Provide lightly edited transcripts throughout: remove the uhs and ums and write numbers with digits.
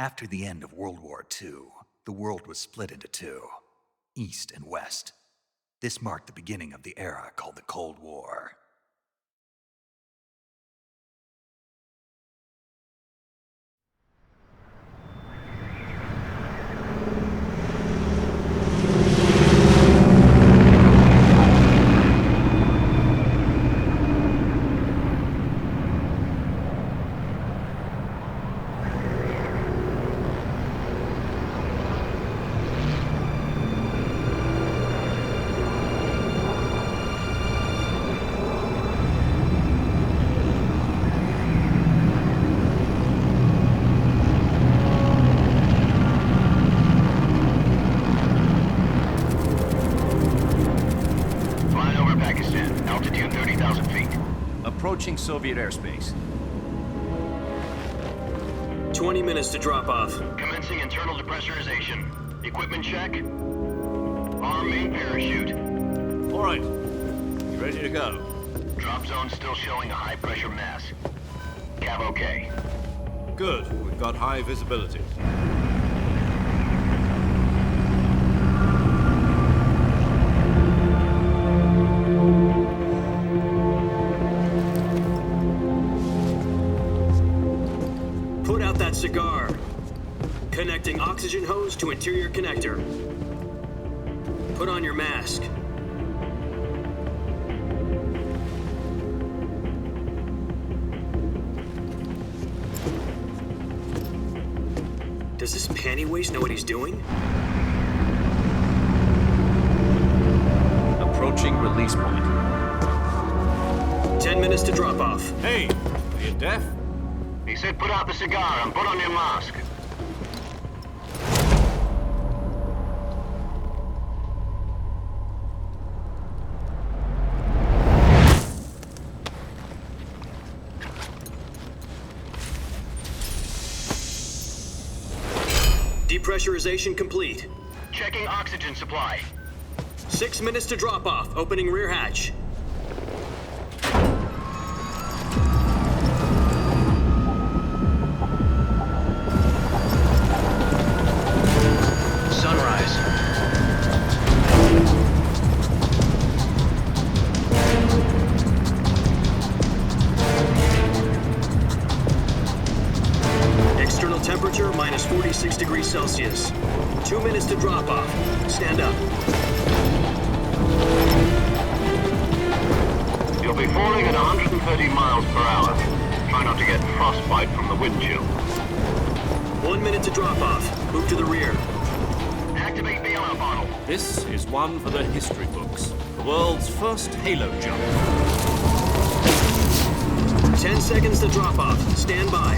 After the end of World War II, the world was split into two, East and West. This marked the beginning of the era called the Cold War. Approaching Soviet airspace. 20 minutes to drop off. Commencing internal depressurization. Equipment check. Arm main parachute. All right. You ready to go? Drop zone still showing a high pressure mass. Cav okay. Good. We've got high visibility. Cigar. Connecting oxygen hose to interior connector. Put on your mask. Does this panty waste know what he's doing? Approaching release point. 10 minutes to drop off. Hey, are you deaf? He said put out the cigar and put on your mask. Depressurization complete. Checking oxygen supply. 6 minutes to drop off. Opening rear hatch. Temperature minus 46 degrees Celsius. 2 minutes to drop off. Stand up. You'll be falling at 130 miles per hour. Try not to get frostbite from the wind chill. 1 minute to drop off. Move to the rear. Activate the yellow bottle. This is one for the history books. The world's first halo jump. 10 seconds to drop off. Stand by.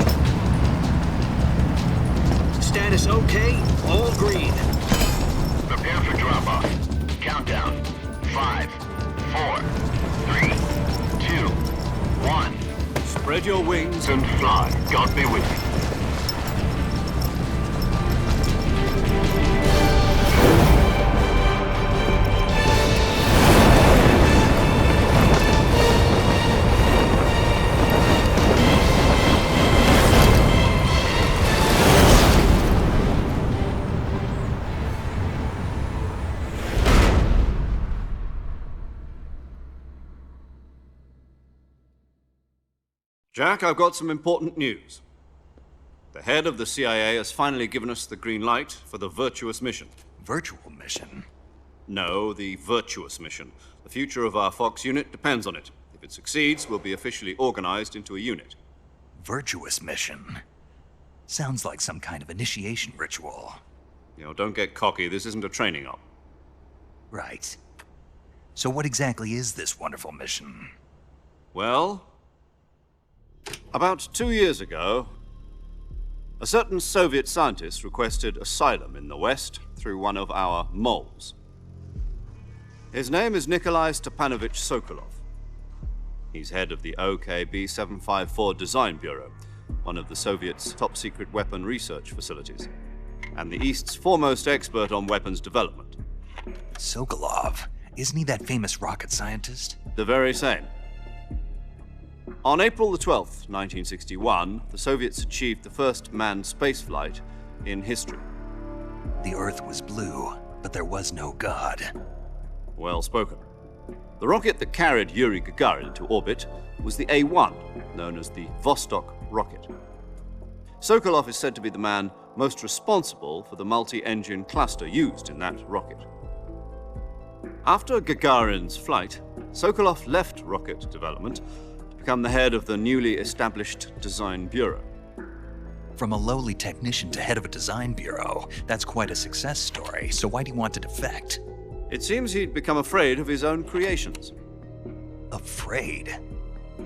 Status okay, all green. Prepare for drop-off. Countdown. 5, 4, 3, 2, 1. Spread your wings And fly. God be with you. Jack, I've got some important news. The head of the CIA has finally given us the green light for the virtuous mission. Virtual mission? No, the virtuous mission. The future of our Fox unit depends on it. If it succeeds, we'll be officially organized into a unit. Virtuous mission? Sounds like some kind of initiation ritual. You know, don't get cocky. This isn't a training op. Right. So what exactly is this wonderful mission? Well, about 2 years ago, a certain Soviet scientist requested asylum in the West through one of our moles. His name is Nikolai Sokolov. He's head of the OKB 754 Design Bureau, one of the Soviets' top-secret weapon research facilities, and the East's foremost expert on weapons development. Sokolov? Isn't he that famous rocket scientist? The very same. On April the 12th, 1961, the Soviets achieved the first manned spaceflight in history. The Earth was blue, but there was no God. Well spoken. The rocket that carried Yuri Gagarin to orbit was the A-1, known as the Vostok rocket. Sokolov is said to be the man most responsible for the multi-engine cluster used in that rocket. After Gagarin's flight, Sokolov left rocket development to become the head of the newly established Design Bureau. From a lowly technician to head of a design bureau, that's quite a success story, so why do you want to defect? It seems he'd become afraid of his own creations. Afraid?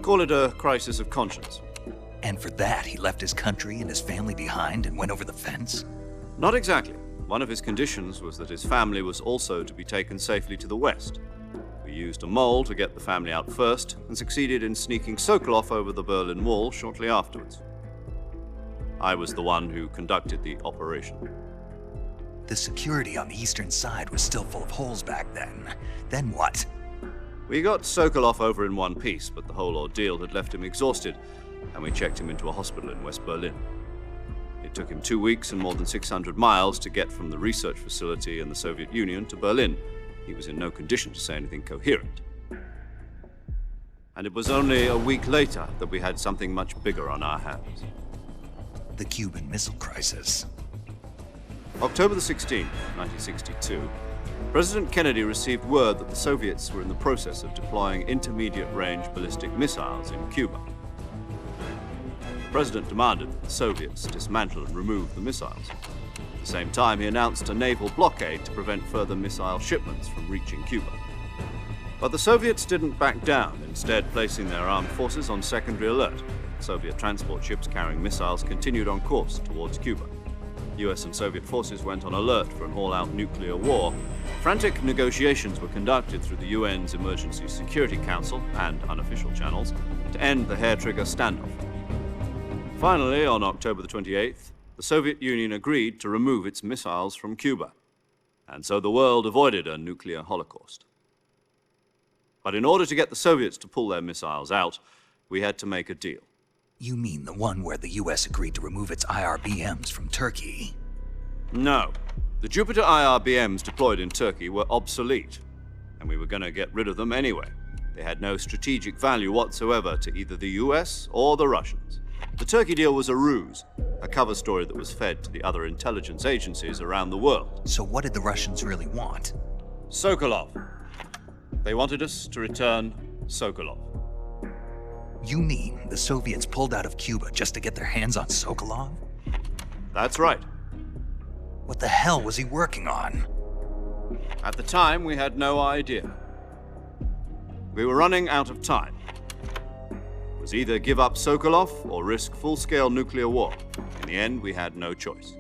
Call it a crisis of conscience. And for that, he left his country and his family behind and went over the fence? Not exactly. One of his conditions was that his family was also to be taken safely to the west. We used a mole to get the family out first and succeeded in sneaking Sokolov over the Berlin Wall shortly afterwards. I was the one who conducted the operation. The security on the eastern side was still full of holes back then. Then what? We got Sokolov over in one piece, but the whole ordeal had left him exhausted, and we checked him into a hospital in West Berlin. It took him 2 weeks and more than 600 miles to get from the research facility in the Soviet Union to Berlin. He was in no condition to say anything coherent. And it was only a week later that we had something much bigger on our hands. The Cuban Missile Crisis. October the 16th, 1962, President Kennedy received word that the Soviets were in the process of deploying intermediate-range ballistic missiles in Cuba. The President demanded that the Soviets dismantle and remove the missiles. At the same time, he announced a naval blockade to prevent further missile shipments from reaching Cuba. But the Soviets didn't back down, instead placing their armed forces on secondary alert. Soviet transport ships carrying missiles continued on course towards Cuba. US and Soviet forces went on alert for an all-out nuclear war. Frantic negotiations were conducted through the UN's Emergency Security Council and unofficial channels to end the hair-trigger standoff. Finally, on October the 28th, the Soviet Union agreed to remove its missiles from Cuba, and so the world avoided a nuclear holocaust. But in order to get the Soviets to pull their missiles out, we had to make a deal. You mean the one where the US agreed to remove its IRBMs from Turkey? No. The Jupiter IRBMs deployed in Turkey were obsolete, and we were going to get rid of them anyway. They had no strategic value whatsoever to either the US or the Russians. The Turkey deal was a ruse, a cover story that was fed to the other intelligence agencies around the world. So what did the Russians really want? Sokolov. They wanted us to return Sokolov. You mean the Soviets pulled out of Cuba just to get their hands on Sokolov? That's right. What the hell was he working on? At the time, we had no idea. We were running out of time. It was either give up Sokolov or risk full-scale nuclear war. In the end, we had no choice.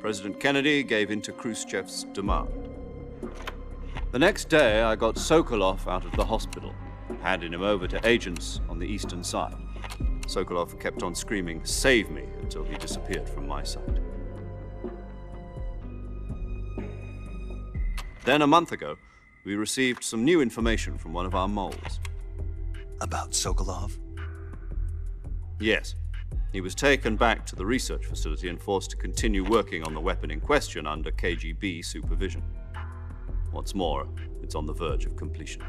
President Kennedy gave in to Khrushchev's demand. The next day, I got Sokolov out of the hospital, handing him over to agents on the eastern side. Sokolov kept on screaming, "Save me," until he disappeared from my sight. Then a month ago, we received some new information from one of our moles. About Sokolov? Yes. He was taken back to the research facility and forced to continue working on the weapon in question under KGB supervision. What's more, it's on the verge of completion.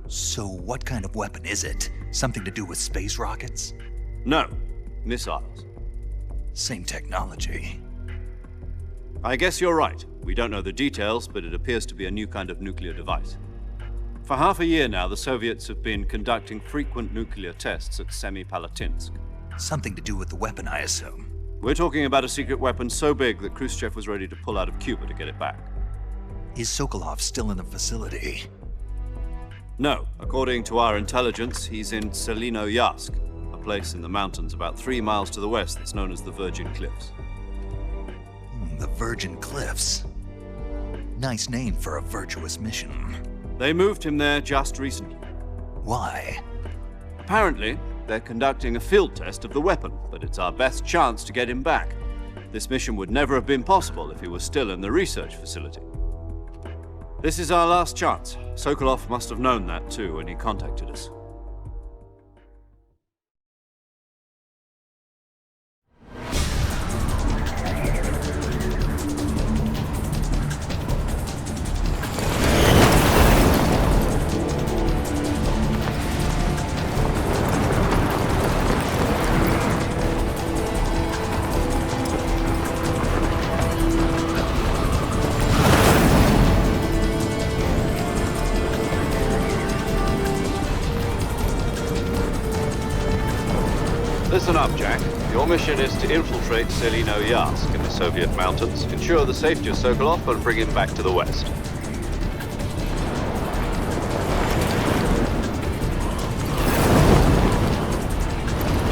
So what kind of weapon is it? Something to do with space rockets? No, missiles. Same technology. I guess you're right. We don't know the details, but it appears to be a new kind of nuclear device. For half a year now, the Soviets have been conducting frequent nuclear tests at Semipalatinsk. Something to do with the weapon, I assume. We're talking about a secret weapon so big that Khrushchev was ready to pull out of Cuba to get it back. Is Sokolov still in the facility? No. According to our intelligence, he's in Selinoyarsk, a place in the mountains about 3 miles to the west that's known as the Virgin Cliffs. The Virgin Cliffs. Nice name for a virtuous mission. They moved him there just recently. Why? Apparently, they're conducting a field test of the weapon, but it's our best chance to get him back. This mission would never have been possible if he was still in the research facility. This is our last chance. Sokolov must have known that too when he contacted us. Listen up, Jack. Your mission is to infiltrate Selino-Yarsk in the Soviet mountains, ensure the safety of Sokolov, and bring him back to the West.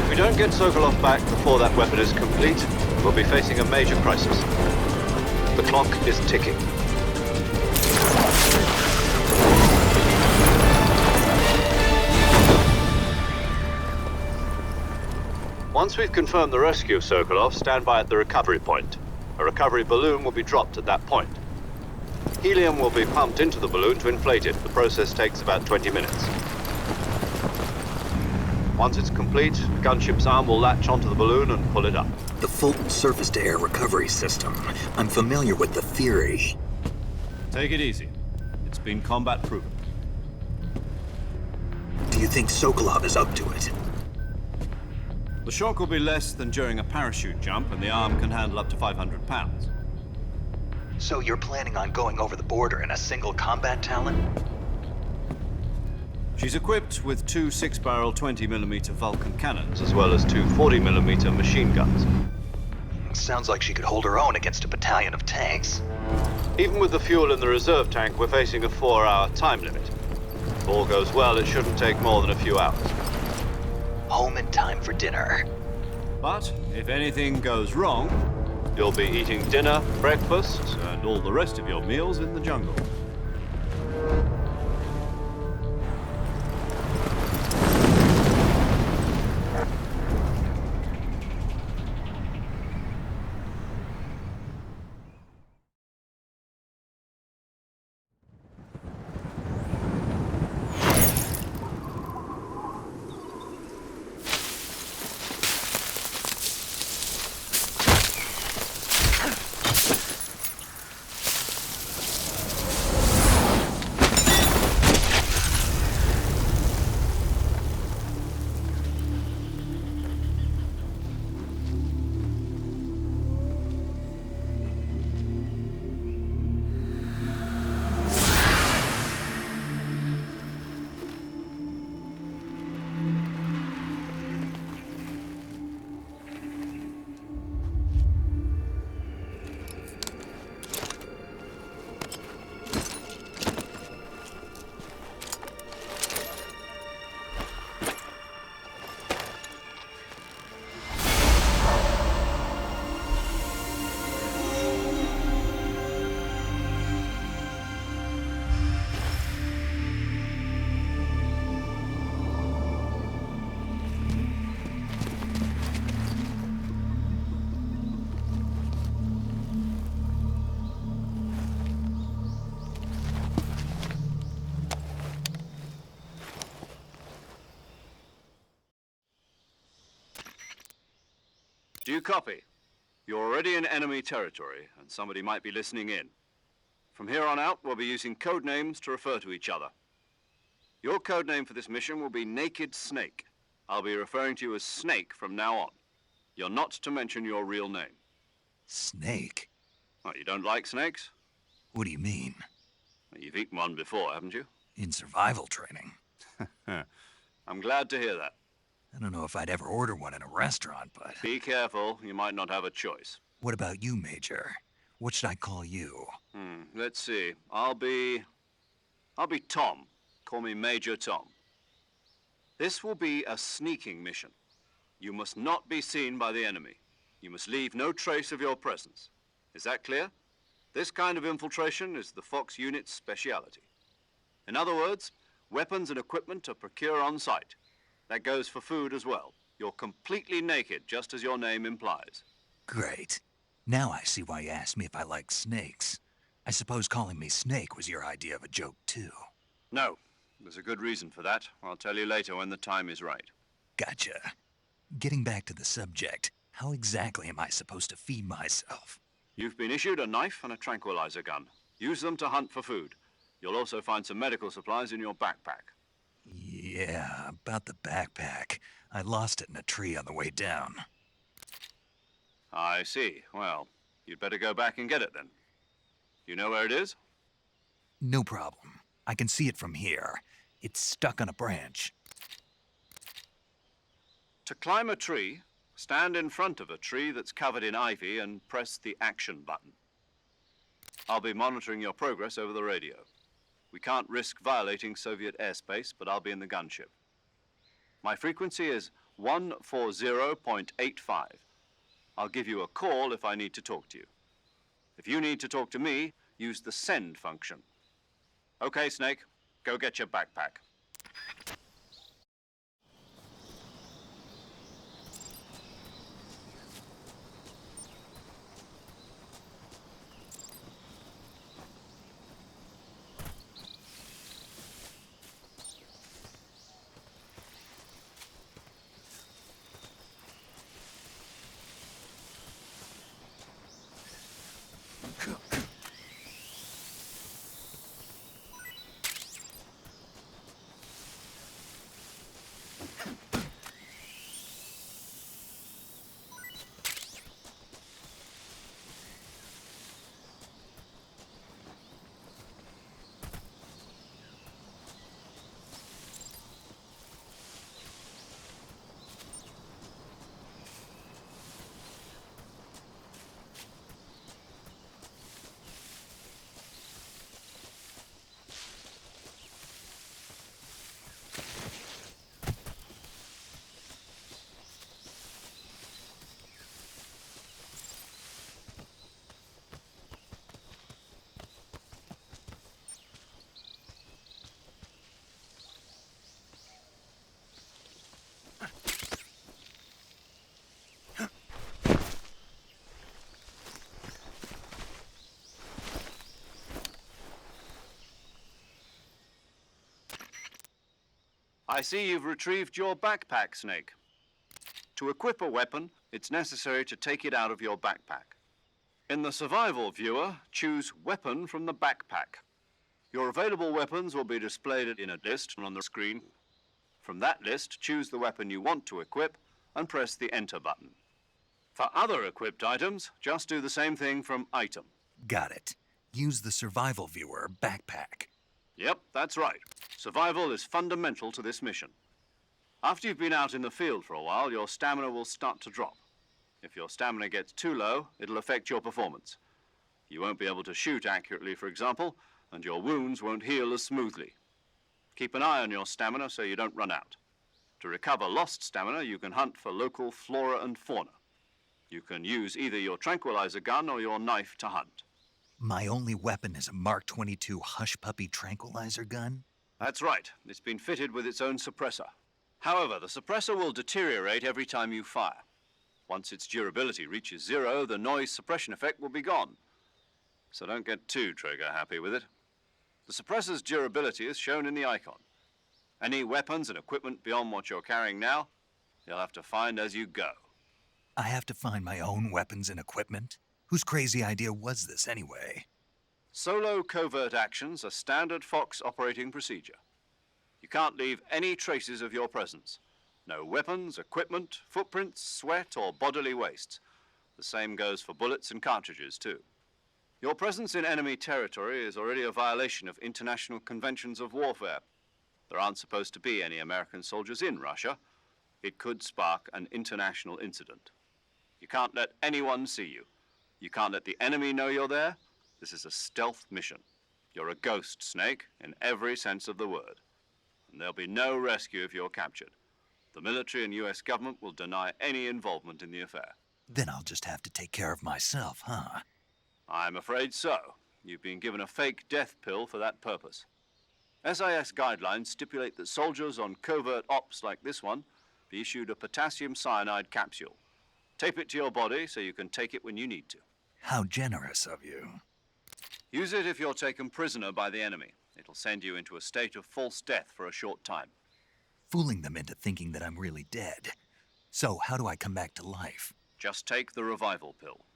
If we don't get Sokolov back before that weapon is complete, we'll be facing a major crisis. The clock is ticking. Once we've confirmed the rescue of Sokolov, stand by at the recovery point. A recovery balloon will be dropped at that point. Helium will be pumped into the balloon to inflate it. The process takes about 20 minutes. Once it's complete, the gunship's arm will latch onto the balloon and pull it up. The Fulton surface-to-air recovery system. I'm familiar with the theory. Take it easy. It's been combat proven. Do you think Sokolov is up to it? The shock will be less than during a parachute jump, and the arm can handle up to 500 pounds. So you're planning on going over the border in a single combat Talon? She's equipped with two 6-barrel 20mm Vulcan cannons, as well as two 40mm machine guns. Sounds like she could hold her own against a battalion of tanks. Even with the fuel in the reserve tank, we're facing a 4-hour time limit. If all goes well, it shouldn't take more than a few hours. Home in time for dinner. But if anything goes wrong, you'll be eating dinner, breakfast, and all the rest of your meals in the jungle. Do you copy? You're already in enemy territory, and somebody might be listening in. From here on out, we'll be using code names to refer to each other. Your code name for this mission will be Naked Snake. I'll be referring to you as Snake from now on. You're not to mention your real name. Snake? What, you don't like snakes? What do you mean? Well, you've eaten one before, haven't you? In survival training. I'm glad to hear that. I don't know if I'd ever order one in a restaurant, but... Be careful, you might not have a choice. What about you, Major? What should I call you? Let's see. I'll be Tom. Call me Major Tom. This will be a sneaking mission. You must not be seen by the enemy. You must leave no trace of your presence. Is that clear? This kind of infiltration is the Fox unit's speciality. In other words, weapons and equipment are procured on site. That goes for food as well. You're completely naked, just as your name implies. Great. Now I see why you asked me if I like snakes. I suppose calling me Snake was your idea of a joke, too. No. There's a good reason for that. I'll tell you later when the time is right. Gotcha. Getting back to the subject, how exactly am I supposed to feed myself? You've been issued a knife and a tranquilizer gun. Use them to hunt for food. You'll also find some medical supplies in your backpack. Yeah, about the backpack. I lost it in a tree on the way down. I see. Well, you'd better go back and get it then. You know where it is? No problem. I can see it from here. It's stuck on a branch. To climb a tree, Stand in front of a tree that's covered in ivy and press the action button. I'll be monitoring your progress over the radio. We can't risk violating Soviet airspace, but I'll be in the gunship. My frequency is 140.85. I'll give you a call if I need to talk to you. If you need to talk to me, use the send function. Okay, Snake, go get your backpack. I see you've retrieved your backpack, Snake. To equip a weapon, it's necessary to take it out of your backpack. In the survival viewer, choose Weapon from the backpack. Your available weapons will be displayed in a list on the screen. From that list, choose the weapon you want to equip and press the Enter button. For other equipped items, just do the same thing from Item. Got it. Use the survival viewer backpack. Yep, that's right. Survival is fundamental to this mission. After you've been out in the field for a while, your stamina will start to drop. If your stamina gets too low, it'll affect your performance. You won't be able to shoot accurately, for example, and your wounds won't heal as smoothly. Keep an eye on your stamina so you don't run out. To recover lost stamina, you can hunt for local flora and fauna. You can use either your tranquilizer gun or your knife to hunt. My only weapon is a Mark 22 Hush Puppy tranquilizer gun? That's right. It's been fitted with its own suppressor. However, the suppressor will deteriorate every time you fire. Once its durability reaches 0, the noise suppression effect will be gone. So don't get too trigger-happy with it. The suppressor's durability is shown in the icon. Any weapons and equipment beyond what you're carrying now, you'll have to find as you go. I have to find my own weapons and equipment? Whose crazy idea was this, anyway? Solo covert actions are standard Fox operating procedure. You can't leave any traces of your presence. No weapons, equipment, footprints, sweat, or bodily waste. The same goes for bullets and cartridges, too. Your presence in enemy territory is already a violation of international conventions of warfare. There aren't supposed to be any American soldiers in Russia. It could spark an international incident. You can't let anyone see you. You can't let the enemy know you're there. This is a stealth mission. You're a ghost, Snake, in every sense of the word. And there'll be no rescue if you're captured. The military and US government will deny any involvement in the affair. Then I'll just have to take care of myself, huh? I'm afraid so. You've been given a fake death pill for that purpose. SIS guidelines stipulate that soldiers on covert ops like this one be issued a potassium cyanide capsule. Tape it to your body so you can take it when you need to. How generous of you. Use it if you're taken prisoner by the enemy. It'll send you into a state of false death for a short time. Fooling them into thinking that I'm really dead. So how do I come back to life? Just take the revival pill.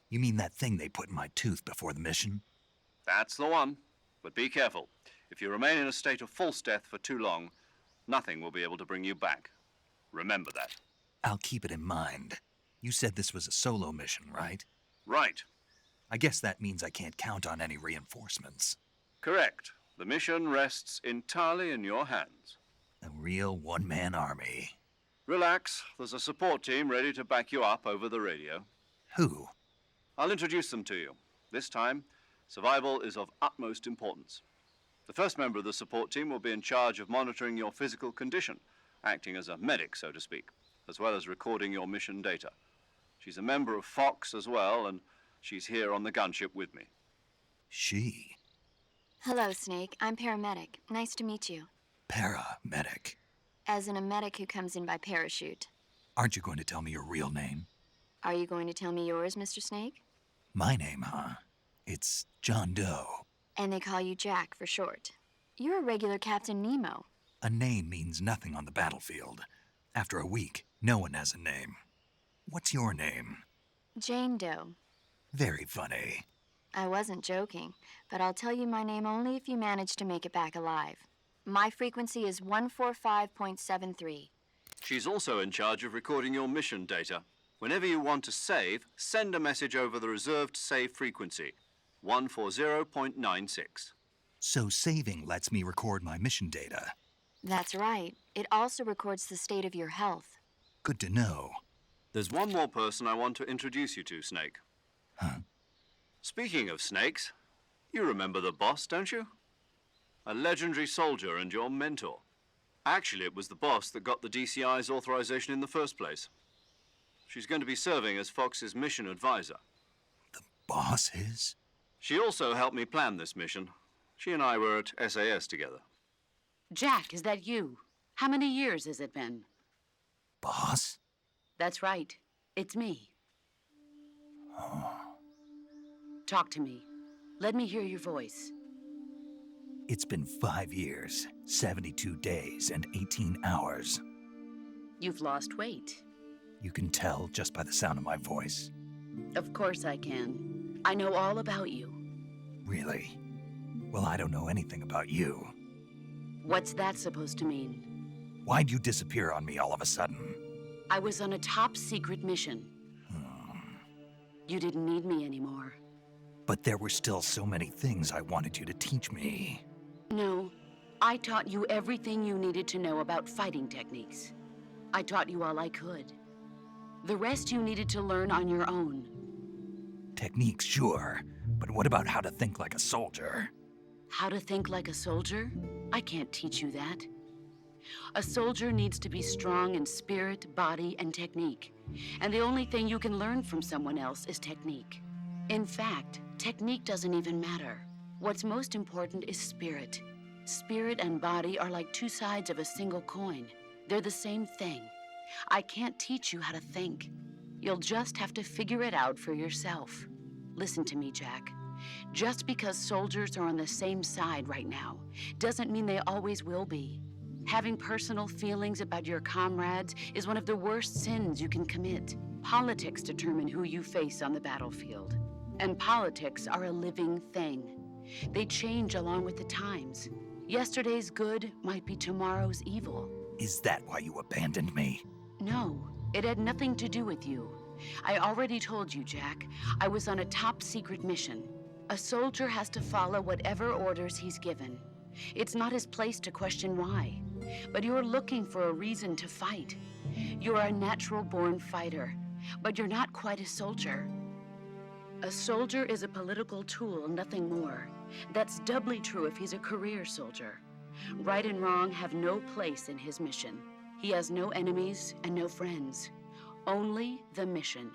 You mean that thing they put in my tooth before the mission? That's the one. But be careful. If you remain in a state of false death for too long, nothing will be able to bring you back. Remember that. I'll keep it in mind. You said this was a solo mission, right? Right. I guess that means I can't count on any reinforcements. Correct. The mission rests entirely in your hands. A real one-man army. Relax. There's a support team ready to back you up over the radio. Who? I'll introduce them to you. This time, survival is of utmost importance. The first member of the support team will be in charge of monitoring your physical condition, acting as a medic, so to speak, as well as recording your mission data. She's a member of Fox as well, and she's here on the gunship with me. She? Hello, Snake. I'm paramedic. Nice to meet you. Paramedic. As in a medic who comes in by parachute. Aren't you going to tell me your real name? Are you going to tell me yours, Mr. Snake? My name, huh? It's John Doe. And they call you Jack for short. You're a regular Captain Nemo. A name means nothing on the battlefield. After a week, no one has a name. What's your name? Jane Doe. Very funny. I wasn't joking, but I'll tell you my name only if you manage to make it back alive. My frequency is 145.73. She's also in charge of recording your mission data. Whenever you want to save, send a message over the reserved save frequency, 140.96. So saving lets me record my mission data. That's right. It also records the state of your health. Good to know. There's one more person I want to introduce you to, Snake. Huh? Speaking of snakes, you remember the boss, don't you? A legendary soldier and your mentor. Actually, it was the boss that got the DCI's authorization in the first place. She's going to be serving as Fox's mission advisor. The boss is? She also helped me plan this mission. She and I were at SAS together. Jack, is that you? How many years has it been? Boss? That's right. It's me. Oh. Talk to me. Let me hear your voice. It's been 5 years, 72 days, and 18 hours. You've lost weight. You can tell just by the sound of my voice. Of course I can. I know all about you. Really? Well, I don't know anything about you. What's that supposed to mean? Why'd you disappear on me all of a sudden? I was on a top-secret mission. You didn't need me anymore. But there were still so many things I wanted you to teach me. No, I taught you everything you needed to know about fighting techniques. I taught you all I could. The rest you needed to learn on your own. Techniques, sure. But what about how to think like a soldier? How to think like a soldier? I can't teach you that. A soldier needs to be strong in spirit, body, and technique. And the only thing you can learn from someone else is technique. In fact, technique doesn't even matter. What's most important is spirit. Spirit and body are like two sides of a single coin. They're the same thing. I can't teach you how to think. You'll just have to figure it out for yourself. Listen to me, Jack. Just because soldiers are on the same side right now doesn't mean they always will be. Having personal feelings about your comrades is one of the worst sins you can commit. Politics determine who you face on the battlefield. And politics are a living thing. They change along with the times. Yesterday's good might be tomorrow's evil. Is that why you abandoned me? No, it had nothing to do with you. I already told you, Jack. I was on a top-secret mission. A soldier has to follow whatever orders he's given. It's not his place to question why. But you're looking for a reason to fight. You're a natural-born fighter, but you're not quite a soldier. A soldier is a political tool, nothing more. That's doubly true if he's a career soldier. Right and wrong have no place in his mission. He has no enemies and no friends. Only the mission.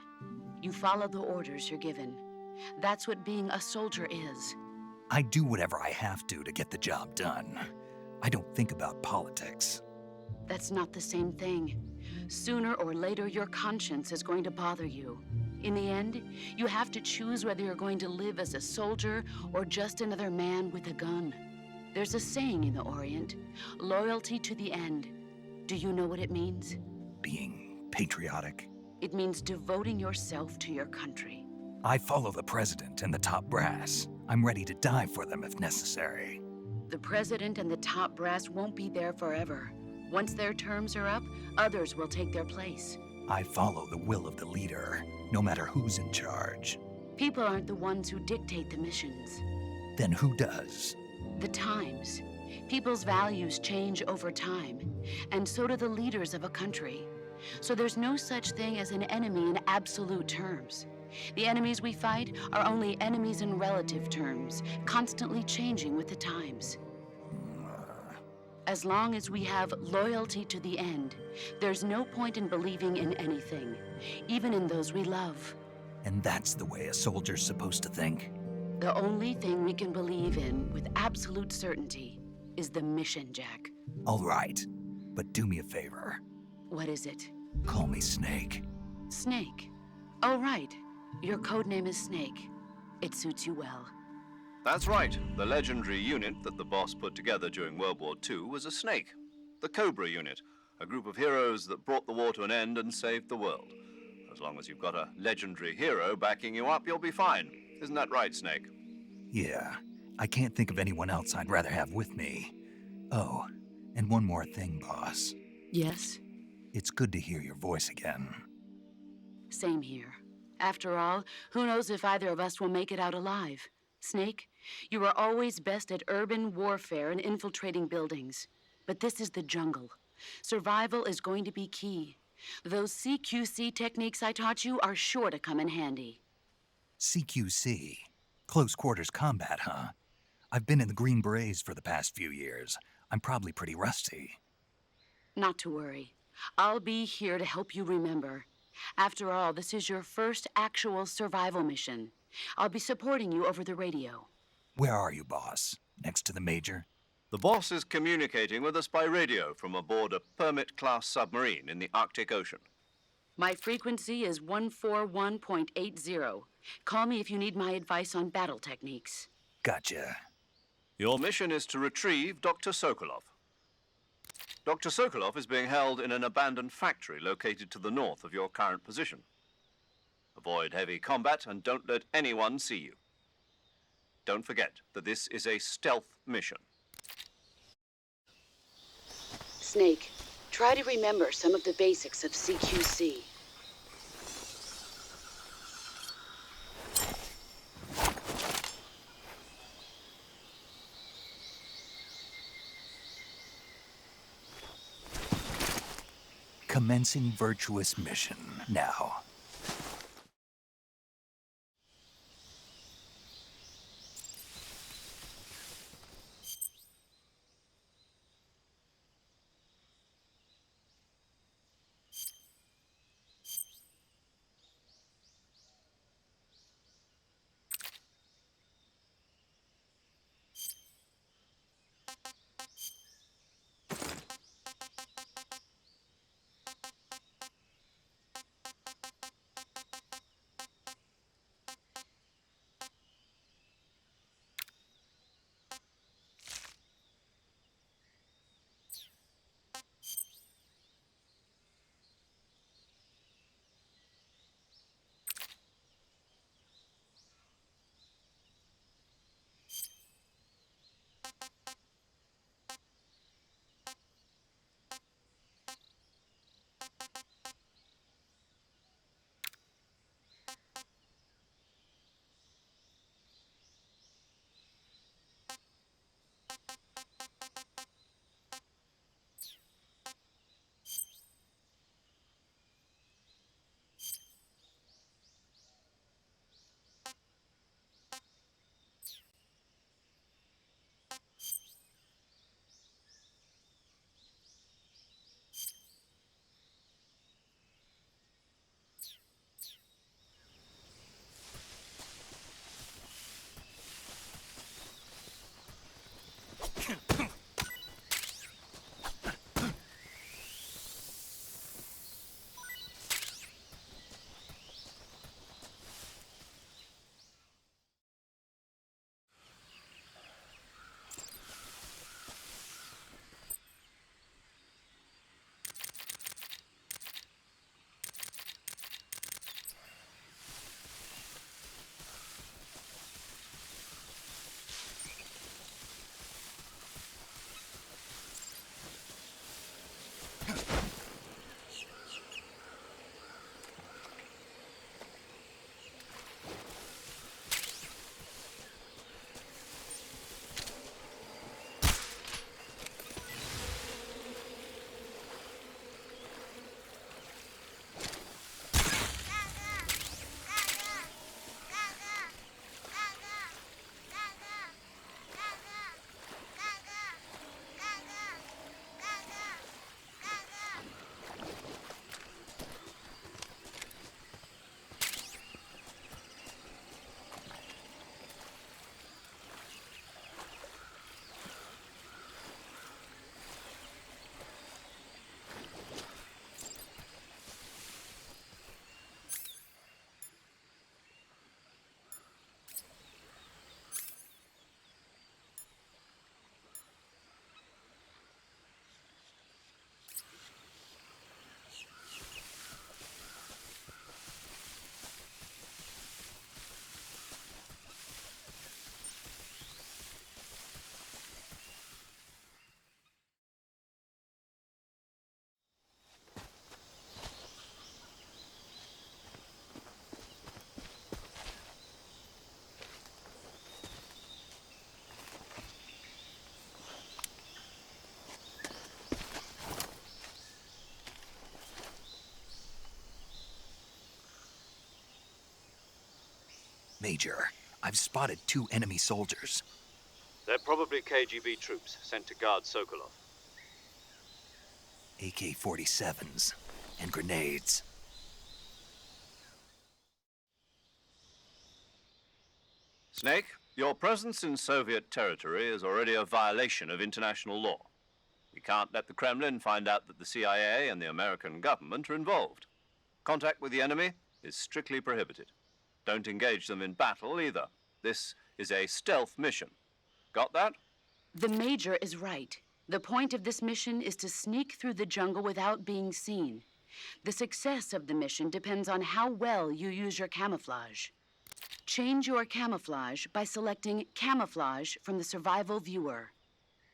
You follow the orders you're given. That's what being a soldier is. I do whatever I have to get the job done. I don't think about politics. That's not the same thing. Sooner or later, your conscience is going to bother you. In the end, you have to choose whether you're going to live as a soldier or just another man with a gun. There's a saying in the Orient, loyalty to the end. Do you know what it means? Being patriotic. It means devoting yourself to your country. I follow the president and the top brass. I'm ready to die for them if necessary. The president and the top brass won't be there forever. Once their terms are up, others will take their place. I follow the will of the leader, no matter who's in charge. People aren't the ones who dictate the missions. Then who does? The times. People's values change over time, and so do the leaders of a country. So there's no such thing as an enemy in absolute terms. The enemies we fight are only enemies in relative terms, constantly changing with the times. As long as we have loyalty to the end, there's no point in believing in anything, even in those we love. And that's the way a soldier's supposed to think? The only thing we can believe in with absolute certainty is the mission, Jack. All right, but do me a favor. What is it? Call me Snake. Snake. Oh, right. Your code name is Snake. It suits you well. That's right. The legendary unit that the boss put together during World War II was a snake. The Cobra unit, a group of heroes that brought the war to an end and saved the world. As long as you've got a legendary hero backing you up, you'll be fine. Isn't that right, Snake? Yeah, I can't think of anyone else I'd rather have with me. Oh, and one more thing, boss. Yes? It's good to hear your voice again. Same here. After all, who knows if either of us will make it out alive? Snake, you are always best at urban warfare and infiltrating buildings. But this is the jungle. Survival is going to be key. Those CQC techniques I taught you are sure to come in handy. CQC? Close quarters combat, huh? I've been in the Green Berets for the past few years. I'm probably pretty rusty. Not to worry. I'll be here to help you remember. After all, this is your first actual survival mission. I'll be supporting you over the radio. Where are you, boss? Next to the Major? The boss is communicating with us by radio from aboard a Permit-class submarine in the Arctic Ocean. My frequency is 141.80. Call me if you need my advice on battle techniques. Gotcha. Your mission is to retrieve Dr. Sokolov. Dr. Sokolov is being held in an abandoned factory located to the north of your current position. Avoid heavy combat and don't let anyone see you. Don't forget that this is a stealth mission. Snake, try to remember some of the basics of CQC. Commencing virtuous mission now. Major, I've spotted 2 enemy soldiers. They're probably KGB troops sent to guard Sokolov. AK-47s and grenades. Snake, your presence in Soviet territory is already a violation of international law. We can't let the Kremlin find out that the CIA and the American government are involved. Contact with the enemy is strictly prohibited. Don't engage them in battle either. This is a stealth mission. Got that? The Major is right. The point of this mission is to sneak through the jungle without being seen. The success of the mission depends on how well you use your camouflage. Change your camouflage by selecting Camouflage from the Survival Viewer.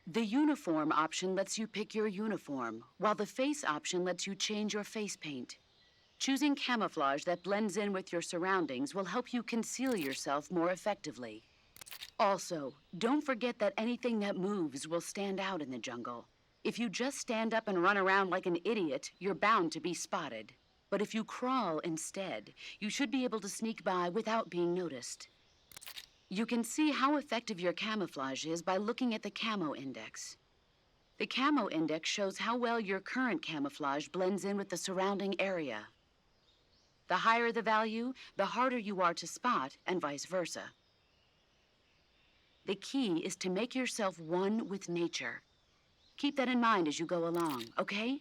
The Uniform option lets you pick your uniform, while the Face option lets you change your face paint. Choosing camouflage that blends in with your surroundings will help you conceal yourself more effectively. Also, don't forget that anything that moves will stand out in the jungle. If you just stand up and run around like an idiot, you're bound to be spotted. But if you crawl instead, you should be able to sneak by without being noticed. You can see how effective your camouflage is by looking at the Camo Index. The Camo Index shows how well your current camouflage blends in with the surrounding area. The higher the value, the harder you are to spot, and vice versa. The key is to make yourself one with nature. Keep that in mind as you go along, okay?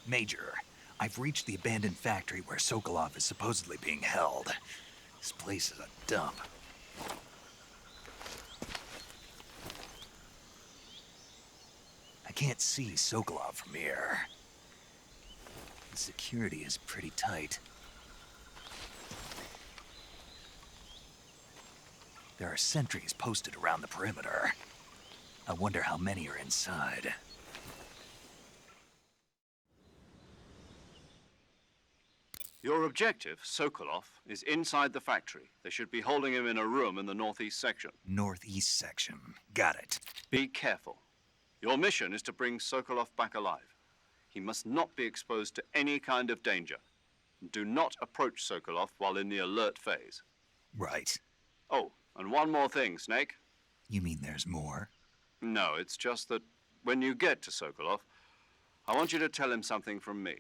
Major, I've reached the abandoned factory where Sokolov is supposedly being held. This place is a dump. I can't see Sokolov from here. The security is pretty tight. There are sentries posted around the perimeter. I wonder how many are inside. Your objective, Sokolov, is inside the factory. They should be holding him in a room in the northeast section. Northeast section. Got it. Be careful. Your mission is to bring Sokolov back alive. He must not be exposed to any kind of danger. Do not approach Sokolov while in the alert phase. Right. Oh, and one more thing, Snake. You mean there's more? No, it's just that when you get to Sokolov, I want you to tell him something from me.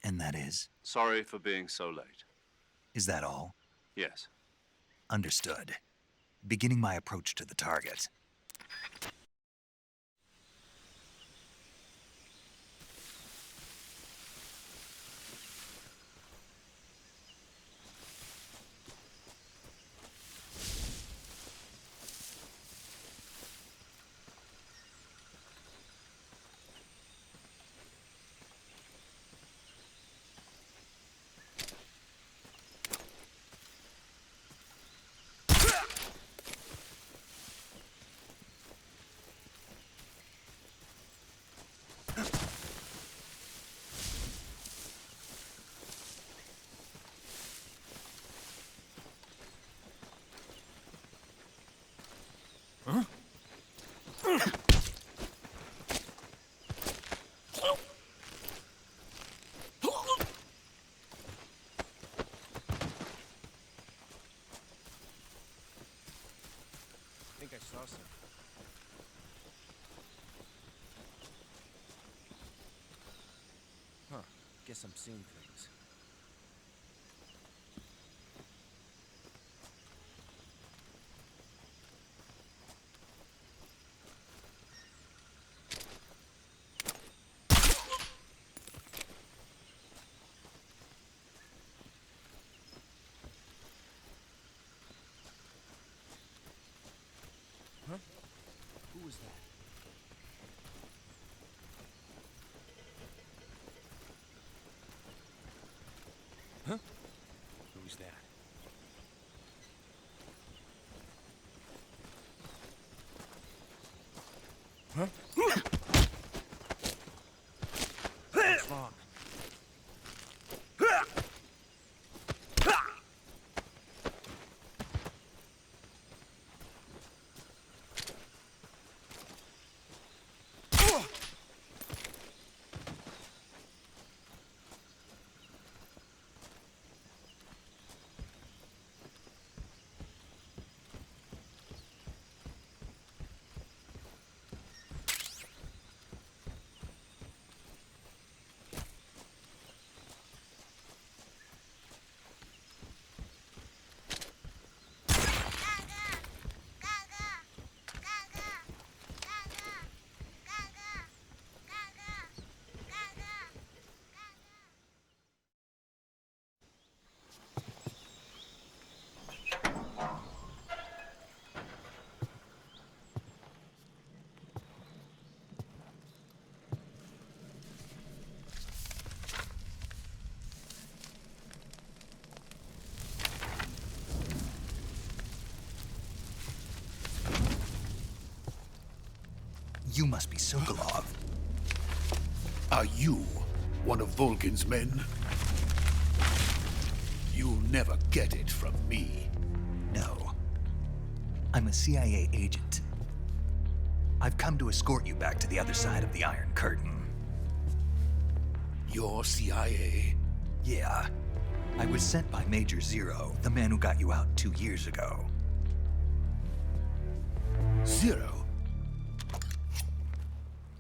And that is? Sorry for being so late. Is that all? Yes. Understood. Beginning my approach to the target. I saw some. Huh. Guess I'm seeing things. Huh? Who was that? Huh? Who's that? Huh? What's wrong? You must be Sokolov. Are you one of Volgin's men? You'll never get it from me. No. I'm a CIA agent. I've come to escort you back to the other side of the Iron Curtain. You're CIA? Yeah. I was sent by Major Zero, the man who got you out 2 years ago. Zero?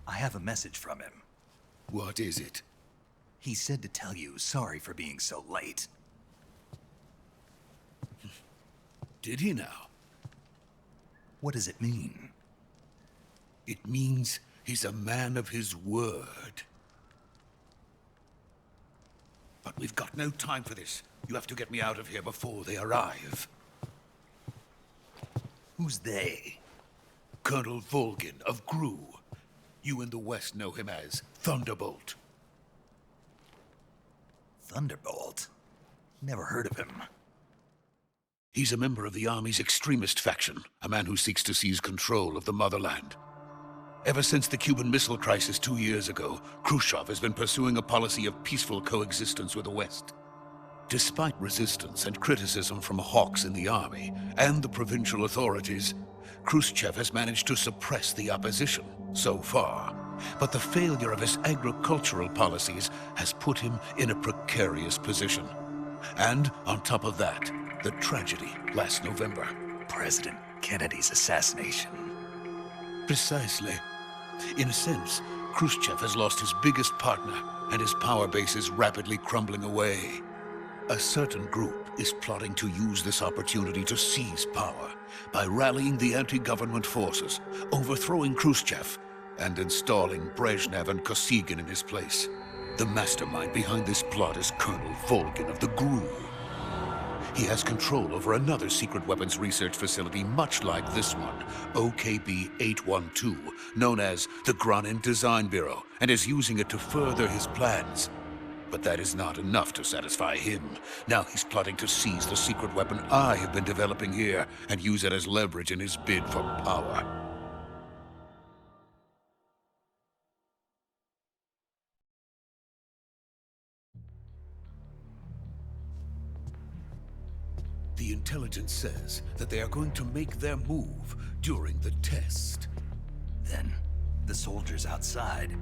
I have a message from him. What is it? He said to tell you sorry for being so late. Did he now? What does it mean? It means he's a man of his word. We've got no time for this. You have to get me out of here before they arrive. Who's they? Colonel Volgin of GRU. You in the West know him as Thunderbolt. Thunderbolt? Never heard of him. He's a member of the Army's extremist faction, a man who seeks to seize control of the motherland. Ever since the Cuban Missile Crisis 2 years ago, Khrushchev has been pursuing a policy of peaceful coexistence with the West. Despite resistance and criticism from hawks in the army and the provincial authorities, Khrushchev has managed to suppress the opposition so far. But the failure of his agricultural policies has put him in a precarious position. And on top of that, the tragedy last November. President Kennedy's assassination. Precisely. In a sense, Khrushchev has lost his biggest partner, and his power base is rapidly crumbling away. A certain group is plotting to use this opportunity to seize power by rallying the anti-government forces, overthrowing Khrushchev, and installing Brezhnev and Kosygin in his place. The mastermind behind this plot is Colonel Volgin of the GRU. He has control over another secret weapons research facility much like this one, OKB-812, known as the Groznyj Design Bureau, and is using it to further his plans. But that is not enough to satisfy him. Now he's plotting to seize the secret weapon I have been developing here and use it as leverage in his bid for power. The intelligence says that they are going to make their move during the test. Then, the soldiers outside.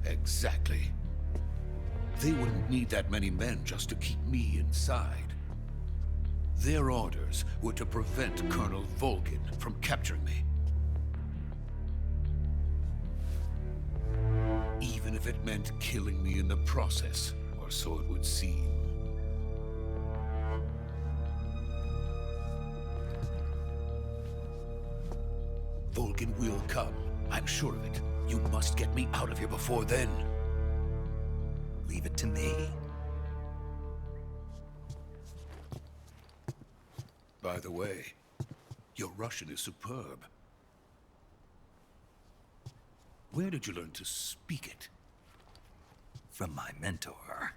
Exactly. They wouldn't need that many men just to keep me inside. Their orders were to prevent Colonel Volgin from capturing me. Even if it meant killing me in the process. Or so it would seem. Volgin will come. I'm sure of it. You must get me out of here before then. Leave it to me. By the way, your Russian is superb. Where did you learn to speak it? From my mentor.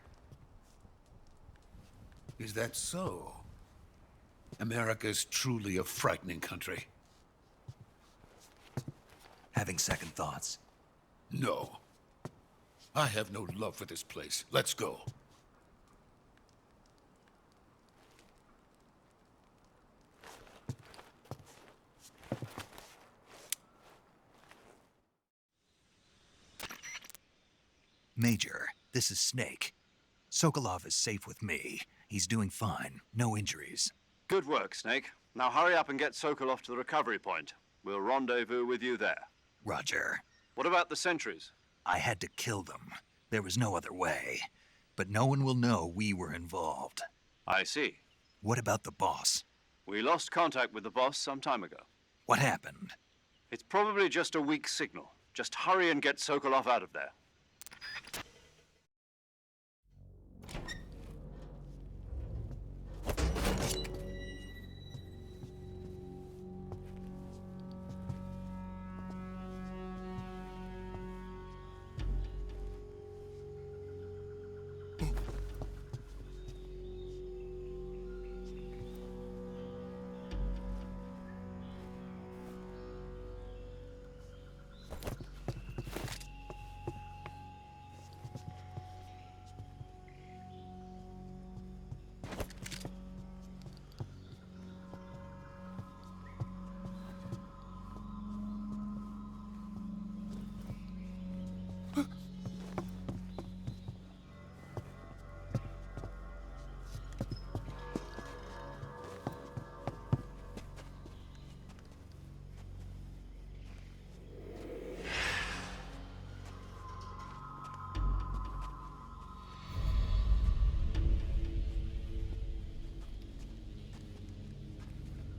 Is that so? America is truly a frightening country. Having second thoughts? No. I have no love for this place. Let's go. Major, this is Snake. Sokolov is safe with me. He's doing fine. No injuries. Good work, Snake. Now hurry up and get Sokolov to the recovery point. We'll rendezvous with you there. Roger. What about the sentries? I had to kill them. There was no other way. But no one will know we were involved. I see. What about the boss? We lost contact with the boss some time ago. What happened? It's probably just a weak signal. Just hurry and get Sokolov out of there.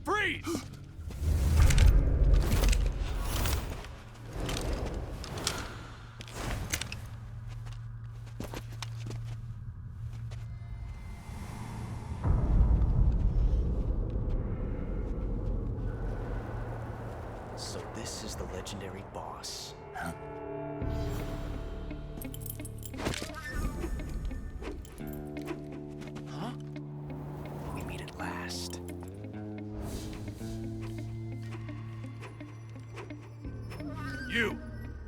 Freeze! So this is the legendary boss. Huh? Huh? We meet at last.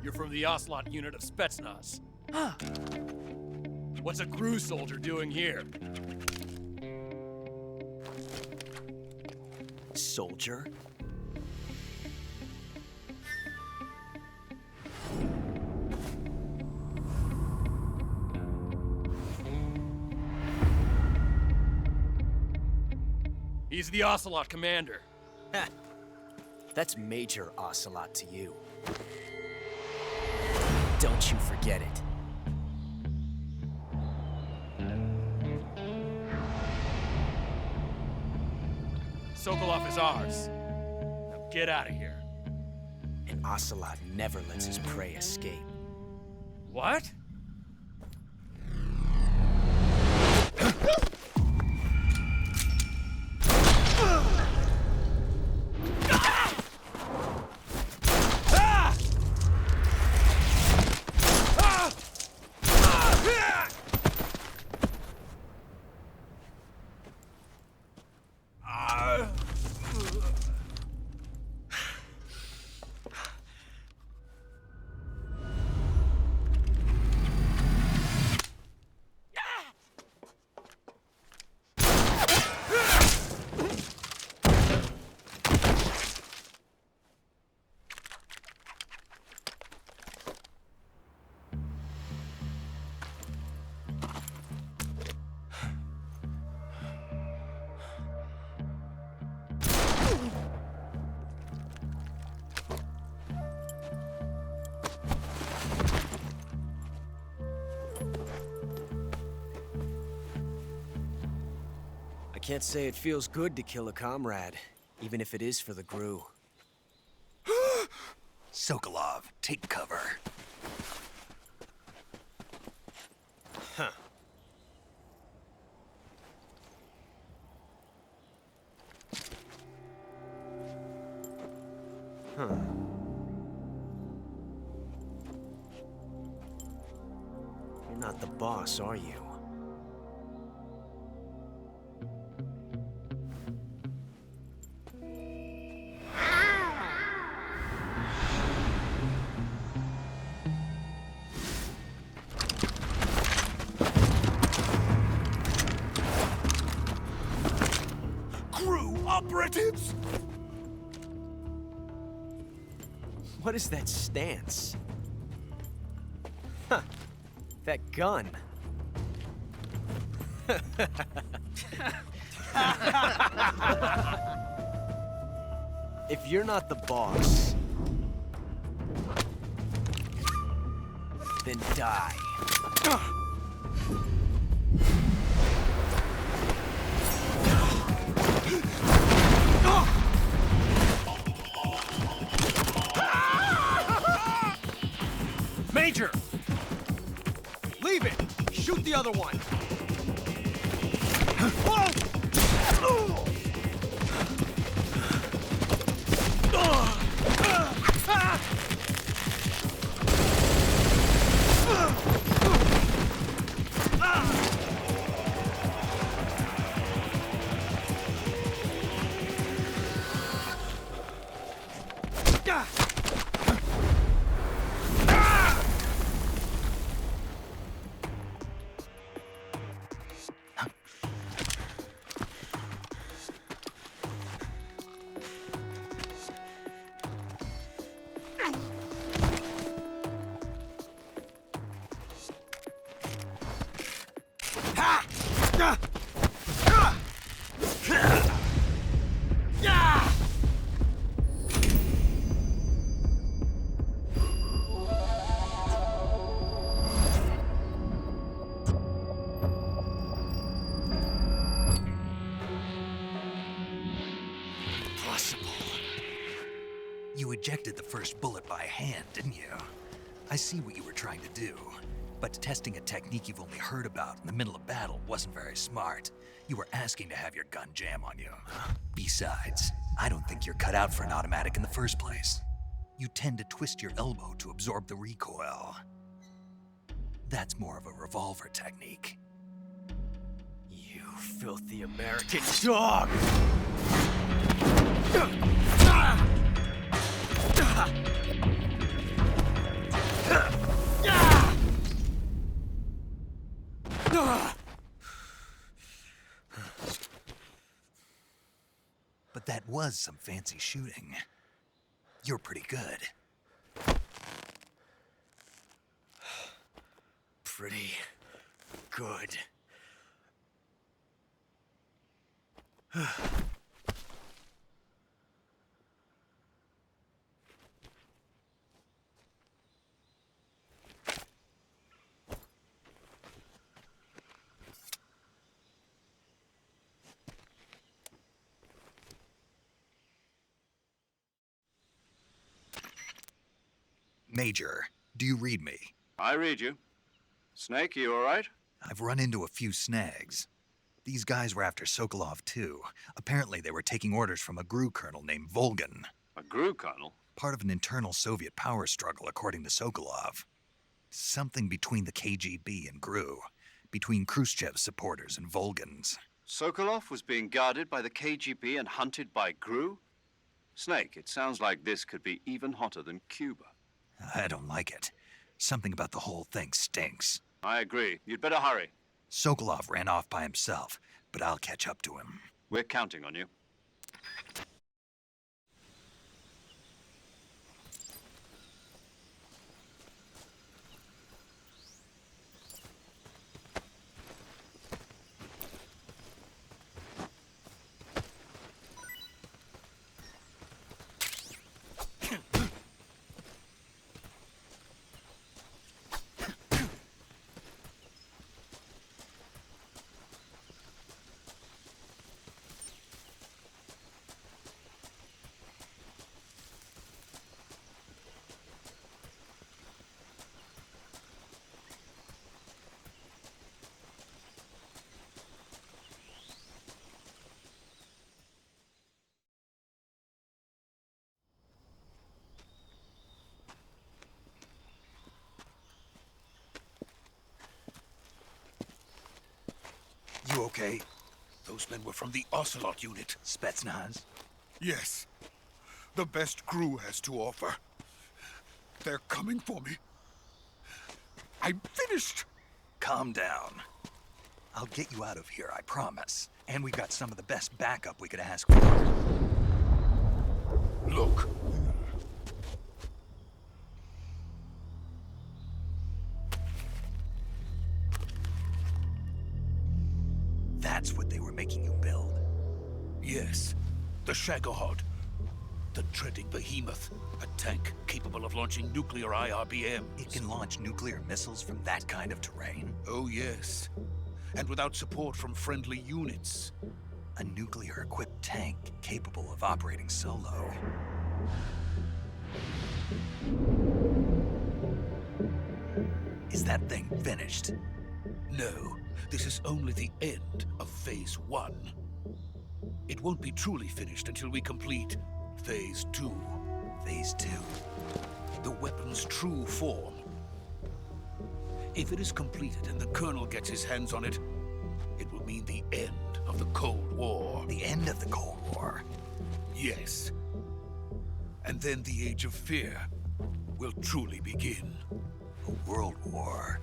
You're from the Ocelot unit of Spetsnaz. Huh. What's a crew soldier doing here? Soldier? He's the Ocelot commander. Ha! That's Major Ocelot to you. Don't you forget it. Sokolov is ours. Now get out of here. And Ocelot never lets his prey escape. What? I can't say it feels good to kill a comrade, even if it is for the GRU. Sokolov, take cover. Huh. Huh. You're not the boss, are you? Operatives! What is that stance? Huh. That gun. If you're not the boss, then die. Major! Leave it! Shoot the other one! You ejected the first bullet by hand, didn't you? I see what you were trying to do. But testing a technique you've only heard about in the middle of battle wasn't very smart. You were asking to have your gun jam on you. Besides, I don't think you're cut out for an automatic in the first place. You tend to twist your elbow to absorb the recoil. That's more of a revolver technique. You filthy American dog! But that was some fancy shooting. You're pretty good. Pretty good. Major, do you read me? I read you. Snake, you all right? I've run into a few snags. These guys were after Sokolov, too. Apparently, they were taking orders from a GRU colonel named Volgan. A GRU colonel? Part of an internal Soviet power struggle, according to Sokolov. Something between the KGB and GRU. Between Khrushchev's supporters and Volgan's. Sokolov was being guarded by the KGB and hunted by GRU? Snake, it sounds like this could be even hotter than Cuba. I don't like it. Something about the whole thing stinks. I agree. You'd better hurry. Sokolov ran off by himself, but I'll catch up to him. We're counting on you. You okay? Those men were from the Ocelot unit. Spetsnaz? Yes. The best GRU has to offer. They're coming for me. I'm finished. Calm down. I'll get you out of here, I promise. And we've got some of the best backup we could ask for. Look. That's what they were making you build? Yes. The Shagohod. The treading behemoth. A tank capable of launching nuclear IRBMs. It can launch nuclear missiles from that kind of terrain? Oh, yes. And without support from friendly units. A nuclear-equipped tank capable of operating solo. Is that thing finished? No. This is only the end of Phase 1. It won't be truly finished until we complete Phase 2. Phase 2? The weapon's true form. If it is completed and the Colonel gets his hands on it, it will mean the end of the Cold War. The end of the Cold War? Yes. And then the Age of Fear will truly begin. A world war?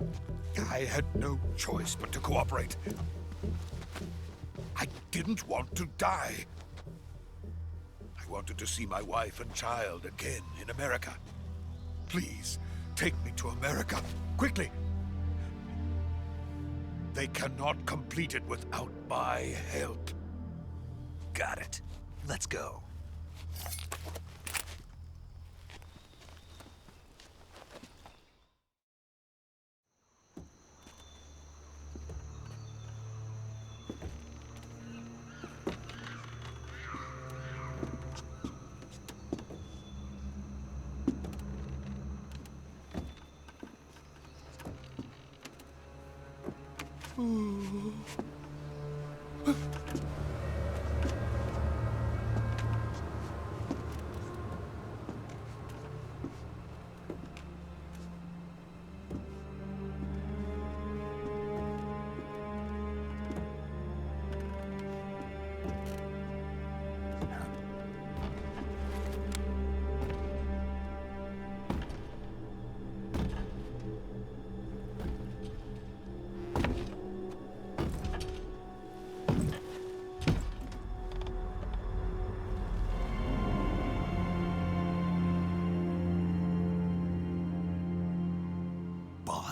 I had no choice but to cooperate. I didn't want to die. I wanted to see my wife and child again in America. Please, take me to America, quickly. They cannot complete it without my help. Got it. Let's go.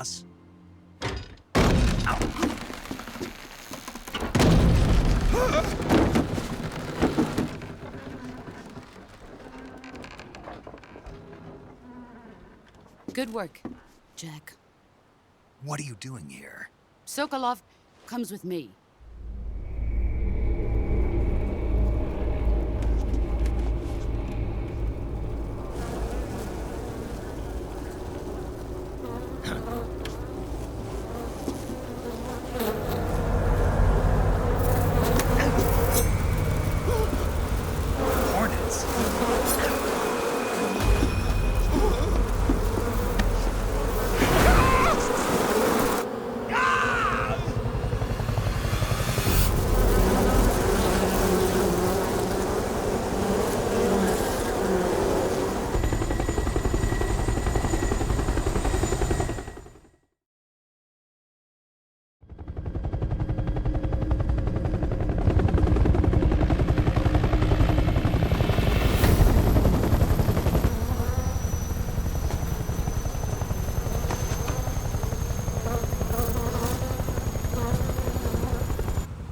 boss? Good work, Jack. What are you doing here? Sokolov comes with me. Hornets?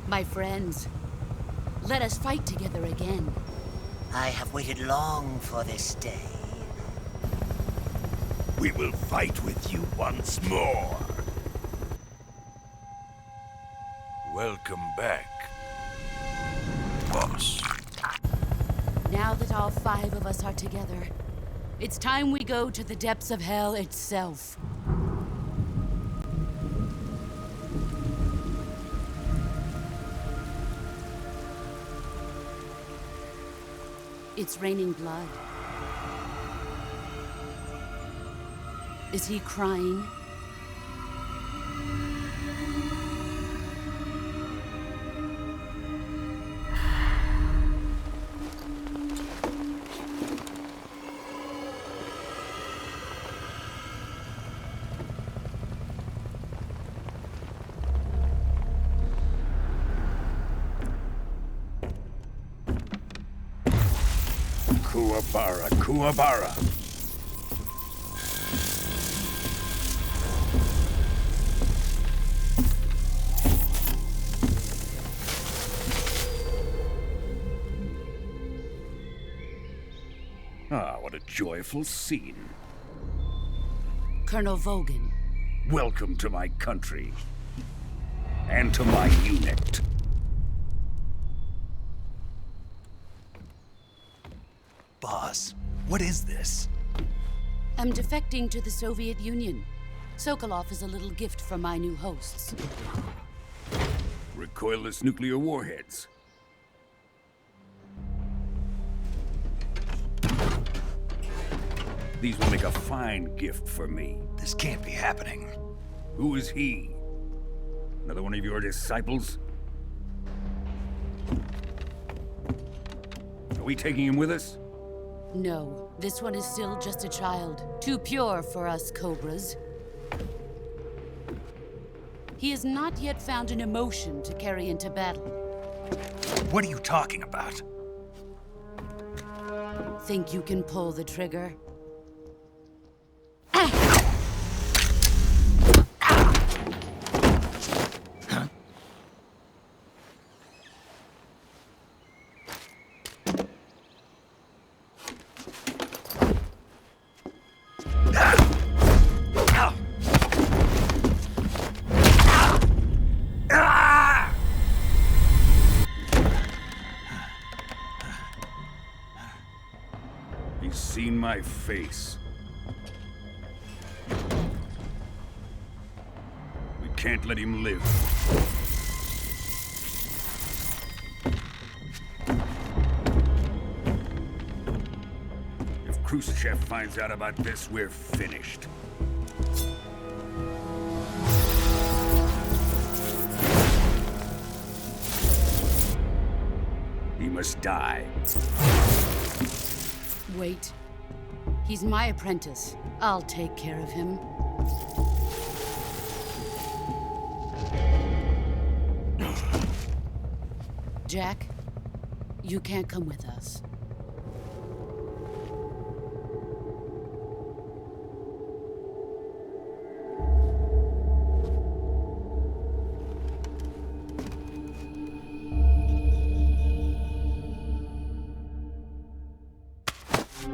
My friends, let us fight together again. I have waited long for this day. We will fight with you once more. Welcome back, boss. Now that all 5 of us are together, it's time we go to the depths of hell itself. It's raining blood. Is he crying? Kuwabara, Kuwabara. Ah, what a joyful scene. Colonel Vogan. Welcome to my country. And to my unit. Boss, what is this? I'm defecting to the Soviet Union. Sokolov is a little gift from my new hosts. Recoilless nuclear warheads. These will make a fine gift for me. This can't be happening. Who is he? Another one of your disciples? Are we taking him with us? No, this one is still just a child. Too pure for us Cobras. He has not yet found an emotion to carry into battle. What are you talking about? Think you can pull the trigger? He's seen my face. We can't let him live. If Khrushchev finds out about this, we're finished. He must die. Wait. He's my apprentice. I'll take care of him. Jack, you can't come with us. The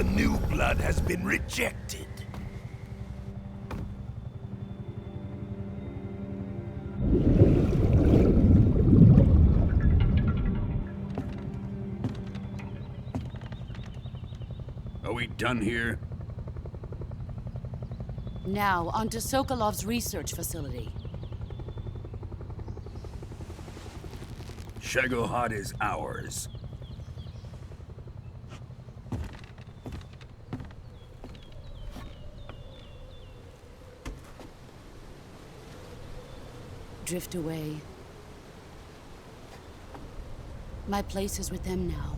new blood has been rejected. Are we done here? Now, onto Sokolov's research facility. Shagohod is ours. Drift away. My place is with them now.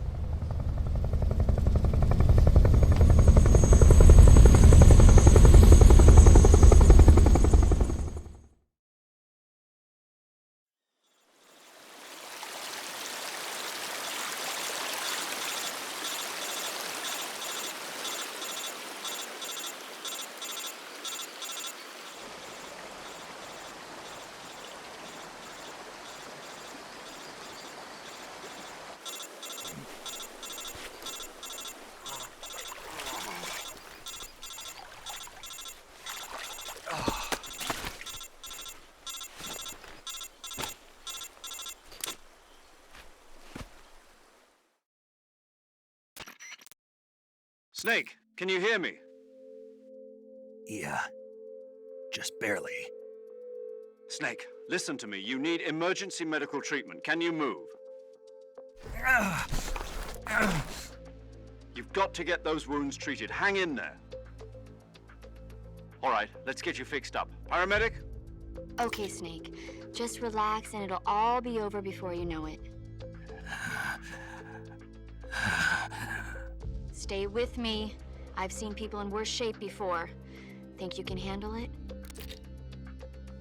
Snake, can you hear me? Yeah. Just barely. Snake, listen to me. You need emergency medical treatment. Can you move? You've got to get those wounds treated. Hang in there. All right, let's get you fixed up. Paramedic? Okay, Snake. Just relax and it'll all be over before you know it. Stay with me. I've seen people in worse shape before. Think you can handle it?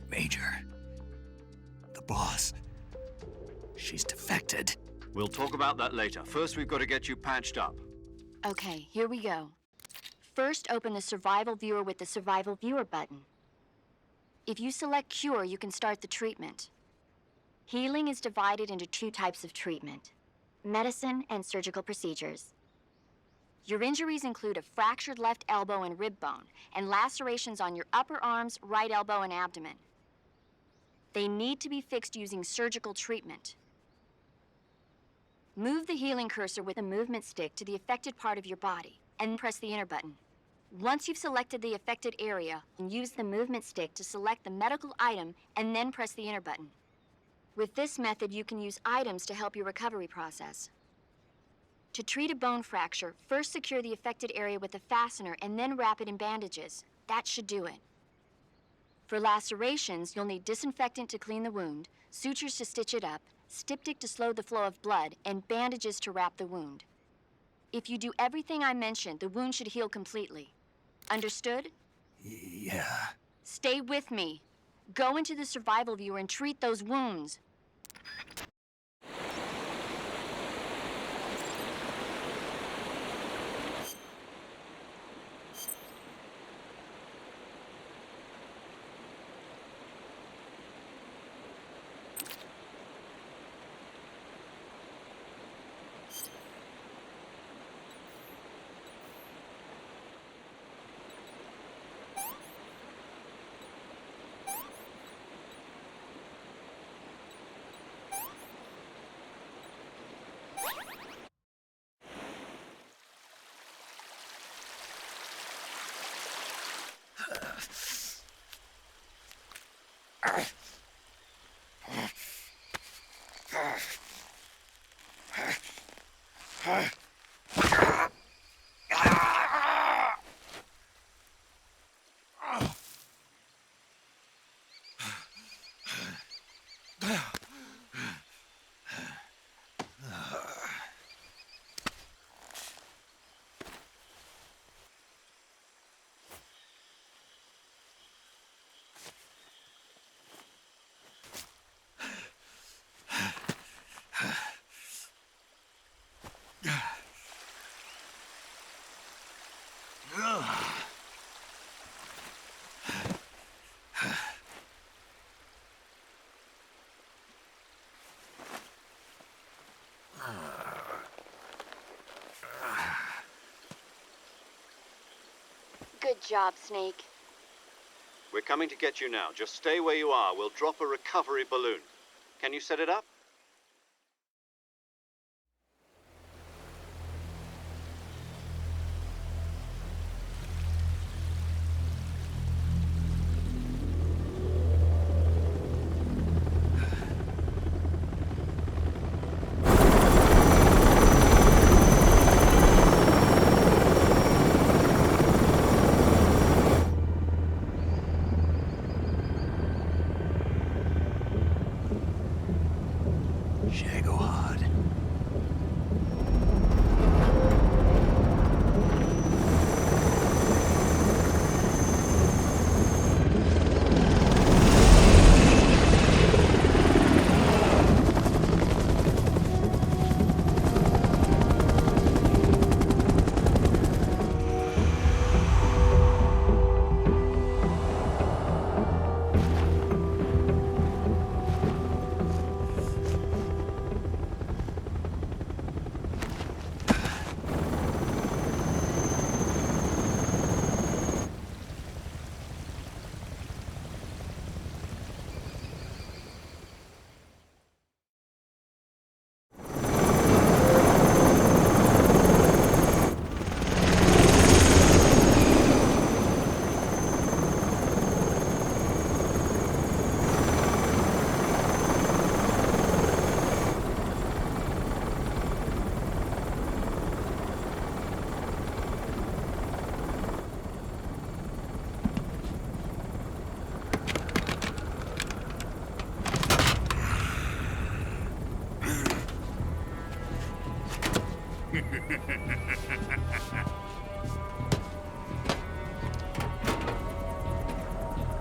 Major. The boss. She's defected. We'll talk about that later. First, we've got to get you patched up. Okay, here we go. First, open the Survival Viewer with the Survival Viewer button. If you select Cure, you can start the treatment. Healing is divided into two types of treatment: medicine and surgical procedures. Your injuries include a fractured left elbow and rib bone, and lacerations on your upper arms, right elbow, and abdomen. They need to be fixed using surgical treatment. Move the healing cursor with a movement stick to the affected part of your body, and press the enter button. Once you've selected the affected area, use the movement stick to select the medical item, and then press the enter button. With this method, you can use items to help your recovery process. To treat a bone fracture, first secure the affected area with a fastener and then wrap it in bandages. That should do it. For lacerations, you'll need disinfectant to clean the wound, sutures to stitch it up, styptic to slow the flow of blood, and bandages to wrap the wound. If you do everything I mentioned, the wound should heal completely. Understood? Yeah. Stay with me. Go into the Survival Viewer and treat those wounds. Good job, Snake. We're coming to get you now. Just stay where you are. We'll drop a recovery balloon. Can you set it up?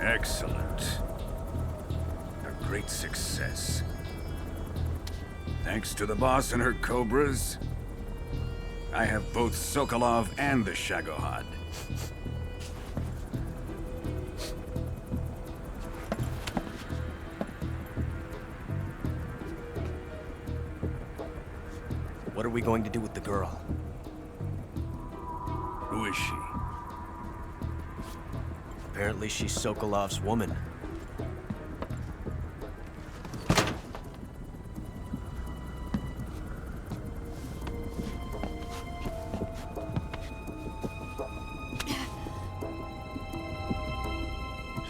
Excellent. A great success. Thanks to the boss and her cobras, I have both Sokolov and the Shagohod. What are we going to do with the girl? Who is she? Apparently she's Sokolov's woman.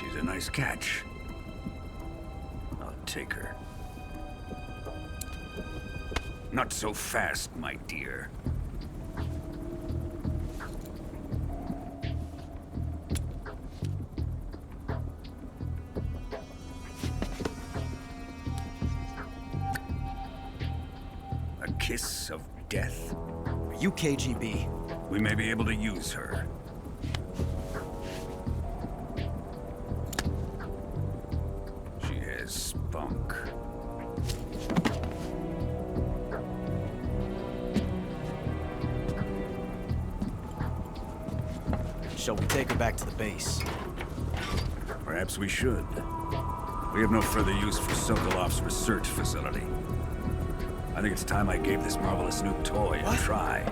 She's a nice catch. I'll take her. Not so fast, my dear. A kiss of death? Are you KGB? We may be able to use her. She has spunk. Shall we take her back to the base? Perhaps we should. We have no further use for Sokolov's research facility. I think it's time I gave this marvelous new toy a try.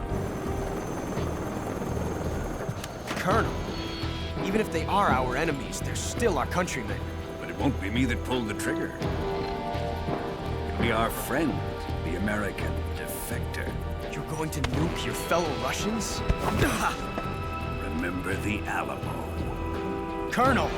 Colonel, even if they are our enemies, they're still our countrymen. But it won't be me that pulled the trigger. It'll be our friend, the American defector. You're going to nuke your fellow Russians? Remember the Alamo. Colonel!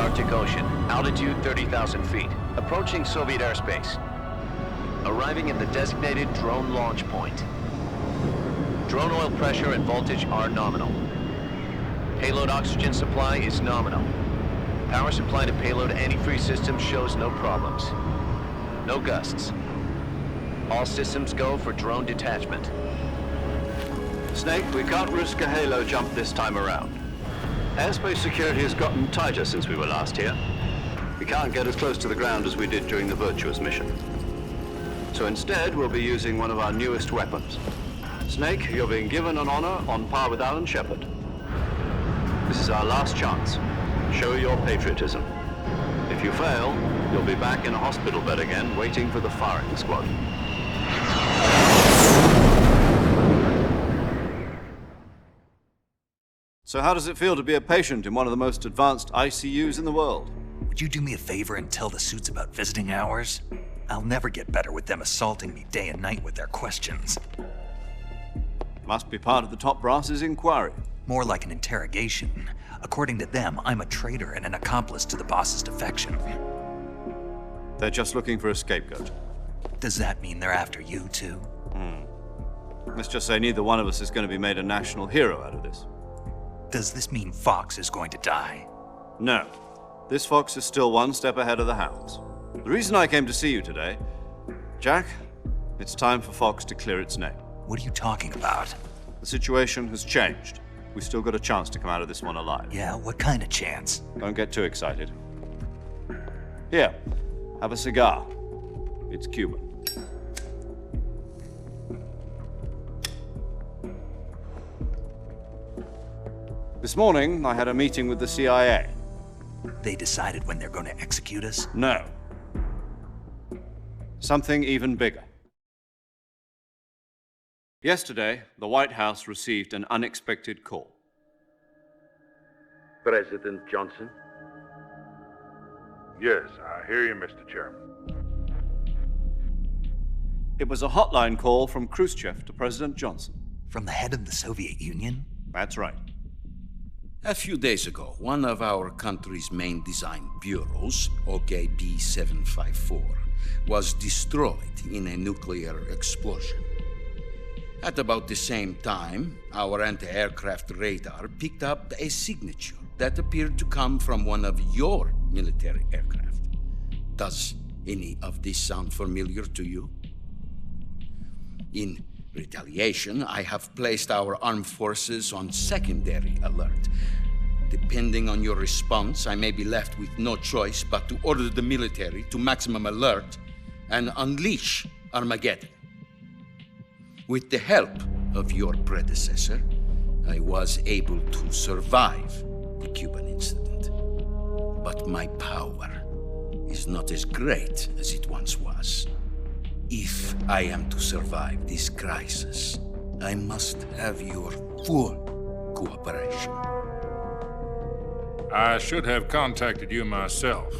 Arctic Ocean. Altitude 30,000 feet. Approaching Soviet airspace. Arriving at the designated drone launch point. Drone oil pressure and voltage are nominal. Payload oxygen supply is nominal. Power supply to payload antifreeze system shows no problems. No gusts. All systems go for drone detachment. Snake, we can't risk a halo jump this time around. Airspace security has gotten tighter since we were last here. We can't get as close to the ground as we did during the Virtuous mission. So instead, we'll be using one of our newest weapons. Snake, you're being given an honor on par with Alan Shepard. This is our last chance. Show your patriotism. If you fail, you'll be back in a hospital bed again, waiting for the firing squad. So how does it feel to be a patient in one of the most advanced ICUs in the world? Would you do me a favor and tell the suits about visiting hours? I'll never get better with them assaulting me day and night with their questions. Must be part of the top brass's inquiry. More like an interrogation. According to them, I'm a traitor and an accomplice to the boss's defection. They're just looking for a scapegoat. Does that mean they're after you, too? Let's just say neither one of us is going to be made a national hero out of this. Does this mean Fox is going to die? No. This fox is still one step ahead of the hounds. The reason I came to see you today, Jack, it's time for Fox to clear its name. What are you talking about? The situation has changed. We still got a chance to come out of this one alive. Yeah, what kind of chance? Don't get too excited. Here, have a cigar. It's Cuban. This morning, I had a meeting with the CIA. They decided when they're going to execute us? No. Something even bigger. Yesterday, the White House received an unexpected call. President Johnson? Yes, I hear you, Mr. Chairman. It was a hotline call from Khrushchev to President Johnson. From the head of the Soviet Union? That's right. A few days ago, one of our country's main design bureaus, OKB 754, was destroyed in a nuclear explosion. At about the same time, our anti-aircraft radar picked up a signature that appeared to come from one of your military aircraft. Does any of this sound familiar to you? In retaliation, I have placed our armed forces on secondary alert. Depending on your response, I may be left with no choice but to order the military to maximum alert and unleash Armageddon. With the help of your predecessor, I was able to survive the Cuban incident. But my power is not as great as it once was. If I am to survive this crisis, I must have your full cooperation. I should have contacted you myself.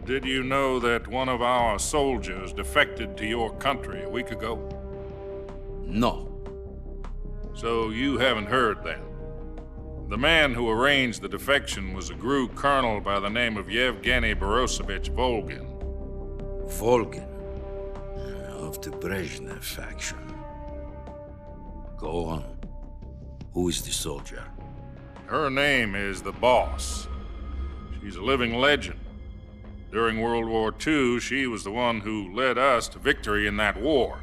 Did you know that one of our soldiers defected to your country a week ago? No. So you haven't heard then. The man who arranged the defection was a GRU colonel by the name of Yevgeny Borisovich Volgin. Volgin? Of the Brezhnev faction. Go on. Who is the soldier? Her name is the Boss. She's a living legend. During World War II, she was the one who led us to victory in that war.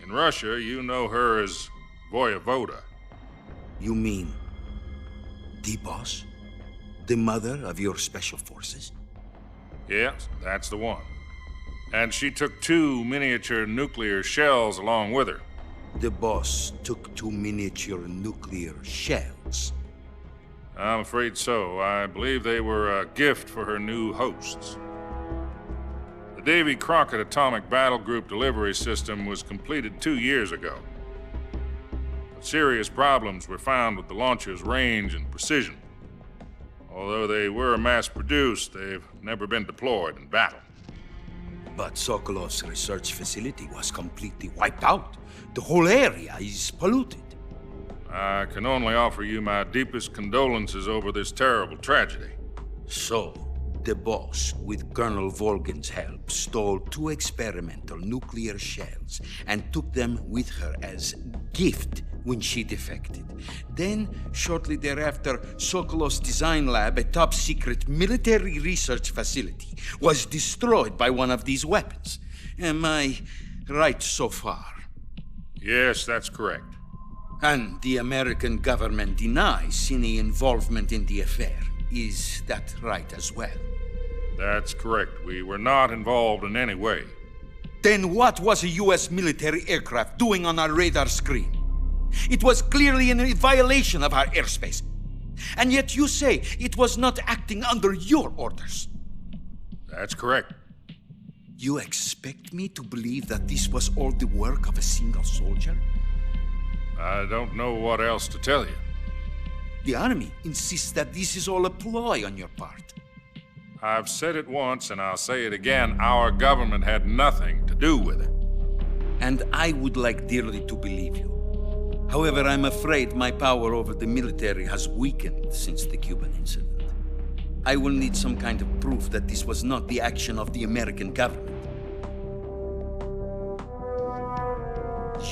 In Russia, you know her as Voyevoda. You mean the Boss? The mother of your special forces? Yes, that's the one. And she took 2 miniature nuclear shells along with her. The Boss took 2 miniature nuclear shells. I'm afraid so. I believe they were a gift for her new hosts. The Davy Crockett Atomic Battle Group delivery system was completed 2 years ago. But serious problems were found with the launcher's range and precision. Although they were mass-produced, they've never been deployed in battle. But Sokolov's research facility was completely wiped out. The whole area is polluted. I can only offer you my deepest condolences over this terrible tragedy. So, the boss, with Colonel Volgin's help, stole 2 experimental nuclear shells and took them with her as gift when she defected. Then, shortly thereafter, Sokolov's design lab, a top-secret military research facility, was destroyed by one of these weapons. Am I right so far? Yes, that's correct. And the American government denies any involvement in the affair. Is that right as well? That's correct. We were not involved in any way. Then what was a U.S. military aircraft doing on our radar screen? It was clearly in violation of our airspace. And yet you say it was not acting under your orders. That's correct. You expect me to believe that this was all the work of a single soldier? I don't know what else to tell you. The Army insists that this is all a ploy on your part. I've said it once and I'll say it again. Our government had nothing to do with it. And I would like dearly to believe you. However, I'm afraid my power over the military has weakened since the Cuban incident. I will need some kind of proof that this was not the action of the American government.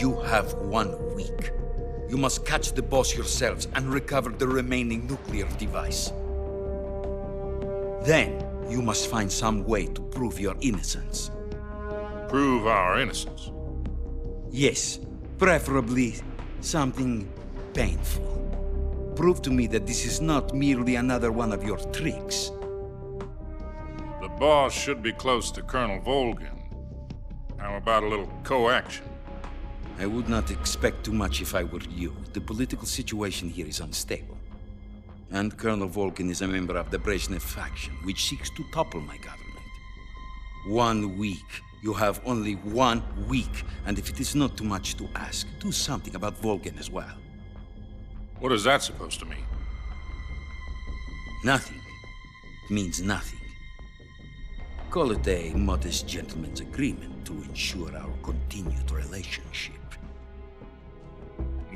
You have 1 week. You must catch the boss yourselves and recover the remaining nuclear device. Then, you must find some way to prove your innocence. Prove our innocence? Yes, preferably something painful. Prove to me that this is not merely another one of your tricks. The boss should be close to Colonel Volgin. How about a little co-action? I would not expect too much if I were you. The political situation here is unstable. And Colonel Volgin is a member of the Brezhnev faction, which seeks to topple my government. 1 week. You have only 1 week. And if it is not too much to ask, do something about Volgin as well. What is that supposed to mean? Nothing. It means nothing. Call it a modest gentleman's agreement to ensure our continued relationship.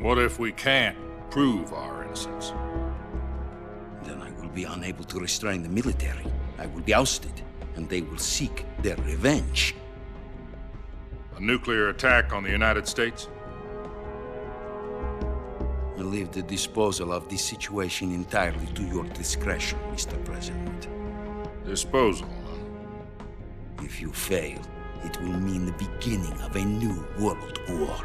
What if we can't prove our innocence? Then I will be unable to restrain the military. I will be ousted, and they will seek their revenge. A nuclear attack on the United States? I leave the disposal of this situation entirely to your discretion, Mr. President. Disposal, huh? If you fail, it will mean the beginning of a new world war.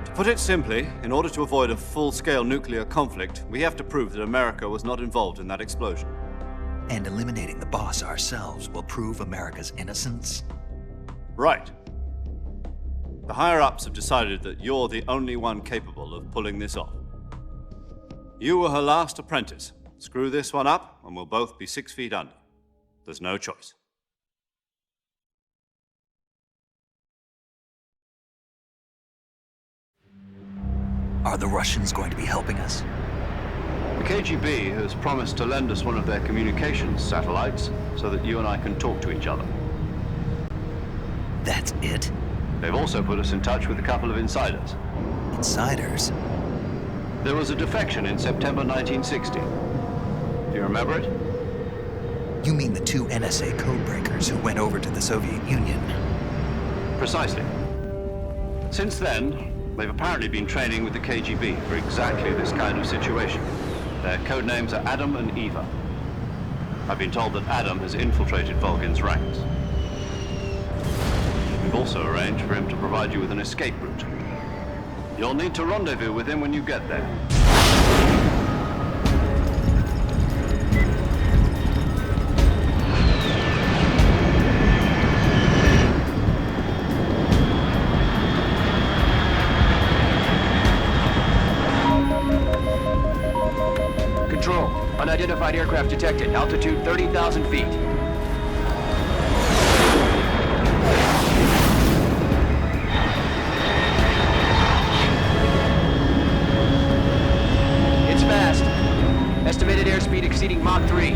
To put it simply, in order to avoid a full-scale nuclear conflict, we have to prove that America was not involved in that explosion. And eliminating the boss ourselves will prove America's innocence? Right. The higher-ups have decided that you're the only one capable of pulling this off. You were her last apprentice. Screw this one up, and we'll both be 6 feet under. There's no choice. Are the Russians going to be helping us? The KGB has promised to lend us one of their communications satellites so that you and I can talk to each other. That's it? They've also put us in touch with a couple of insiders. Insiders? There was a defection in September 1960. Do you remember it? You mean the 2 NSA codebreakers who went over to the Soviet Union? Precisely. Since then, they've apparently been training with the KGB for exactly this kind of situation. Their code names are Adam and Eva. I've been told that Adam has infiltrated Volgin's ranks. We've also arranged for him to provide you with an escape route. You'll need to rendezvous with him when you get there. Control, unidentified aircraft detected, altitude 30,000 feet. It's fast. Estimated airspeed exceeding Mach 3.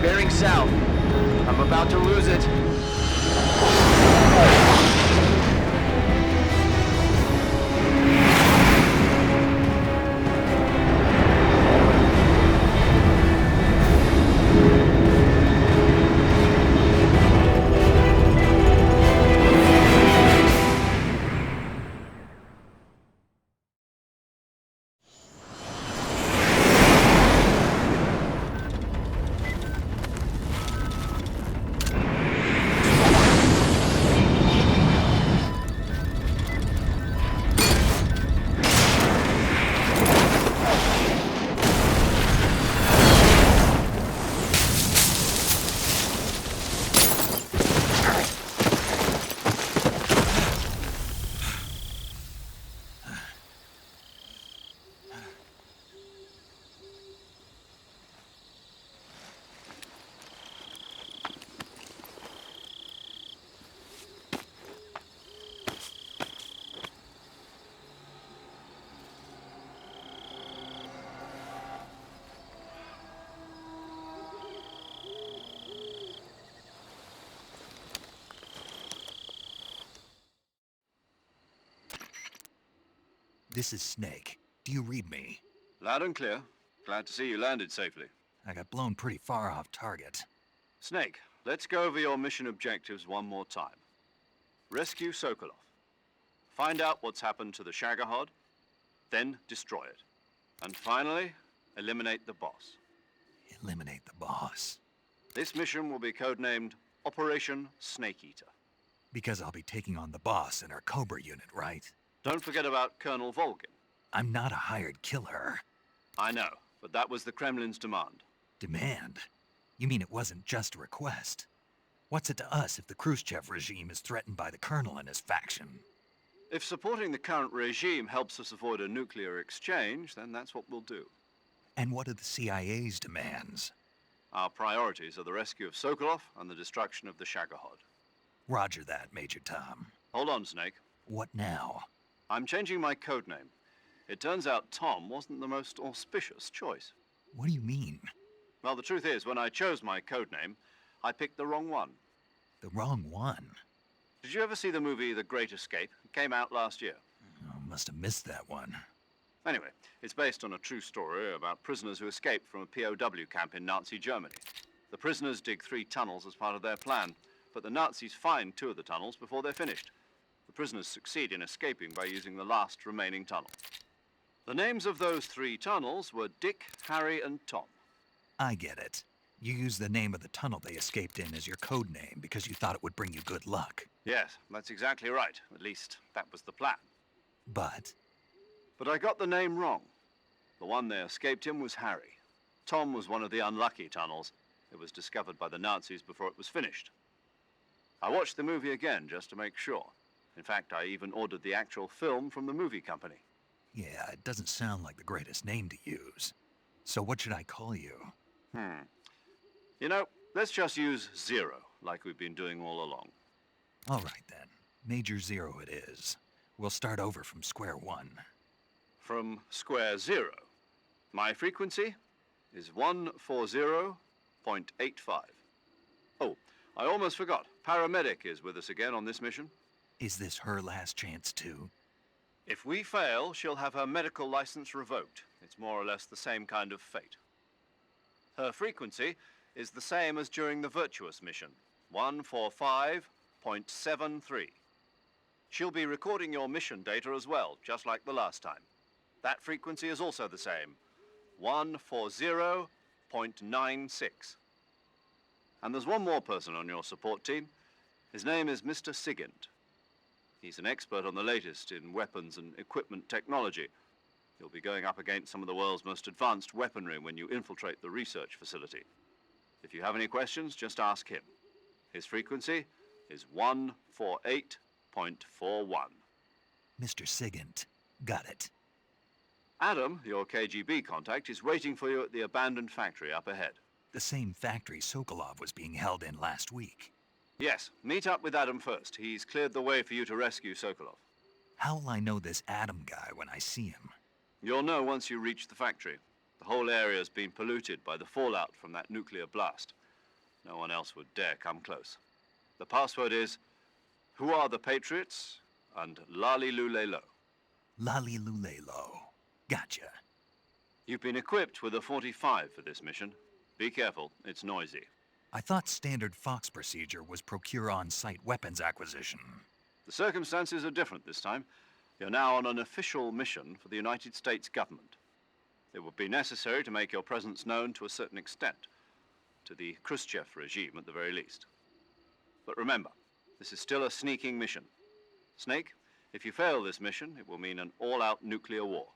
Bearing south. I'm about to lose it. This is Snake. Do you read me? Loud and clear. Glad to see you landed safely. I got blown pretty far off target. Snake, let's go over your mission objectives one more time. Rescue Sokolov. Find out what's happened to the Shagohod, then destroy it. And finally, eliminate the boss. Eliminate the boss. This mission will be codenamed Operation Snake Eater. Because I'll be taking on the boss in our Cobra unit, right? Don't forget about Colonel Volgin. I'm not a hired killer. I know, but that was the Kremlin's demand. Demand? You mean it wasn't just a request? What's it to us if the Khrushchev regime is threatened by the Colonel and his faction? If supporting the current regime helps us avoid a nuclear exchange, then that's what we'll do. And what are the CIA's demands? Our priorities are the rescue of Sokolov and the destruction of the Shagohod. Roger that, Major Tom. Hold on, Snake. What now? I'm changing my codename. It turns out Tom wasn't the most auspicious choice. What do you mean? Well, the truth is, when I chose my codename, I picked the wrong one. The wrong one? Did you ever see the movie The Great Escape? It came out last year. Oh, must have missed that one. Anyway, it's based on a true story about prisoners who escaped from a POW camp in Nazi Germany. The prisoners dig 3 tunnels as part of their plan, but the Nazis find 2 of the tunnels before they're finished. The prisoners succeed in escaping by using the last remaining tunnel. The names of those 3 tunnels were Dick, Harry, and Tom. I get it. You used the name of the tunnel they escaped in as your code name because you thought it would bring you good luck. Yes, that's exactly right. At least, that was the plan. But I got the name wrong. The one they escaped in was Harry. Tom was one of the unlucky tunnels. It was discovered by the Nazis before it was finished. I watched the movie again just to make sure. In fact, I even ordered the actual film from the movie company. yeah, it doesn't sound like the greatest name to use. So what should I call you? You know, let's just use Zero, like we've been doing all along. All right then. Major Zero it is. We'll start over from square one. From square 0. My frequency is 140.85. Oh, I almost forgot. Paramedic is with us again on this mission. Is this her last chance too? If we fail, she'll have her medical license revoked. It's more or less the same kind of fate. Her frequency is the same as during the Virtuous mission, 145.73. She'll be recording your mission data as well, just like the last time. That frequency is also the same, 140.96. And there's one more person on your support team. His name is Mr. Sigint. He's an expert on the latest in weapons and equipment technology. You'll be going up against some of the world's most advanced weaponry when you infiltrate the research facility. If you have any questions, just ask him. His frequency is 148.41. Mr. Sigint. Got it. Adam, your KGB contact, is waiting for you at the abandoned factory up ahead. The same factory Sokolov was being held in last week. Yes, meet up with Adam first. He's cleared the way for you to rescue Sokolov. How will I know this Adam guy when I see him? You'll know once you reach the factory. The whole area's been polluted by the fallout from that nuclear blast. No one else would dare come close. The password is, "Who are the Patriots?" and Lali Lulelo. Lali Lulelo. Gotcha. You've been equipped with a 45 for this mission. Be careful, it's noisy. I thought standard Fox procedure was procure on-site weapons acquisition. The circumstances are different this time. You're now on an official mission for the United States government. It would be necessary to make your presence known to a certain extent, to the Khrushchev regime at the very least. But remember, this is still a sneaking mission. Snake, if you fail this mission, it will mean an all-out nuclear war.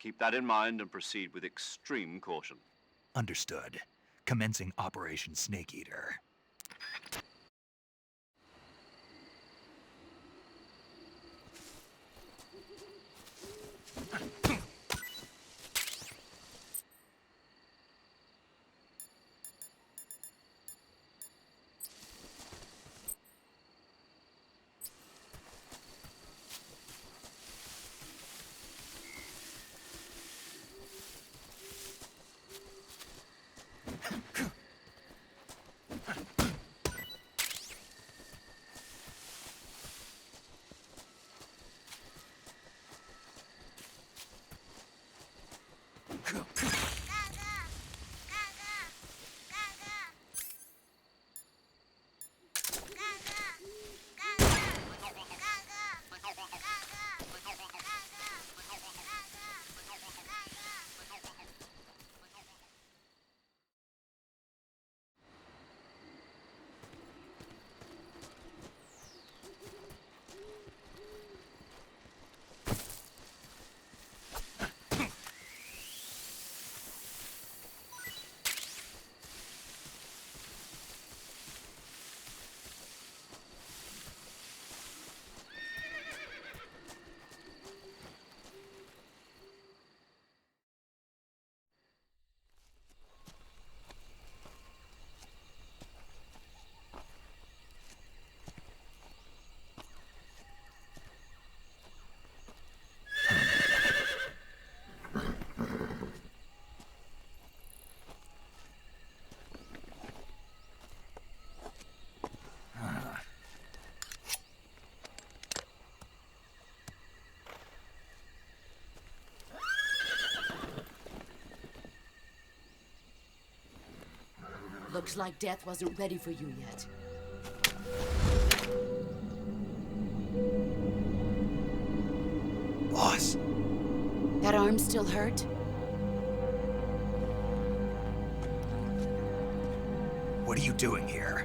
Keep that in mind and proceed with extreme caution. Understood. Commencing Operation Snake Eater. Looks like death wasn't ready for you yet. Boss. That arm still hurt? What are you doing here?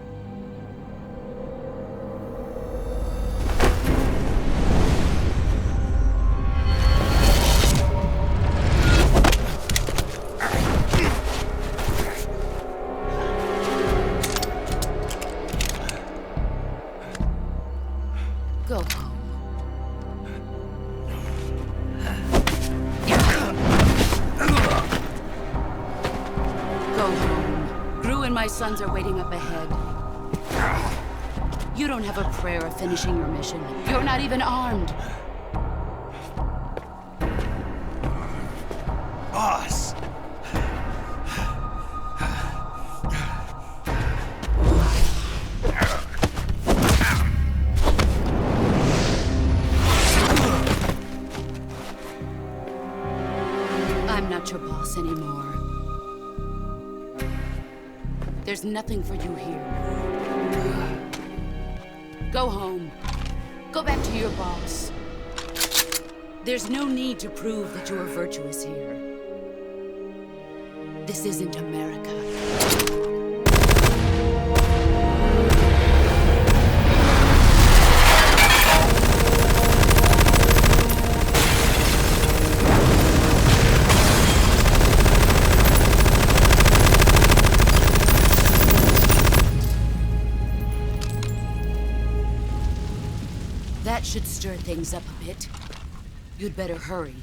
Go home. Go home. Gru and my sons are waiting up ahead. You don't have a prayer of finishing your mission. You're not even armed. Boss! I'm not your boss anymore. There's nothing for you here. Go home. Go back to your boss. There's no need to prove that you are virtuous here. This isn't America. That should stir things up a bit. You'd better hurry.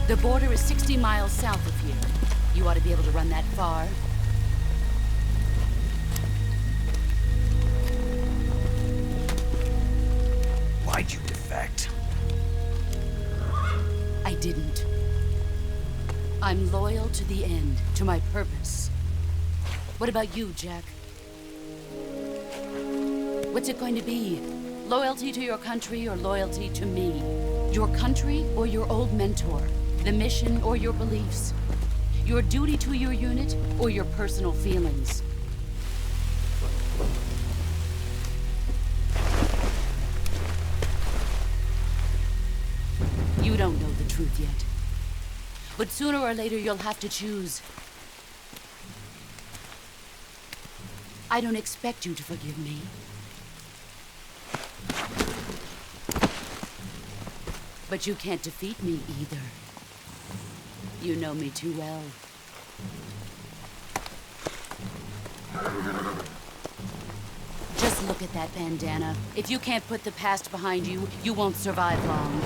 The border is 60 miles south of here. You ought to be able to run that far. Why'd you defect? I didn't. I'm loyal to the end, to my purpose. What about you, Jack? What's it going to be? Loyalty to your country or loyalty to me? Your country or your old mentor? The mission or your beliefs? Your duty to your unit or your personal feelings? You don't know the truth yet. But sooner or later, you'll have to choose. I don't expect you to forgive me. But you can't defeat me either. You know me too well. Just look at that bandana. If you can't put the past behind you, you won't survive long.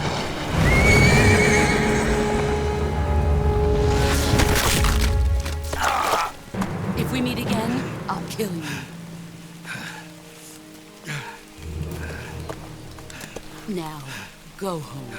If we meet again, I'll kill you. Now, go home.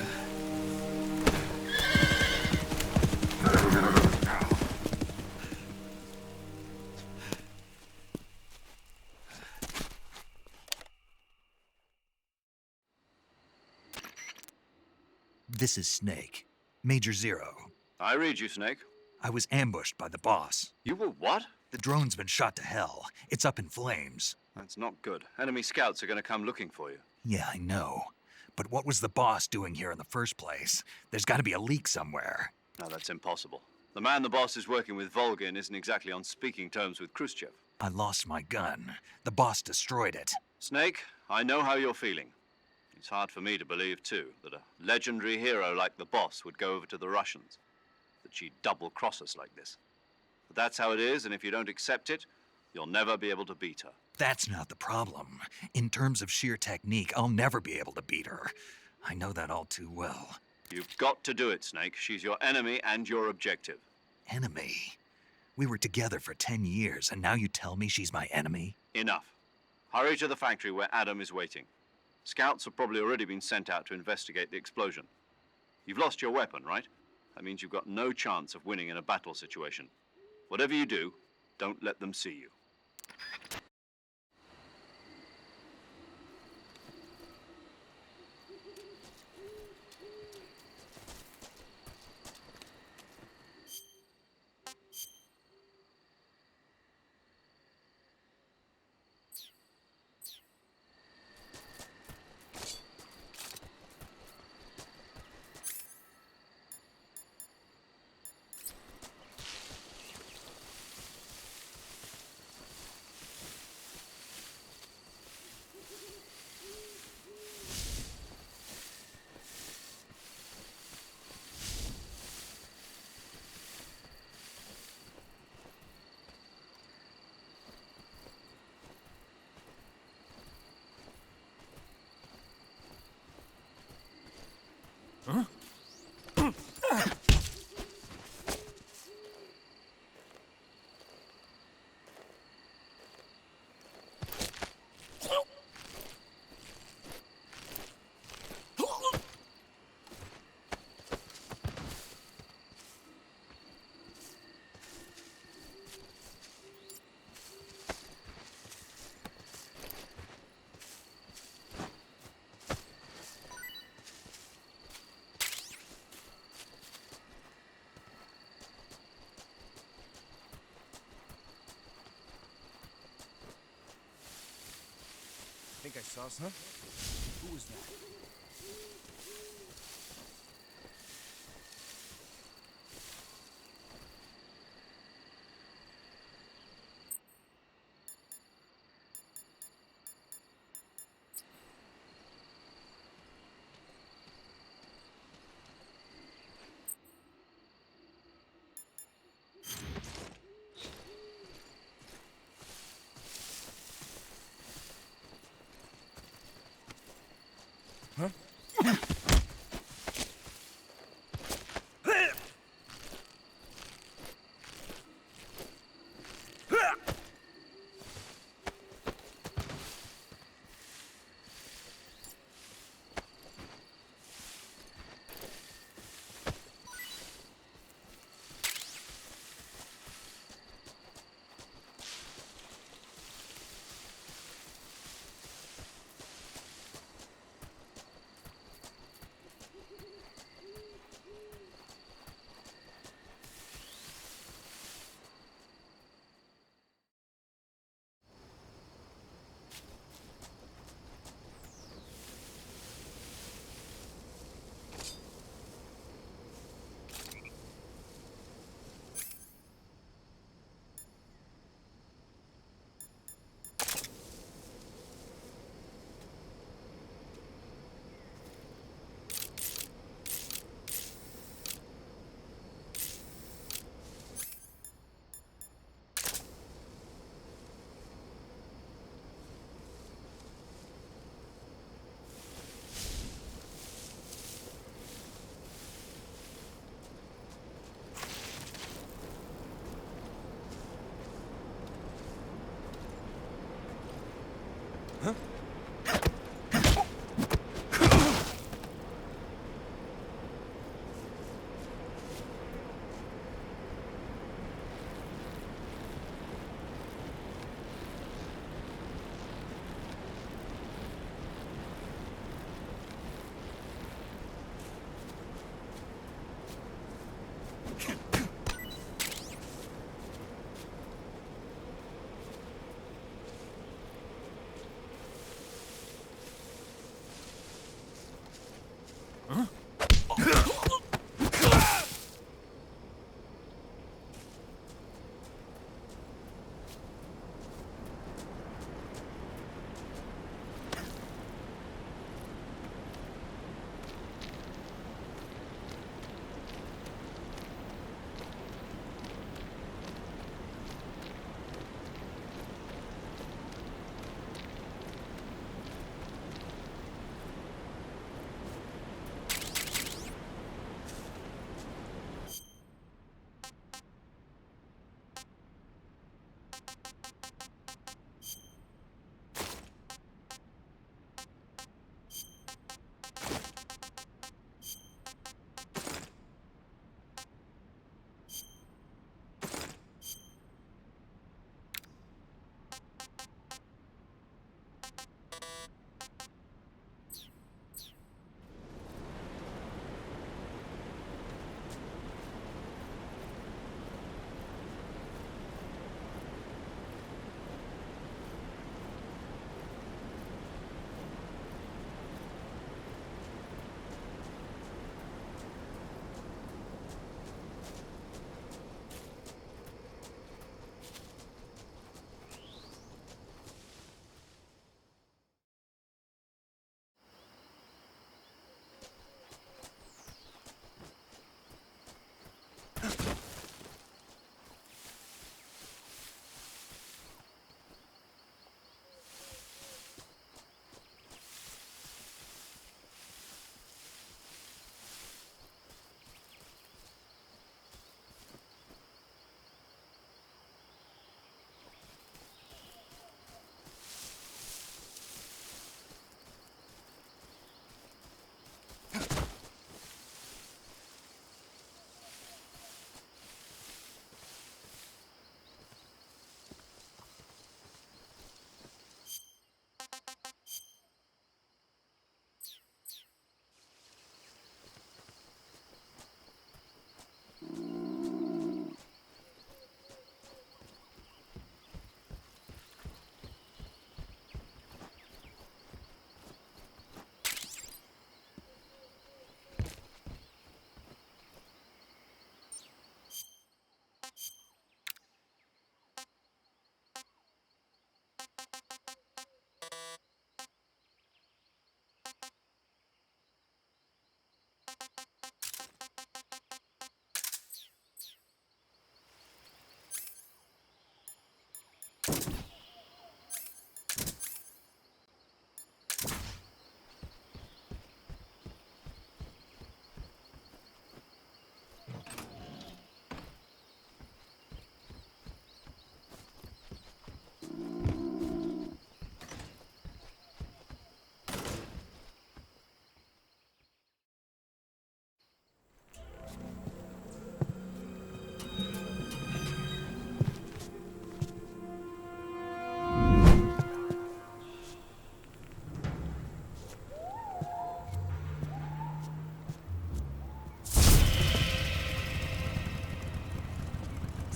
This is Snake. Major Zero. I read you, Snake. I was ambushed by the boss. You were what? The drone's been shot to hell. It's up in flames. That's not good. Enemy scouts are going to come looking for you. Yeah, I know. But what was the boss doing here in the first place? There's got to be a leak somewhere. No, that's impossible. The man the boss is working with, Volgin, isn't exactly on speaking terms with Khrushchev. I lost my gun. The boss destroyed it. Snake, I know how you're feeling. It's hard for me to believe, too, that a legendary hero like the boss would go over to the Russians. That she'd double-cross us like this. But that's how it is, and if you don't accept it, you'll never be able to beat her. That's not the problem. In terms of sheer technique, I'll never be able to beat her. I know that all too well. You've got to do it, Snake. She's your enemy and your objective. Enemy? We were together for 10 years, and now you tell me she's my enemy? Enough. Hurry to the factory where Adam is waiting. Scouts have probably already been sent out to investigate the explosion. You've lost your weapon, right? That means you've got no chance of winning in a battle situation. Whatever you do, don't let them see you. I think I saw some. Who was that? Huh?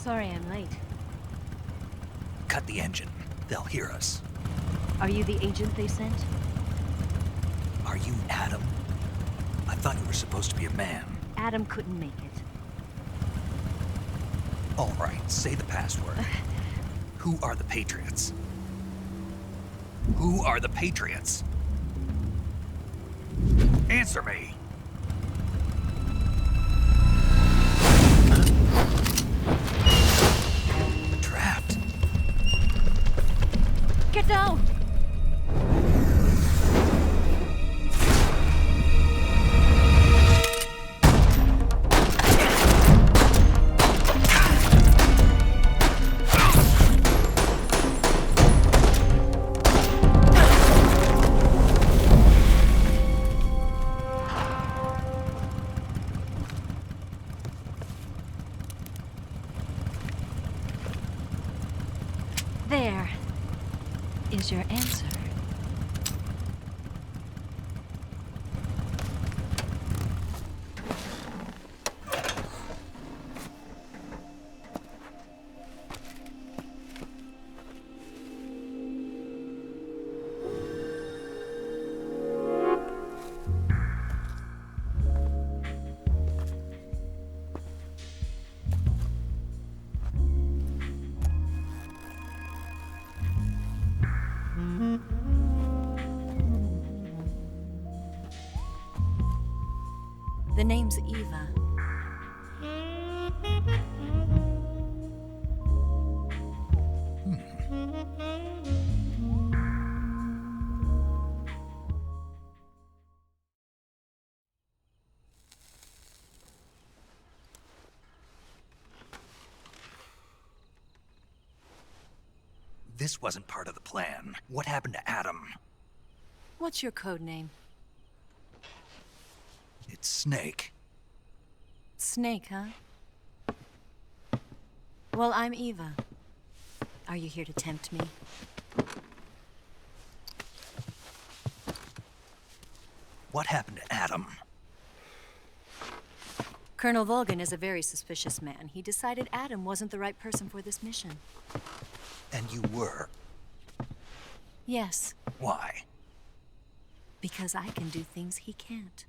Sorry I'm late. Cut the engine. They'll hear us. Are you the agent they sent? Are you Adam? I thought you were supposed to be a man. Adam couldn't make it. All right, say the password. Who are the Patriots? Who are the Patriots? Answer me! Trapped. Get down! There is your answer. The name's Eva. This wasn't part of the plan. What happened to Adam? What's your code name? It's Snake. Snake, huh? Well, I'm Eva. Are you here to tempt me? What happened to Adam? Colonel Volgan is a very suspicious man. He decided Adam wasn't the right person for this mission. And you were? Yes. Why? Because I can do things he can't.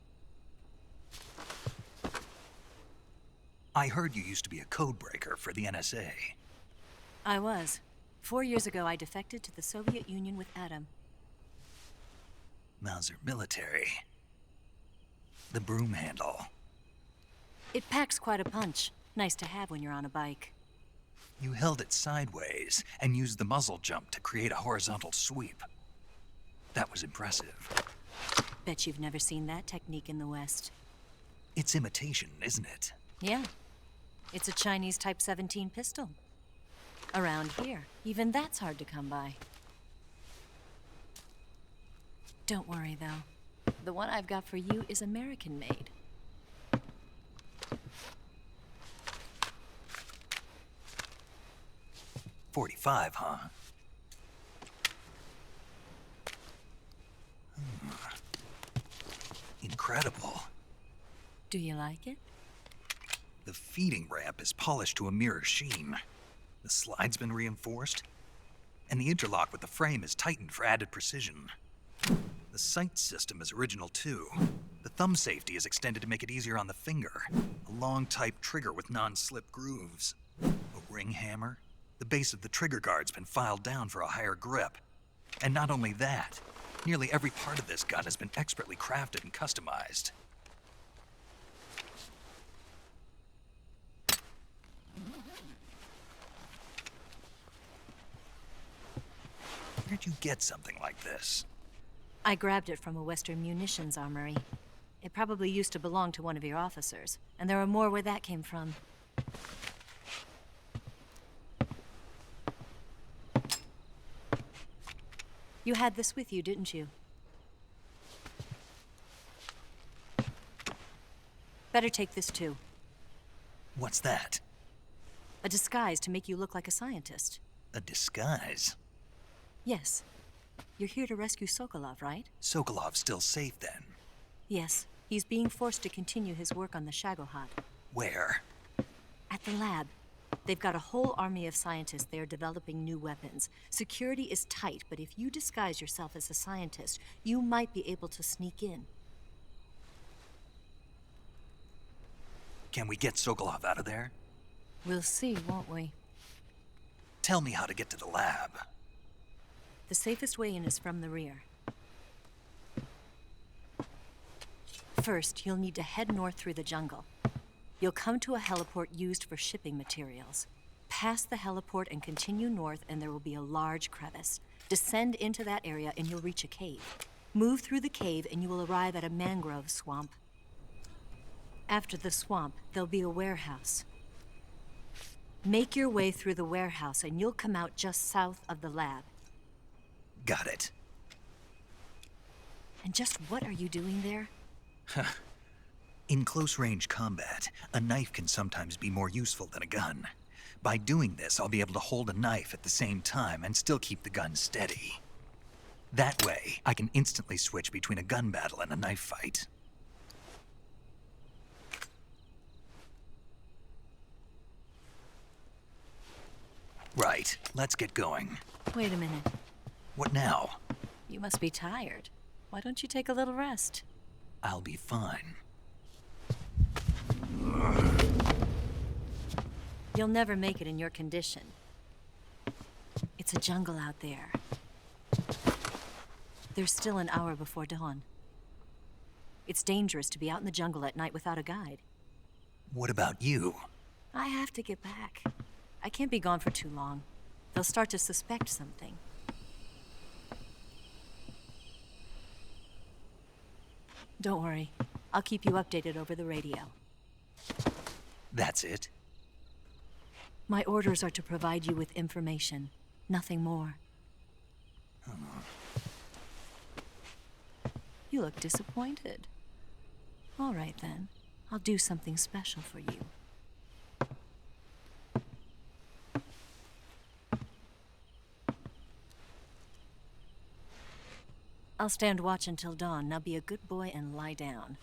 I heard you used to be a codebreaker for the NSA. I was. 4 years ago, I defected to the Soviet Union with Adam. Mauser military. The broom handle. It packs quite a punch. Nice to have when you're on a bike. You held it sideways and used the muzzle jump to create a horizontal sweep. That was impressive. Bet you've never seen that technique in the West. It's imitation, isn't it? Yeah. It's a Chinese Type 17 pistol. Around here, even that's hard to come by. Don't worry, though. The one I've got for you is American-made. .45, huh? Incredible. Do you like it? The feeding ramp is polished to a mirror sheen. The slide's been reinforced, and the interlock with the frame is tightened for added precision. The sight system is original too. The thumb safety is extended to make it easier on the finger. A long type trigger with non-slip grooves. A ring hammer. The base of the trigger guard's been filed down for a higher grip. And not only that, nearly every part of this gun has been expertly crafted and customized. Where'd you get something like this? I grabbed it from a Western munitions armory. It probably used to belong to one of your officers, and there are more where that came from. You had this with you, didn't you? Better take this too. What's that? A disguise to make you look like a scientist. A disguise? Yes. You're here to rescue Sokolov, right? Sokolov's still safe then? Yes. He's being forced to continue his work on the Shagohod. Where? At the lab. They've got a whole army of scientists there developing new weapons. Security is tight, but if you disguise yourself as a scientist, you might be able to sneak in. Can we get Sokolov out of there? We'll see, won't we? Tell me how to get to the lab. The safest way in is from the rear. First, you'll need to head north through the jungle. You'll come to a heliport used for shipping materials. Pass the heliport and continue north, and there will be a large crevice. Descend into that area and you'll reach a cave. Move through the cave and you will arrive at a mangrove swamp. After the swamp, there'll be a warehouse. Make your way through the warehouse and you'll come out just south of the lab. Got it. And just what are you doing there? In close-range combat, a knife can sometimes be more useful than a gun. By doing this, I'll be able to hold a knife at the same time and still keep the gun steady. That way, I can instantly switch between a gun battle and a knife fight. Right, let's get going. Wait a minute. What now? You must be tired. Why don't you take a little rest? I'll be fine. You'll never make it in your condition. It's a jungle out there. There's still an hour before dawn. It's dangerous to be out in the jungle at night without a guide. What about you? I have to get back. I can't be gone for too long. They'll start to suspect something. Don't worry. I'll keep you updated over the radio. That's it? My orders are to provide you with information, nothing more. You look disappointed. All right then. I'll do something special for you. I'll stand watch until dawn. Now be a good boy and lie down.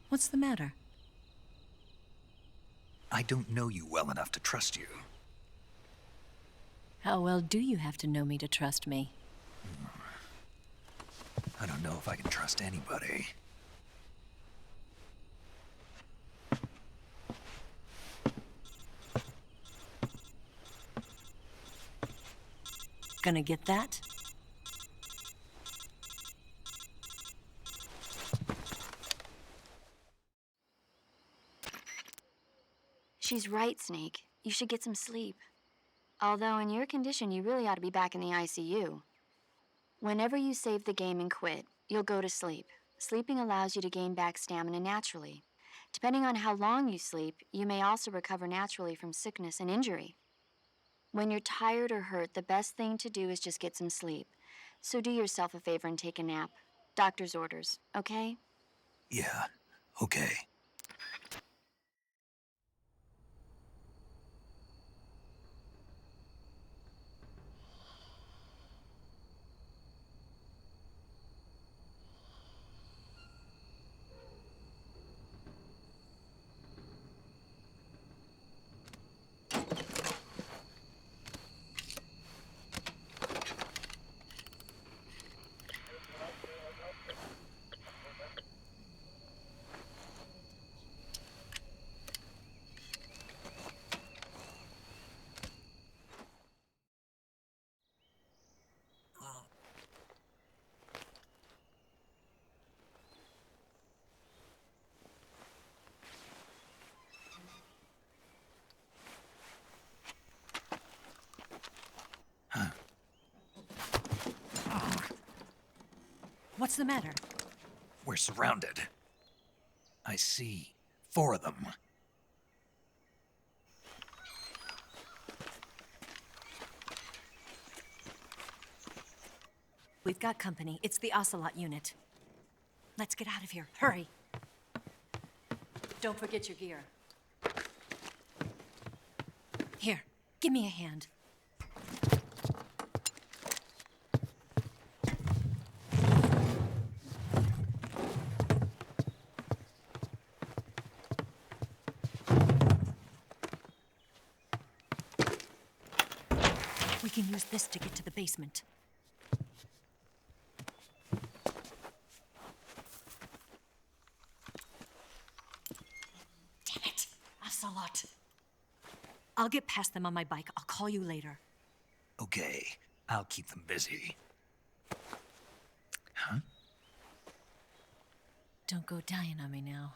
What's the matter? I don't know you well enough to trust you. How well do you have to know me to trust me? I don't know if I can trust anybody. Gonna get that? She's right, Snake. You should get some sleep. Although in your condition, you really ought to be back in the ICU. Whenever you save the game and quit, you'll go to sleep. Sleeping allows you to gain back stamina naturally. Depending on how long you sleep, you may also recover naturally from sickness and injury. When you're tired or hurt, the best thing to do is just get some sleep. So do yourself a favor and take a nap. Doctor's orders, okay? Yeah, okay. What's the matter? We're surrounded. I see 4 of them. We've got company. It's the Ocelot unit. Let's get out of here. Hurry. Don't forget your gear. Here, give me a hand. use this to get to the basement. Damn it! Ocelot. I'll get past them on my bike. I'll call you later. Okay, I'll keep them busy. Huh? Don't go dying on me now.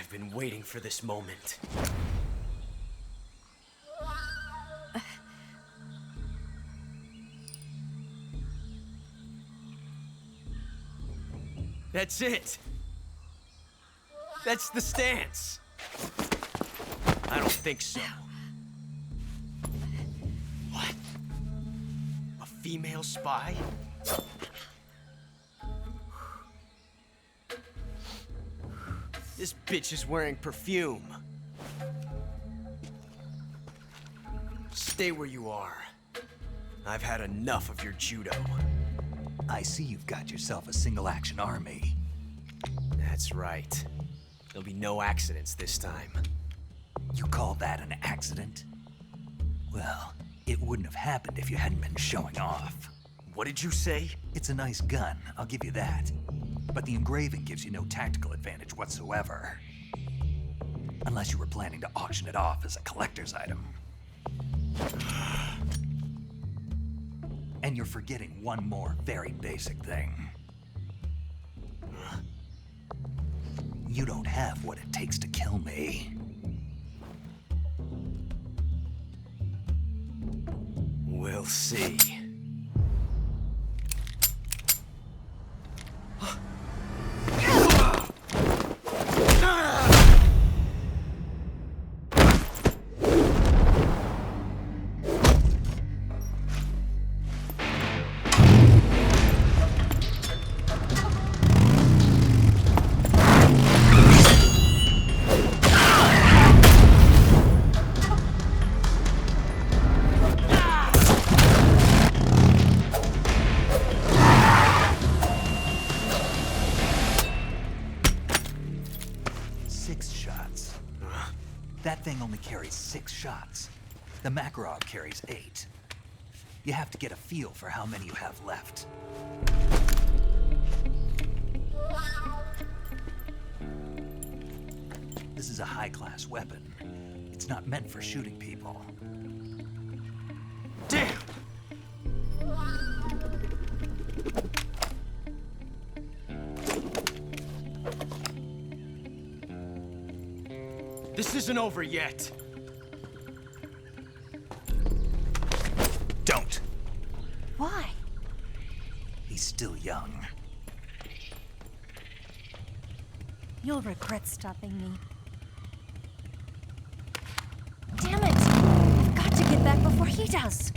I've been waiting for this moment. That's it! That's the stance! I don't think so. What? A female spy? This bitch is wearing perfume. Stay where you are. I've had enough of your judo. I see you've got yourself a single-action army. That's right. There'll be no accidents this time. You call that an accident? Well, it wouldn't have happened if you hadn't been showing off. What did you say? It's a nice gun, I'll give you that. But the engraving gives you no tactical advantage whatsoever. Unless you were planning to auction it off as a collector's item. And you're forgetting one more very basic thing. You don't have what it takes to kill me. We'll see. That thing only carries 6 shots. The Makarov carries 8. You have to get a feel for how many you have left. This is a high-class weapon. It's not meant for shooting people. Damn! This isn't over yet. Don't. Why? He's still young. You'll regret stopping me. Damn it! I've got to get back before he does.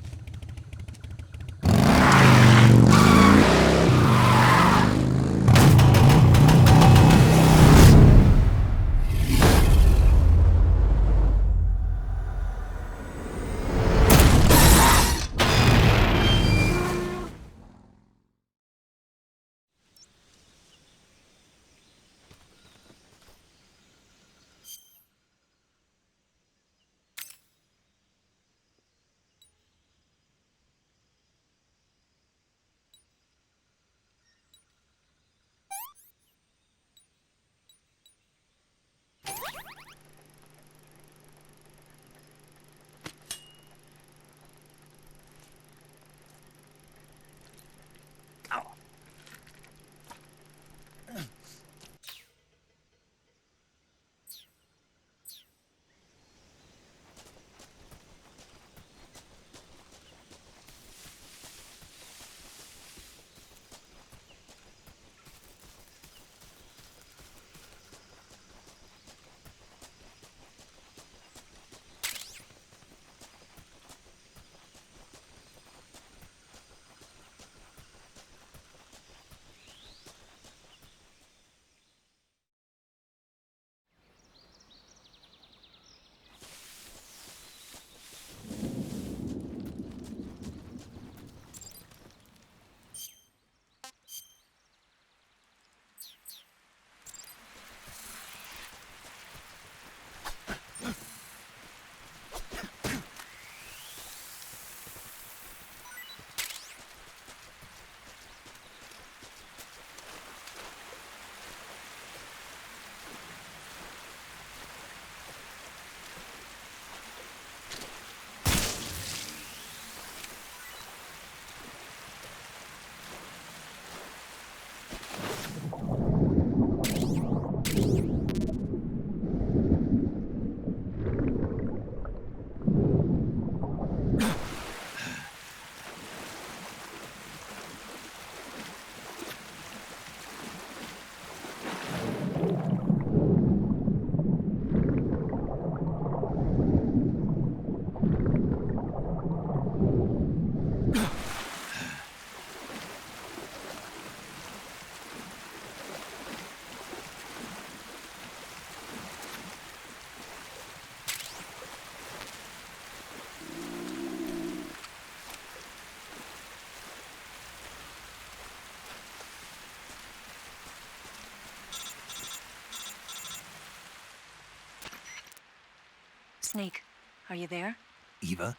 Snake, are you there? Eva,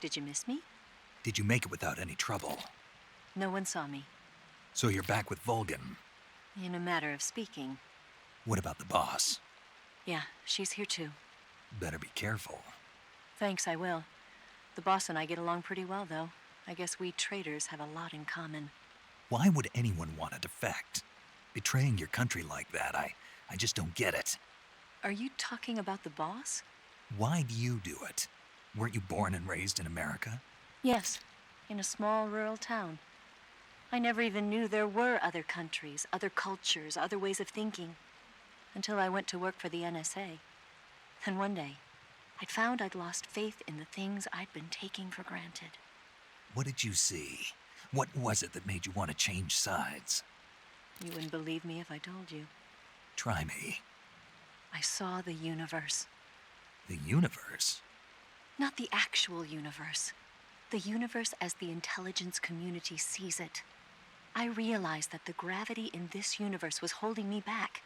Did you miss me? did you make it without any trouble? No one saw me. So you're back with Volgin. In a matter of speaking. What about the boss? Yeah, she's here too. Better be careful. Thanks, I will. The boss and I get along pretty well, though. I guess we traitors have a lot in common. Why would anyone want to defect? Betraying your country like that, I just don't get it. Are you talking about the boss? Why do you do it? Weren't you born and raised in America? Yes, in a small rural town. I never even knew there were other countries, other cultures, other ways of thinking, until I went to work for the NSA. Then one day, I'd found I'd lost faith in the things I'd been taking for granted. What did you see? What was it that made you want to change sides? You wouldn't believe me if I told you. Try me. I saw the universe. The universe? Not the actual universe. The universe as the intelligence community sees it. I realized that the gravity in this universe was holding me back.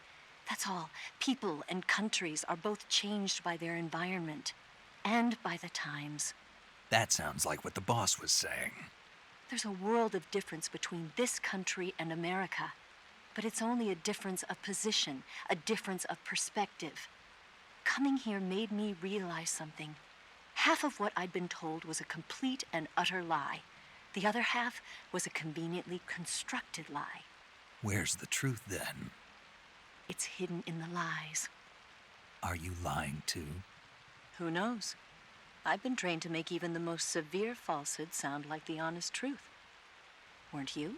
That's all. People and countries are both changed by their environment and by the times. That sounds like what the boss was saying. There's a world of difference between this country and America, but it's only a difference of position, a difference of perspective. Coming here made me realize something. Half of what I'd been told was a complete and utter lie. The other half was a conveniently constructed lie. Where's the truth then? It's hidden in the lies. Are you lying too? Who knows? I've been trained to make even the most severe falsehood sound like the honest truth. Weren't you?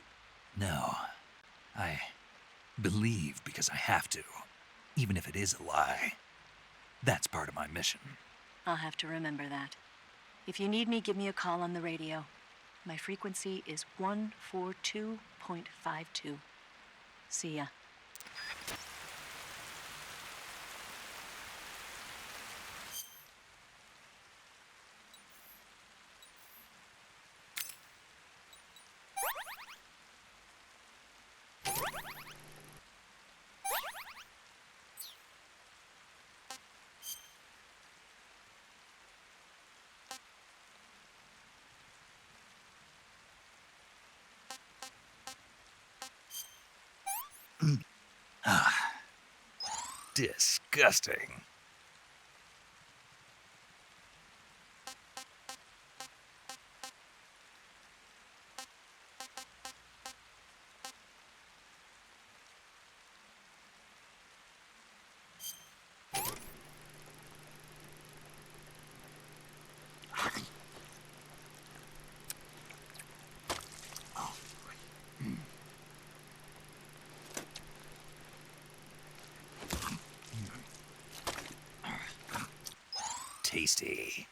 No. I believe because I have to, even if it is a lie. That's part of my mission. I'll have to remember that. If you need me, give me a call on the radio. My frequency is 142.52. See ya. Disgusting. Tasty.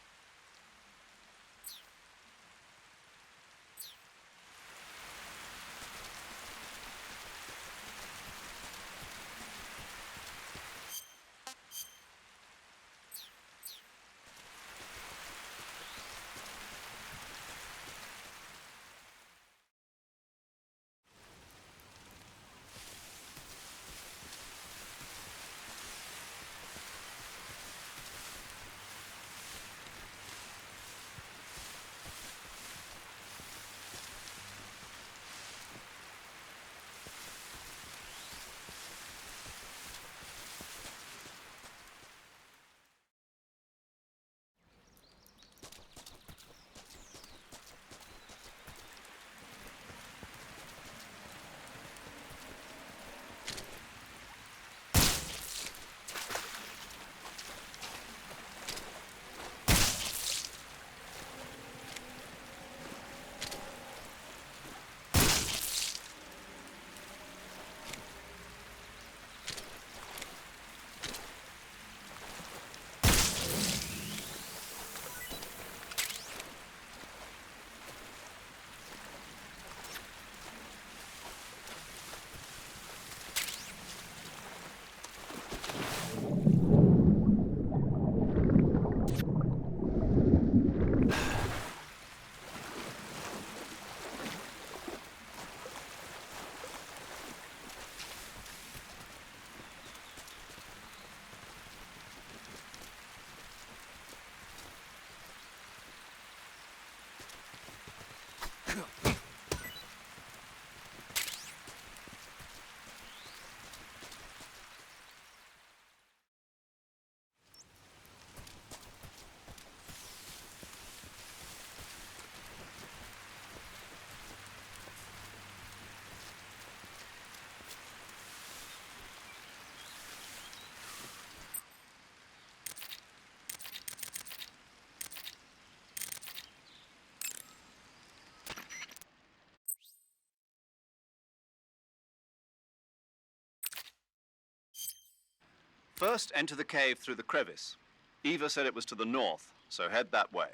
First, enter the cave through the crevice. Eva said it was to the north, so head that way.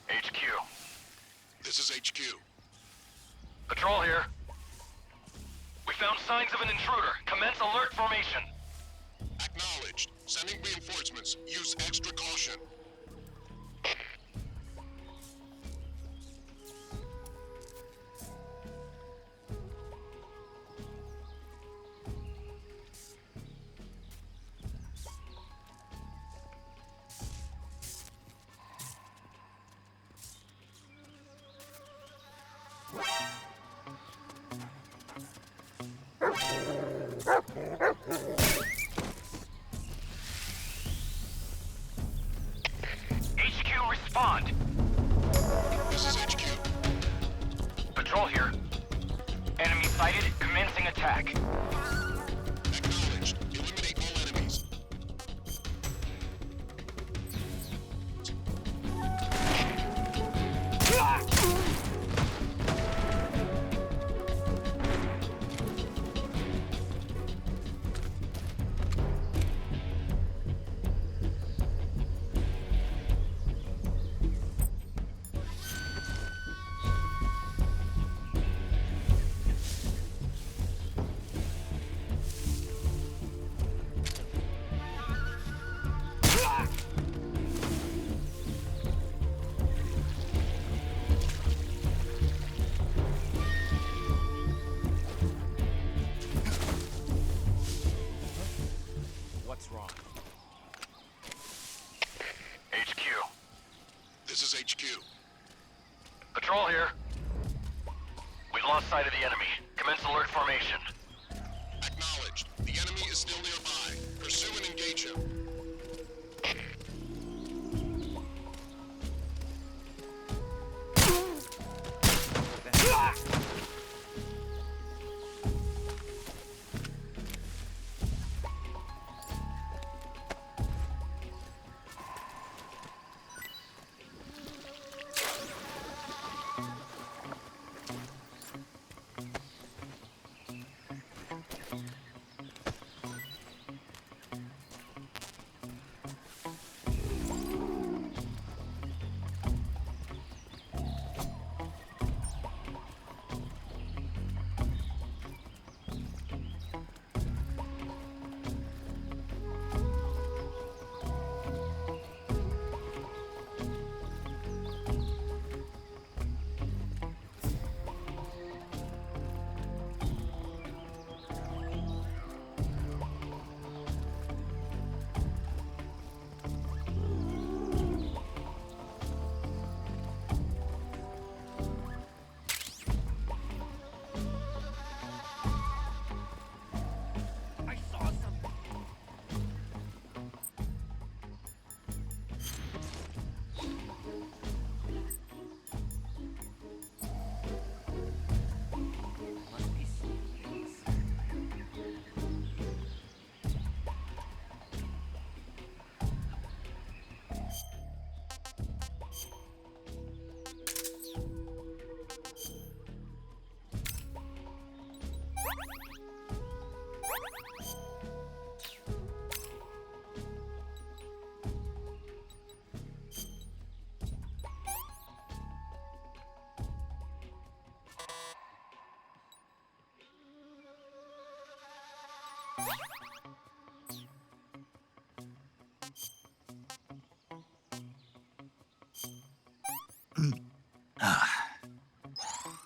HQ. This is HQ. Patrol here. We found signs of an intruder. Commence alert formation. Acknowledged. Sending reinforcements. Use extra caution. HQ, respond. This is HQ. Patrol here. Enemy sighted. Commencing attack. Acknowledged. Eliminate all enemies. What's wrong? HQ. This is HQ. Patrol here. We've lost sight of the enemy. Commence alert formation. Acknowledged. The enemy is still nearby. Pursue and engage him.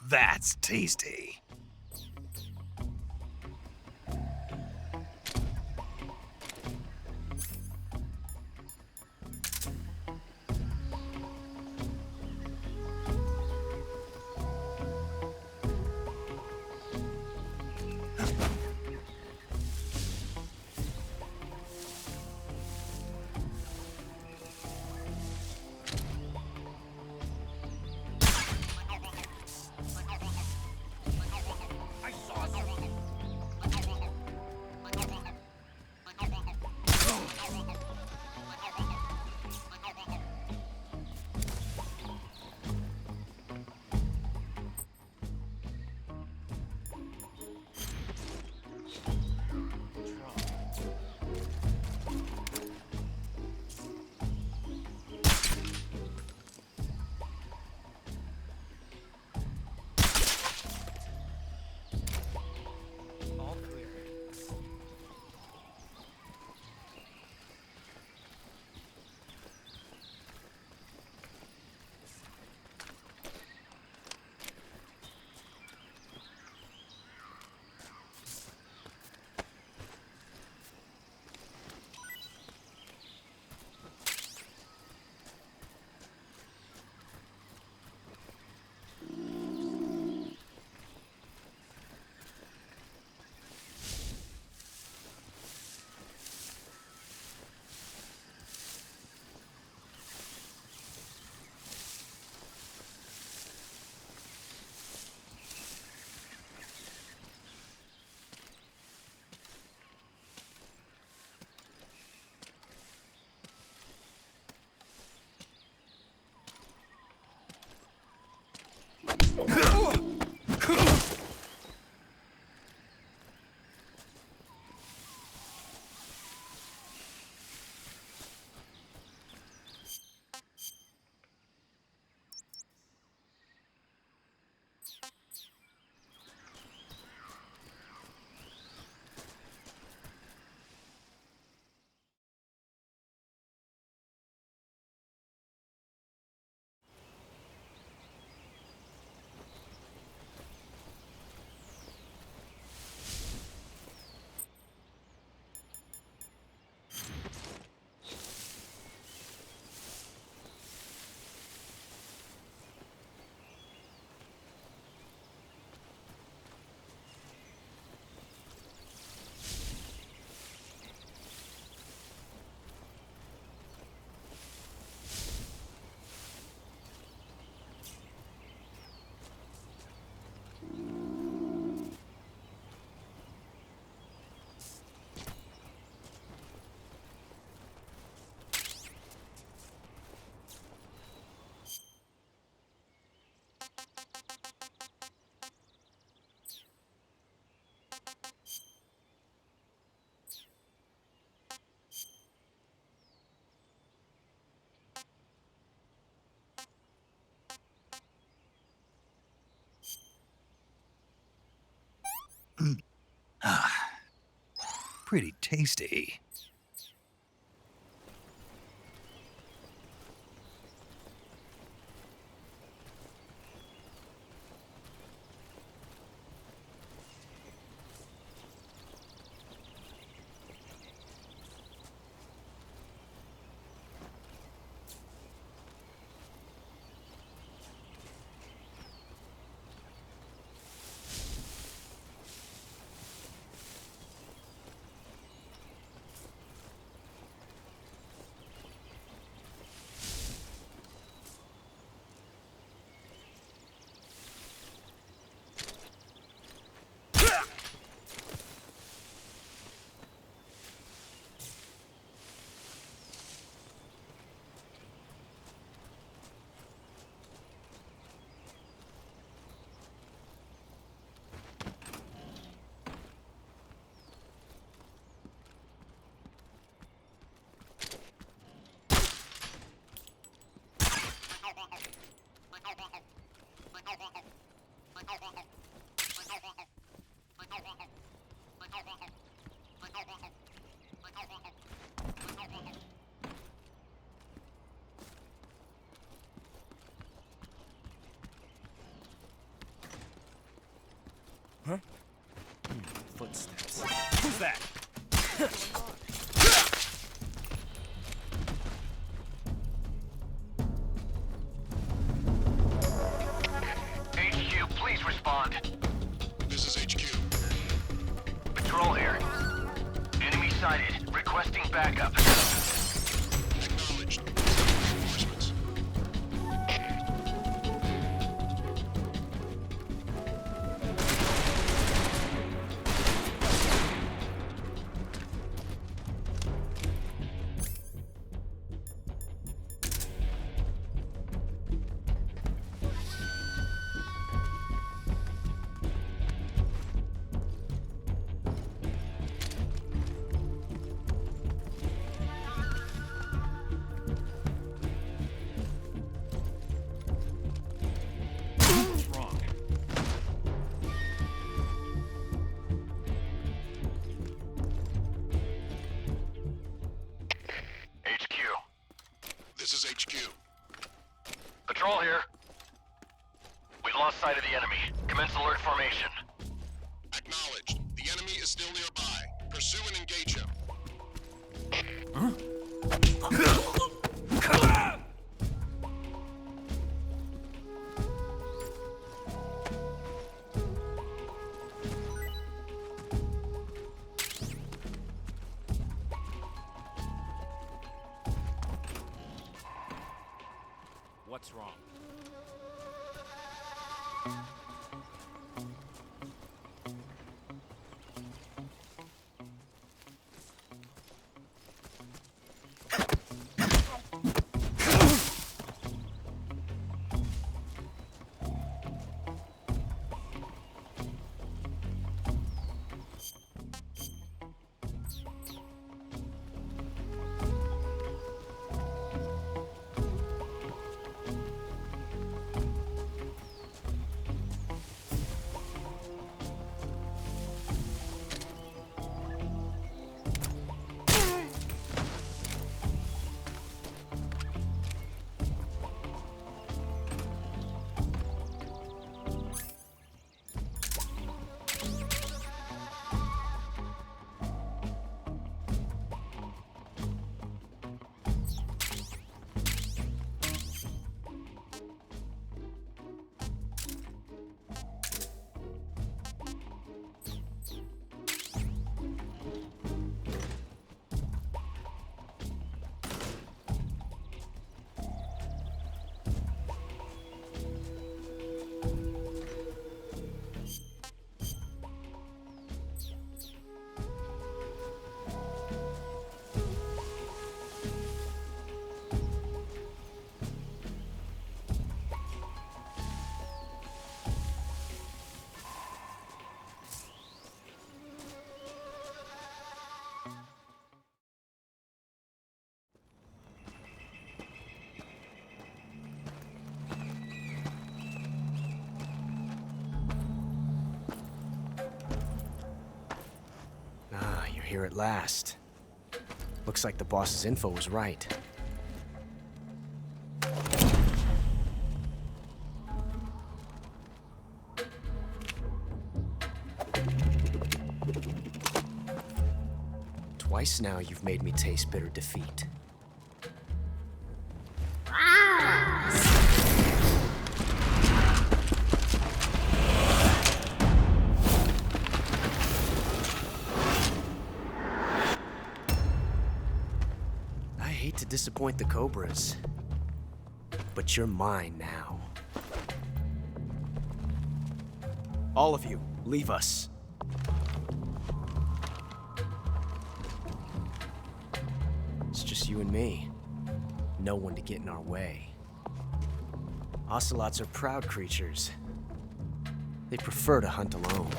That's tasty. Pretty tasty. Huh? Footsteps. Who's that? HQ, please respond. This is HQ. Patrol here. Enemy sighted. Requesting backup. Acknowledged. Reinforcements. here at last. Looks like the boss's info was right. Twice now you've made me taste bitter defeat. I hate to disappoint the Cobras, but you're mine now. All of you, leave us. It's just you and me. No one to get in our way. Ocelots are proud creatures. They prefer to hunt alone.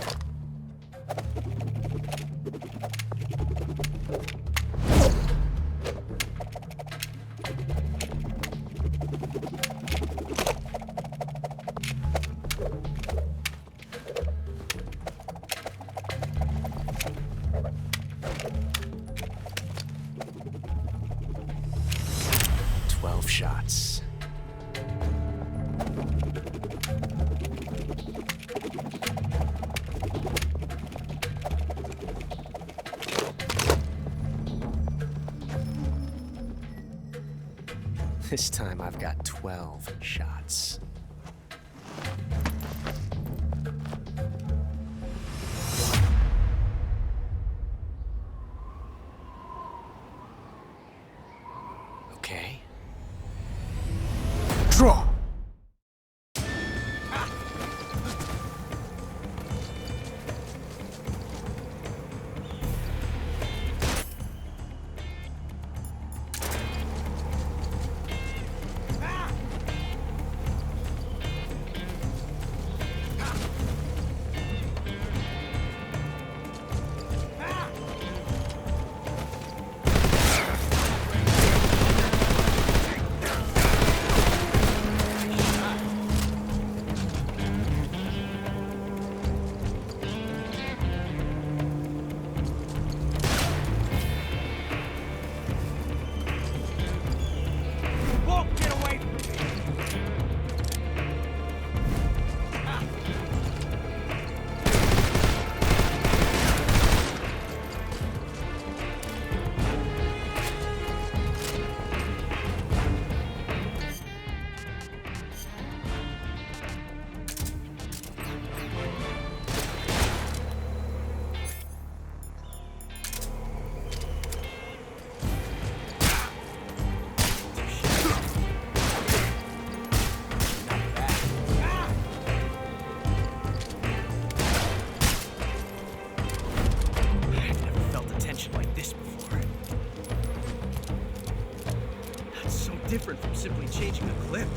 Shots. This time I've got 12 shots. Okay. Draw! Different from simply changing a clip.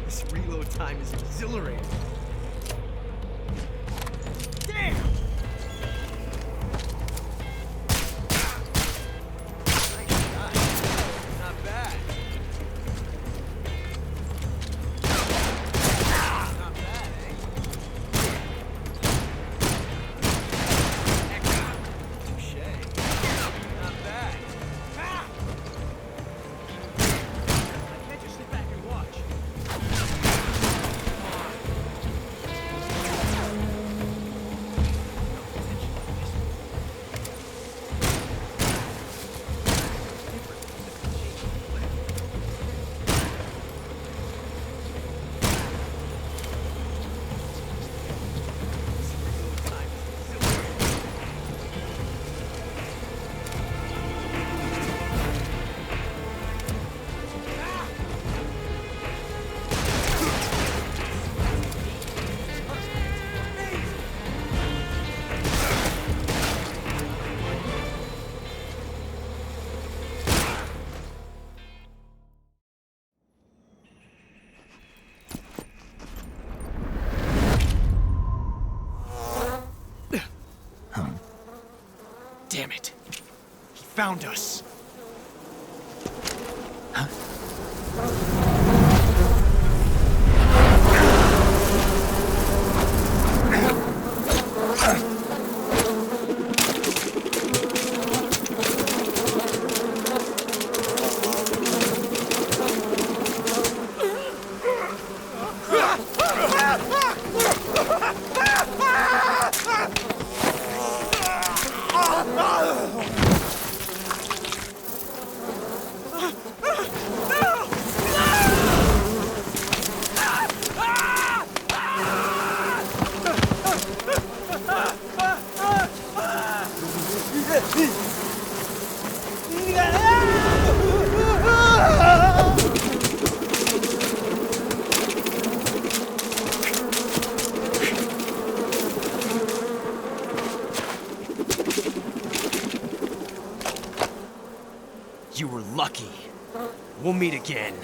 This reload time is exhilarating. Damn! Nice shot. Not bad. Not bad, eh? Damn it. He found us. Huh? We'll meet again.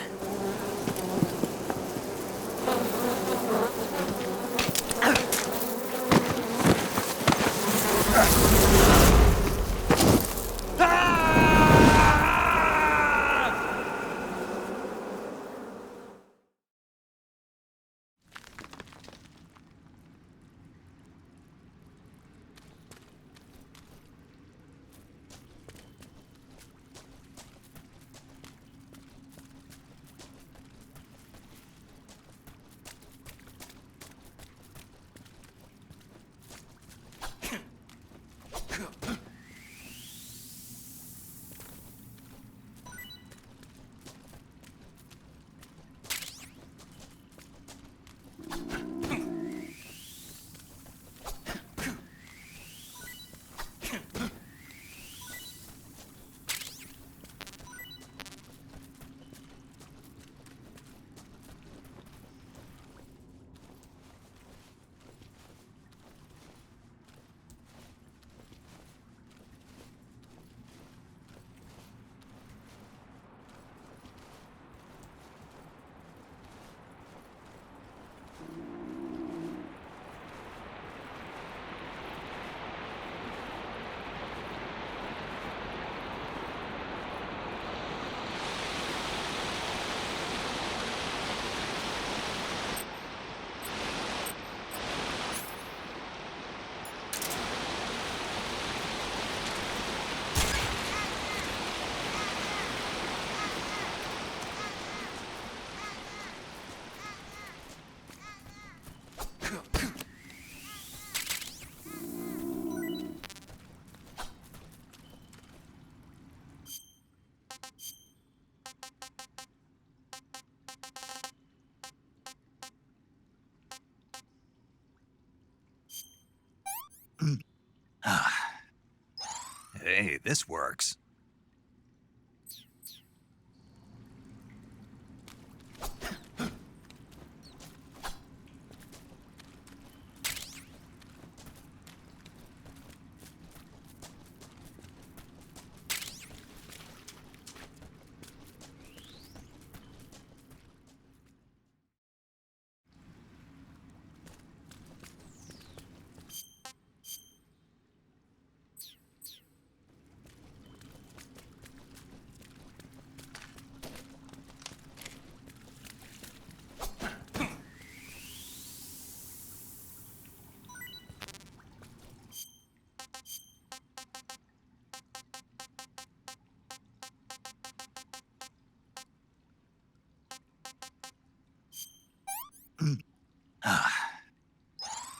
Hey, this works.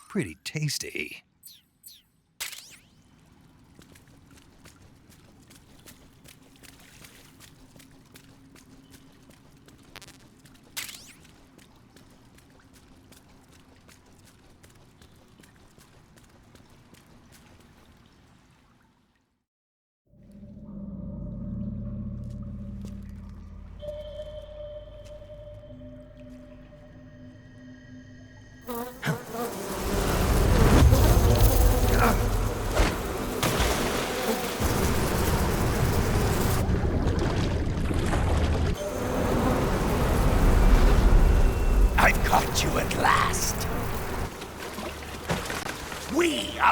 Pretty tasty.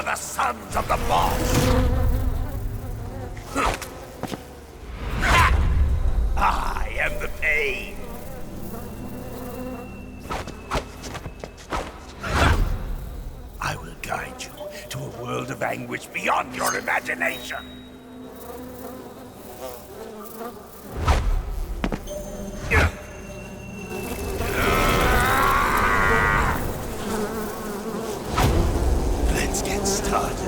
The sons of the boss! I am the pain! I will guide you to a world of anguish beyond your imagination! Let's get started.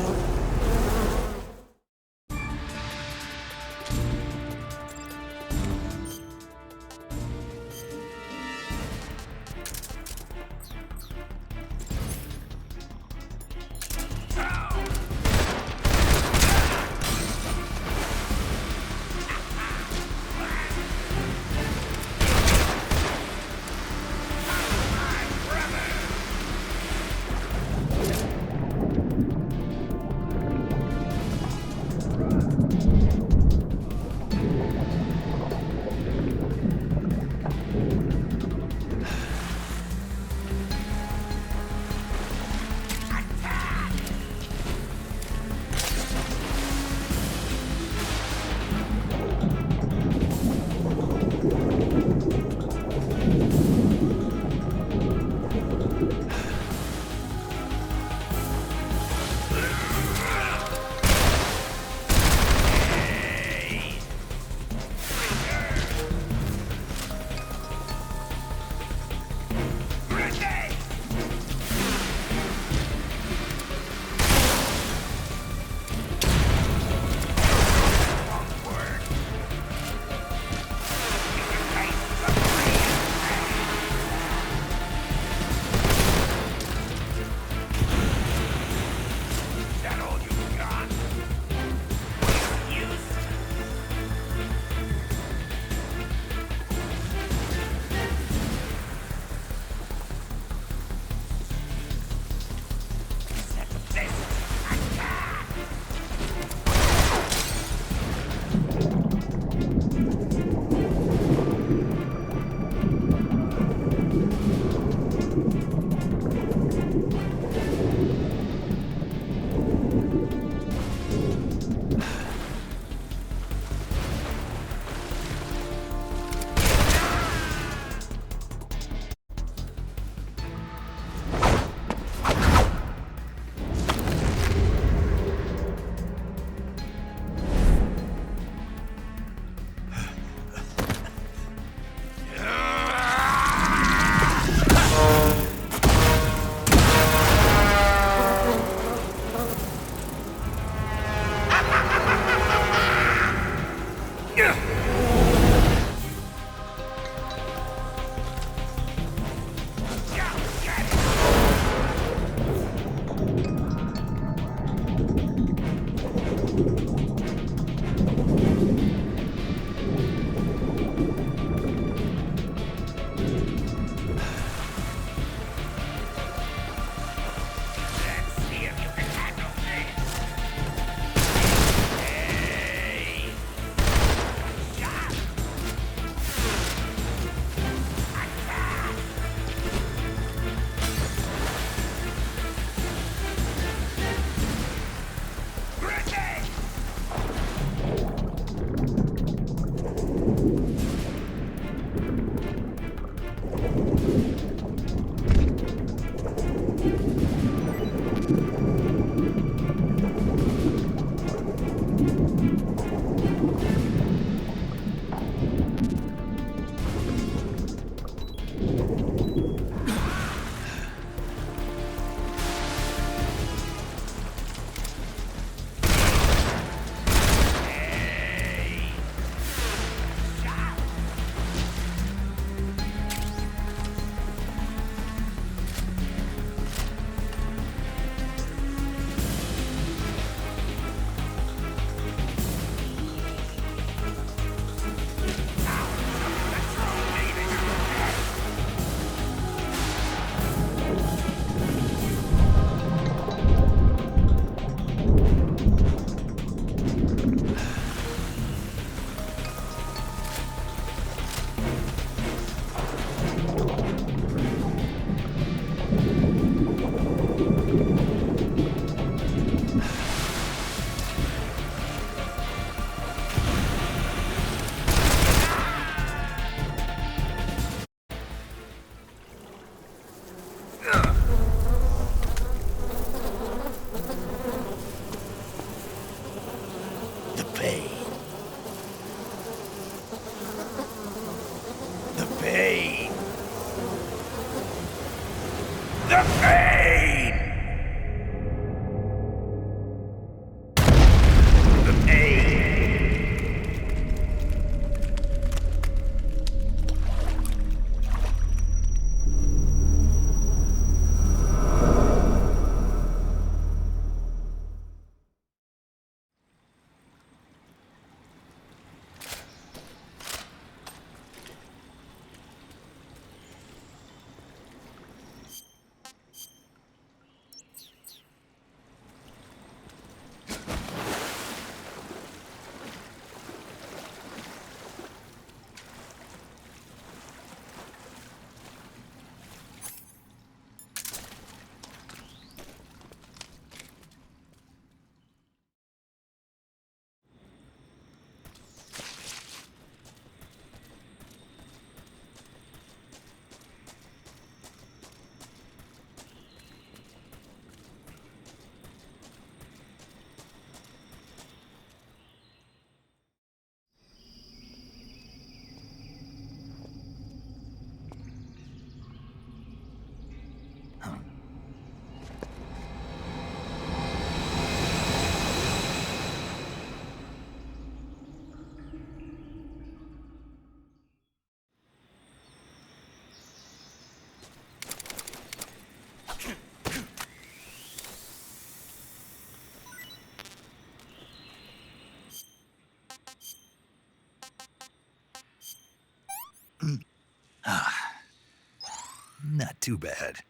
Not too bad.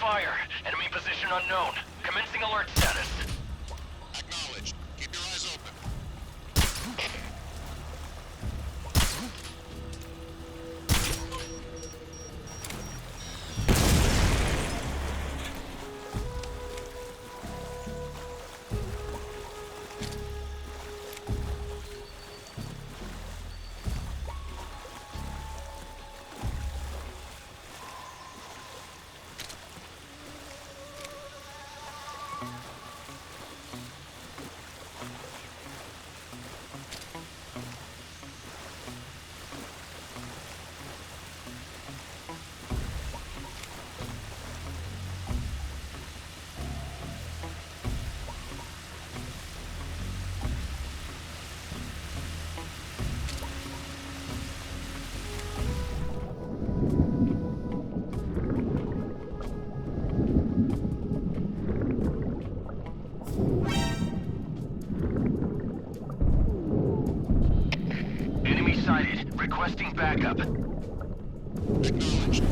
Fire. Enemy position unknown. Commencing alert status. Acknowledged. Keep your eyes open. Enemy sighted. Requesting backup. Acknowledged.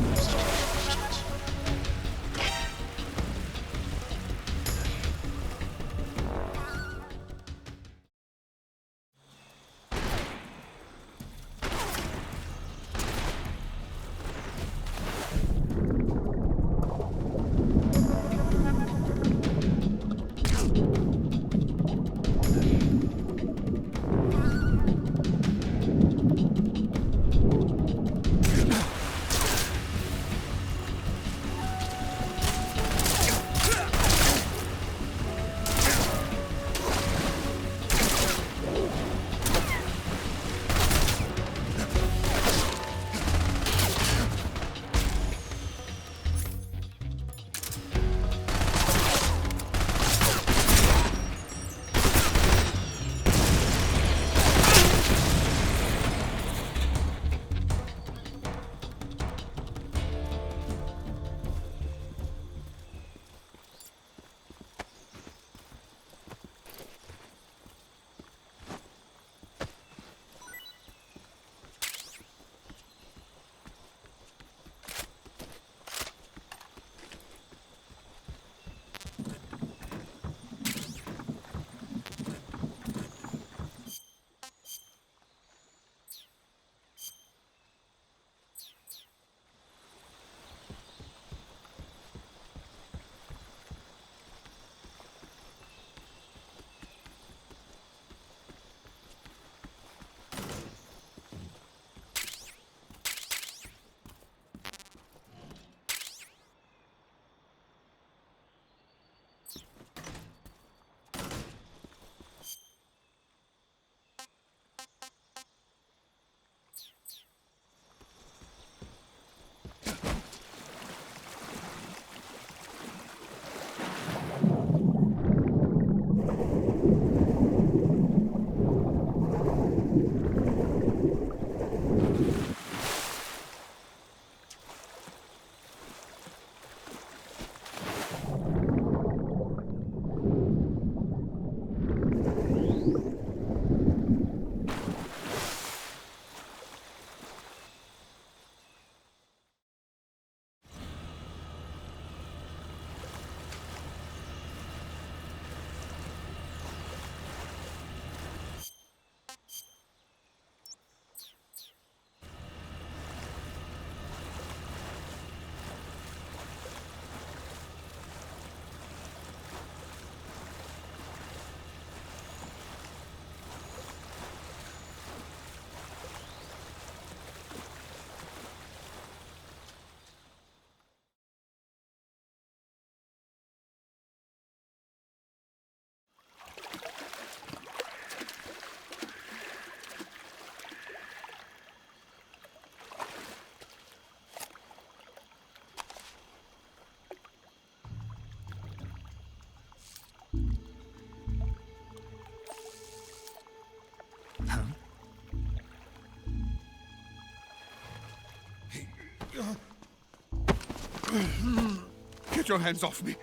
Get your hands off me.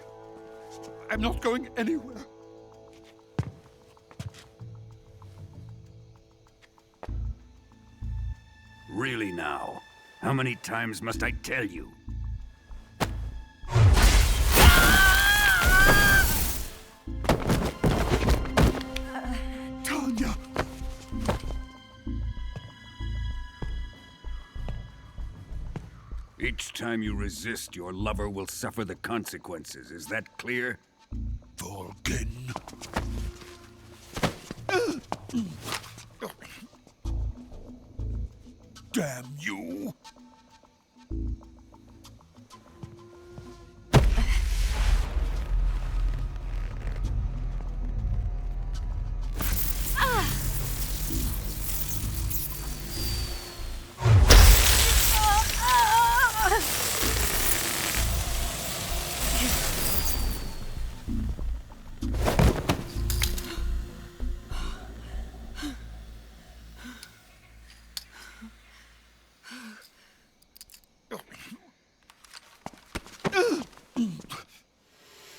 I'm not going anywhere. Really now? How many times must I tell you? Tanya! Each time you resist, your lover will suffer the consequences. Is that clear? Volgin. Damn you!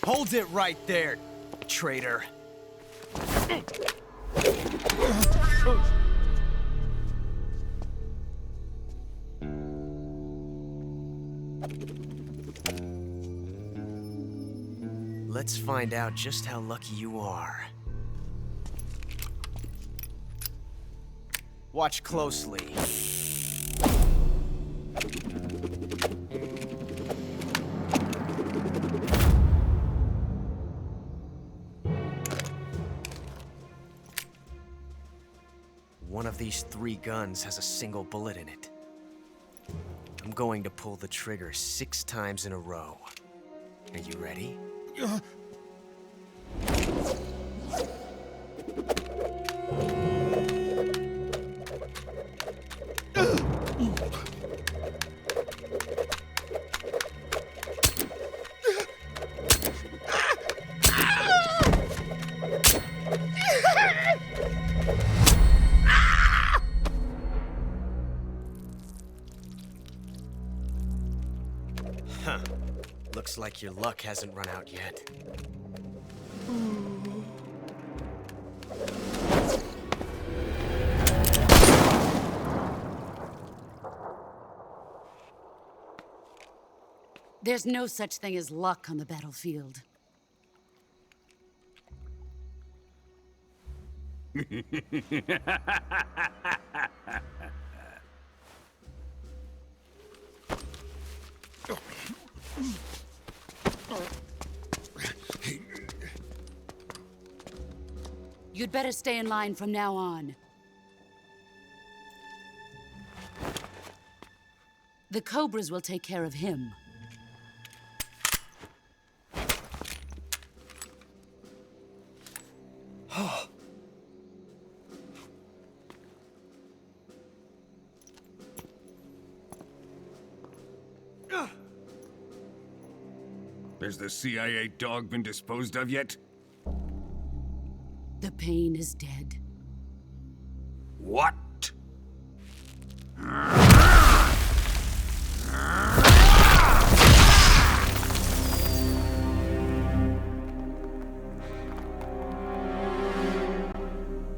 Hold it right there, traitor. Let's find out just how lucky you are. Watch closely. One of these 3 guns has a single bullet in it. I'm going to pull the trigger 6 times in a row. Are you ready? Huh. Looks like your luck hasn't run out yet. There's no such thing as luck on the battlefield. You'd better stay in line from now on. The Cobras will take care of him. Has the CIA dog been disposed of yet? The pain is dead. What?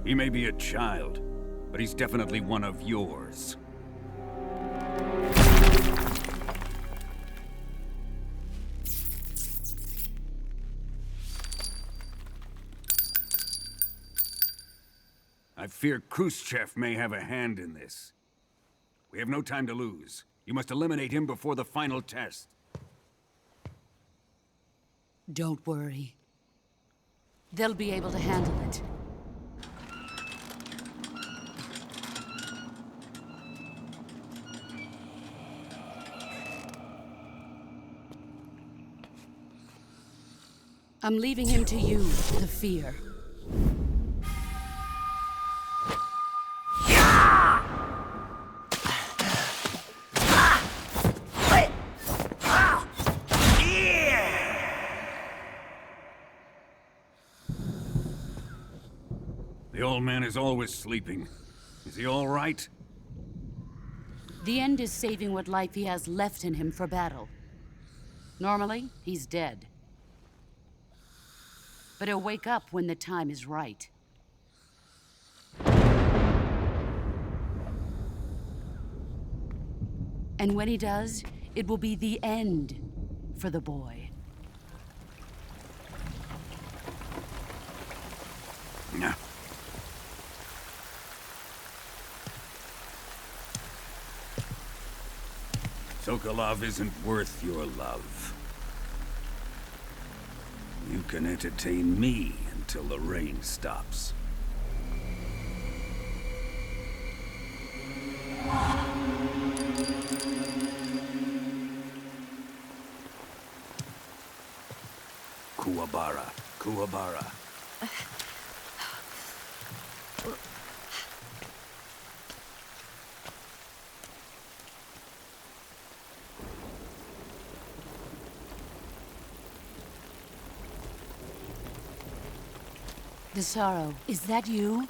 He may be a child, but he's definitely one of yours. I fear Khrushchev may have a hand in this. We have no time to lose. You must eliminate him before the final test. Don't worry. They'll be able to handle it. I'm leaving him to you, the fear. The old man is always sleeping. Is he all right? The end is saving what life he has left in him for battle. Normally, he's dead. But he'll wake up when the time is right. And when he does, it will be the end for the boy. Yeah. Sokolov isn't worth your love. You can entertain me until the rain stops. Kuwabara, Kuwabara. Desaro, is that you?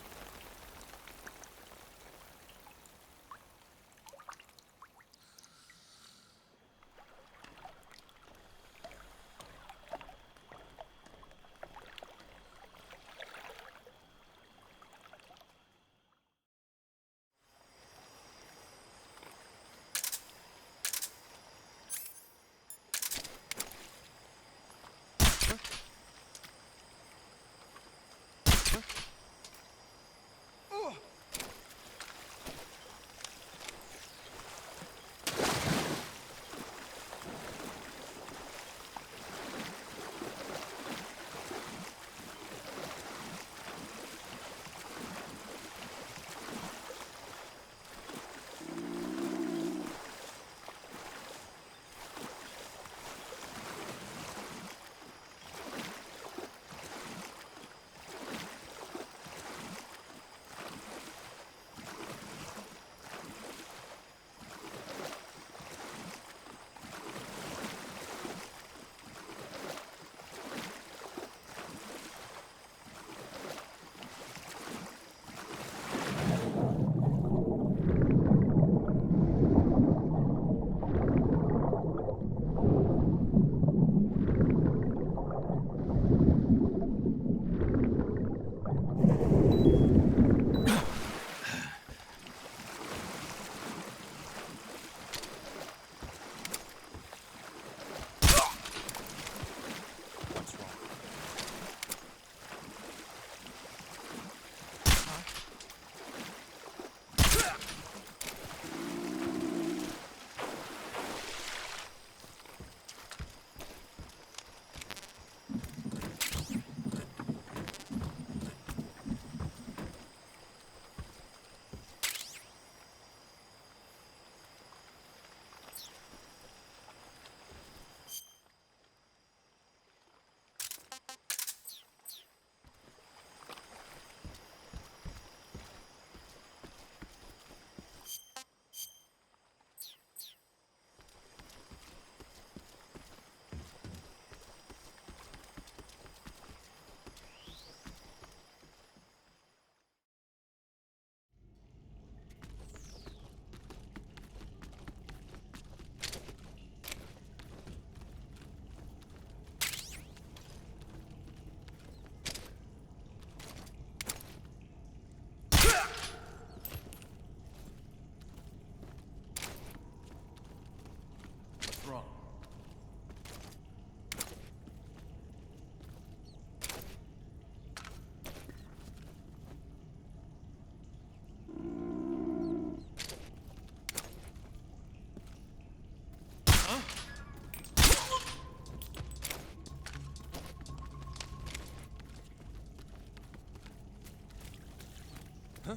Huh?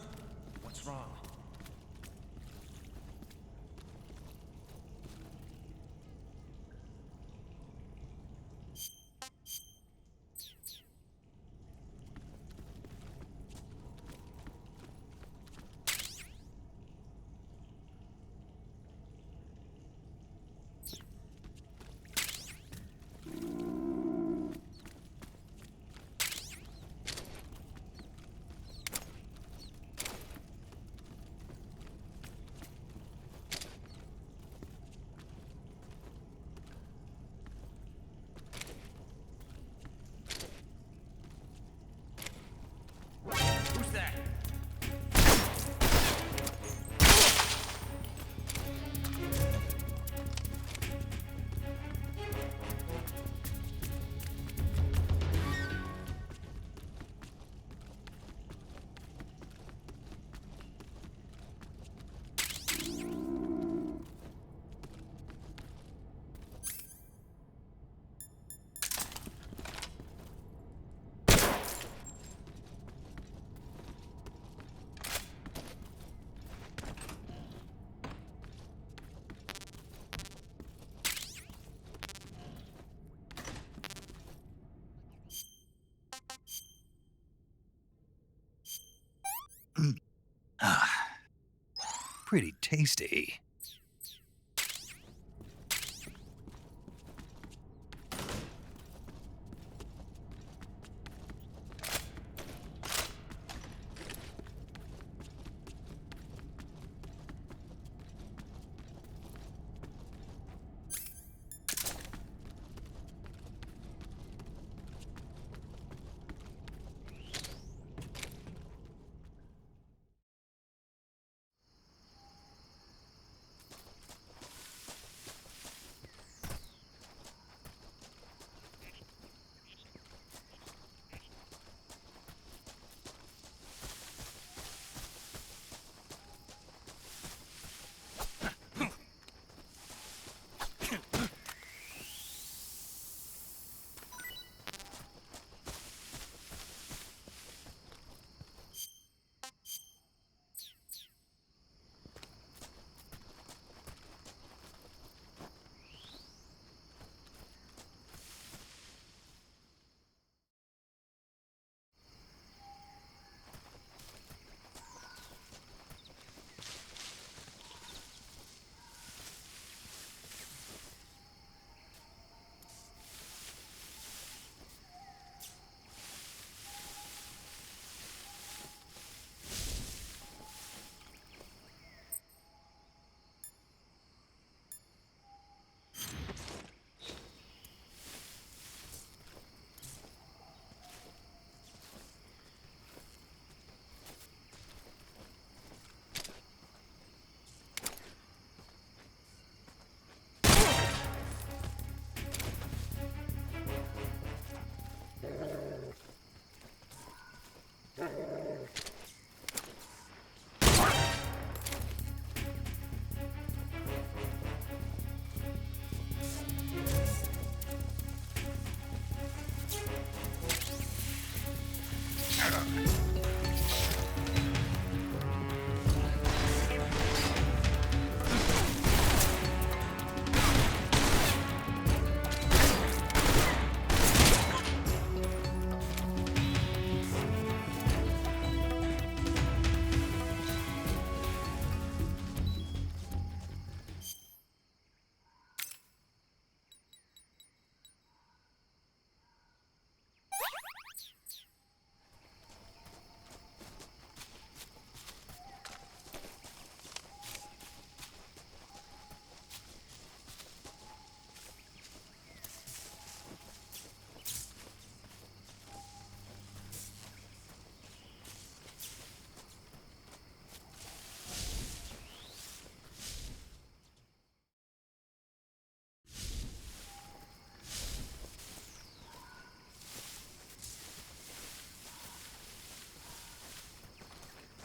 What's wrong? Pretty tasty.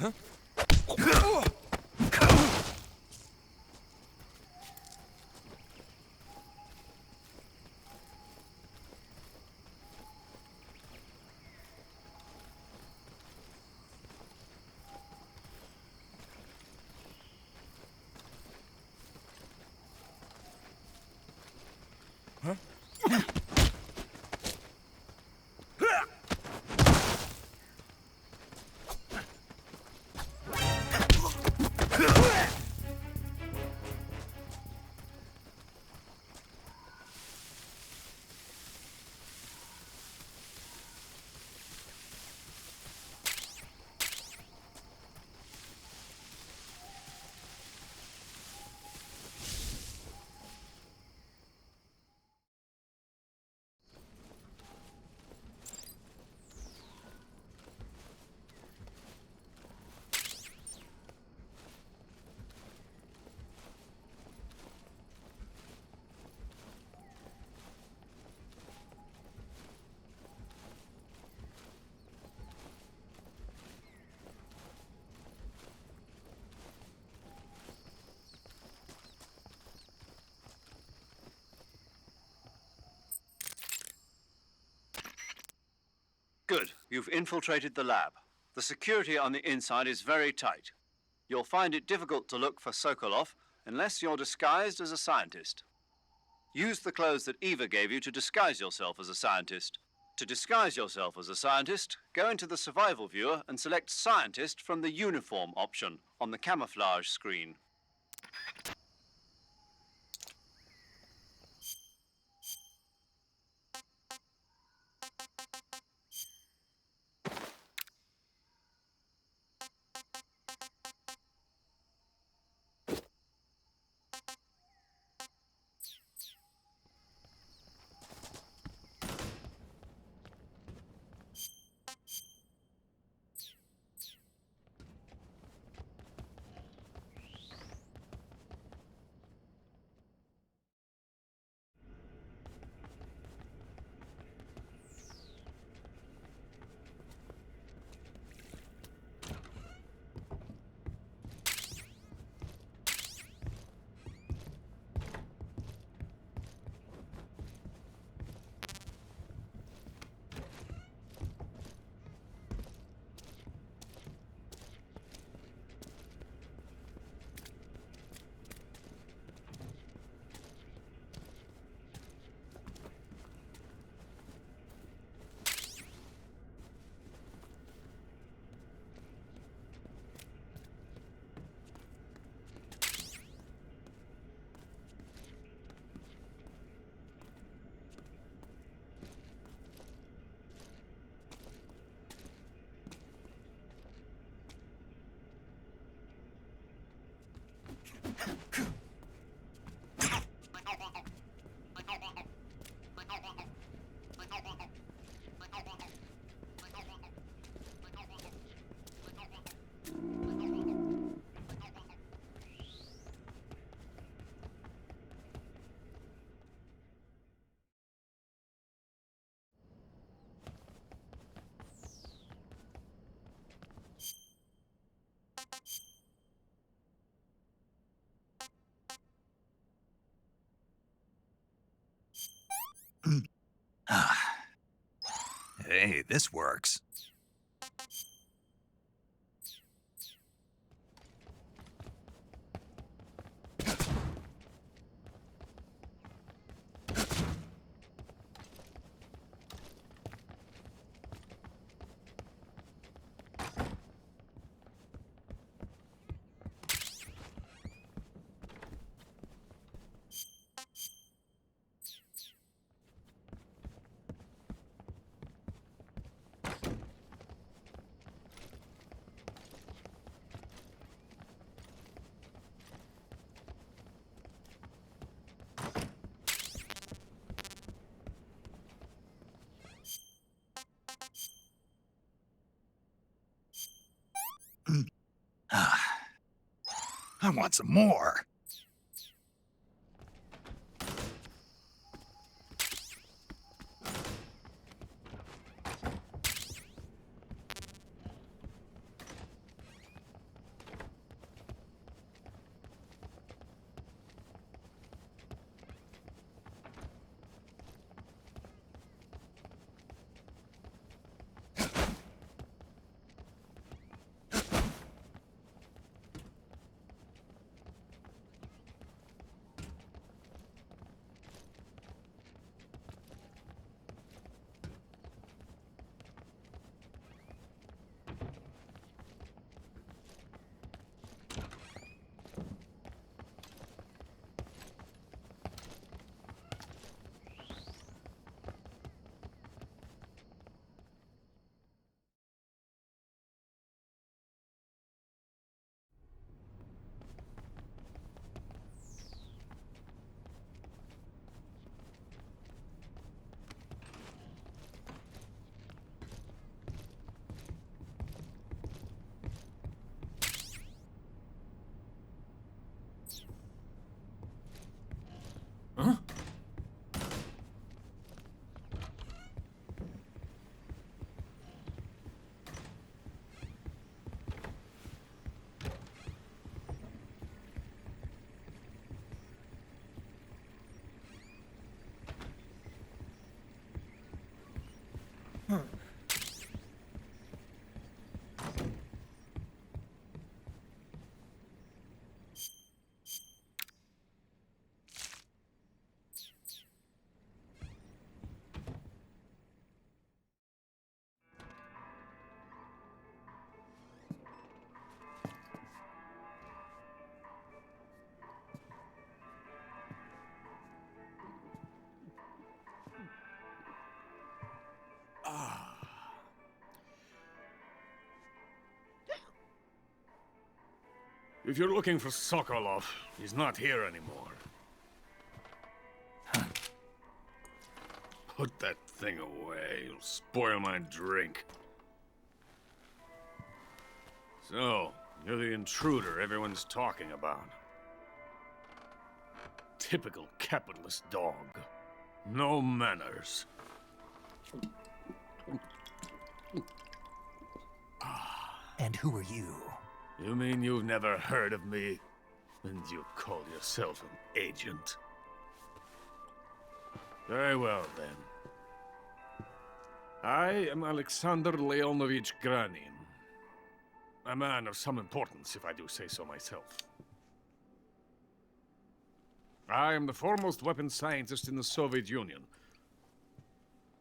Huh? Good. You've infiltrated the lab. The security on the inside is very tight. You'll find it difficult to look for Sokolov unless you're disguised as a scientist. Use the clothes that Eva gave you to disguise yourself as a scientist. To disguise yourself as a scientist, go into the survival viewer and select Scientist from the Uniform option on the camouflage screen. Hey, this works. I want some more. If you're looking for Sokolov, he's not here anymore. Put that thing away. You'll spoil my drink. So, you're the intruder everyone's talking about. Typical capitalist dog. No manners. And who are you? You mean you've never heard of me? And you call yourself an agent? Very well, then. I am Alexander Leonovich Granin. A man of some importance, if I do say so myself. I am the foremost weapons scientist in the Soviet Union,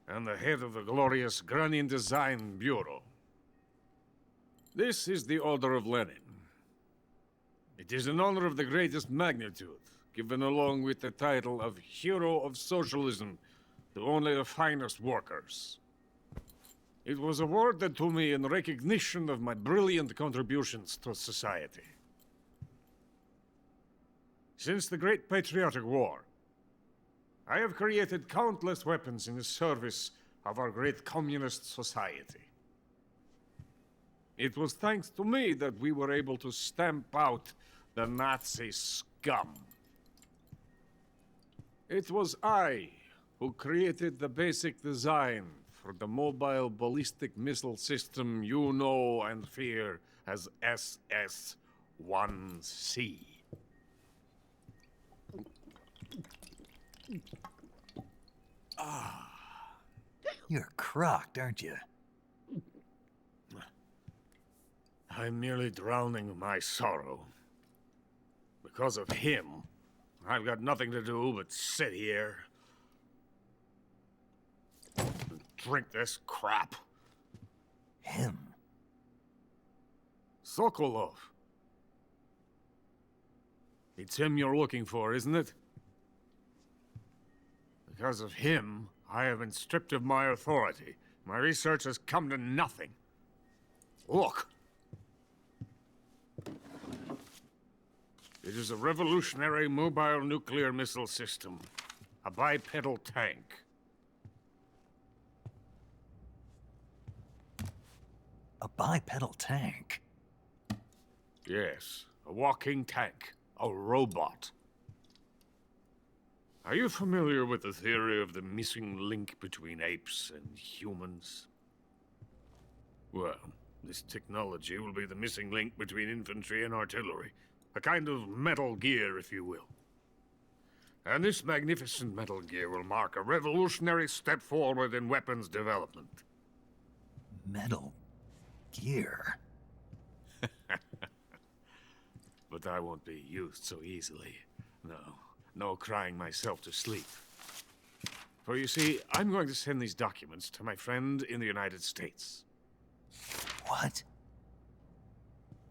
and the head of the glorious Granin Design Bureau. This is the Order of Lenin. It is an honor of the greatest magnitude, given along with the title of Hero of Socialism to only the finest workers. It was awarded to me in recognition of my brilliant contributions to society. Since the Great Patriotic War, I have created countless weapons in the service of our great communist society. It was thanks to me that we were able to stamp out the Nazi scum. It was I who created the basic design for the mobile ballistic missile system you know and fear as SS-1C. You're crocked, aren't you? I'm merely drowning my sorrow. Because of him, I've got nothing to do but sit here and drink this crap. Him? Sokolov. It's him you're looking for, isn't it? Because of him, I have been stripped of my authority. My research has come to nothing. Look. It is a revolutionary mobile nuclear missile system. A bipedal tank. A bipedal tank? Yes, a walking tank. A robot. Are you familiar with the theory of the missing link between apes and humans? Well, this technology will be the missing link between infantry and artillery. A kind of Metal Gear, if you will. And this magnificent Metal Gear will mark a revolutionary step forward in weapons development. Metal Gear? But I won't be used so easily. No crying myself to sleep. For you see, I'm going to send these documents to my friend in the United States. What?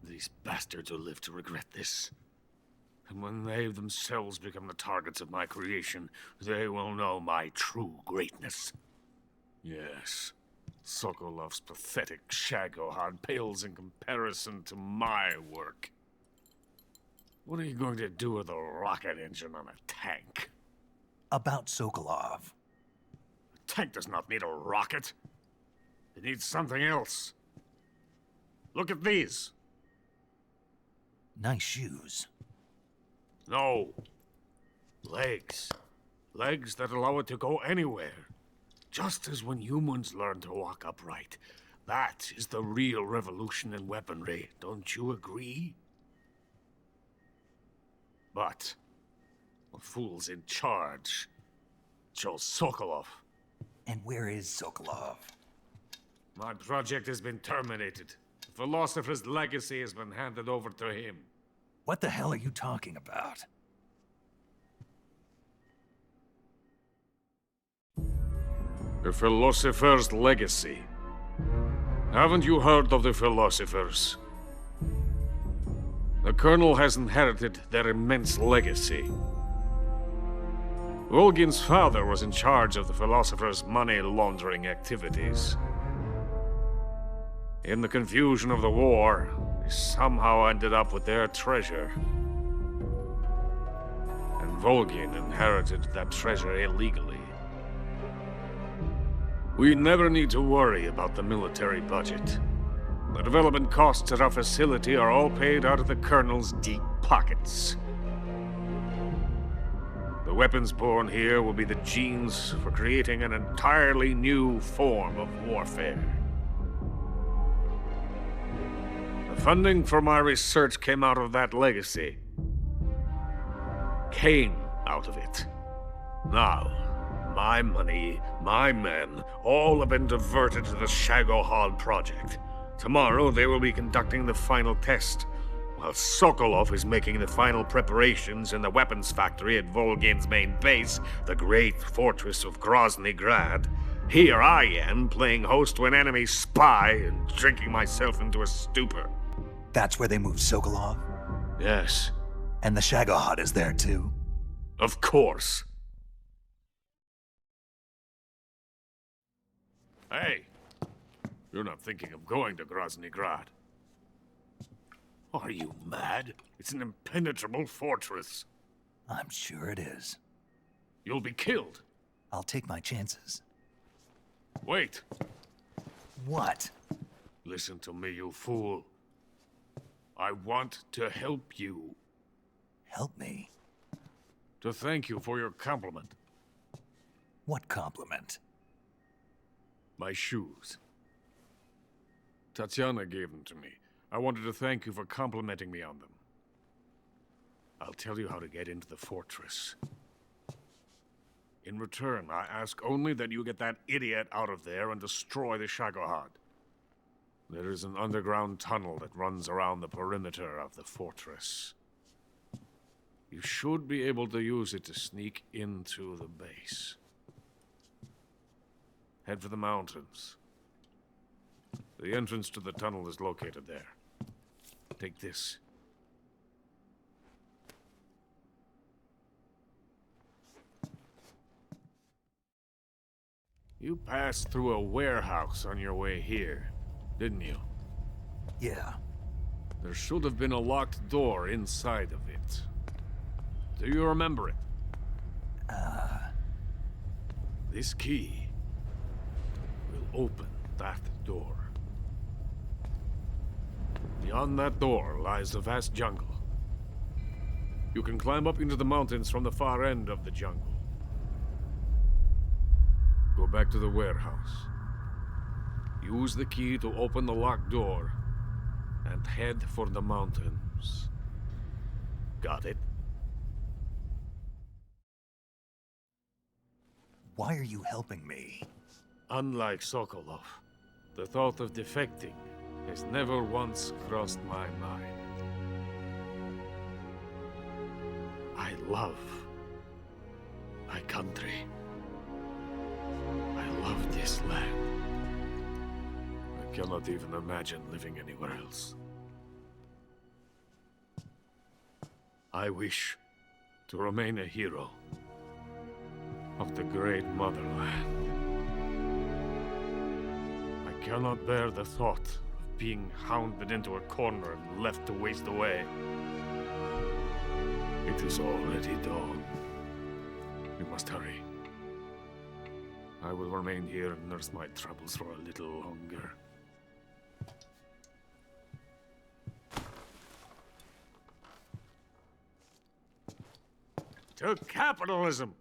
These bastards will live to regret this. And when they themselves become the targets of my creation, they will know my true greatness. Yes, Sokolov's pathetic shagohod pales in comparison to my work. What are you going to do with a rocket engine on a tank? About Sokolov. A tank does not need a rocket. It needs something else. Look at these. Nice shoes. No. Legs. Legs that allow it to go anywhere. Just as when humans learn to walk upright. That is the real revolution in weaponry. Don't you agree? But the fool's in charge. Joe Sokolov. And where is Sokolov? My project has been terminated. The philosopher's legacy has been handed over to him. What the hell are you talking about? The philosopher's legacy. Haven't you heard of the philosophers? The Colonel has inherited their immense legacy. Volgin's father was in charge of the philosopher's money laundering activities. In the confusion of the war, they somehow ended up with their treasure. And Volgin inherited that treasure illegally. We never need to worry about the military budget. The development costs at our facility are all paid out of the Colonel's deep pockets. The weapons born here will be the genes for creating an entirely new form of warfare. The funding for my research came out of that legacy. Came out of it. Now, my money, my men, all have been diverted to the Shagohod project. Tomorrow they will be conducting the final test, while Sokolov is making the final preparations in the weapons factory at Volgin's main base, the great fortress of Groznyj Grad. Here I am, playing host to an enemy spy and drinking myself into a stupor. That's where they moved Sokolov? Yes. And the Shagohod is there too? Of course. Hey, you're not thinking of going to Groznyj Grad. Are you mad? It's an impenetrable fortress. I'm sure it is. You'll be killed. I'll take my chances. Wait. What? Listen to me, you fool. I want to help you. Help me? To thank you for your compliment. What compliment? My shoes. Tatiana gave them to me. I wanted to thank you for complimenting me on them. I'll tell you how to get into the fortress. In return, I ask only that you get that idiot out of there and destroy the Shagohod. There is an underground tunnel that runs around the perimeter of the fortress. You should be able to use it to sneak into the base. Head for the mountains. The entrance to the tunnel is located there. Take this. You passed through a warehouse on your way here, didn't you? Yeah. There should have been a locked door inside of it. Do you remember it? This key will open that door. Beyond that door lies the vast jungle. You can climb up into the mountains from the far end of the jungle. Go back to the warehouse. Use the key to open the locked door and head for the mountains. Got it? Why are you helping me? Unlike Sokolov, the thought of defecting has never once crossed my mind. I love my country. I love this land. I cannot even imagine living anywhere else. I wish to remain a hero of the great motherland. I cannot bear the thought of being hounded into a corner and left to waste away. It is already dawn. We must hurry. I will remain here and nurse my troubles for a little longer. To capitalism!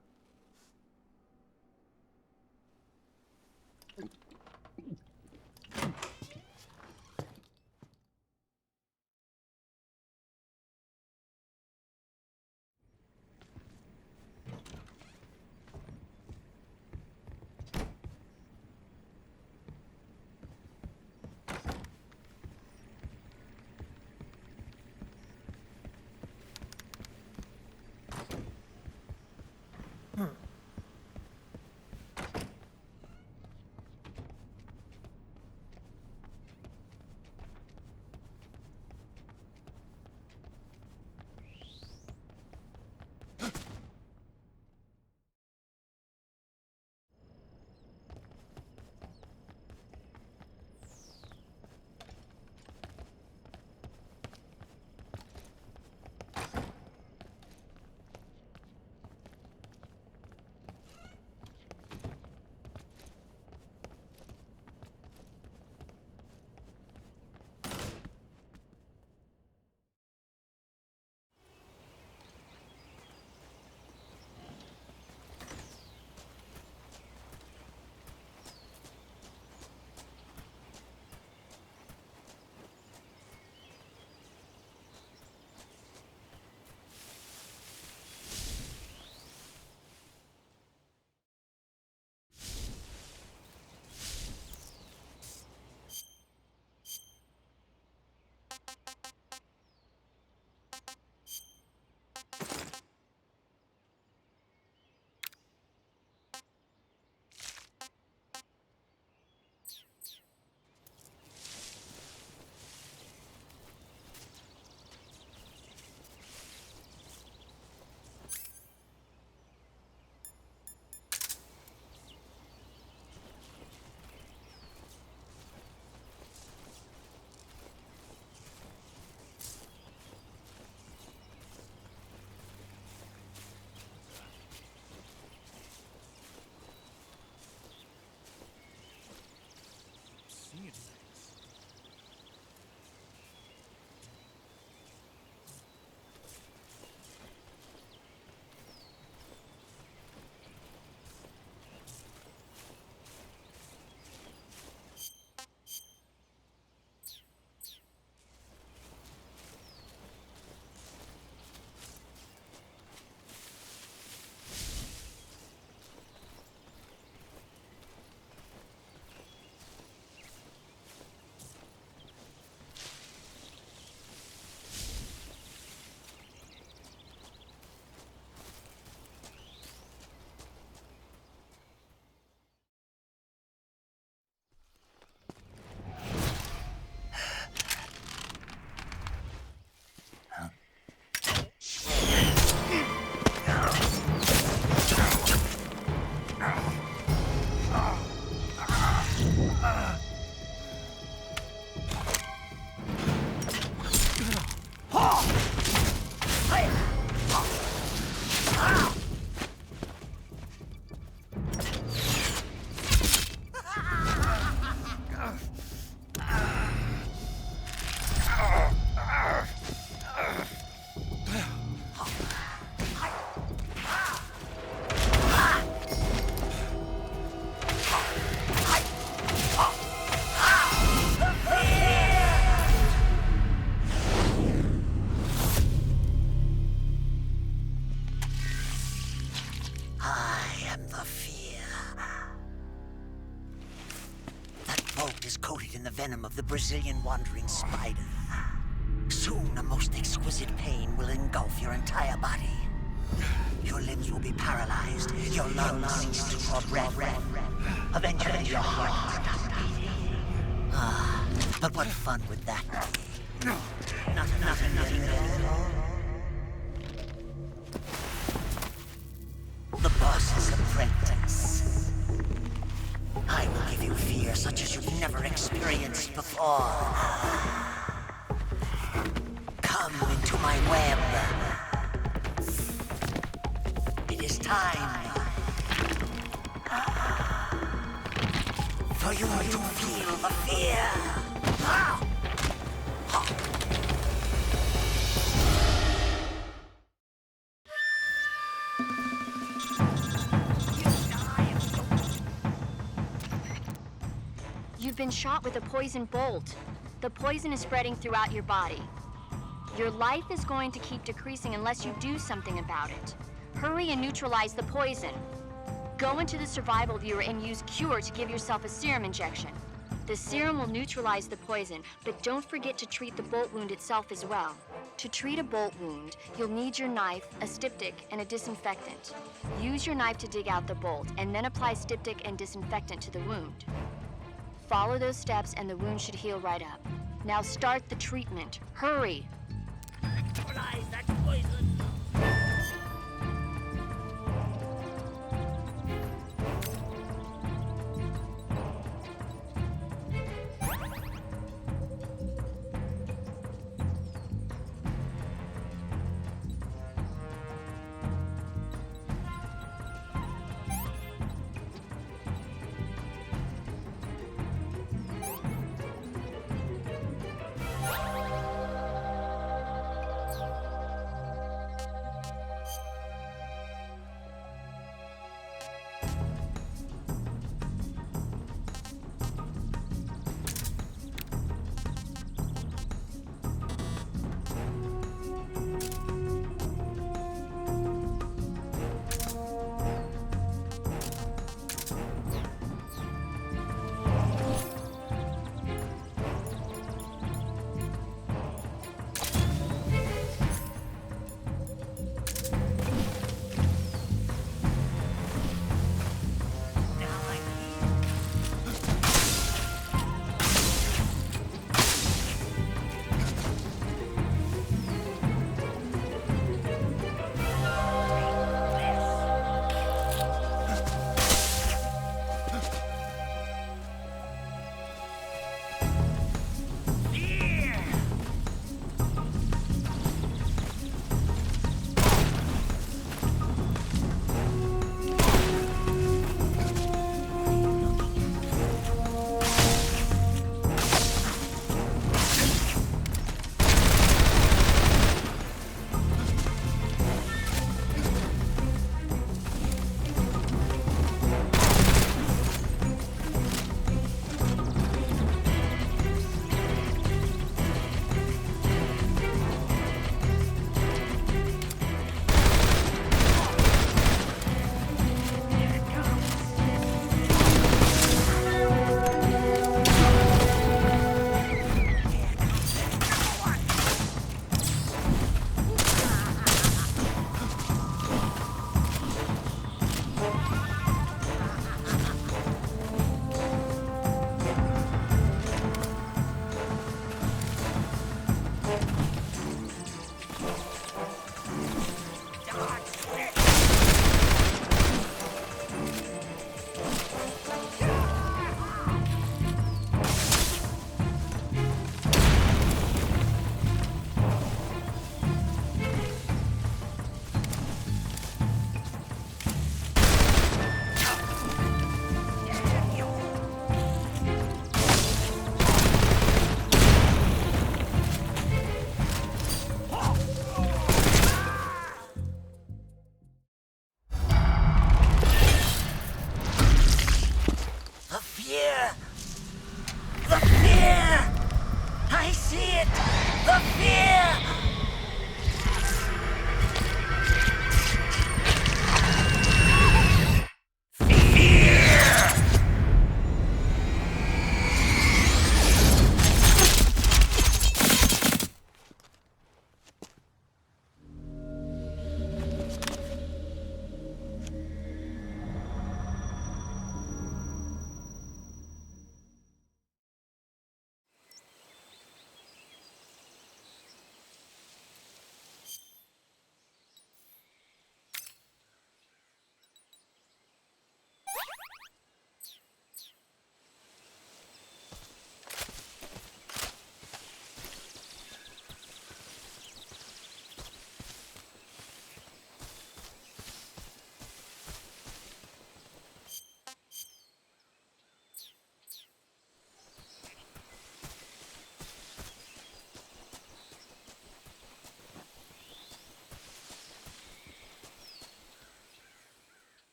venom of the Brazilian wandering spider. Soon, a most exquisite pain will engulf your entire body. Your limbs will be paralyzed, your lungs cease to draw breath. Eventually, your heart will stop beating. Ah, but what fun would that be? Nothing getting better. The boss's apprentice. I will give you fear such as you've never experienced before. Come into my web. It is time for you to feel the fear. You've been shot with a poison bolt. The poison is spreading throughout your body. Your life is going to keep decreasing unless you do something about it. Hurry and neutralize the poison. Go into the survival viewer and use Cure to give yourself a serum injection. The serum will neutralize the poison, but don't forget to treat the bolt wound itself as well. To treat a bolt wound, you'll need your knife, a styptic, and a disinfectant. Use your knife to dig out the bolt, and then apply styptic and disinfectant to the wound. Follow those steps and the wound should heal right up. Now start the treatment. Hurry! Neutralize that poison.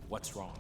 What's wrong?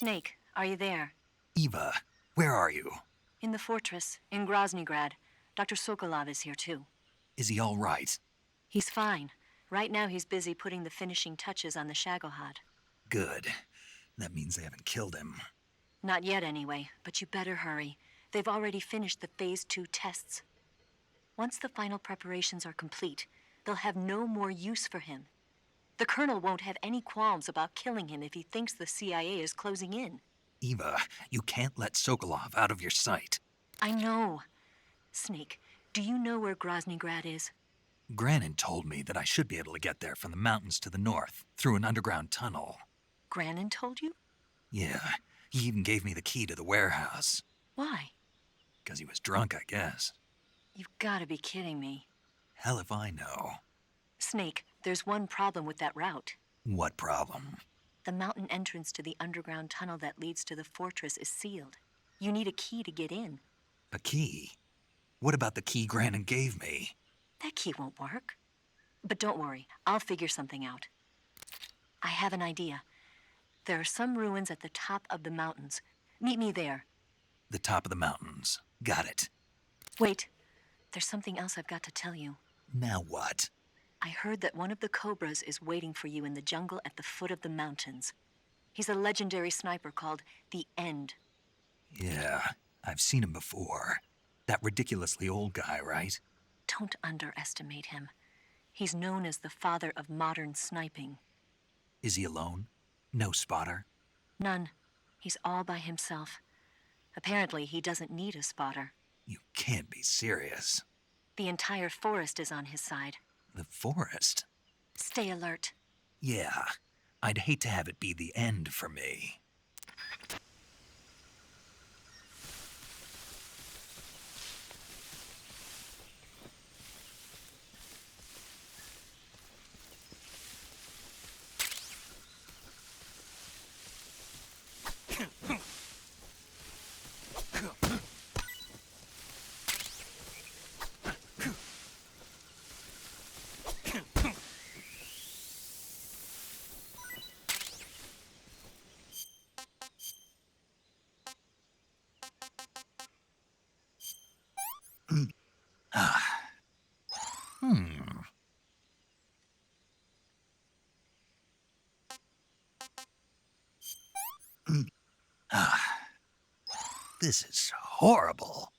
Snake, are you there? Eva, where are you? In the fortress, in Groznyj Grad. Dr. Sokolov is here, too. Is he all right? He's fine. Right now, he's busy putting the finishing touches on the Shagohod. Good. That means they haven't killed him. Not yet, anyway, but you better hurry. They've already finished the Phase 2 tests. Once the final preparations are complete, they'll have no more use for him. The Colonel won't have any qualms about killing him if he thinks the CIA is closing in. Eva, you can't let Sokolov out of your sight. I know. Snake, do you know where Groznyj Grad is? Granin told me that I should be able to get there from the mountains to the north, through an underground tunnel. Granin told you? Yeah, he even gave me the key to the warehouse. Why? 'Cause he was drunk, I guess. You've gotta be kidding me. Hell if I know. Snake, there's one problem with that route. What problem? The mountain entrance to the underground tunnel that leads to the fortress is sealed. You need a key to get in. A key? What about the key Granin gave me? That key won't work. But don't worry, I'll figure something out. I have an idea. There are some ruins at the top of the mountains. Meet me there. The top of the mountains. Got it. Wait, there's something else I've got to tell you. Now what? I heard that one of the Cobras is waiting for you in the jungle at the foot of the mountains. He's a legendary sniper called the End. Yeah, I've seen him before. That ridiculously old guy, right? Don't underestimate him. He's known as the father of modern sniping. Is he alone? No spotter? None. He's all by himself. Apparently, he doesn't need a spotter. You can't be serious. The entire forest is on his side. The forest? Stay alert. Yeah, I'd hate to have it be the end for me. This is horrible.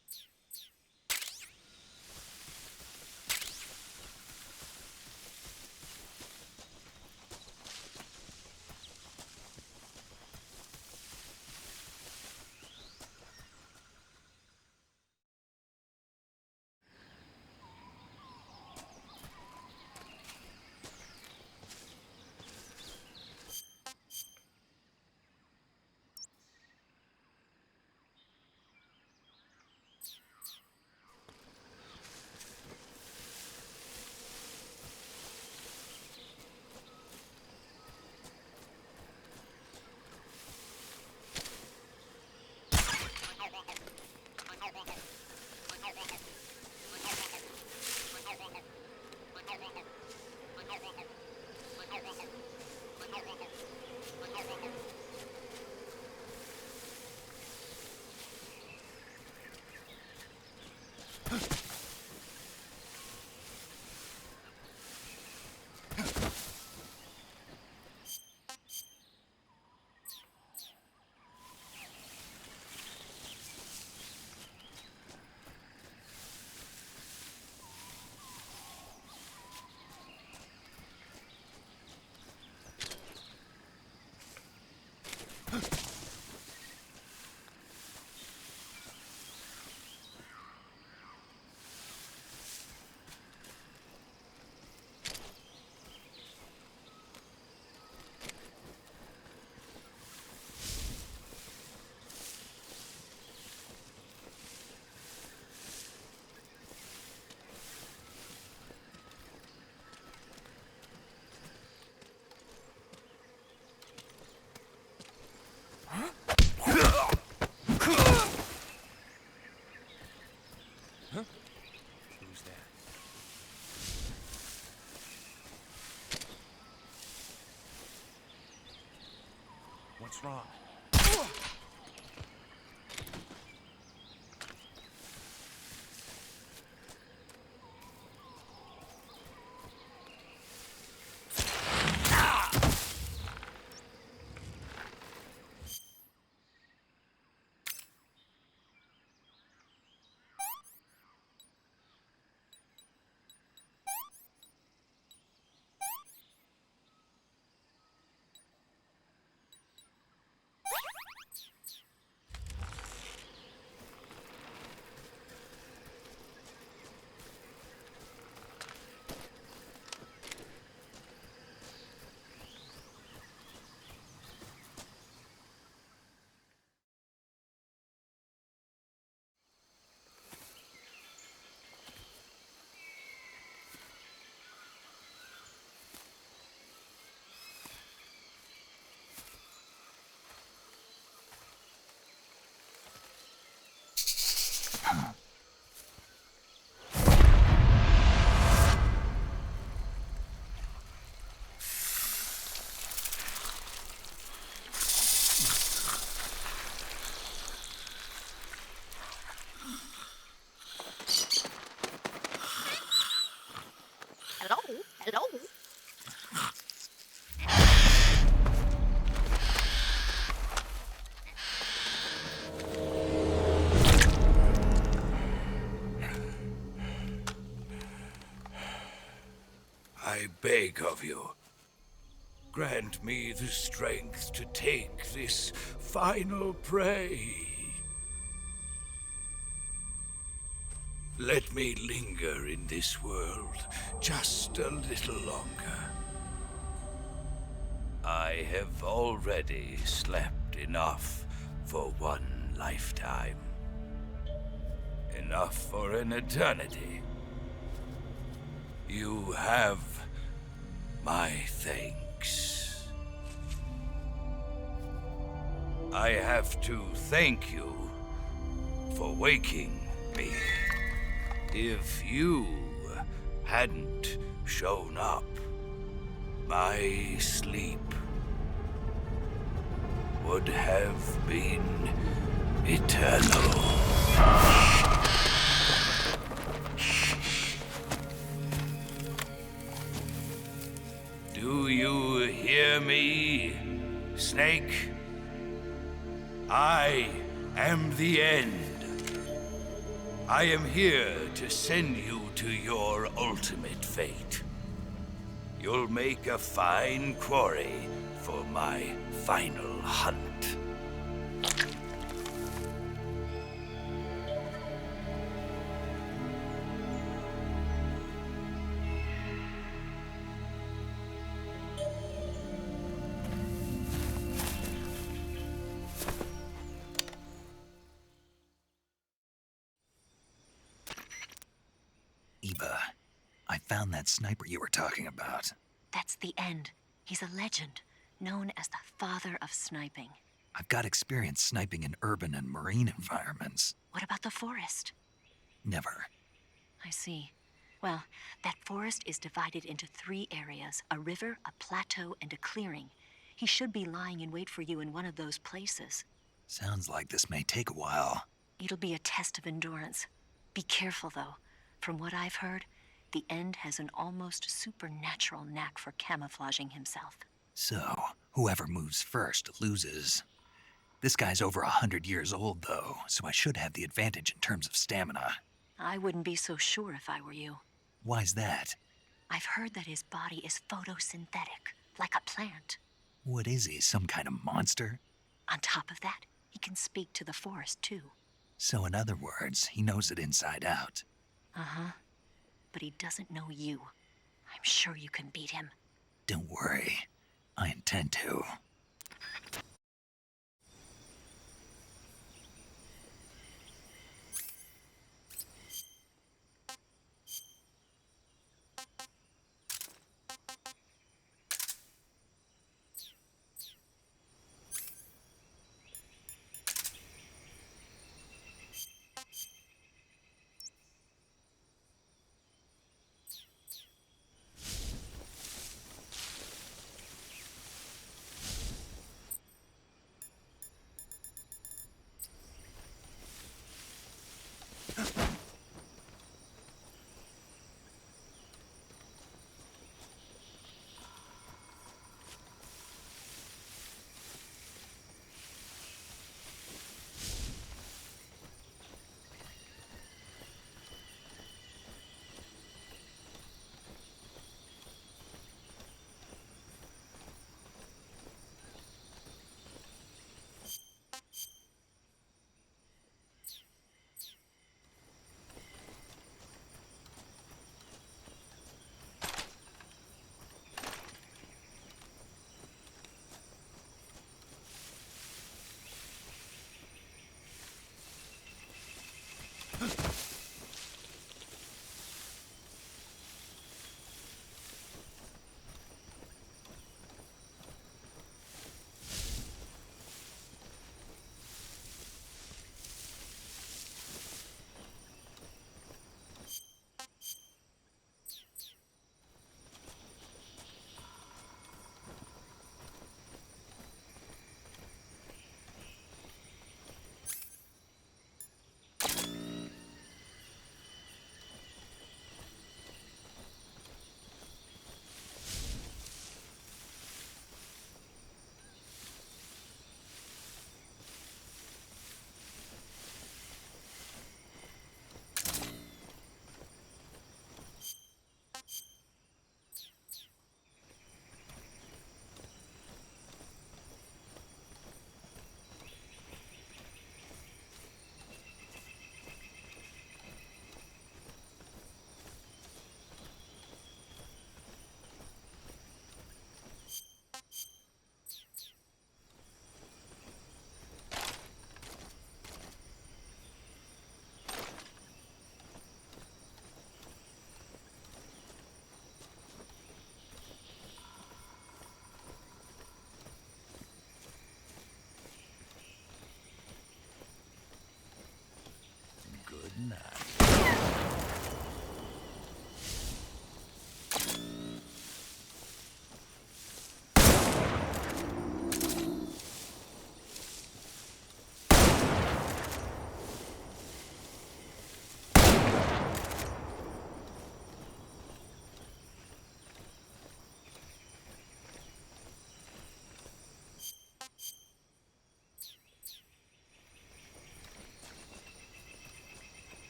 What's wrong? Hello? I beg of you, grant me the strength to take this final prey. Let me linger in this world just a little longer. I have already slept enough for one lifetime. Enough for an eternity. You have my thanks. I have to thank you for waking me. If you hadn't shown up, my sleep would have been eternal. Do you hear me, Snake? I am the end. I am here to send you to your ultimate fate. You'll make a fine quarry for my final hunt. Eva, I found that sniper you were talking about. That's the end. He's a legend, known as the father of sniping. I've got experience sniping in urban and marine environments. What about the forest? Never. I see. Well, that forest is divided into 3 areas, a river, a plateau, and a clearing. He should be lying in wait for you in one of those places. Sounds like this may take a while. It'll be a test of endurance. Be careful, though. From what I've heard, the End has an almost supernatural knack for camouflaging himself. So, whoever moves first loses. This guy's over 100 years old, though, so I should have the advantage in terms of stamina. I wouldn't be so sure if I were you. Why's that? I've heard that his body is photosynthetic, like a plant. What is he, some kind of monster? On top of that, he can speak to the forest, too. So in other words, he knows it inside out. Uh-huh. But he doesn't know you. I'm sure you can beat him. Don't worry. I intend to.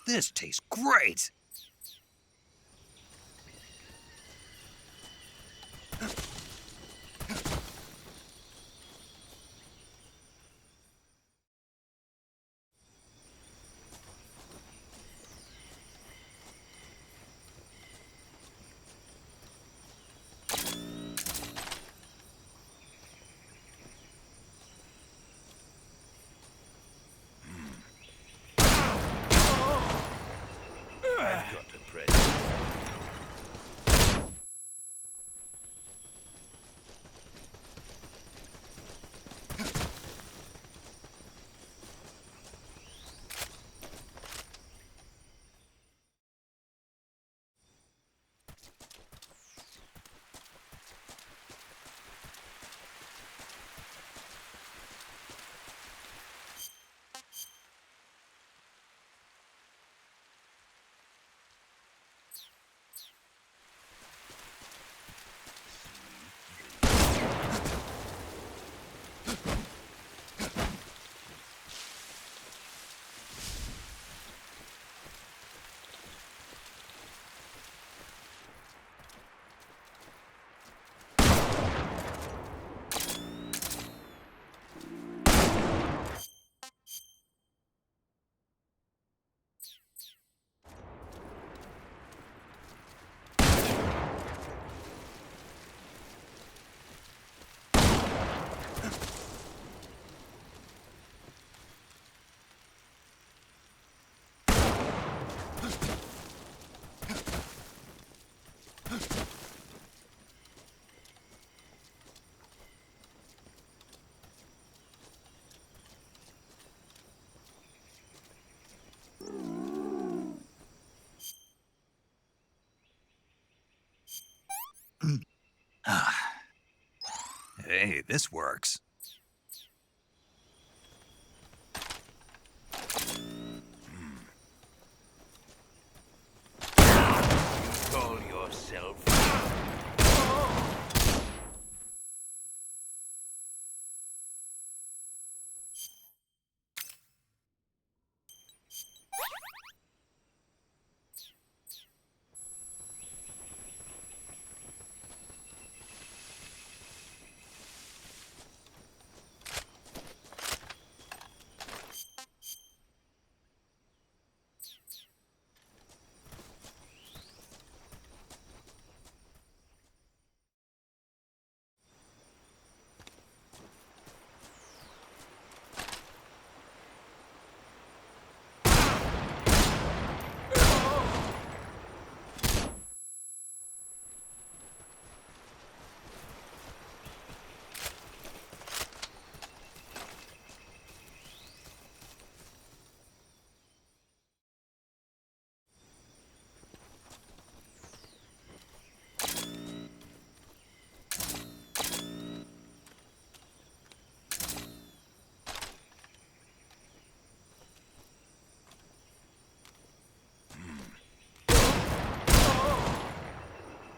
This tastes great! I've got a present. Hey, this works. Call yourself.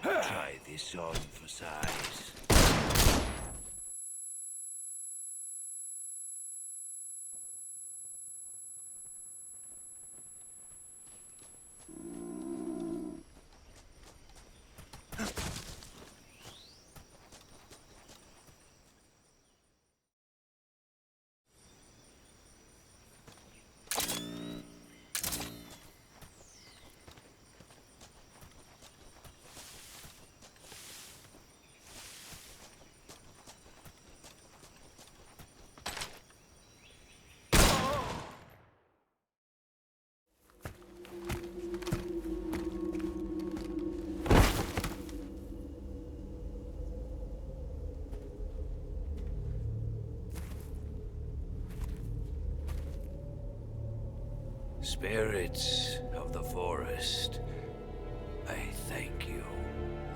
Try this on for size. Spirits of the forest, I thank you.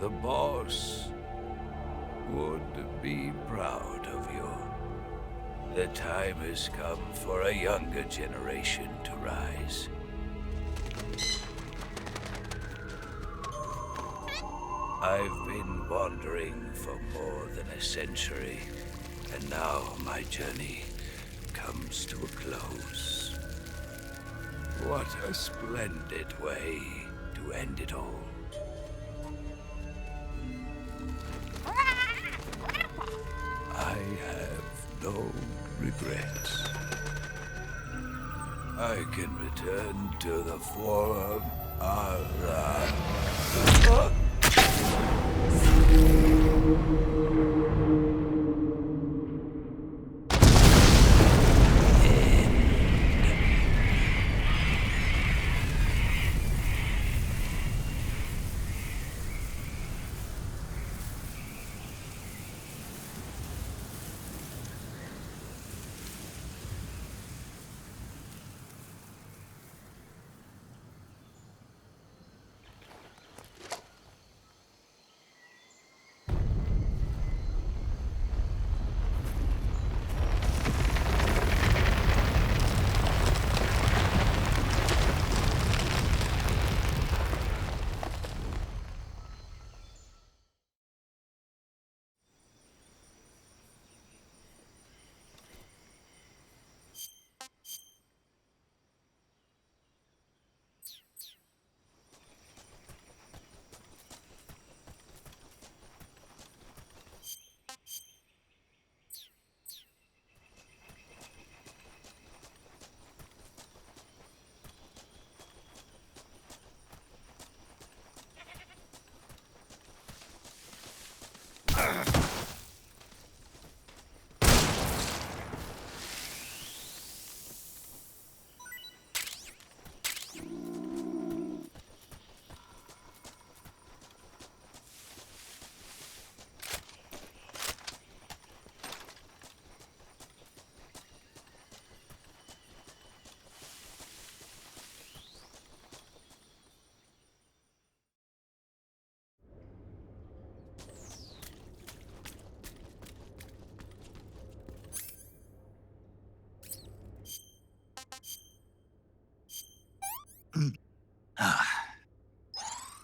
The boss would be proud of you. The time has come for a younger generation to rise. I've been wandering for more than a century, and now my journey comes to a close. What a splendid way to end it all. I have no regrets. I can return to the form of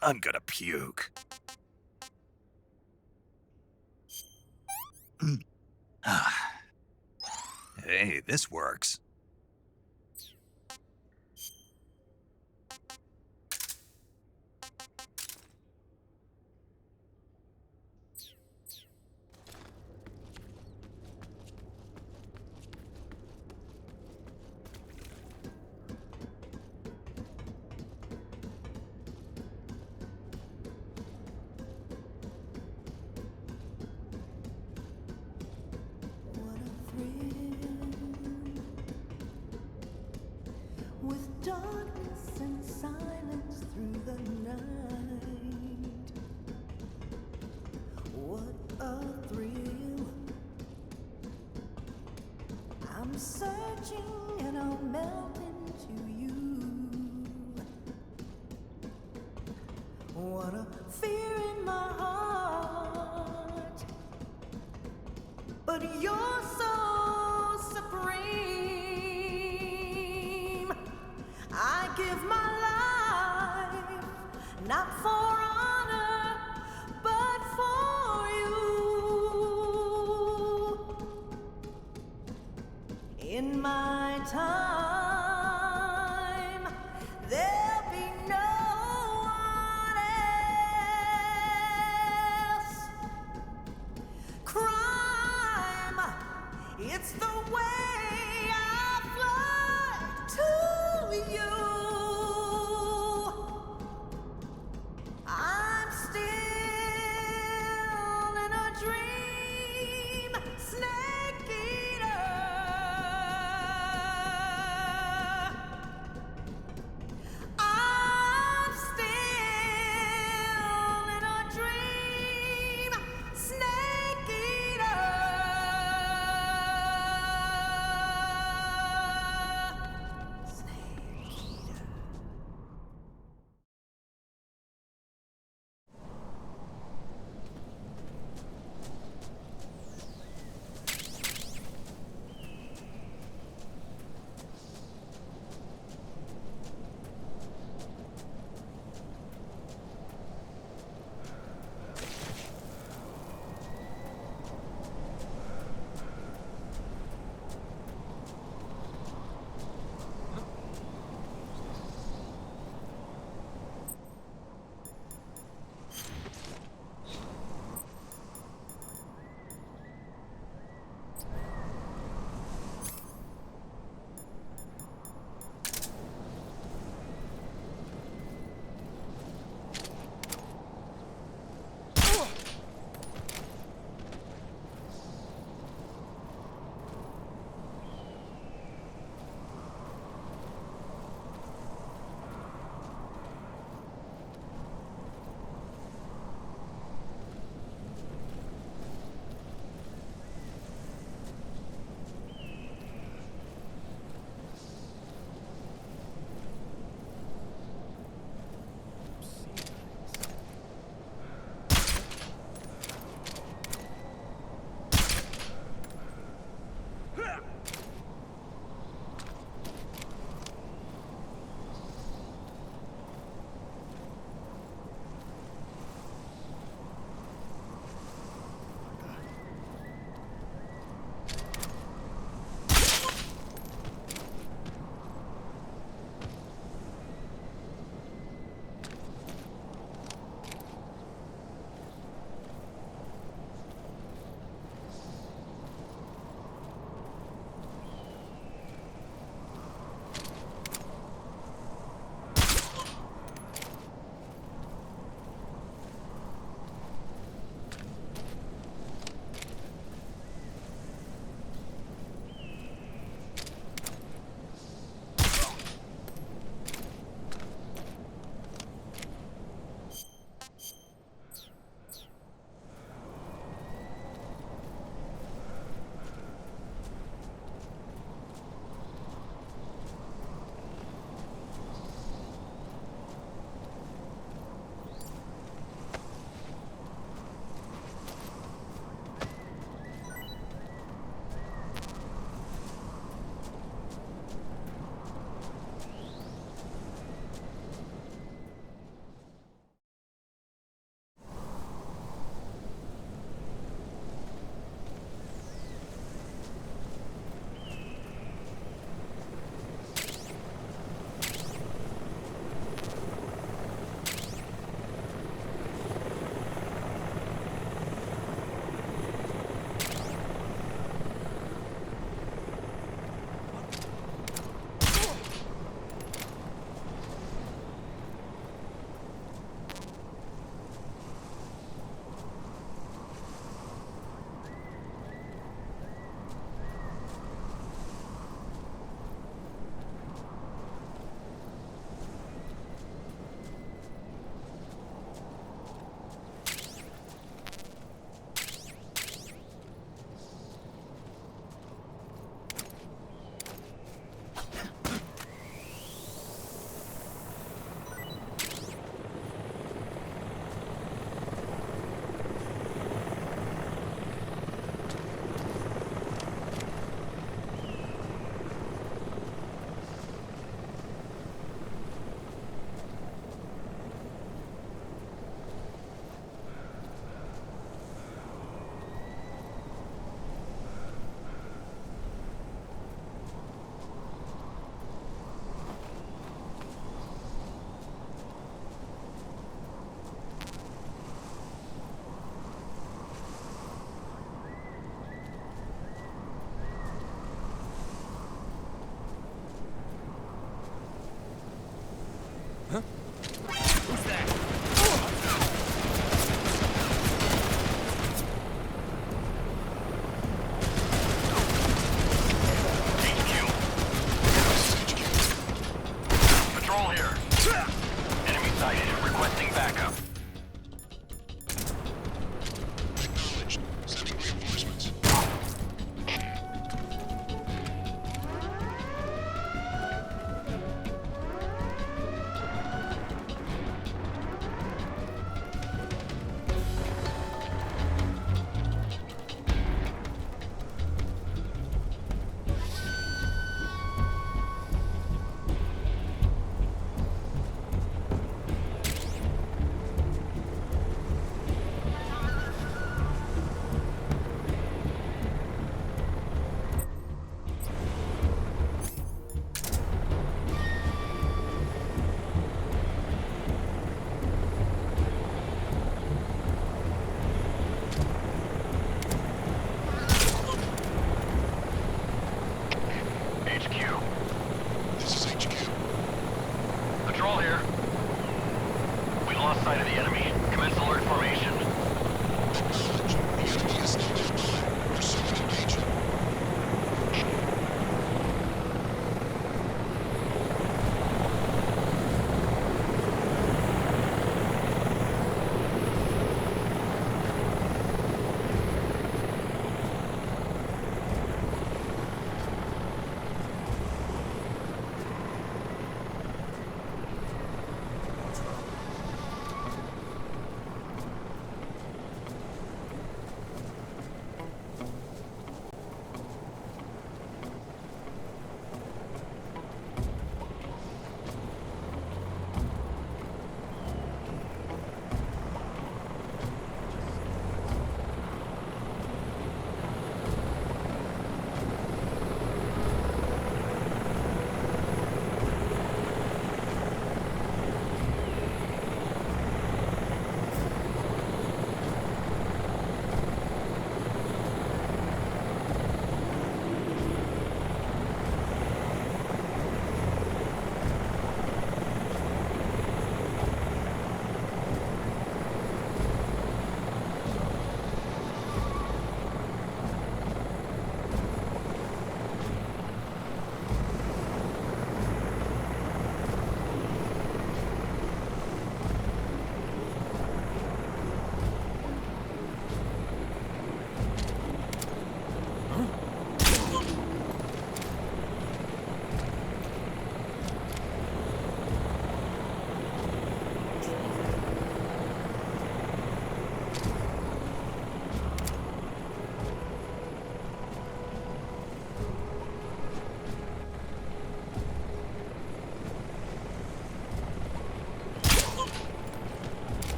I'm gonna puke. Hey, this works. With darkness and silence through the night, what a thrill. I'm searching and I'll melt into you. What a fear in my heart, but you're so supreme. I give my life, not for honor, but for you. In my time, there'll be no one else. Crime, it's the way I fly to you. I'm still in a dream, snake eater. I'm still in a dream, snake eater.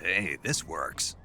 Hey, this works.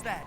That?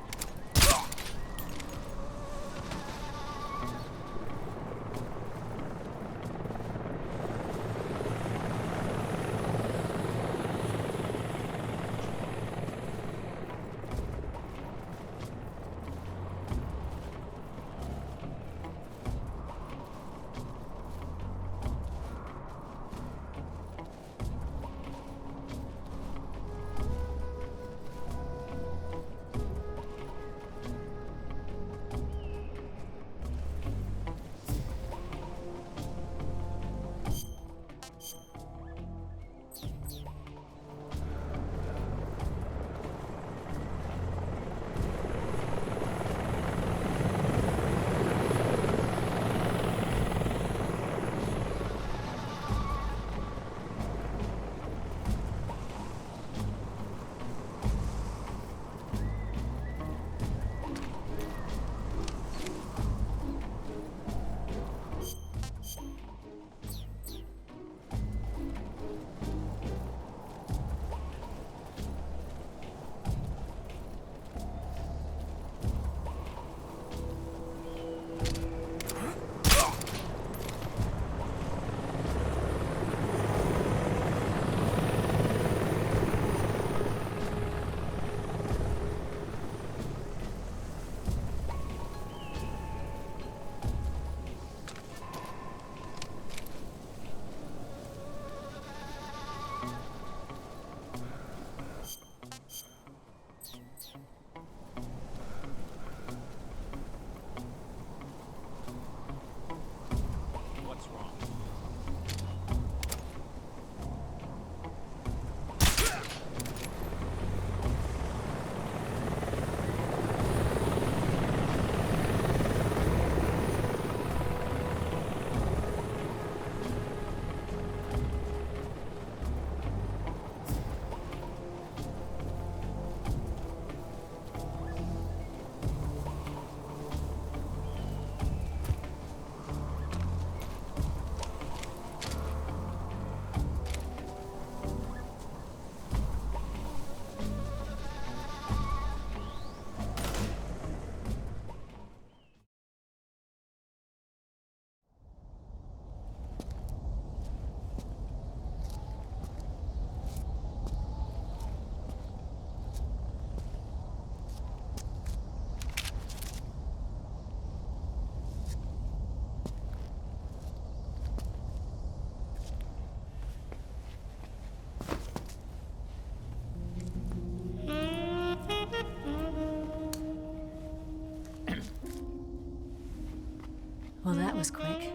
Well, that was quick.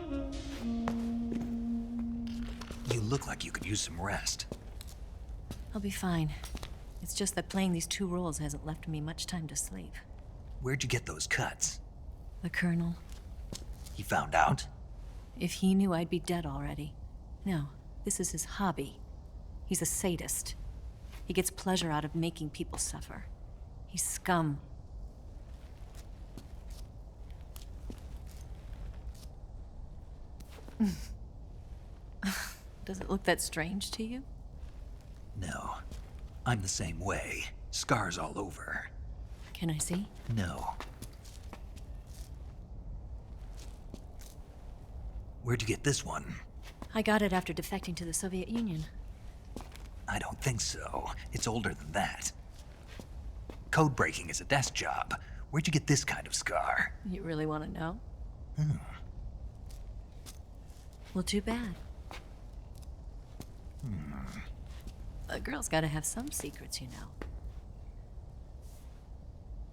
You look like you could use some rest. I'll be fine. It's just that playing these two roles hasn't left me much time to sleep. Where'd you get those cuts? The Colonel. He found out? If he knew, I'd be dead already. No, this is his hobby. He's a sadist. He gets pleasure out of making people suffer. He's scum. Does it look that strange to you? No. I'm the same way. Scars all over. Can I see? No. Where'd you get this one? I got it after defecting to the Soviet Union. I don't think so. It's older than that. Code breaking is a desk job. Where'd you get this kind of scar? You really want to know? Hmm. Well, too bad. A girl's gotta have some secrets, you know.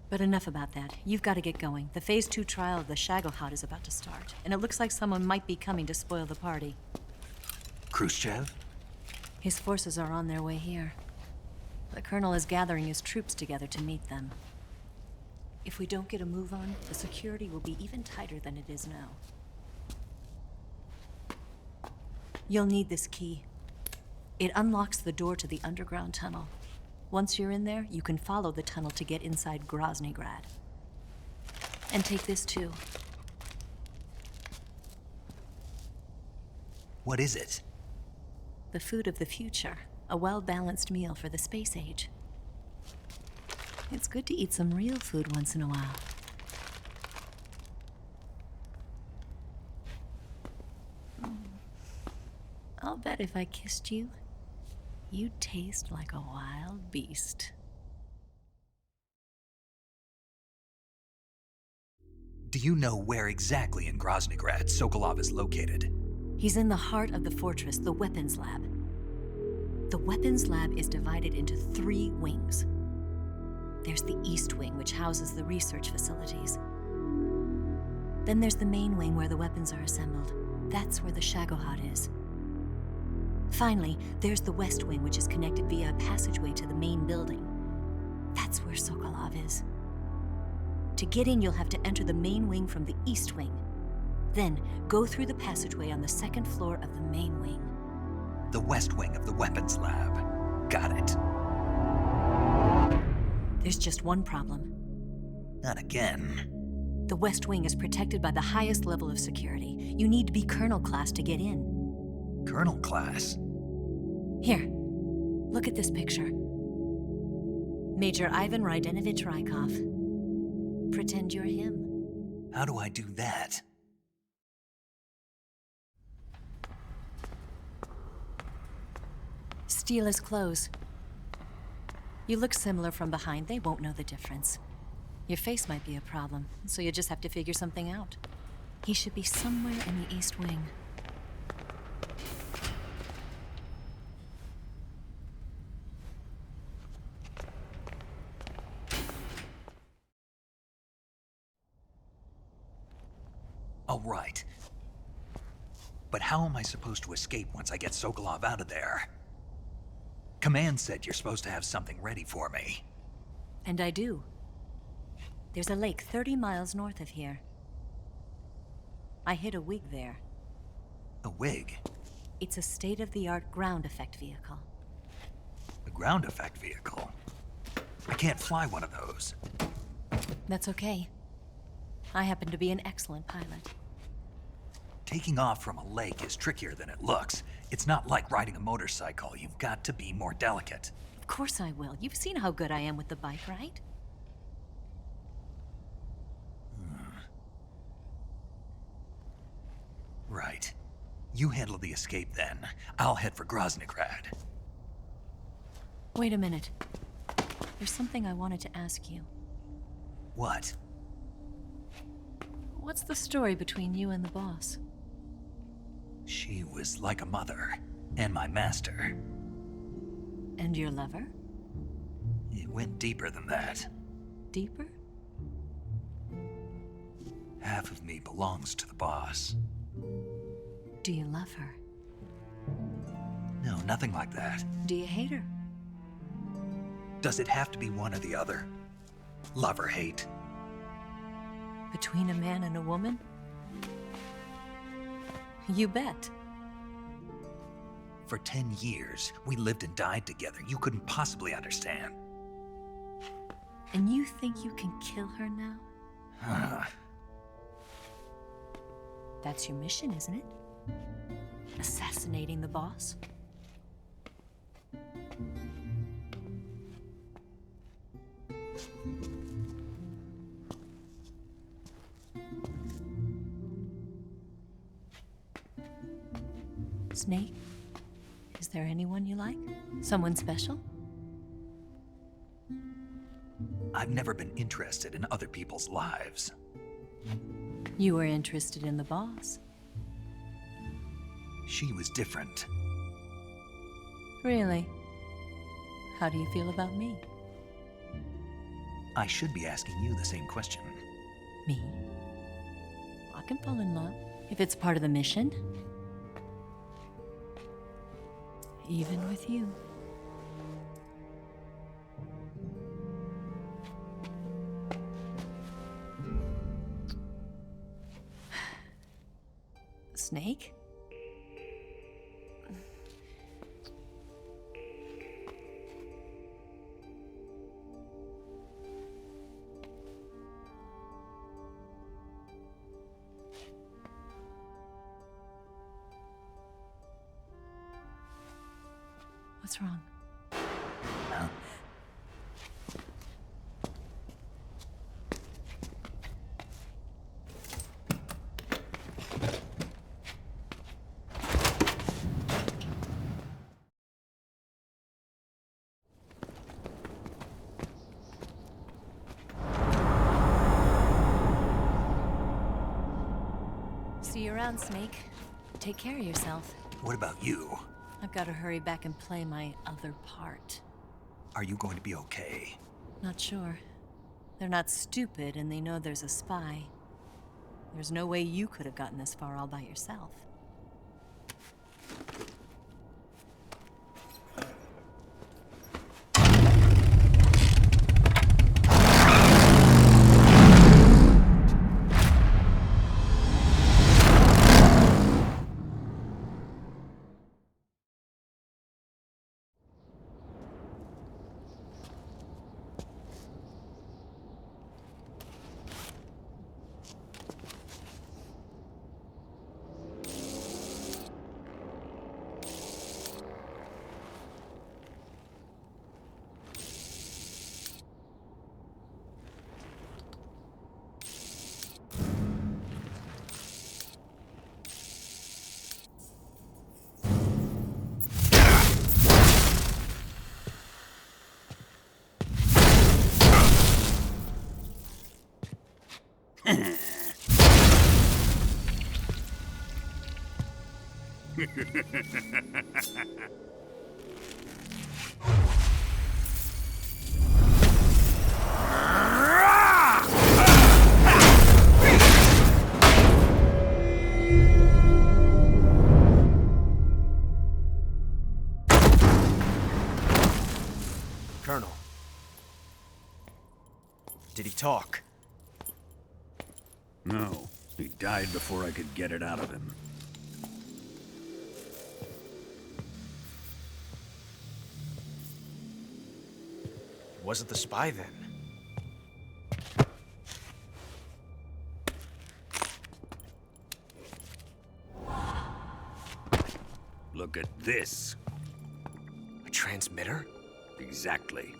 But enough about that. You've got to get going. The Phase 2 trial of the Shagohod is about to start, and it looks like someone might be coming to spoil the party. Khrushchev? His forces are on their way here. The Colonel is gathering his troops together to meet them. If we don't get a move on, the security will be even tighter than it is now. You'll need this key. It unlocks the door to the underground tunnel. Once you're in there, you can follow the tunnel to get inside Groznyj Grad. And take this too. What is it? The food of the future. A well-balanced meal for the space age. It's good to eat some real food once in a while. I'll bet if I kissed you, you'd taste like a wild beast. Do you know where exactly in Groznyj Grad Sokolov is located? He's in the heart of the fortress, the weapons lab. The weapons lab is divided into 3 wings. There's the East Wing, which houses the research facilities. Then there's the main wing where the weapons are assembled. That's where the Shagohod is. Finally, there's the West Wing, which is connected via a passageway to the main building. That's where Sokolov is. To get in, you'll have to enter the main wing from the East Wing. Then, go through the passageway on the 2nd floor of the main wing. The West Wing of the weapons lab. Got it. There's just one problem. Not again. The West Wing is protected by the highest level of security. You need to be Colonel class to get in. Colonel class? Here, look at this picture. Major Ivan Rydenovich Rykov. Pretend you're him. How do I do that? Steal his clothes. You look similar from behind. They won't know the difference. Your face might be a problem, so you just have to figure something out. He should be somewhere in the East Wing. All right. But how am I supposed to escape once I get Sokolov out of there? Command said you're supposed to have something ready for me. And I do. There's a lake 30 miles north of here. I hid a wig there. A wig? It's a state-of-the-art ground effect vehicle. A ground effect vehicle? I can't fly one of those. That's okay. I happen to be an excellent pilot. Taking off from a lake is trickier than it looks. It's not like riding a motorcycle. You've got to be more delicate. Of course I will. You've seen how good I am with the bike, right? Right. You handle the escape then. I'll head for Groznyj Grad. Wait a minute. There's something I wanted to ask you. What? What's the story between you and the boss? She was like a mother, and my master. And your lover? It went deeper than that. Deeper? Half of me belongs to the boss. Do you love her? No, nothing like that. Do you hate her? Does it have to be one or the other? Love or hate? Between a man and a woman? You bet. For 10 years, we lived and died together. You couldn't possibly understand. And you think you can kill her now? That's your mission, isn't it? Assassinating the boss? Snake, is there anyone you like? Someone special? I've never been interested in other people's lives. You were interested in the boss. She was different. Really? How do you feel about me? I should be asking you the same question. Me? I can fall in love if it's part of the mission. Even with you. Snake? What's wrong? See you around, Snake. Take care of yourself. What about you? I've got to hurry back and play my other part. Are you going to be okay? Not sure. They're not stupid, and they know there's a spy. There's no way you could have gotten this far all by yourself. Colonel. Did he talk? No. He died before I could get it out of him. Wasn't the spy then? Look at this. A transmitter? Exactly.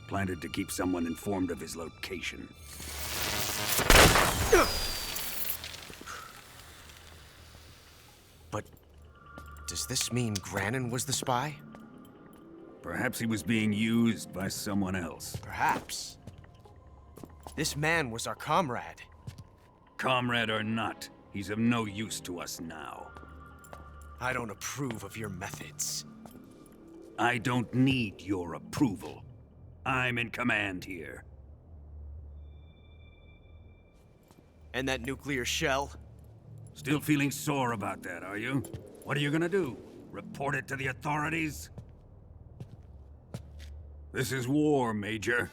Planted to keep someone informed of his location. But does this mean Granin was the spy? Perhaps he was being used by someone else. Perhaps. This man was our comrade. Comrade or not, he's of no use to us now. I don't approve of your methods. I don't need your approval. I'm in command here. And that nuclear shell? Still feeling sore about that, are you? What are you gonna do? Report it to the authorities? This is war, Major.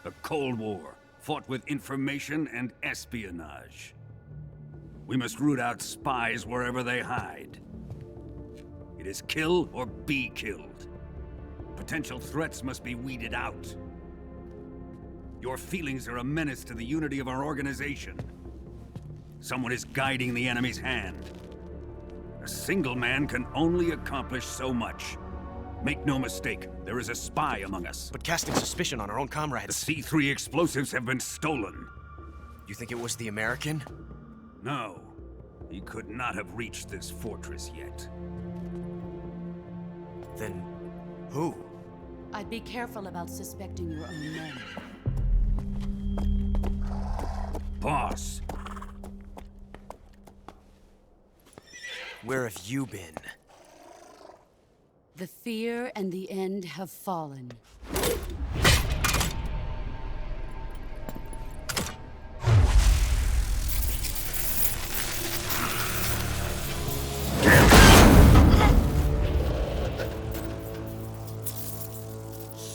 A Cold War, fought with information and espionage. We must root out spies wherever they hide. It is kill or be killed. Potential threats must be weeded out. Your feelings are a menace to the unity of our organization. Someone is guiding the enemy's hand. A single man can only accomplish so much. Make no mistake, there is a spy among us. But casting suspicion on our own comrades... The C3 explosives have been stolen. You think it was the American? No. He could not have reached this fortress yet. Then... who? I'd be careful about suspecting your own men. Boss. Where have you been? The fear and the end have fallen.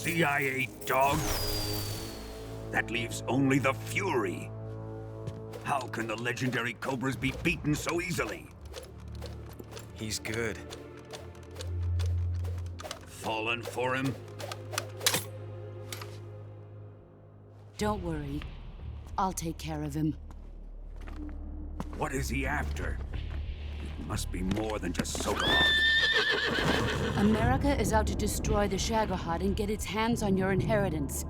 CIA dog? That leaves only the Fury. How can the legendary Cobras be beaten so easily? He's good. Fallen for him? Don't worry. I'll take care of him. What is he after? It must be more than just Sokolov. America is out to destroy the Shagohod and get its hands on your inheritance.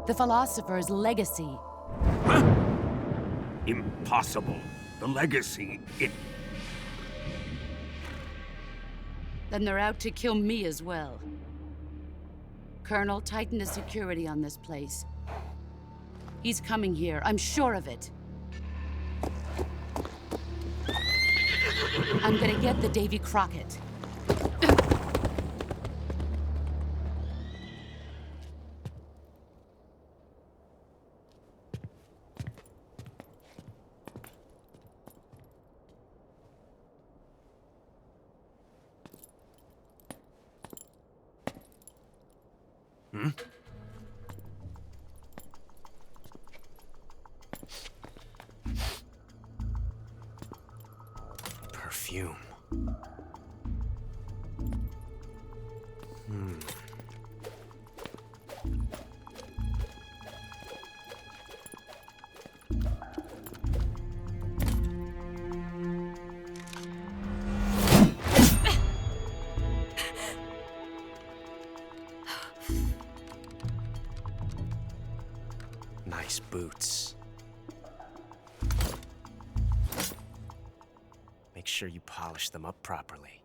The philosopher's legacy. Huh? Impossible. The legacy, Then they're out to kill me as well. Colonel, tighten the security on this place. He's coming here, I'm sure of it. I'm gonna get the Davy Crockett. Perfume. Nice boots. Make sure you polish them up properly.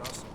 saw some.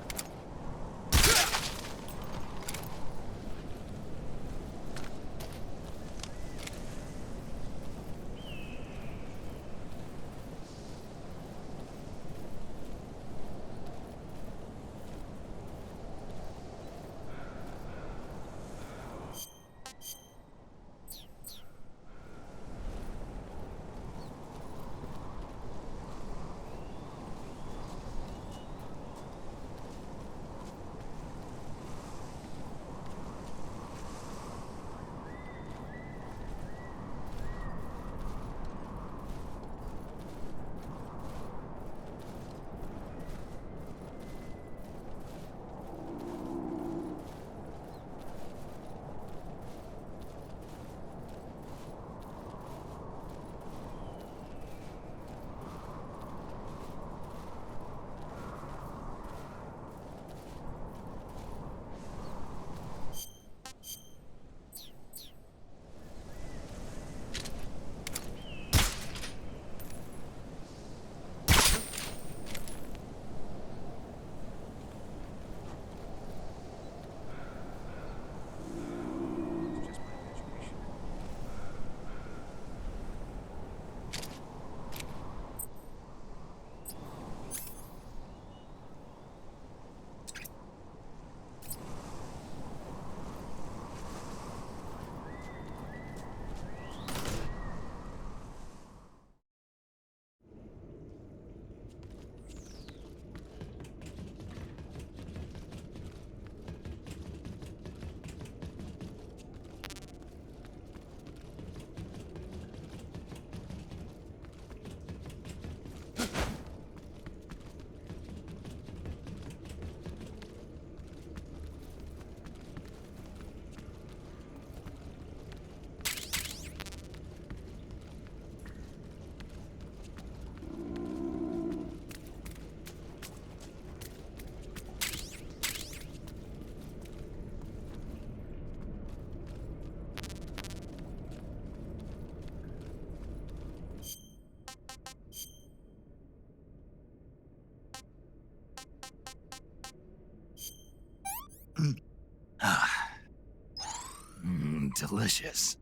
Delicious.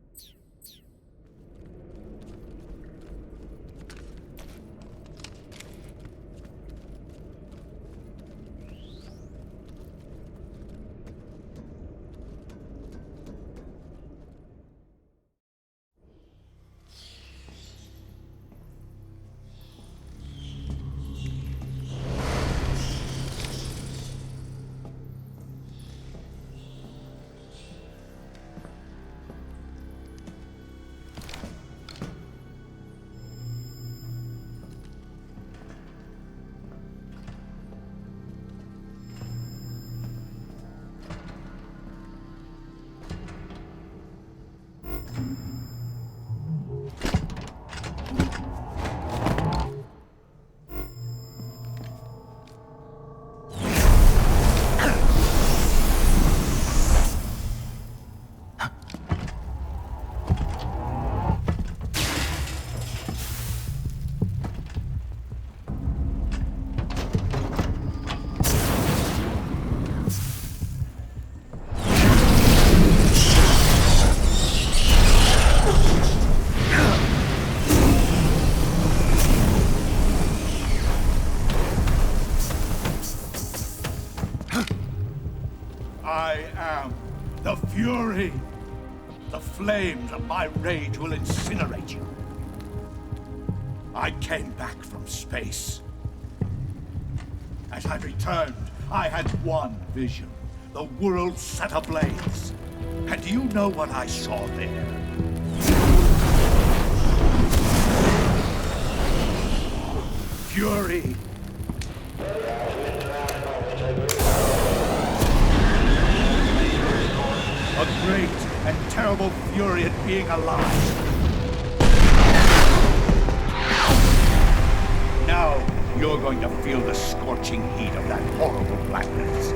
I am the Fury. The flames of my rage will incinerate you. I came back from space. As I returned, I had one vision. The world set ablaze. And do you know what I saw there? Fury. A great and terrible fury at being alive. Now, you're going to feel the scorching heat of that horrible blackness.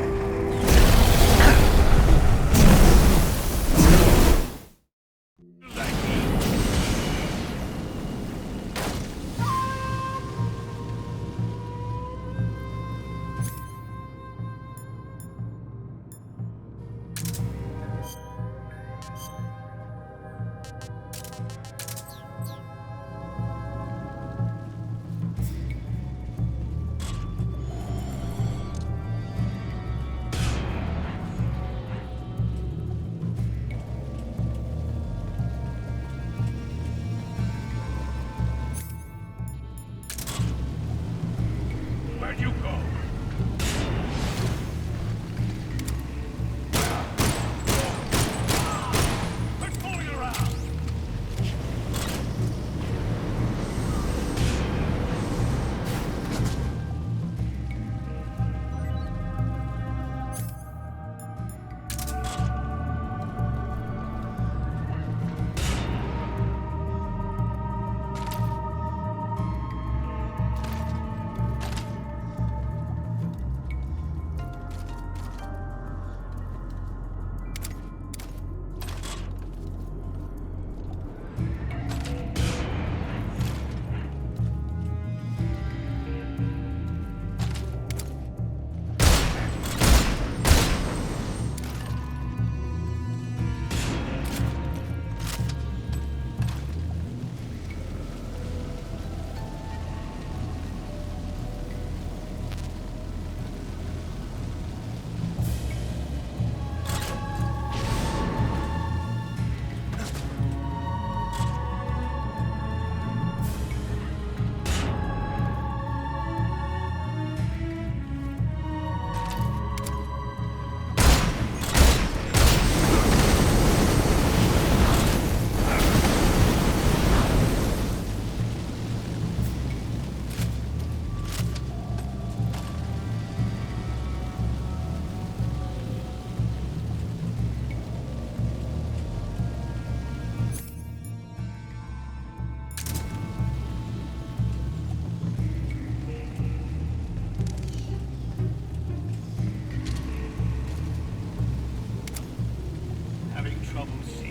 trouble seeing.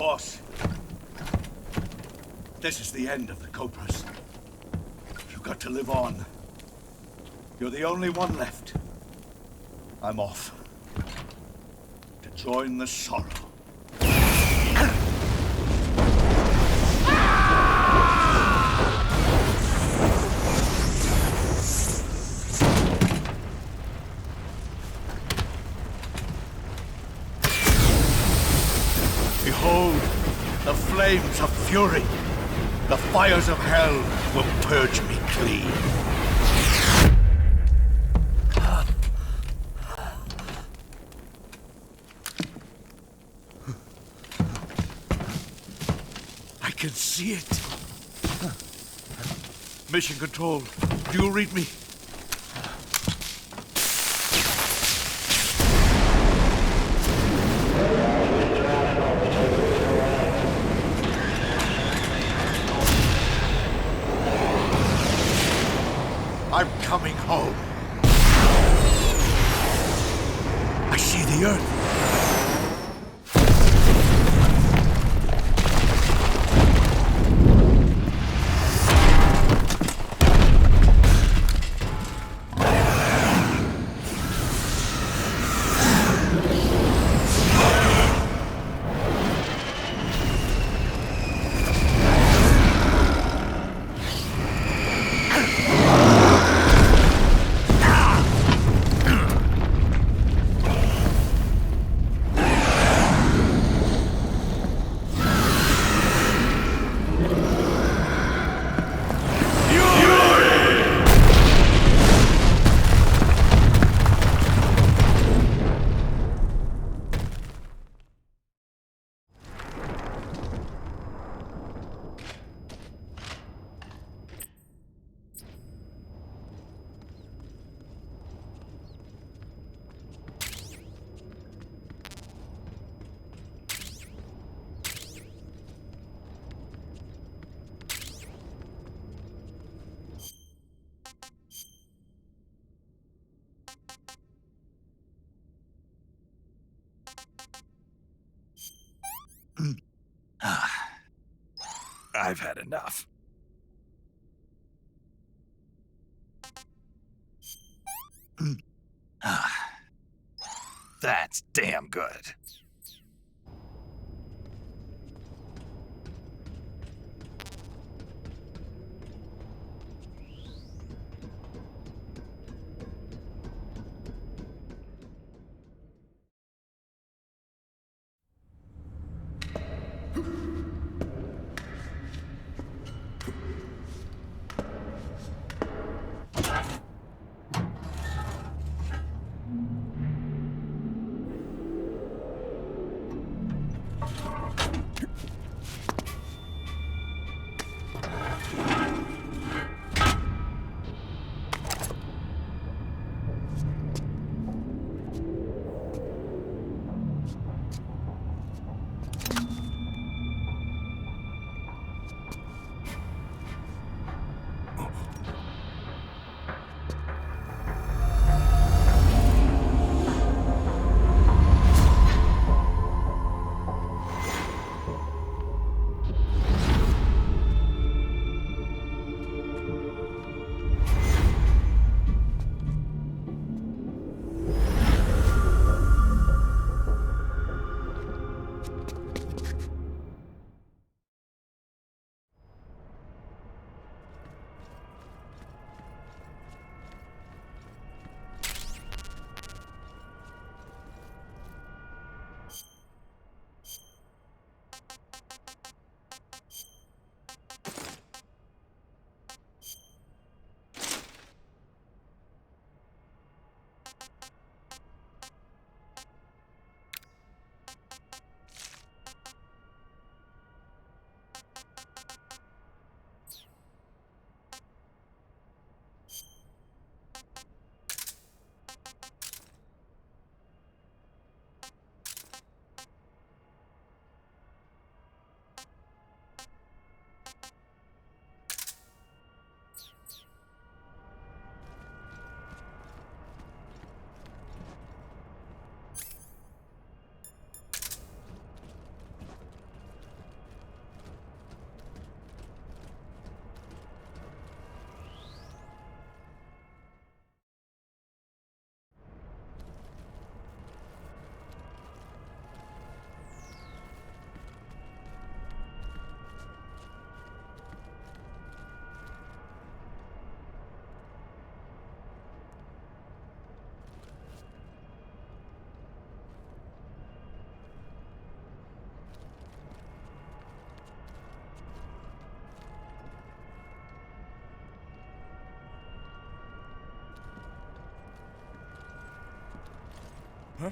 Boss. This is the end of the Cobras. You've got to live on. You're the only one left. I'm off. To join the sorrow. Behold, the flames of fury. The fires of hell will purge me clean. I can see it. Mission Control, do you read me? I'm coming home. I see the Earth. I've had enough. That's damn good. Huh?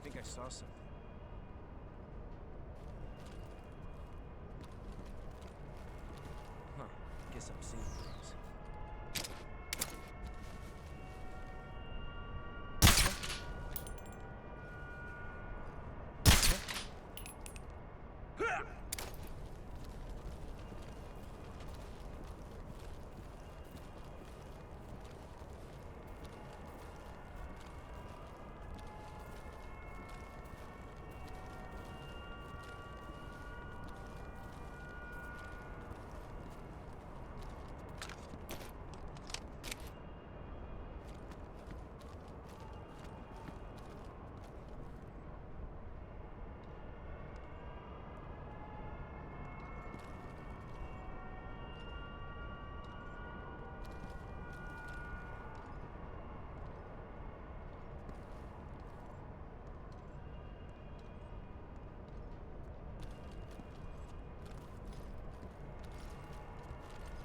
I think I saw something. Huh. Guess I'm seeing things.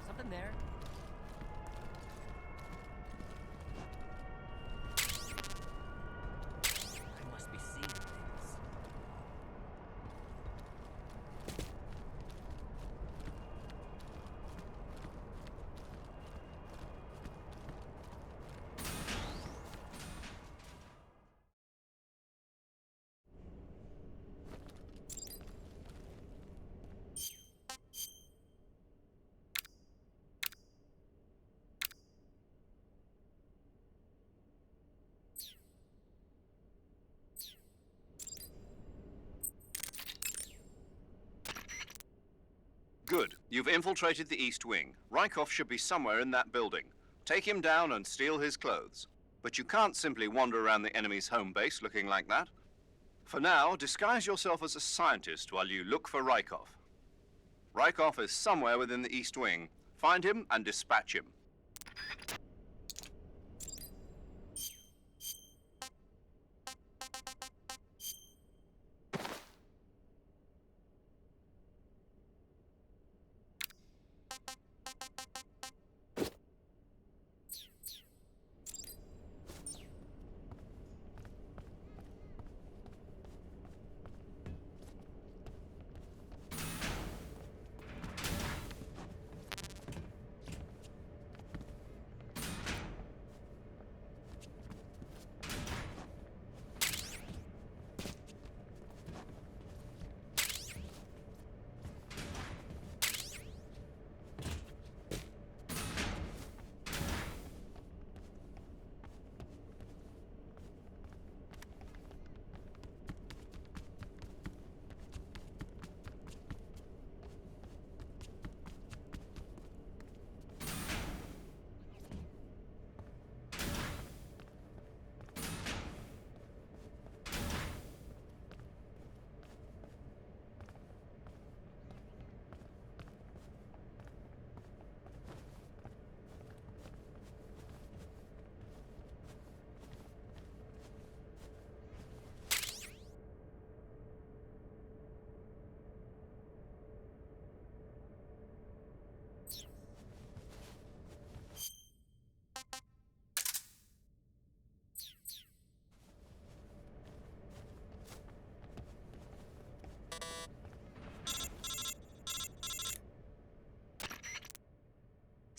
Something there. I must be seeing things. Good. You've infiltrated the East Wing. Rykov should be somewhere in that building. Take him down and steal his clothes. But you can't simply wander around the enemy's home base looking like that. For now, disguise yourself as a scientist while you look for Rykov. Rykov is somewhere within the East Wing. Find him and dispatch him.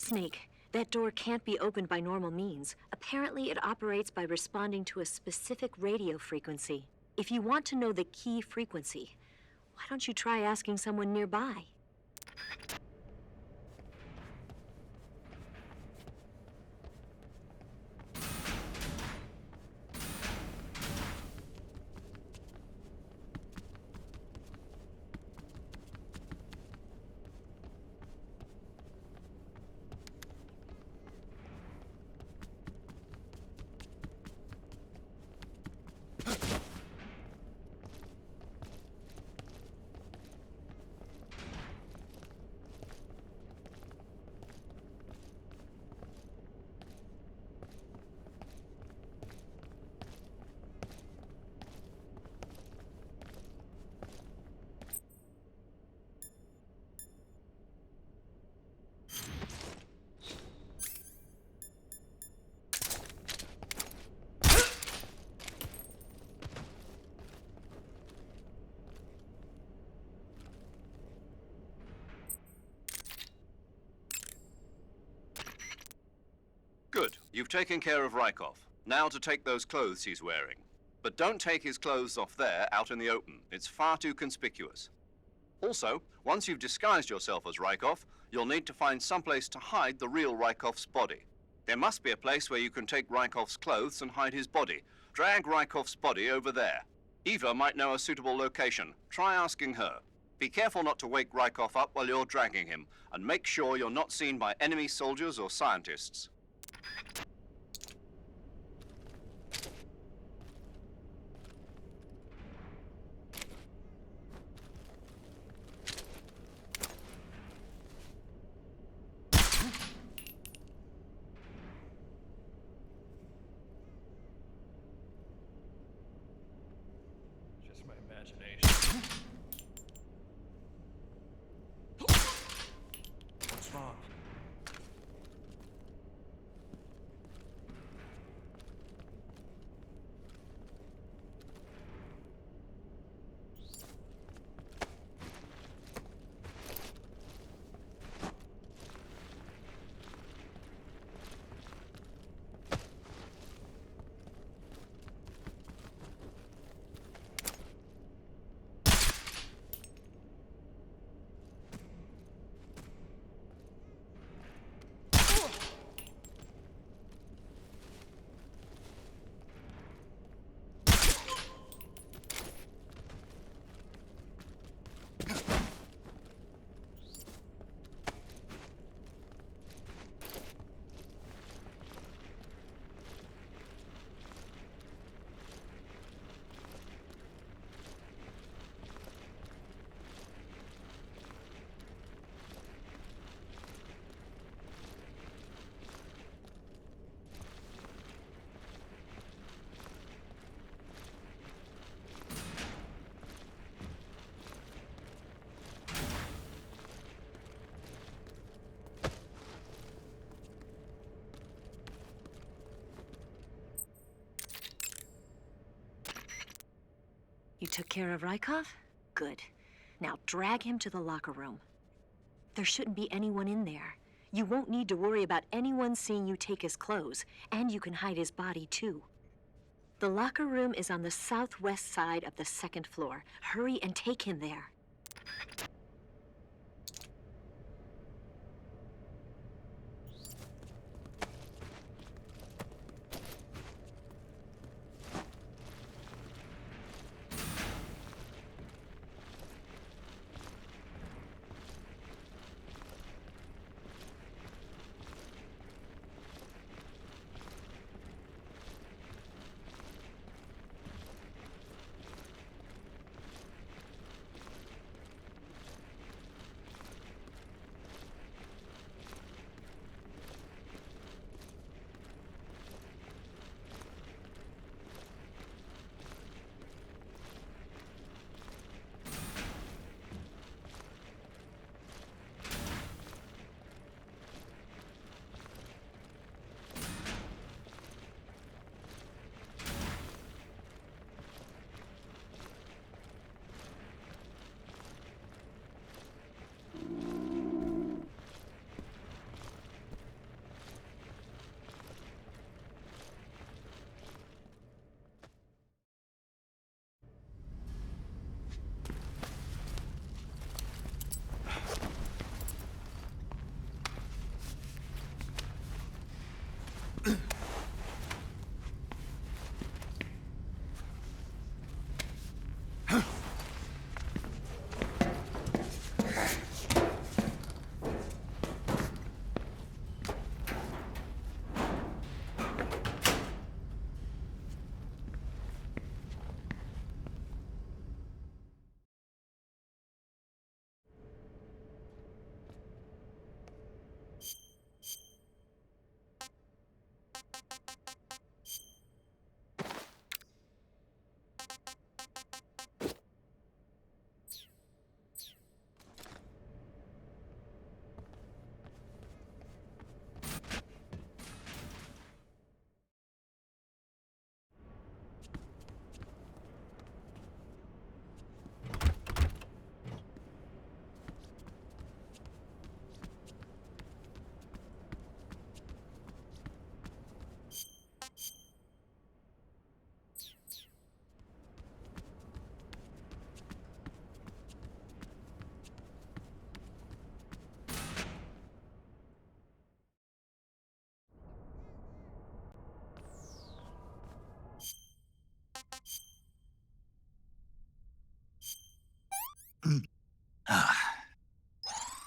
Snake, that door can't be opened by normal means. Apparently, it operates by responding to a specific radio frequency. If you want to know the key frequency, why don't you try asking someone nearby? Good. You've taken care of Rykov. Now to take those clothes he's wearing. But don't take his clothes off there, out in the open. It's far too conspicuous. Also, once you've disguised yourself as Rykov, you'll need to find someplace to hide the real Rykov's body. There must be a place where you can take Rykov's clothes and hide his body. Drag Rykov's body over there. Eva might know a suitable location. Try asking her. Be careful not to wake Rykov up while you're dragging him, and make sure you're not seen by enemy soldiers or scientists. Just my imagination. What's wrong? You took care of Rykov? Good. Now drag him to the locker room. There shouldn't be anyone in there. You won't need to worry about anyone seeing you take his clothes, and you can hide his body too. The locker room is on the southwest side of the second floor. Hurry and take him there.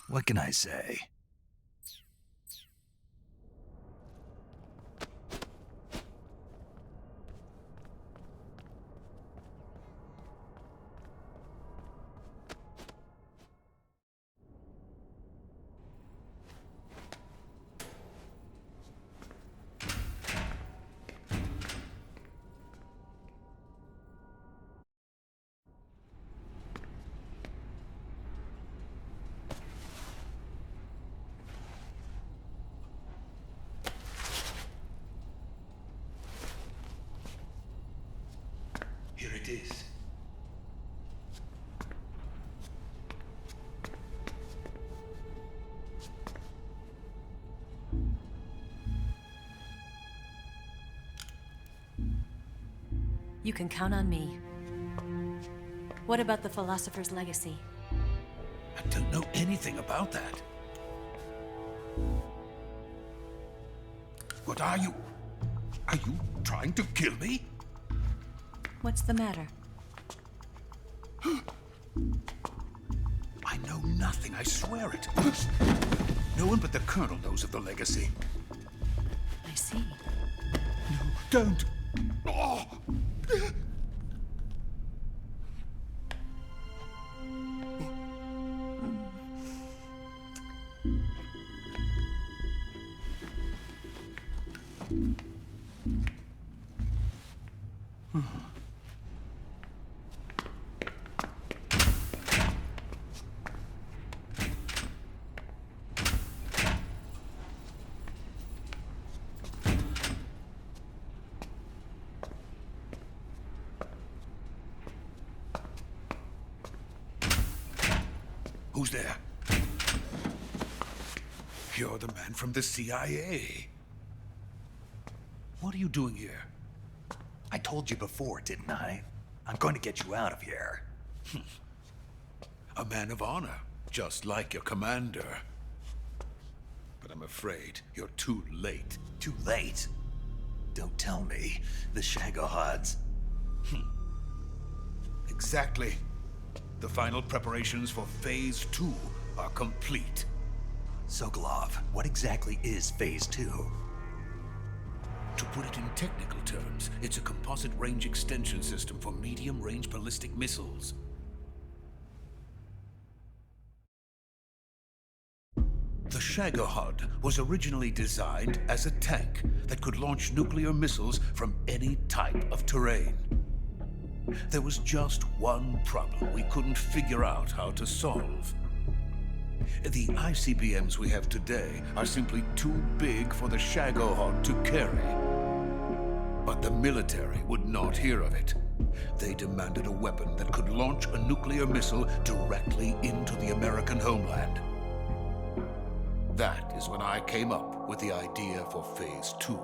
What can I say? Here it is. You can count on me. What about the philosopher's legacy? I don't know anything about that. What are you? Are you trying to kill me? What's the matter? I know nothing, I swear it. No one but the Colonel knows of the legacy. I see. No, don't. Oh. Who's there? You're the man from the CIA. What are you doing here? I told you before, didn't I? I'm going to get you out of here. A man of honor, just like your commander. But I'm afraid you're too late. Too late? Don't tell me. The Shagohods. Exactly. The final preparations for Phase 2 are complete. Sokolov, what exactly is Phase 2? To put it in technical terms, it's a composite range extension system for medium-range ballistic missiles. The Shagohod was originally designed as a tank that could launch nuclear missiles from any type of terrain. There was just one problem we couldn't figure out how to solve. The ICBMs we have today are simply too big for the Shagohod to carry. But the military would not hear of it. They demanded a weapon that could launch a nuclear missile directly into the American homeland. That is when I came up with the idea for Phase 2.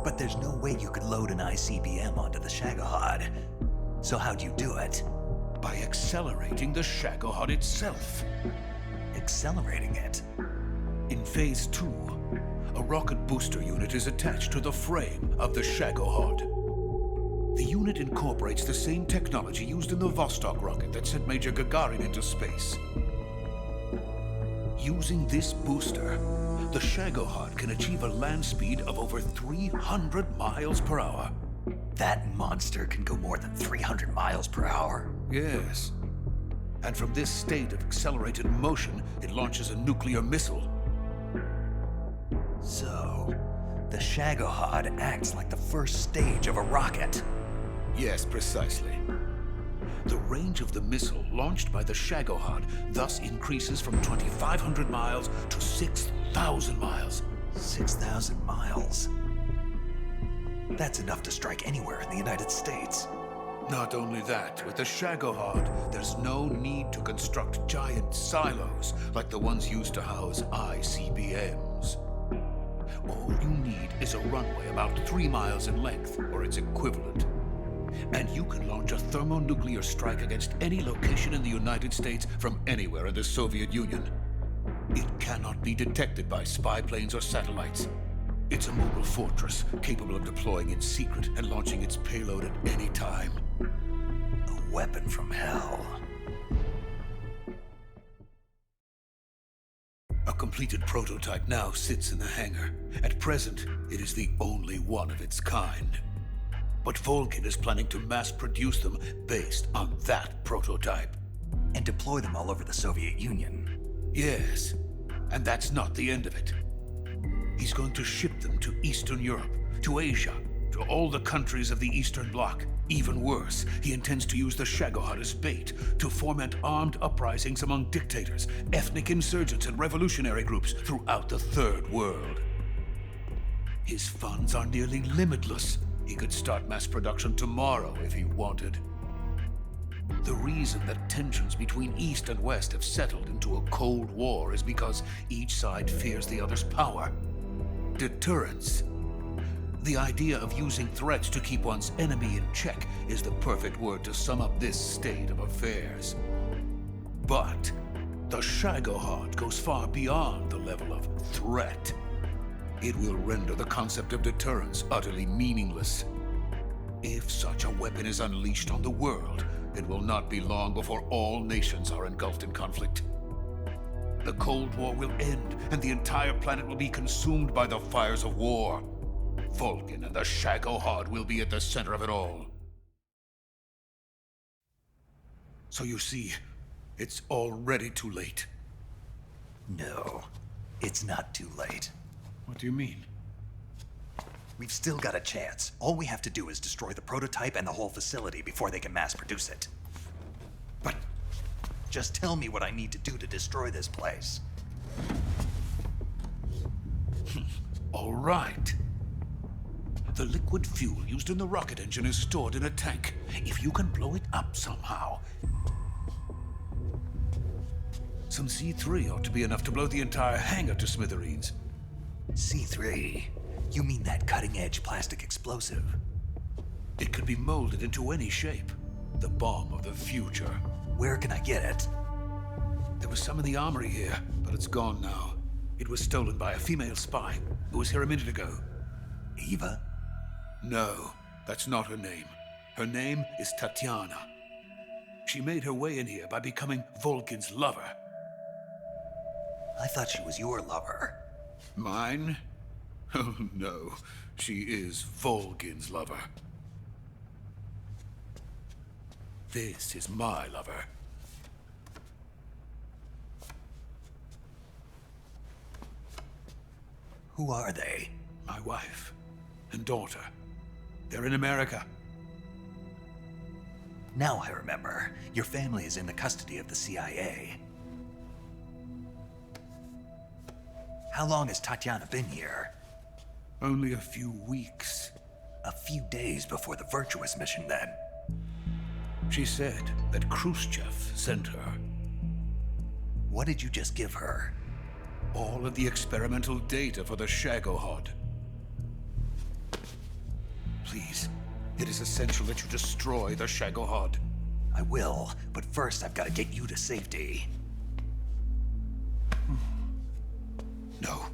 But there's no way you could load an ICBM onto the Shagohod. So how'd you do it? By accelerating the Shagohod itself. Accelerating it? In Phase 2, a rocket booster unit is attached to the frame of the Shagohod. The unit incorporates the same technology used in the Vostok rocket that sent Major Gagarin into space. Using this booster, the Shagohod can achieve a land speed of over 300 miles per hour. That monster can go more than 300 miles per hour? Yes. And from this state of accelerated motion, it launches a nuclear missile. So, the Shagohod acts like the first stage of a rocket. Yes, precisely. The range of the missile launched by the Shagohod thus increases from 2,500 miles to 6,000 miles. 6,000 miles? That's enough to strike anywhere in the United States. Not only that, with the Shagohod, there's no need to construct giant silos like the ones used to house ICBMs. All you need is a runway about 3 miles in length, or its equivalent. And you can launch a thermonuclear strike against any location in the United States from anywhere in the Soviet Union. It cannot be detected by spy planes or satellites. It's a mobile fortress, capable of deploying in secret and launching its payload at any time. A weapon from hell. completed prototype now sits in the hangar. At present, it is the only one of its kind. But Volgin is planning to mass-produce them based on that prototype. And deploy them all over the Soviet Union. Yes, and that's not the end of it. He's going to ship them to Eastern Europe, to Asia, to all the countries of the Eastern Bloc. Even worse, he intends to use the Shagohod as bait to foment armed uprisings among dictators, ethnic insurgents, and revolutionary groups throughout the Third World. His funds are nearly limitless. He could start mass production tomorrow if he wanted. The reason that tensions between East and West have settled into a Cold War is because each side fears the other's power. Deterrence. The idea of using threats to keep one's enemy in check is the perfect word to sum up this state of affairs. But the Shagohod goes far beyond the level of threat. It will render the concept of deterrence utterly meaningless. If such a weapon is unleashed on the world, it will not be long before all nations are engulfed in conflict. The Cold War will end, and the entire planet will be consumed by the fires of war. Volgin and the Shagohod will be at the center of it all. So you see, it's already too late. No, it's not too late. What do you mean? We've still got a chance. All we have to do is destroy the prototype and the whole facility before they can mass produce it. But just tell me what I need to do to destroy this place. All right. The liquid fuel used in the rocket engine is stored in a tank. If you can blow it up somehow. Some C3 ought to be enough to blow the entire hangar to smithereens. C3? You mean that cutting-edge plastic explosive? It could be molded into any shape. The bomb of the future. Where can I get it? There was some in the armory here, but it's gone now. It was stolen by a female spy who was here a minute ago. Eva? No, that's not her name. Her name is Tatiana. She made her way in here by becoming Volgin's lover. I thought she was your lover. Mine? Oh no, she is Volgin's lover. This is my lover. Who are they? My wife and daughter. They're in America. Now I remember. Your family is in the custody of the CIA. How long has Tatiana been here? Only a few weeks. A few days before the Virtuous mission, then. She said that Khrushchev sent her. What did you just give her? All of the experimental data for the Shagohod. Please, it is essential that you destroy the Shagohod. I will, but first I've got to get you to safety. No.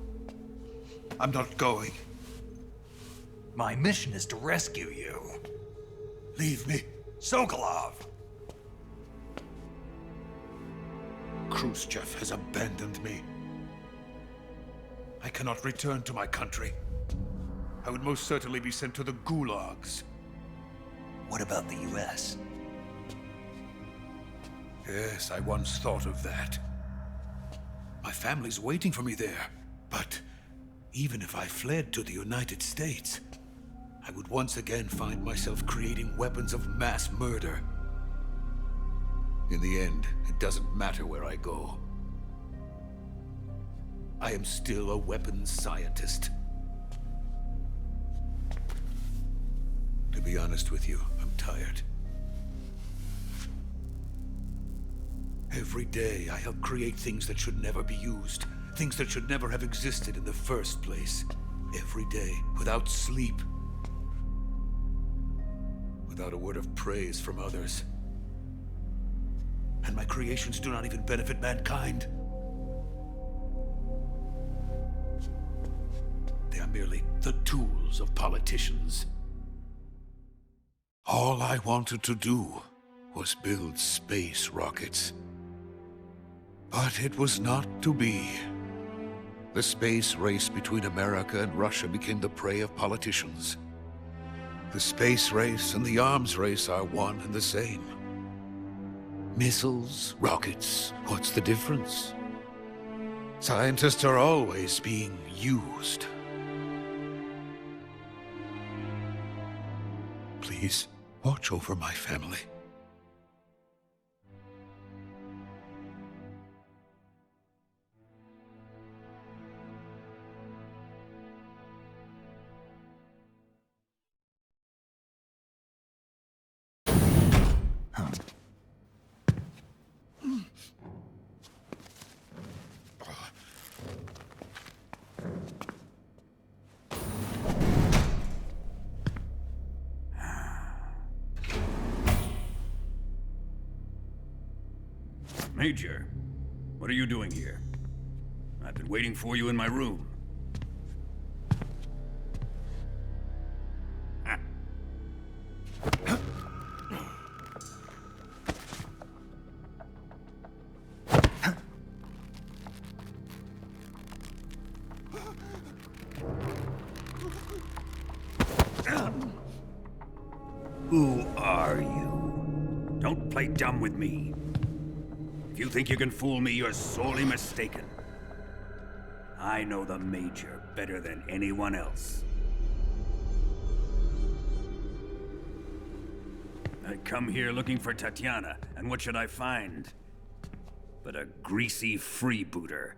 I'm not going. My mission is to rescue you. Leave me. Sokolov! Khrushchev has abandoned me. I cannot return to my country. I would most certainly be sent to the gulags. What about the US? Yes, I once thought of that. My family's waiting for me there. But even if I fled to the United States, I would once again find myself creating weapons of mass murder. In the end, it doesn't matter where I go. I am still a weapons scientist. To be honest with you, I'm tired. Every day, I help create things that should never be used. Things that should never have existed in the first place. Every day, without sleep. Without a word of praise from others. And my creations do not even benefit mankind. They are merely the tools of politicians. All I wanted to do was build space rockets. But it was not to be. the space race between America and Russia became the prey of politicians. The space race and the arms race are one and the same. Missiles, rockets, what's the difference? Scientists are always being used. Please, watch over my family. Major, what are you doing here? I've been waiting for you in my room. Who are you? Don't play dumb with me. If you think you can fool me, you're sorely mistaken. I know the Major better than anyone else. I come here looking for Tatiana, and what should I find? But a greasy freebooter.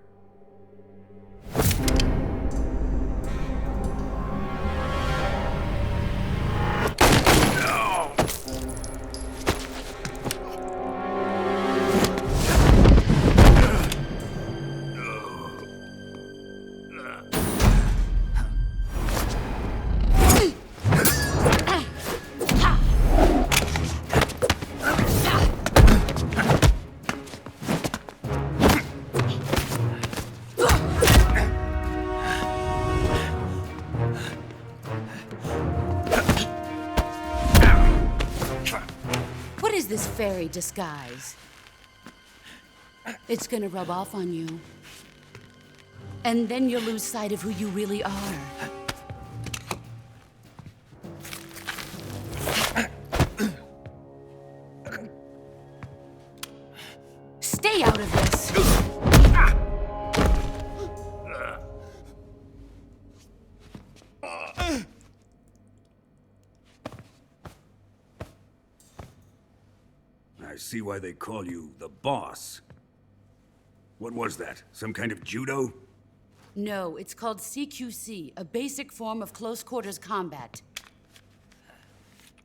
This fairy disguise. It's gonna rub off on you. And then you'll lose sight of who you really are. Stay out of this! I see why they call you the boss. What was that? Some kind of judo? No, it's called CQC, a basic form of close quarters combat.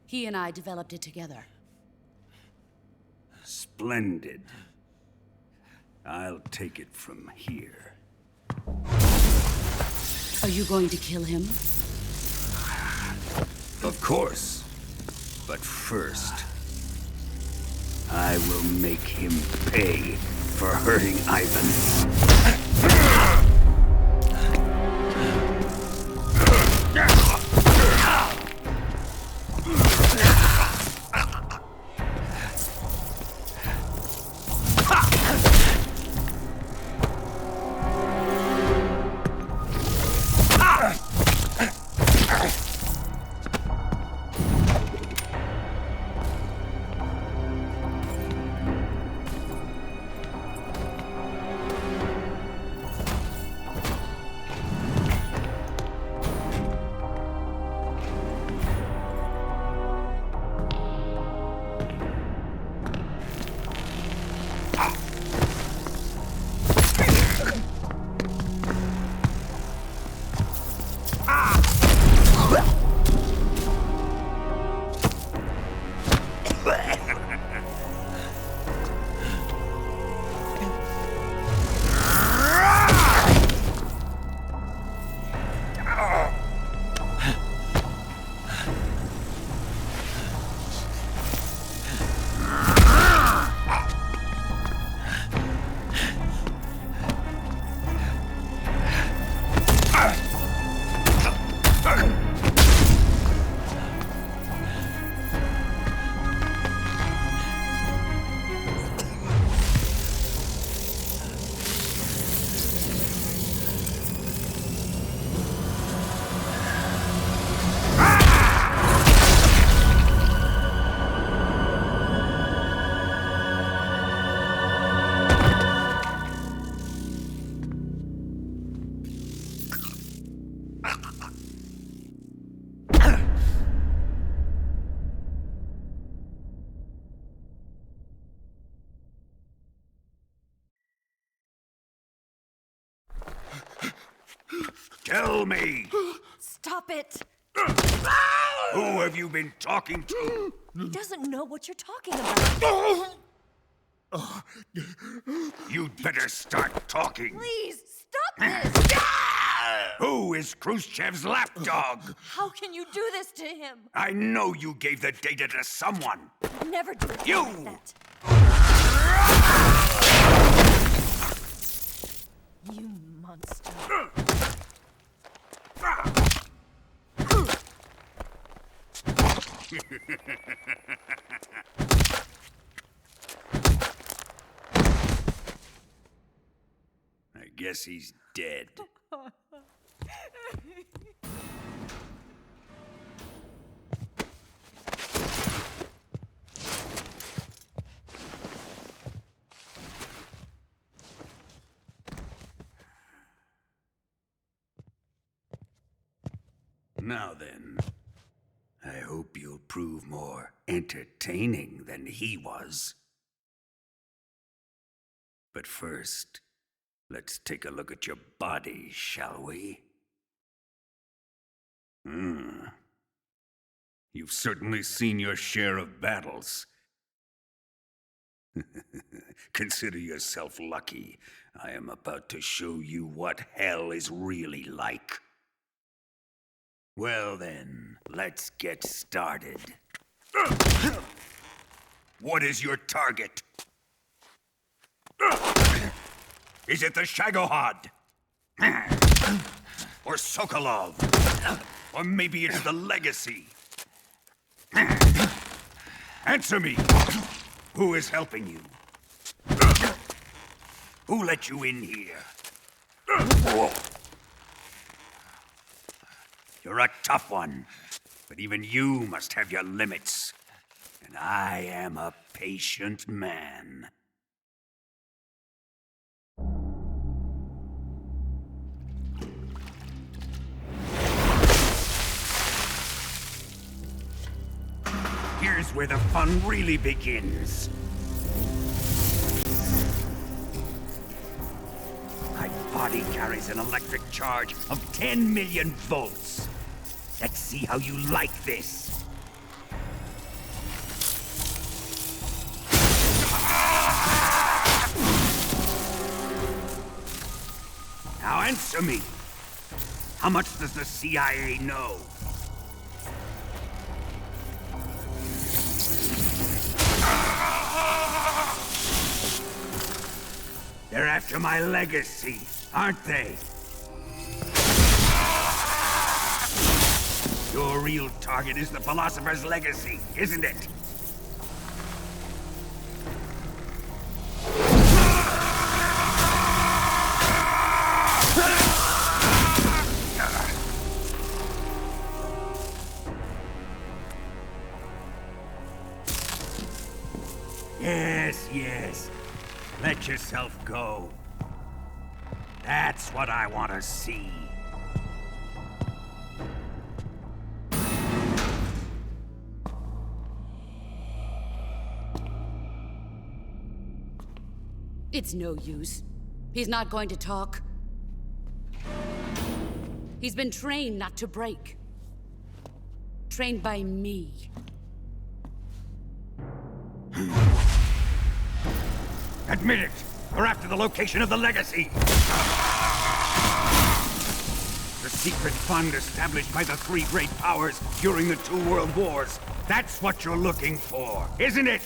He and I developed it together. Splendid. I'll take it from here. Are you going to kill him? Of course. But first, I will make him pay for hurting Ivan. Tell me! Stop it! Who have you been talking to? He doesn't know what you're talking about. You'd better start talking. Please, stop this! Who is Khrushchev's lapdog? How can you do this to him? I know you gave the data to someone. Never do it You! like that. You monster. I guess he's dead. Now then, I hope you'll prove more entertaining than he was. But first, let's take a look at your body, shall we? You've certainly seen your share of battles. Consider yourself lucky. I am about to show you what hell is really like. Well then, let's get started. What is your target? Is it the Shagohod? Or Sokolov? Or maybe it's the Legacy? Answer me! Who is helping you? Who let you in here? You're a tough one, but even you must have your limits. And I am a patient man. Here's where the fun really begins. My body carries an electric charge of 10 million volts. Let's see how you like this. Now answer me. How much does the CIA know? They're after my legacy, aren't they? Your real target is the philosopher's legacy, isn't it? Yes. Let yourself go. That's what I want to see. It's no use. He's not going to talk. He's been trained not to break. Trained by me. Admit it! We're after the location of the legacy! The secret fund established by the three great powers during the 2 world wars. That's what you're looking for, isn't it?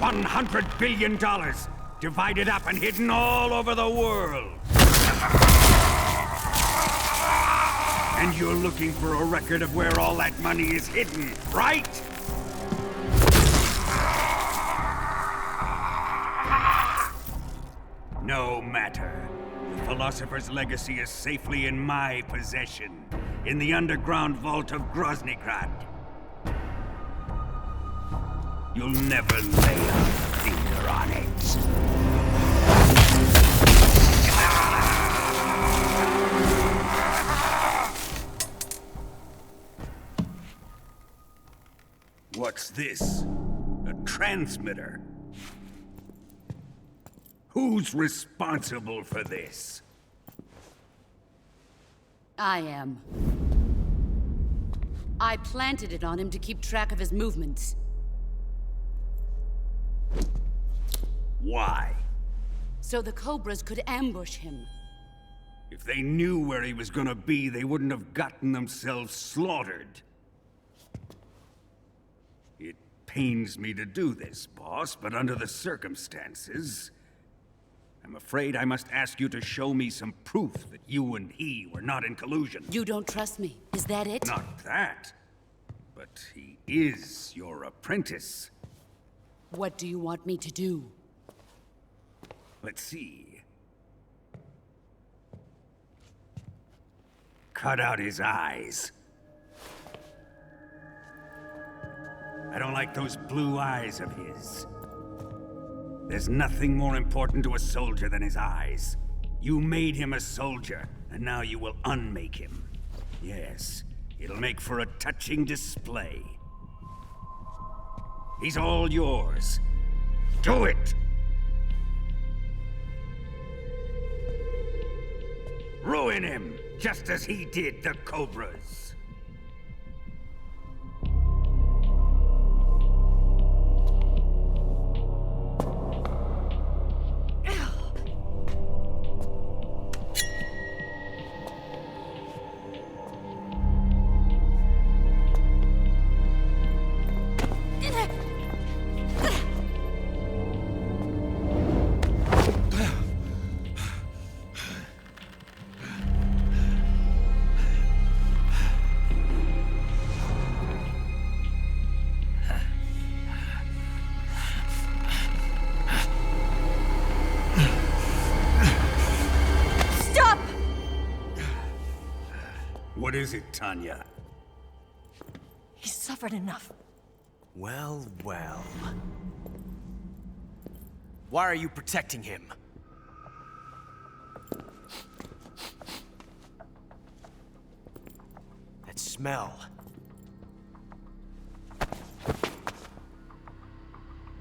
$100 billion, divided up and hidden all over the world. And you're looking for a record of where all that money is hidden, right? No matter. The philosopher's legacy is safely in my possession, in the underground vault of Groznyj Grad. You'll never lay a finger on it. What's this? A transmitter? Who's responsible for this? I am. I planted it on him to keep track of his movements. Why? So the Cobras could ambush him. If they knew where he was gonna be, they wouldn't have gotten themselves slaughtered. It pains me to do this, boss, but under the circumstances, I'm afraid I must ask you to show me some proof that you and he were not in collusion. You don't trust me, is that it? Not that, but he is your apprentice. What do you want me to do? Let's see. Cut out his eyes. I don't like those blue eyes of his. There's nothing more important to a soldier than his eyes. You made him a soldier, and now you will unmake him. Yes, it'll make for a touching display. He's all yours. Do it! Ruin him, just as he did the Cobras. What is it, Tanya? He's suffered enough. Well, well. Why are you protecting him? That smell.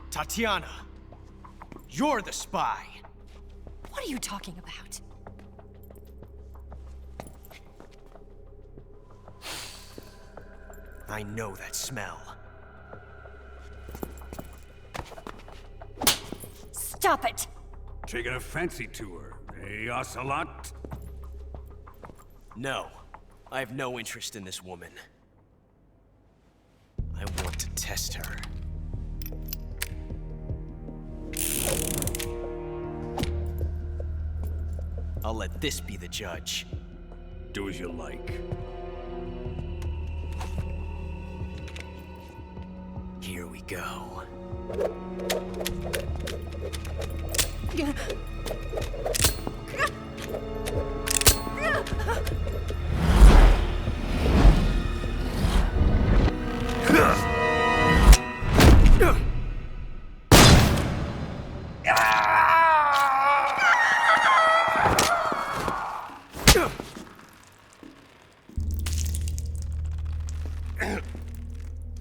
Tatiana, you're the spy. What are you talking about? I know that smell. Stop it! Taking a fancy to her, eh, Ocelot? No, I have no interest in this woman. I want to test her. I'll let this be the judge. Do as you like. Here we go.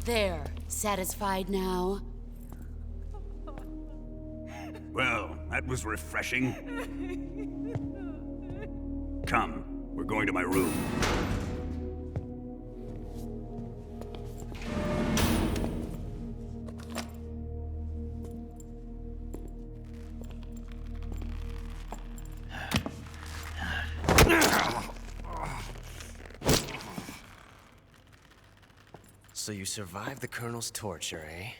There. Satisfied now? Well, that was refreshing. Come, we're going to my room. So you survived the Colonel's torture, eh?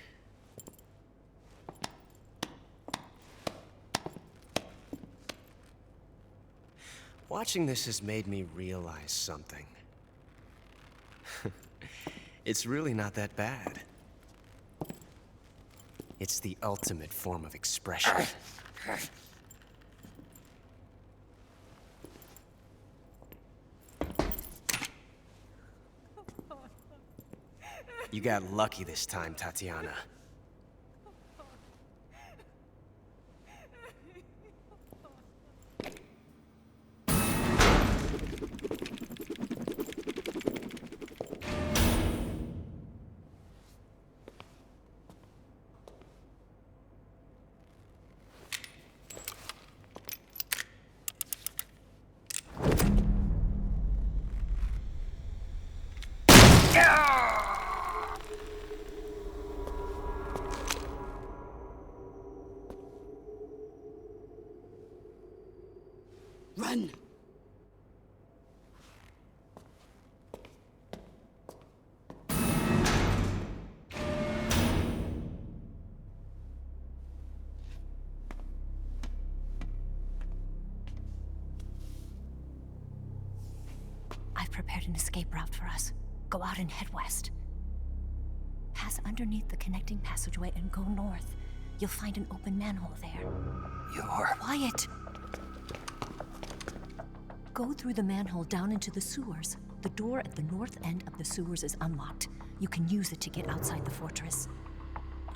Watching this has made me realize something. It's really not that bad. It's the ultimate form of expression. You got lucky this time, Tatiana. Run! I've prepared an escape route for us. Go out and head west. Pass underneath the connecting passageway and go north. You'll find an open manhole there. You're... Quiet! Go through the manhole down into the sewers. The door at the north end of the sewers is unlocked. You can use it to get outside the fortress.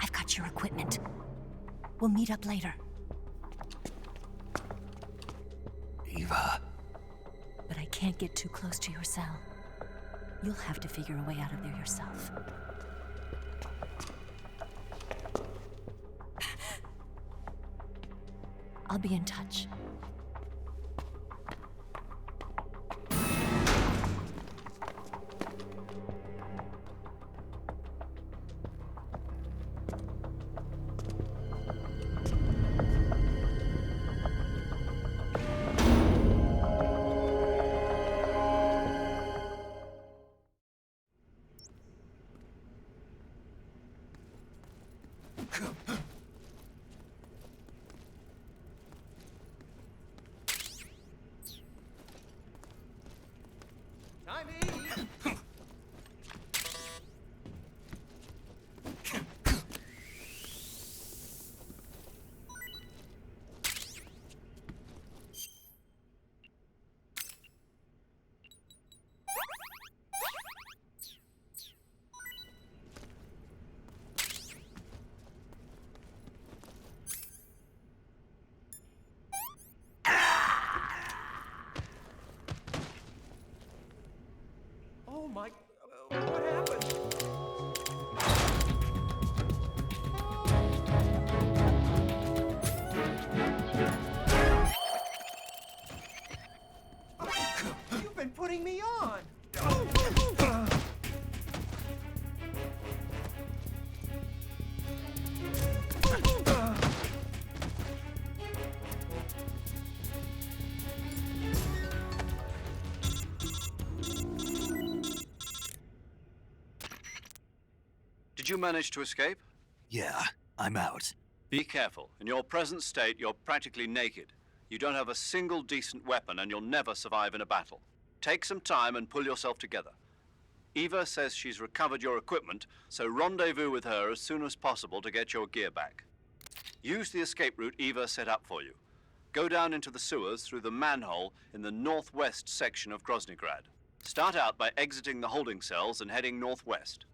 I've got your equipment. We'll meet up later. Eva... But I can't get too close to your cell. You'll have to figure a way out of there yourself. I'll be in touch. Oh my... what happened? You've been putting me on! Did you manage to escape? Yeah, I'm out. Be careful. In your present state, you're practically naked. You don't have a single decent weapon, and you'll never survive in a battle. Take some time and pull yourself together. Eva says she's recovered your equipment, so rendezvous with her as soon as possible to get your gear back. Use the escape route Eva set up for you. Go down into the sewers through the manhole in the northwest section of Groznyj Grad. Start out by exiting the holding cells and heading northwest.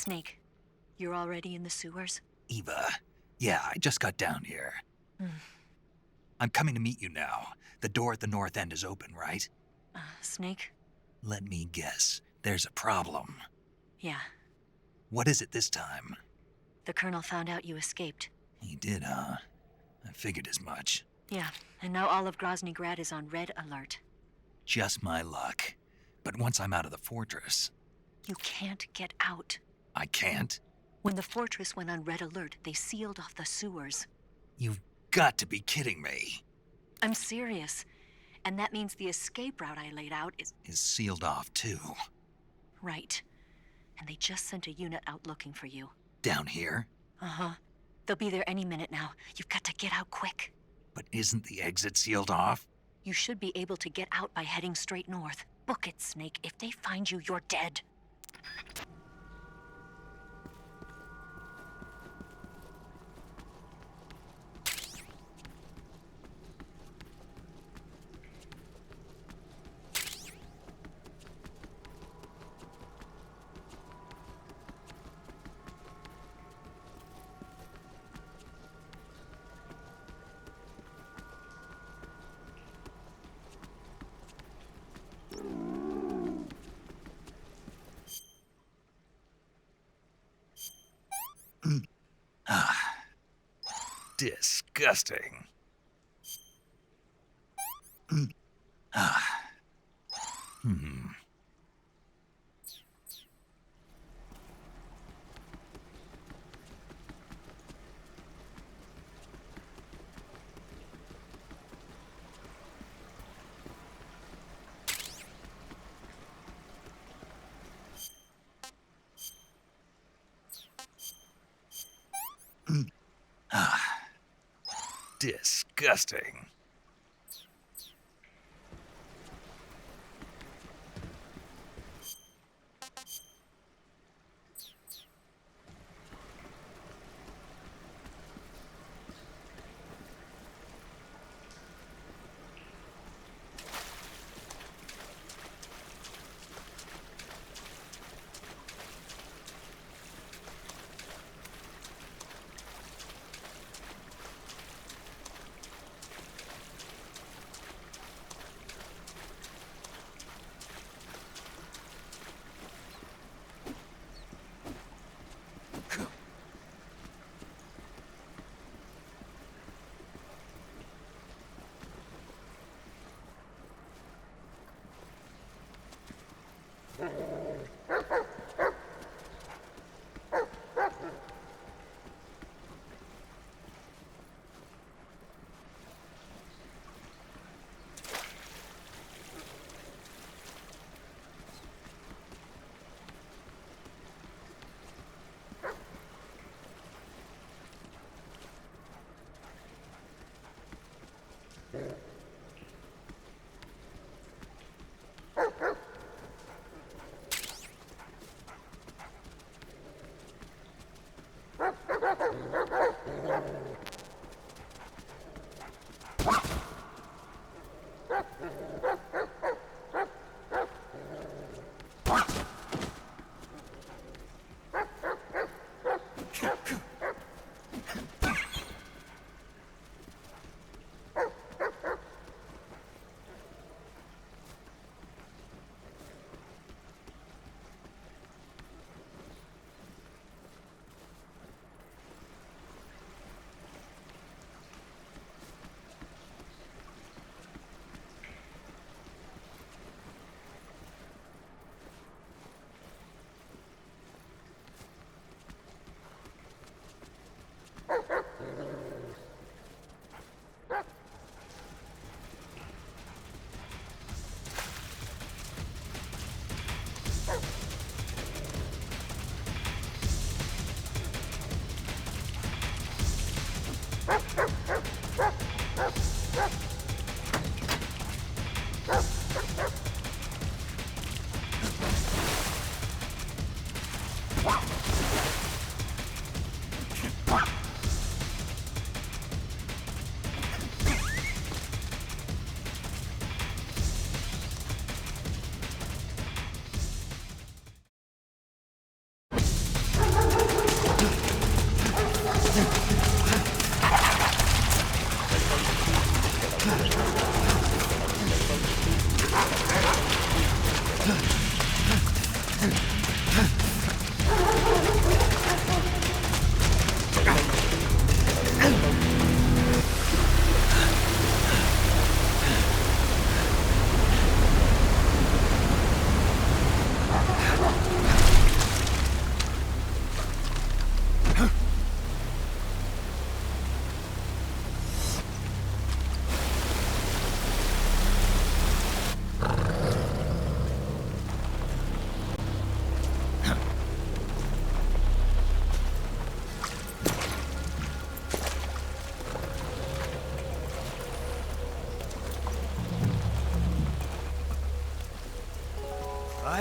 Snake, you're already in the sewers? Eva, yeah, I just got down here. I'm coming to meet you now. The door at the north end is open, right? Snake? Let me guess. There's a problem. Yeah. What is it this time? The Colonel found out you escaped. He did, huh? I figured as much. Yeah, and now all of Groznyj Grad is on red alert. Just my luck. But once I'm out of the fortress... You can't get out. I can't? When the fortress went on red alert, they sealed off the sewers. You've got to be kidding me. I'm serious. And that means the escape route I laid out is sealed off, too. Right. And they just sent a unit out looking for you. Down here? Uh-huh. They'll be there any minute now. You've got to get out quick. But isn't the exit sealed off? You should be able to get out by heading straight north. Book it, Snake. If they find you, you're dead. Disgusting. Disgusting.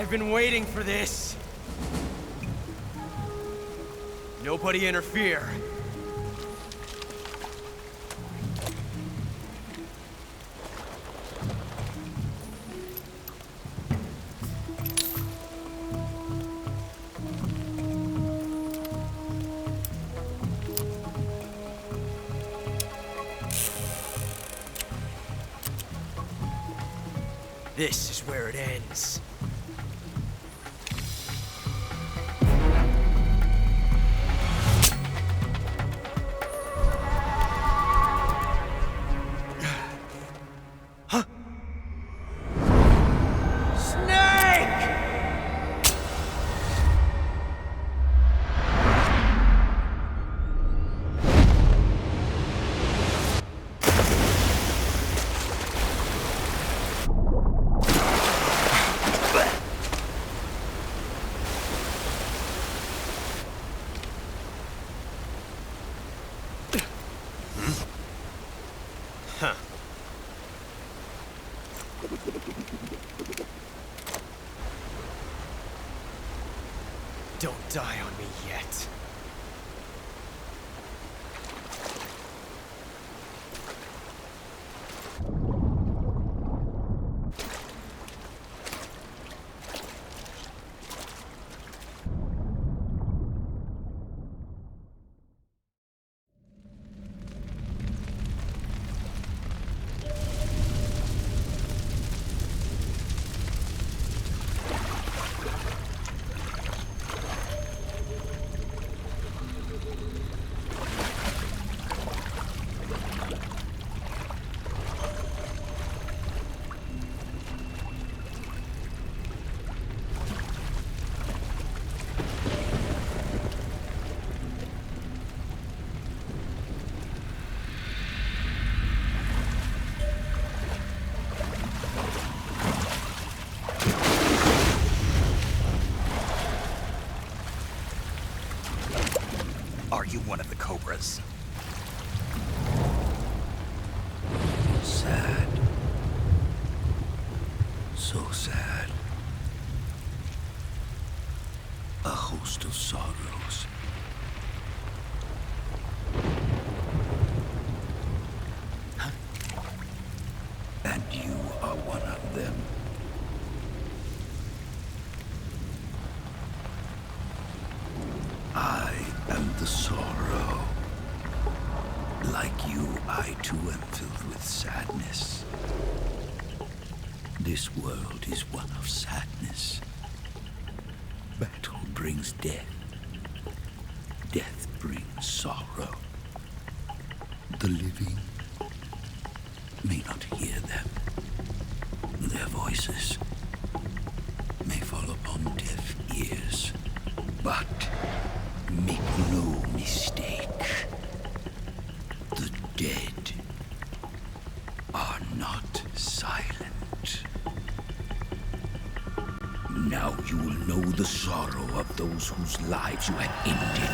I've been waiting for this. Nobody interfere. This is where it ends. Don't die on me yet. Are you one of the Cobras? Sad. So sad. A host of sorrows. And you are one of them. I am the sorrow. Like you, I too am filled with sadness. This world is one of sadness. Battle brings death. Death brings sorrow. The living may not hear them. Their voices may fall upon deaf ears. But make no mistake, the dead are not silent. Now you will know the sorrow of those whose lives you have ended.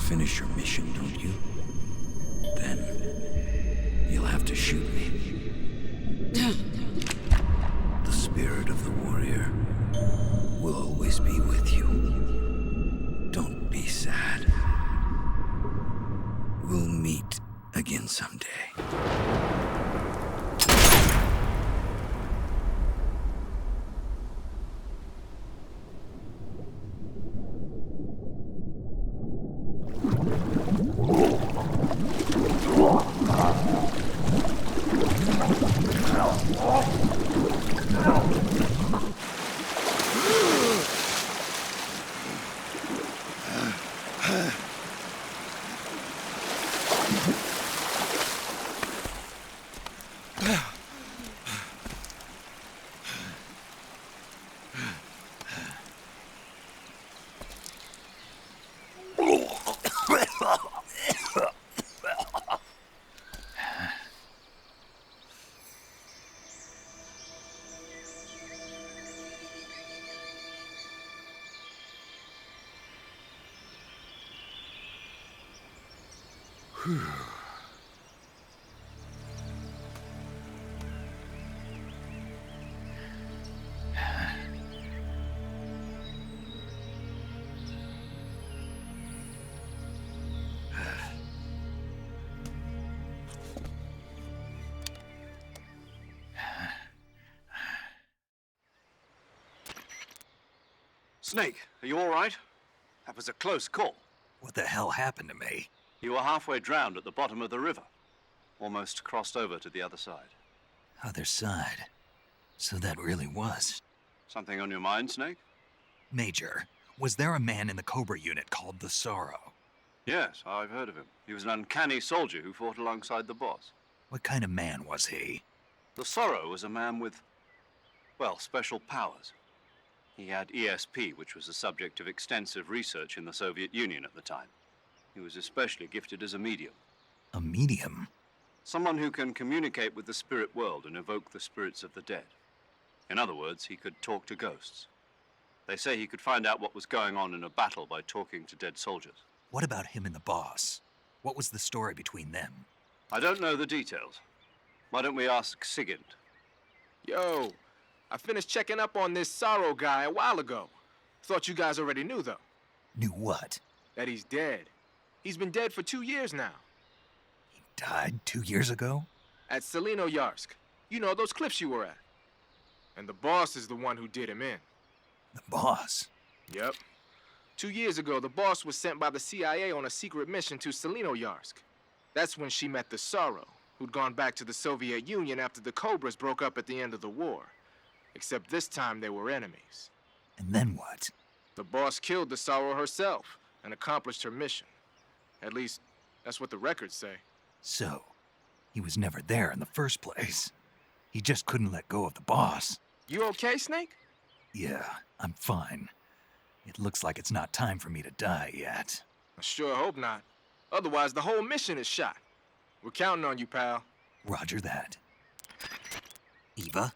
finish your mission, don't you? Then you'll have to shoot me. The spirit of the warrior will always be with you. Don't be sad. We'll meet again someday. Snake, are you all right? That was a close call. What the hell happened to me? You were halfway drowned at the bottom of the river. Almost crossed over to the other side. Other side? So that really was. Something on your mind, Snake? Major, was there a man in the Cobra unit called the Sorrow? Yes, I've heard of him. He was an uncanny soldier who fought alongside the boss. What kind of man was he? The Sorrow was a man with, well, special powers. He had ESP, which was the subject of extensive research in the Soviet Union at the time. He was especially gifted as a medium. A medium? Someone who can communicate with the spirit world and evoke the spirits of the dead. In other words, he could talk to ghosts. They say he could find out what was going on in a battle by talking to dead soldiers. What about him and the boss? What was the story between them? I don't know the details. Why don't we ask Sigint? Yo, I finished checking up on this Sorrow guy a while ago. Thought you guys already knew, though. Knew what? That he's dead. He's been dead for 2 years now. He died 2 years ago? At Selino-Yarsk. You know, those cliffs you were at. And the boss is the one who did him in. The boss? Yep. 2 years ago, the boss was sent by the CIA on a secret mission to Selino-Yarsk. That's when she met the Sorrow, who'd gone back to the Soviet Union after the Cobras broke up at the end of the war. Except this time they were enemies. And then what? The boss killed the Sorrow herself and accomplished her mission. At least, that's what the records say. So, he was never there in the first place. He just couldn't let go of the boss. You okay, Snake? Yeah, I'm fine. It looks like it's not time for me to die yet. I sure hope not. Otherwise, the whole mission is shot. We're counting on you, pal. Roger that. Eva?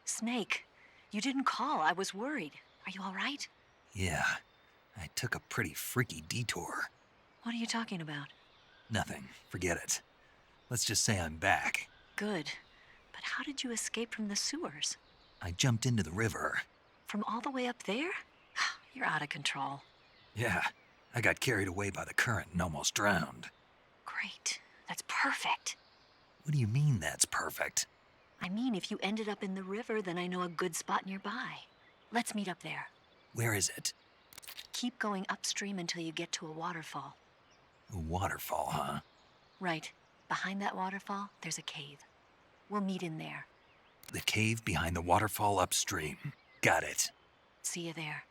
Snake, you didn't call. I was worried. Are you all right? Yeah, I took a pretty freaky detour. What are you talking about? Nothing. Forget it. Let's just say I'm back. Good. But how did you escape from the sewers? I jumped into the river. From all the way up there? You're out of control. Yeah, I got carried away by the current and almost drowned. Great. That's perfect. What do you mean that's perfect? I mean, if you ended up in the river, then I know a good spot nearby. Let's meet up there. Where is it? Keep going upstream until you get to a waterfall. A waterfall, huh? Right. Behind that waterfall, there's a cave. We'll meet in there. The cave behind the waterfall upstream. Got it. See you there.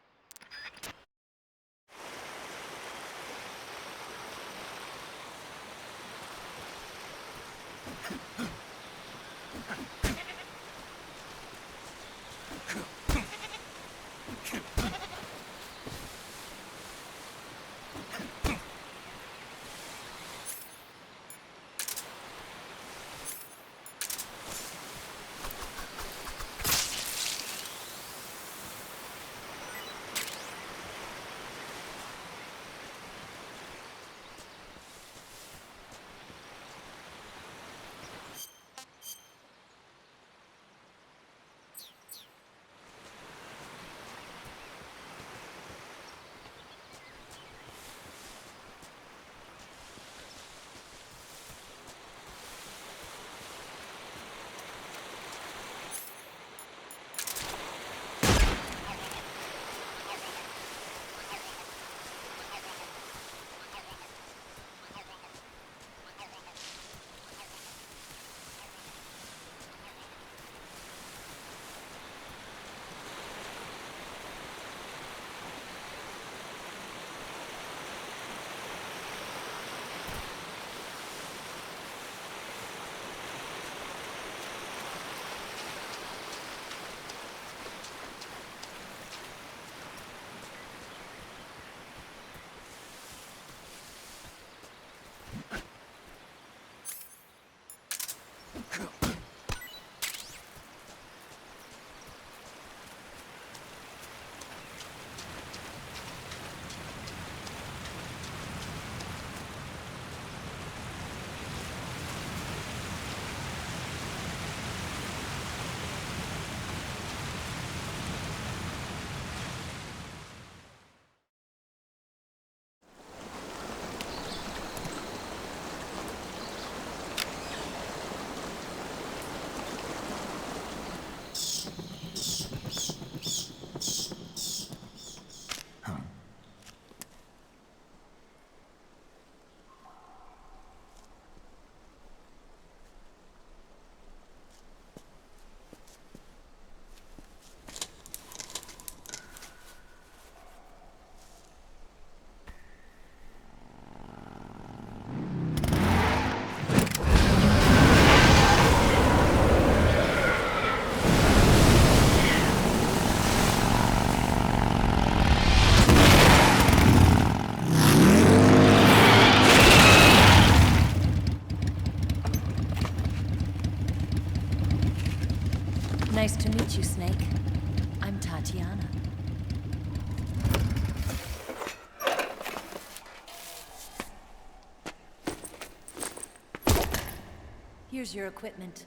Here's your equipment.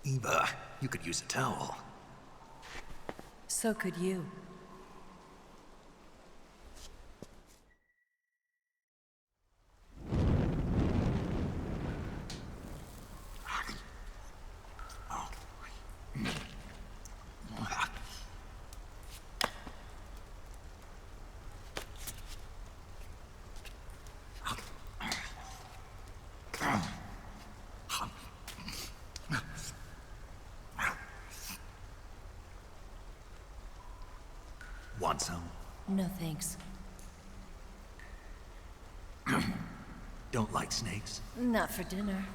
Eva, you could use a towel. So could you. Want some? No thanks. Don't like snakes? Not for dinner.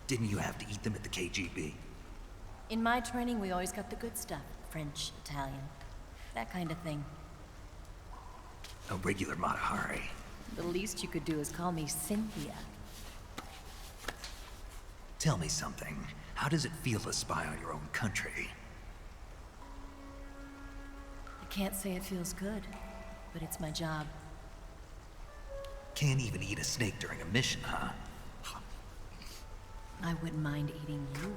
Didn't you have to eat them at the KGB? In my training, we always got the good stuff. French, Italian, that kind of thing. A regular Matahari. The least you could do is call me Cynthia. Tell me something. How does it feel to spy on your own country? I can't say it feels good, but it's my job. Can't even eat a snake during a mission, huh? I wouldn't mind eating you.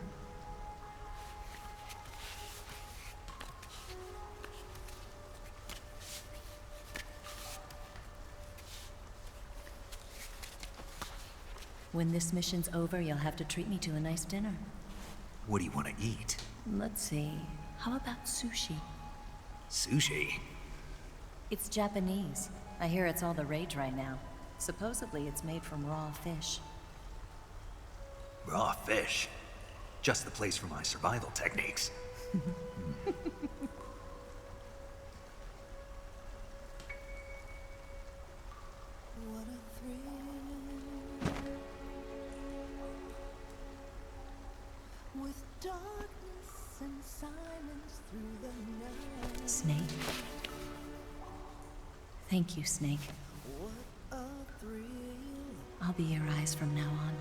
When this mission's over, you'll have to treat me to a nice dinner. What do you want to eat? Let's see. How about sushi? Sushi? It's Japanese. I hear it's all the rage right now. Supposedly, it's made from raw fish. Raw fish? Just the place for my survival techniques. What a thrill. With darkness and silence through the night. Snake. Thank you, Snake. What a thrill. I'll be your eyes from now on.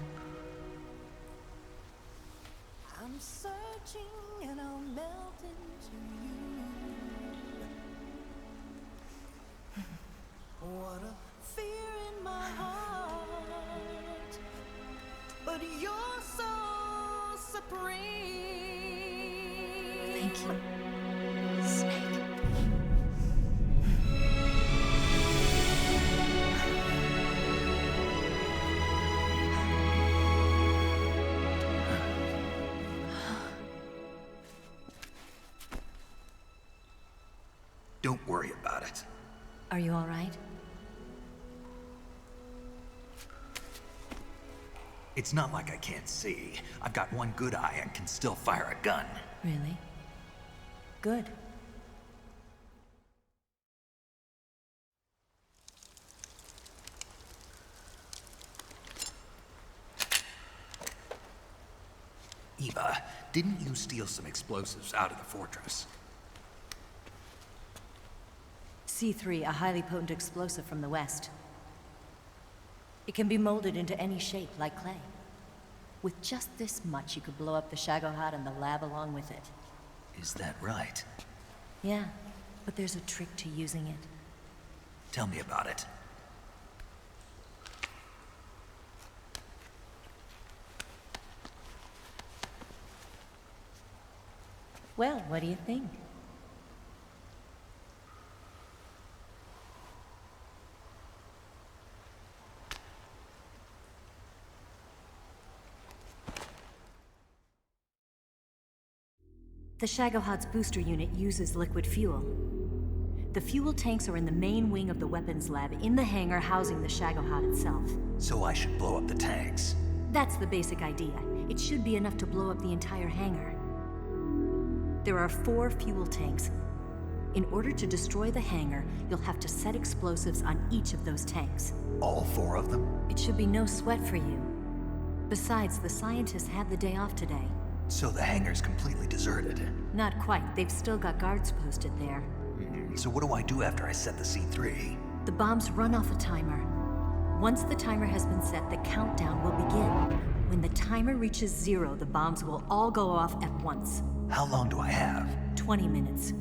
I'm searching and I'll melt into you. What a fear in my heart, but you're so supreme. Thank you, Snake. Don't worry about it. Are you all right? It's not like I can't see. I've got one good eye and can still fire a gun. Really? Good. Eva, didn't you steal some explosives out of the fortress? C3, a highly potent explosive from the west. It can be molded into any shape, like clay. With just this much, you could blow up the Shagohod and the lab along with it. Is that right? Yeah, but there's a trick to using it. Tell me about it. Well, what do you think? The Shagohod's booster unit uses liquid fuel. The fuel tanks are in the main wing of the weapons lab in the hangar housing the Shagohod itself. So I should blow up the tanks. That's the basic idea. It should be enough to blow up the entire hangar. There are 4 fuel tanks. In order to destroy the hangar, you'll have to set explosives on each of those tanks. All 4 of them? It should be no sweat for you. Besides, the scientists had the day off today. So the hangar's completely deserted. Not quite. They've still got guards posted there. So what do I do after I set the C3? The bombs run off a timer. Once the timer has been set, the countdown will begin. When the timer reaches 0, the bombs will all go off at once. How long do I have? 20 minutes.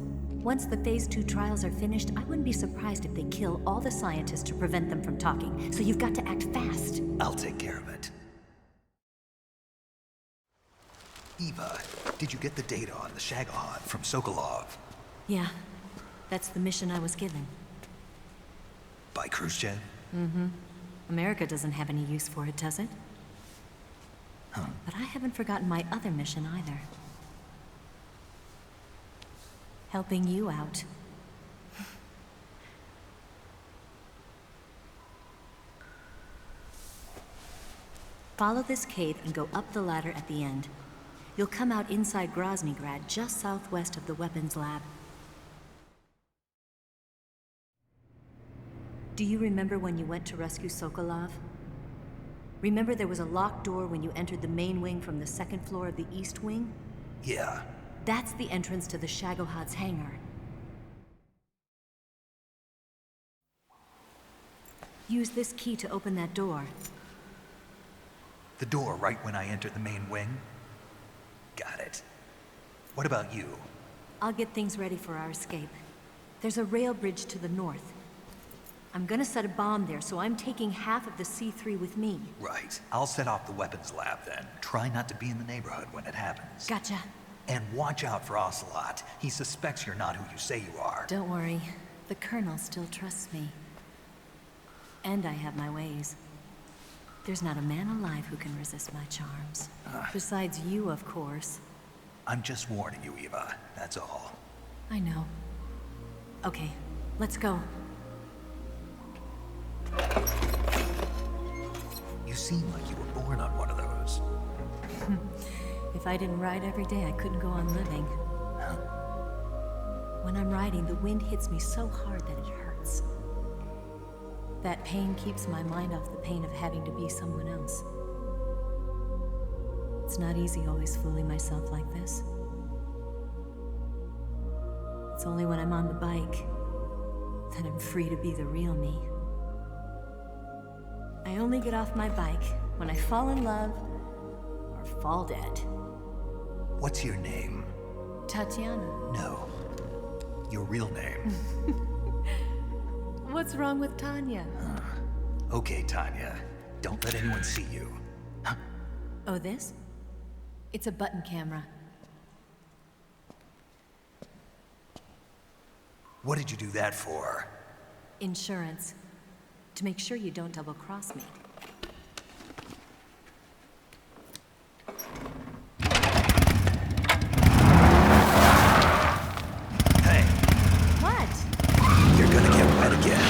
Once the Phase 2 trials are finished, I wouldn't be surprised if they kill all the scientists to prevent them from talking. So you've got to act fast. I'll take care of it. Eva, did you get the data on the Shagohod from Sokolov? Yeah, that's the mission I was given. By Khrushchev? Mm-hmm. America doesn't have any use for it, does it? Huh. But I haven't forgotten my other mission either. Helping you out. Follow this cave and go up the ladder at the end. You'll come out inside Groznyj Grad, just southwest of the weapons lab. Do you remember when you went to rescue Sokolov? Remember there was a locked door when you entered the main wing from the second floor of the east wing? Yeah. That's the entrance to the Shagohod's hangar. Use this key to open that door. The door right when I enter the main wing? Got it. What about you? I'll get things ready for our escape. There's a rail bridge to the north. I'm gonna set a bomb there, so I'm taking half of the C3 with me. Right. I'll set off the weapons lab then. Try not to be in the neighborhood when it happens. Gotcha. And watch out for Ocelot. He suspects you're not who you say you are. Don't worry. The Colonel still trusts me. And I have my ways. There's not a man alive who can resist my charms. Besides you, of course. I'm just warning you, Eva. That's all. I know. Okay, let's go. You seem like you were born on one of those. If I didn't ride every day, I couldn't go on living. Huh? When I'm riding, the wind hits me so hard that it hurts. That pain keeps my mind off the pain of having to be someone else. It's not easy always fooling myself like this. It's only when I'm on the bike that I'm free to be the real me. I only get off my bike when I fall in love or fall dead. What's your name? Tatiana. No. Your real name. What's wrong with Tanya? Okay, Tanya. Don't let anyone see you. Oh, this? It's a button camera. What did you do that for? Insurance. To make sure you don't double-cross me. Hey. What? You're gonna get wet again.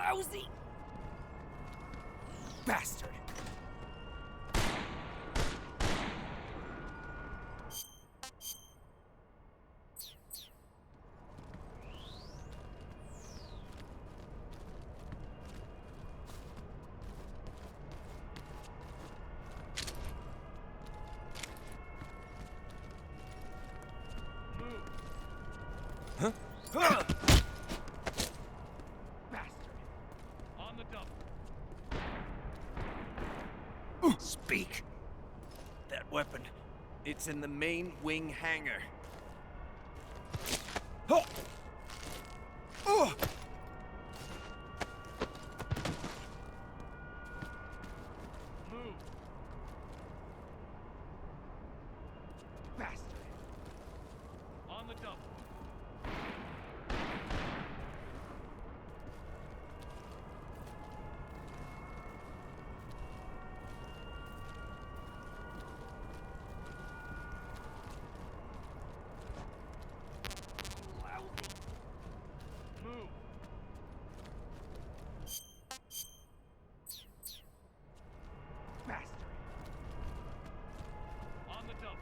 Lousy bastard. Huh? Bastard. On the double. Speak. That weapon, it's in the main wing hangar. Oh! Oh! Move. Bastard. On the double. Move. Bastard. On the double.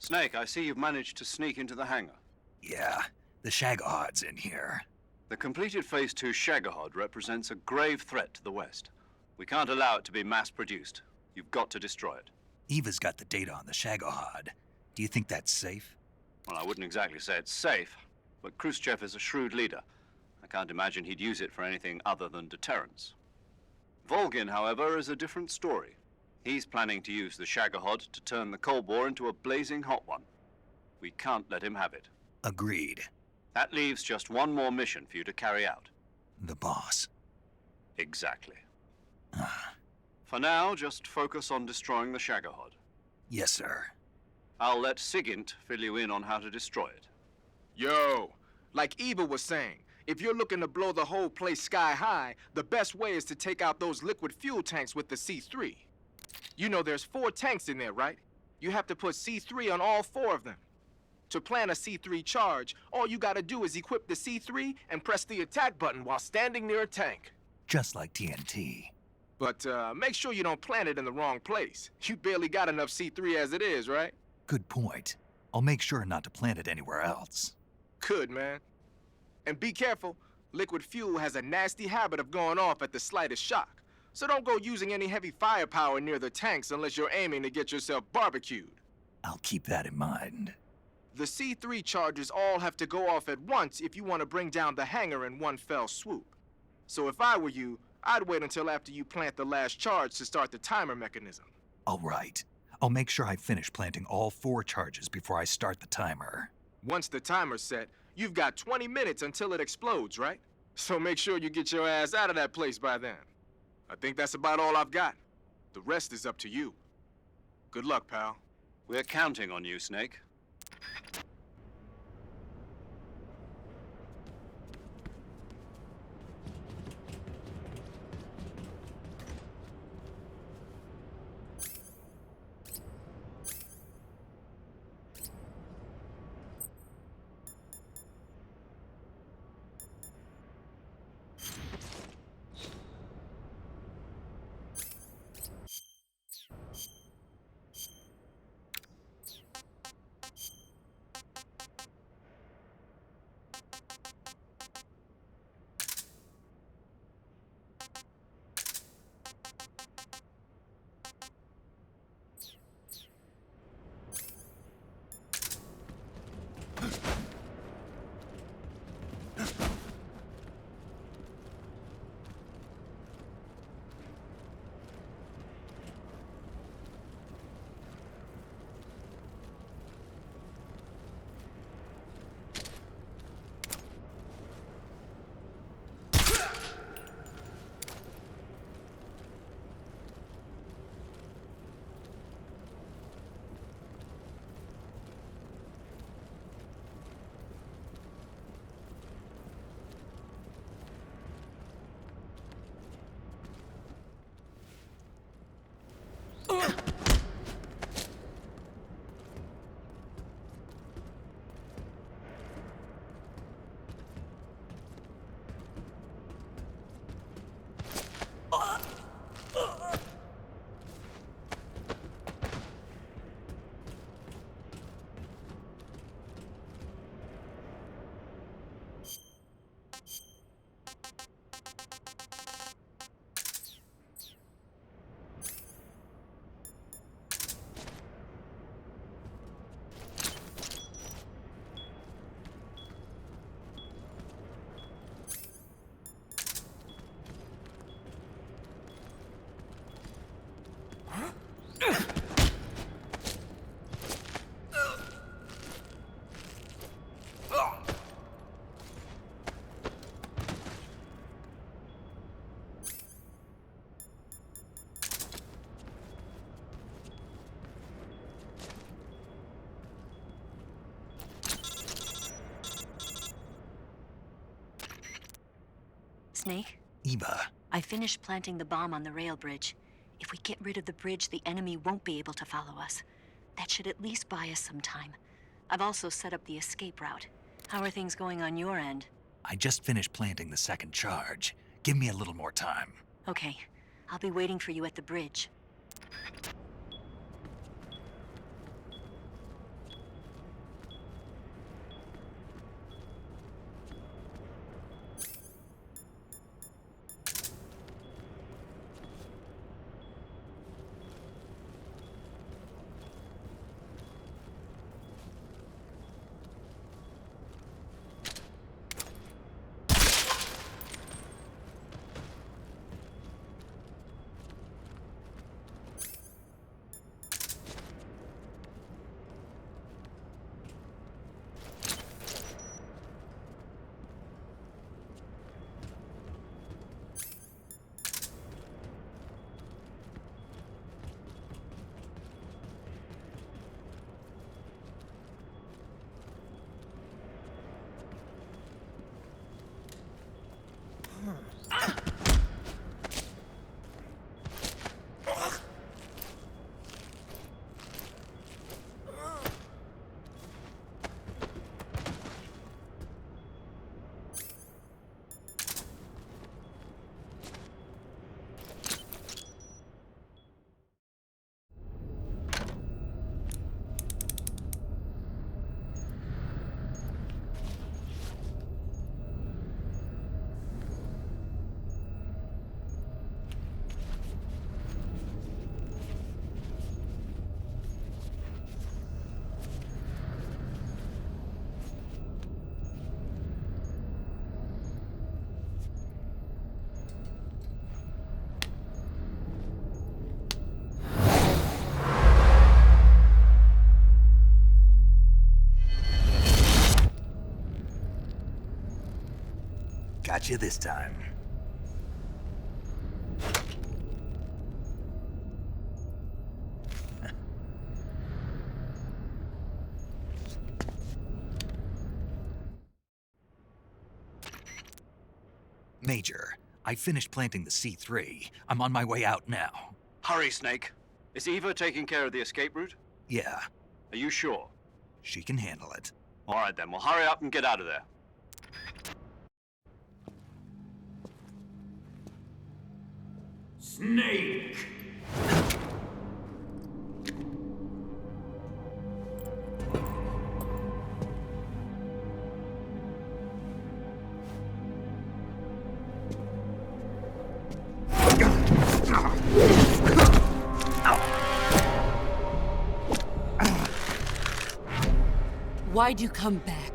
Snake, I see you've managed to sneak into the hangar. Yeah, the Shagohod's in here. The completed Phase 2 Shagohod represents a grave threat to the West. We can't allow it to be mass-produced. You've got to destroy it. Eva's got the data on the Shagohod. Do you think that's safe? Well, I wouldn't exactly say it's safe, but Khrushchev is a shrewd leader. I can't imagine he'd use it for anything other than deterrence. Volgin, however, is a different story. He's planning to use the Shagohod to turn the Cold War into a blazing hot one. We can't let him have it. Agreed. That leaves just one more mission for you to carry out. The boss. Exactly. For now, just focus on destroying the Shagohod. Yes, sir. I'll let Sigint fill you in on how to destroy it. Yo, like Eva was saying, if you're looking to blow the whole place sky high, the best way is to take out those liquid fuel tanks with the C3. You know there's 4 tanks in there, right? You have to put C3 on all 4 of them. To plan a C3 charge, all you gotta do is equip the C3 and press the attack button while standing near a tank. Just like TNT. But make sure you don't plant it in the wrong place. You barely got enough C3 as it is, right? Good point. I'll make sure not to plant it anywhere else. Good, man. And be careful. Liquid fuel has a nasty habit of going off at the slightest shock. So don't go using any heavy firepower near the tanks unless you're aiming to get yourself barbecued. I'll keep that in mind. The C3 charges all have to go off at once if you want to bring down the hangar in one fell swoop. So if I were you, I'd wait until after you plant the last charge to start the timer mechanism. All right. I'll make sure I finish planting all 4 charges before I start the timer. Once the timer's set, you've got 20 minutes until it explodes, right? So make sure you get your ass out of that place by then. I think that's about all I've got. The rest is up to you. Good luck, pal. We're counting on you, Snake. Snake? Eva. I finished planting the bomb on the rail bridge. If we get rid of the bridge, the enemy won't be able to follow us. That should at least buy us some time. I've also set up the escape route. How are things going on your end? I just finished planting the second charge. Give me a little more time. Okay. I'll be waiting for you at the bridge. Got you this time. Major, I finished planting the C3. I'm on my way out now. Hurry, Snake. Is Eva taking care of the escape route? Yeah. Are you sure? She can handle it. All right, then. Well, hurry up and get out of there. Snake! Why'd you come back?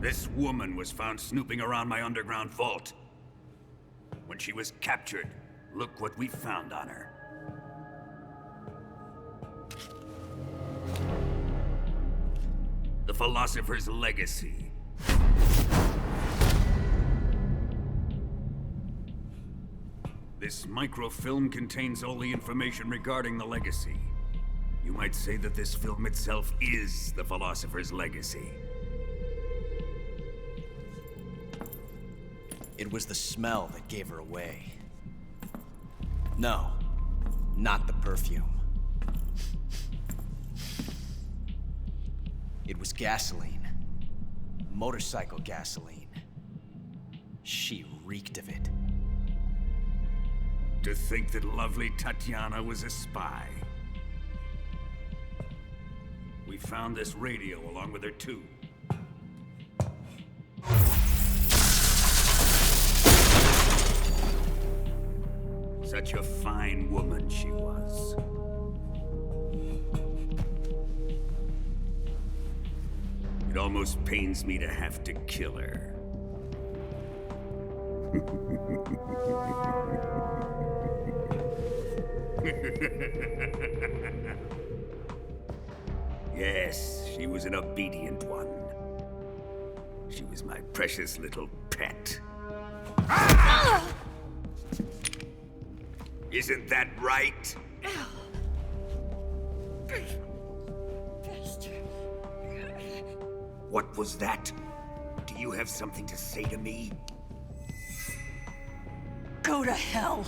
This woman was found snooping around my underground vault. When she was captured, look what we found on her. The philosopher's legacy. This microfilm contains all the information regarding the legacy. You might say that this film itself is the philosopher's legacy. It was the smell that gave her away. No, not the perfume. It was gasoline. Motorcycle gasoline. She reeked of it. To think that lovely Tatiana was a spy. We found this radio along with her too. Such a fine woman she was. It almost pains me to have to kill her. Yes, she was an obedient one. She was my precious little pet. Isn't that right? What was that? Do you have something to say to me? Go to hell.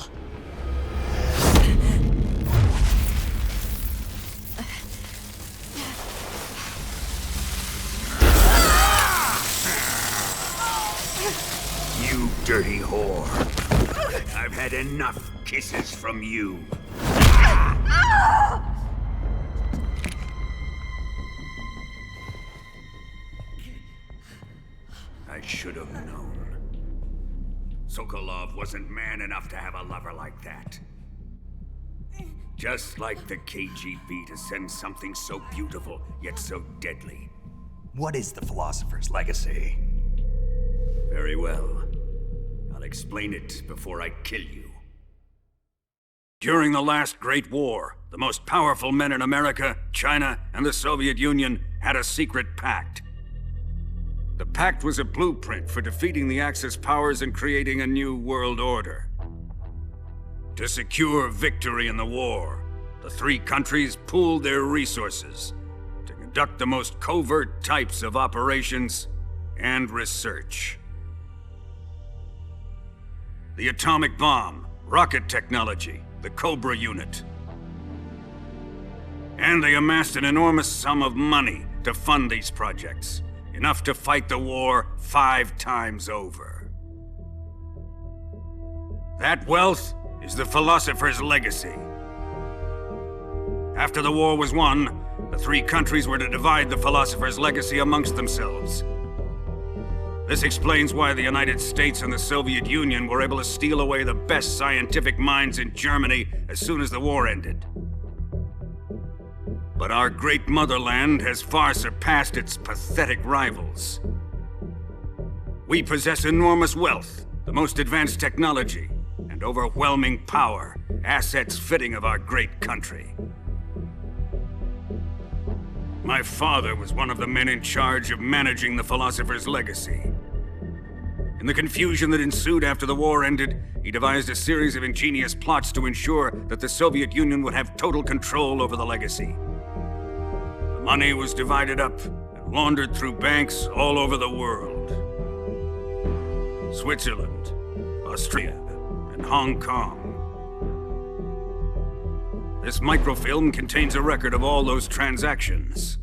You dirty whore. I've had enough kisses from you. I should have known. Sokolov wasn't man enough to have a lover like that. Just like the KGB to send something so beautiful, yet so deadly. What is the philosopher's legacy? Very well. I'll explain it before I kill you. During the last Great War, the most powerful men in America, China, and the Soviet Union had a secret pact. The pact was a blueprint for defeating the Axis powers and creating a new world order. To secure victory in the war, the three countries pooled their resources to conduct the most covert types of operations and research. The atomic bomb, rocket technology, the Cobra unit. And they amassed an enormous sum of money to fund these projects, enough to fight the war 5 times over. That wealth is the philosopher's legacy. After the war was won, the three countries were to divide the philosopher's legacy amongst themselves. This explains why the United States and the Soviet Union were able to steal away the best scientific minds in Germany as soon as the war ended. But our great motherland has far surpassed its pathetic rivals. We possess enormous wealth, the most advanced technology, and overwhelming power, assets fitting of our great country. My father was one of the men in charge of managing the philosopher's legacy. In the confusion that ensued after the war ended, he devised a series of ingenious plots to ensure that the Soviet Union would have total control over the legacy. The money was divided up and laundered through banks all over the world. Switzerland, Austria, and Hong Kong. This microfilm contains a record of all those transactions.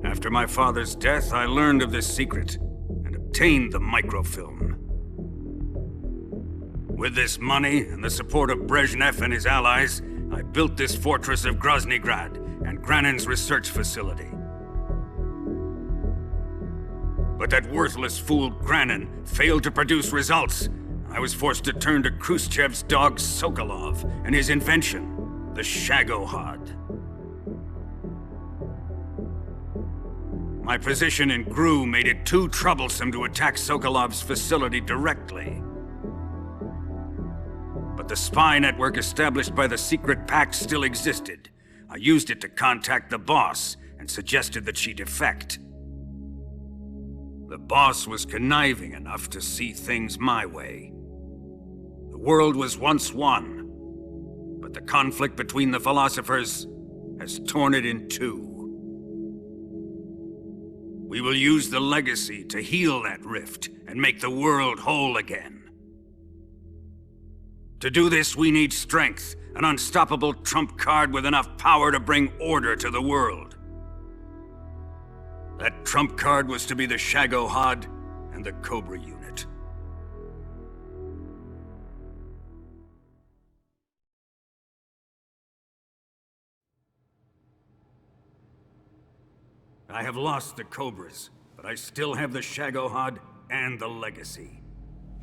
After my father's death, I learned of this secret and obtained the microfilm. With this money and the support of Brezhnev and his allies, I built this fortress of Groznyj Grad and Granin's research facility. But that worthless fool Granin failed to produce results. I was forced to turn to Khrushchev's dog Sokolov and his invention, the Shagohod. My position in GRU made it too troublesome to attack Sokolov's facility directly. But the spy network established by the secret pact still existed. I used it to contact the boss and suggested that she defect. The boss was conniving enough to see things my way. The world was once one, but the conflict between the philosophers has torn it in two. We will use the legacy to heal that rift and make the world whole again. To do this, we need strength, an unstoppable trump card with enough power to bring order to the world. That trump card was to be the Shagohod and the Cobra unit. I have lost the Cobras, but I still have the Shagohod and the Legacy.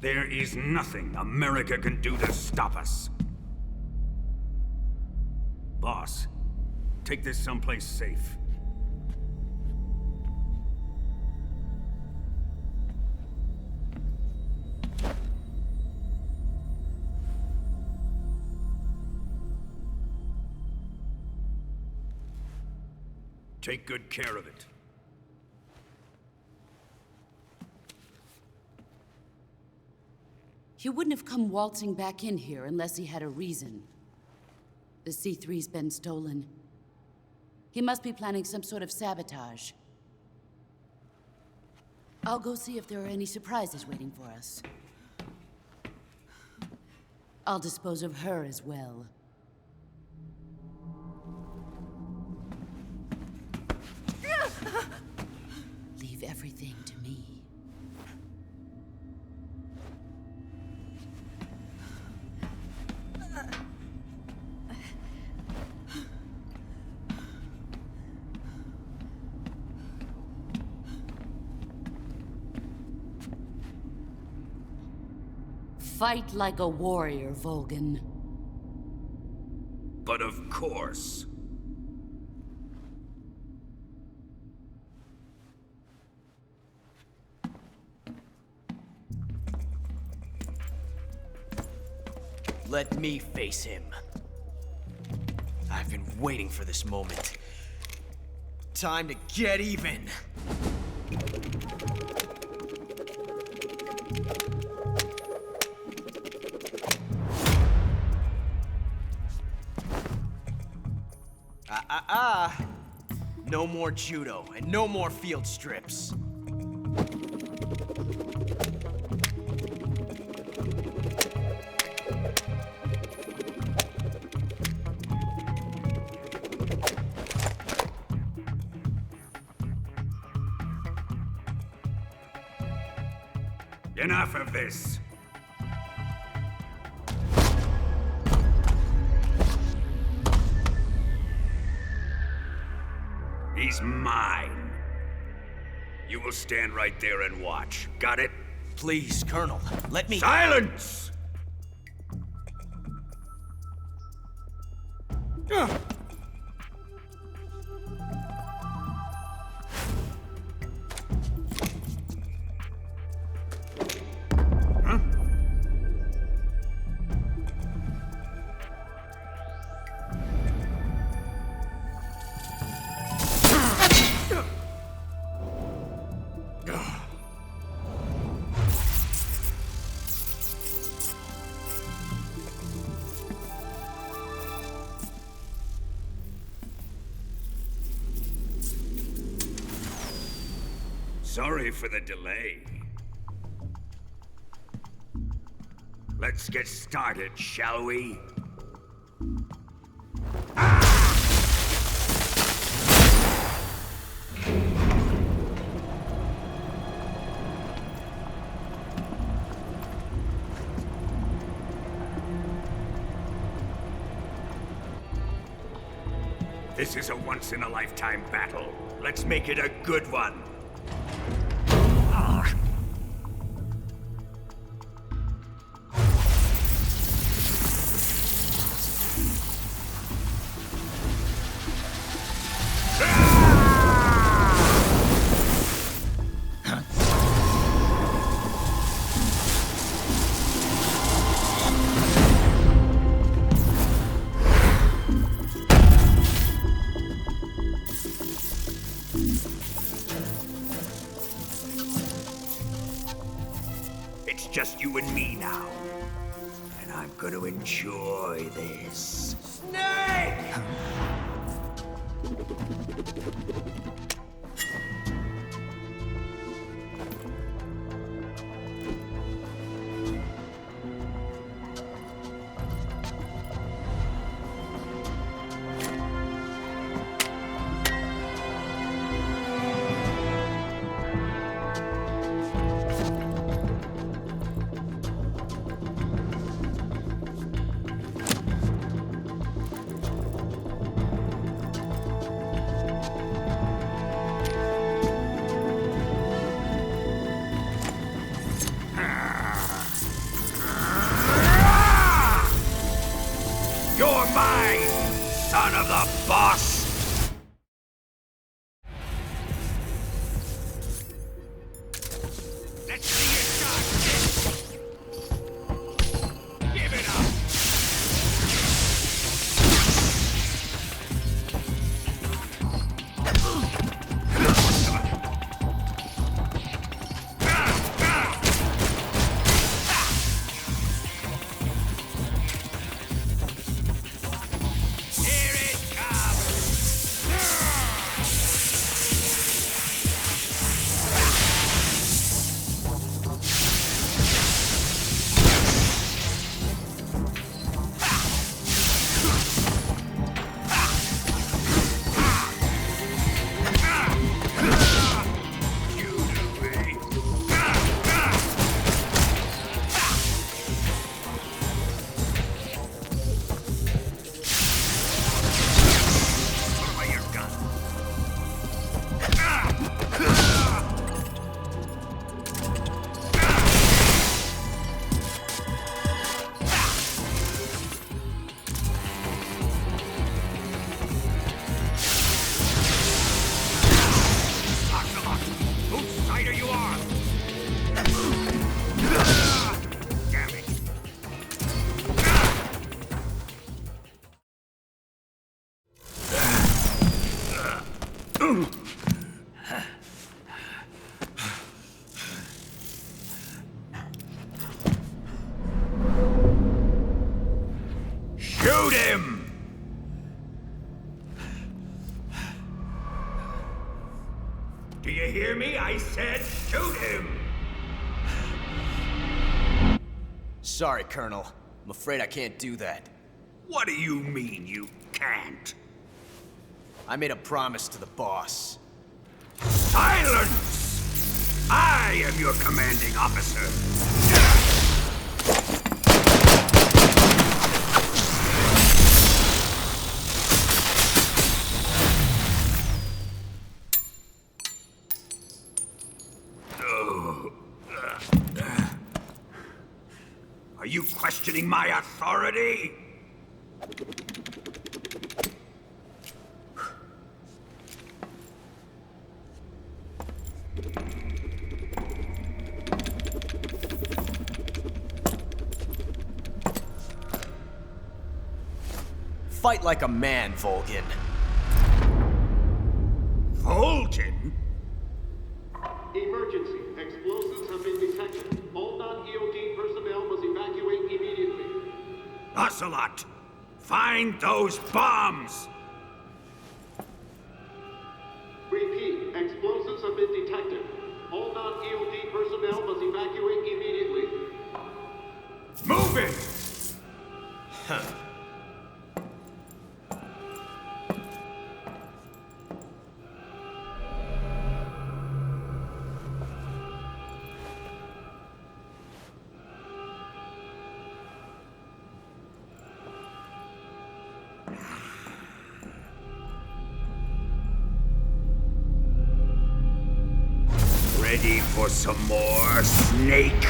There is nothing America can do to stop us. Boss, take this someplace safe. Take good care of it. He wouldn't have come waltzing back in here unless he had a reason. The C3's been stolen. He must be planning some sort of sabotage. I'll go see if there are any surprises waiting for us. I'll dispose of her as well. Leave everything to me. Fight like a warrior, Volgan. But of course. Let me face him. I've been waiting for this moment. Time to get even. No more judo, and no more field strips. Enough of this. He's mine. You will stand right there and watch. Got it? Please, Colonel, let me— Silence! Sorry for the delay. Let's get started, shall we? This is a once-in-a-lifetime battle. Let's make it a good one. It's just you and me now. And I'm gonna enjoy this. Snake! son of the boss! Let's see your shot! Give it up! Shoot him! Do you hear me? I said shoot him! Sorry, Colonel. I'm afraid I can't do that. What do you mean you can't? I made a promise to the boss. Silence! I am your commanding officer. Are you questioning my authority? Fight like a man, Volgin. Volgin? Emergency. Explosives have been detected. All non-EOD personnel must evacuate immediately. Ocelot, find those bombs! Repeat. Explosives have been detected. All non-EOD personnel must evacuate immediately. Move it! Huh. Ready for some more, Snake?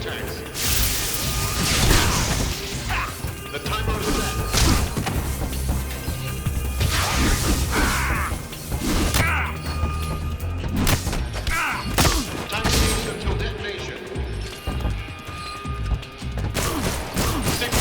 attacks. The timer is set. Time limit until detonation. 6.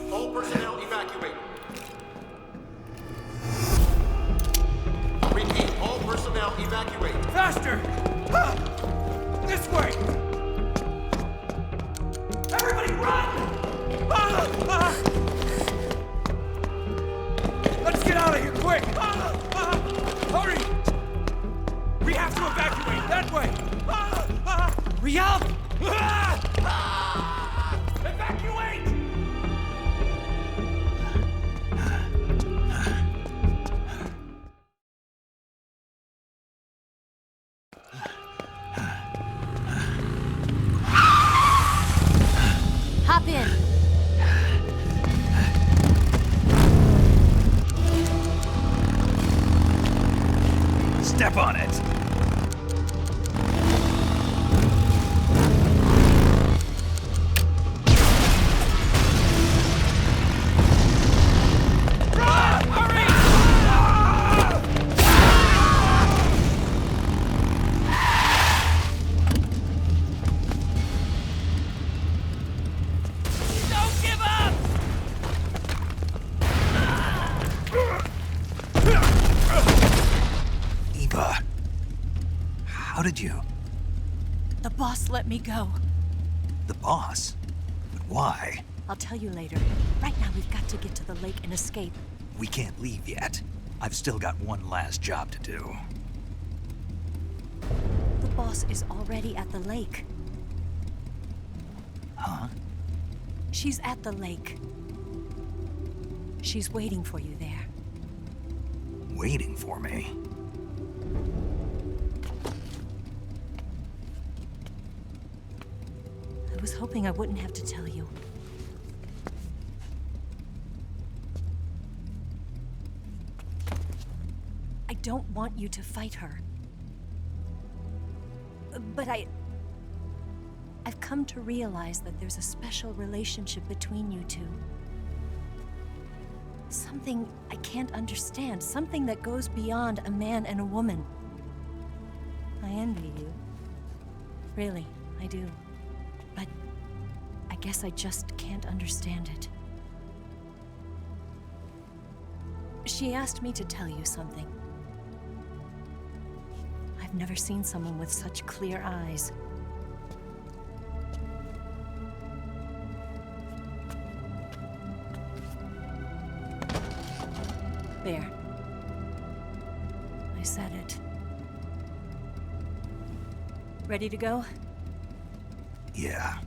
All personnel evacuate. Repeat, all personnel evacuate. Faster! This way! Everybody run! Let's get out of here, quick! Hurry! We have to evacuate, that way! Hurry up! Evacuate! Hop in. Step on it. How did you? The boss let me go. The boss? But why? I'll tell you later. Right now, we've got to get to the lake and escape. We can't leave yet. I've still got one last job to do. The boss is already at the lake. Huh? She's at the lake. She's waiting for you there. Waiting for me? I was hoping I wouldn't have to tell you. I don't want you to fight her. But I've come to realize that there's a special relationship between you two. Something I can't understand. Something that goes beyond a man and a woman. I envy you. Really, I do. But I guess I just can't understand it. She asked me to tell you something. I've never seen someone with such clear eyes. There. I said it. Ready to go? Yeah.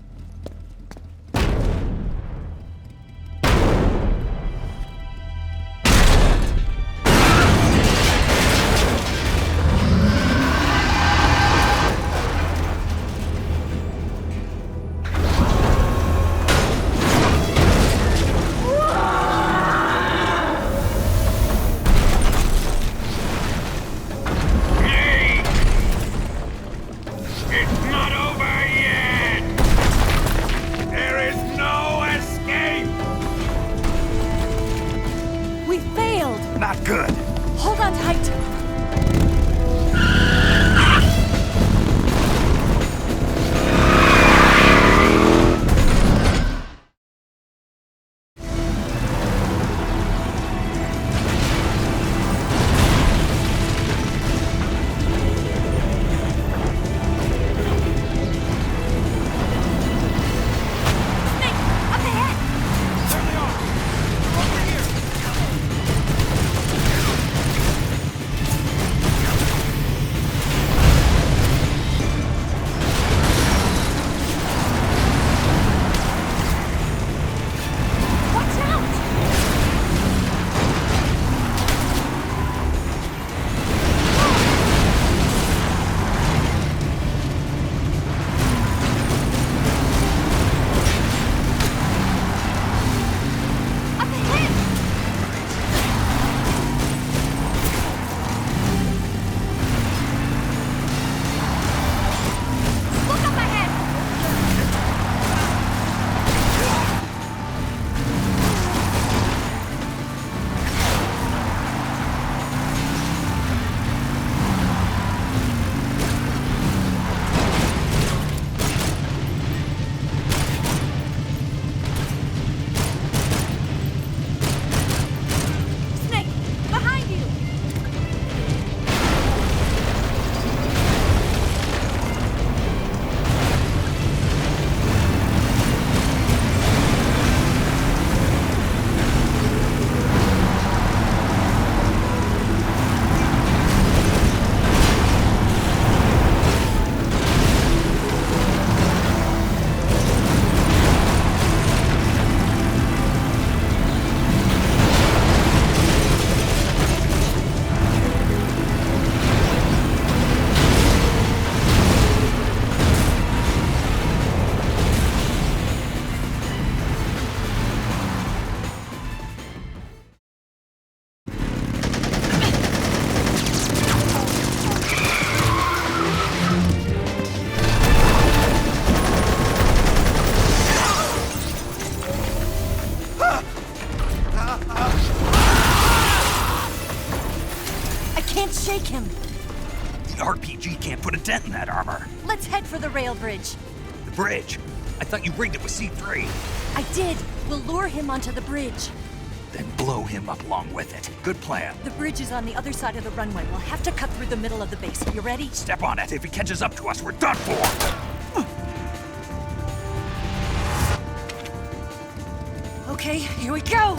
RPG can't put a dent in that armor. Let's head for the rail bridge. The bridge? I thought you rigged it with C3. I did. We'll lure him onto the bridge. Then blow him up along with it. Good plan. The bridge is on the other side of the runway. We'll have to cut through the middle of the base. You ready? Step on it. If he catches up to us, we're done for. Okay, here we go!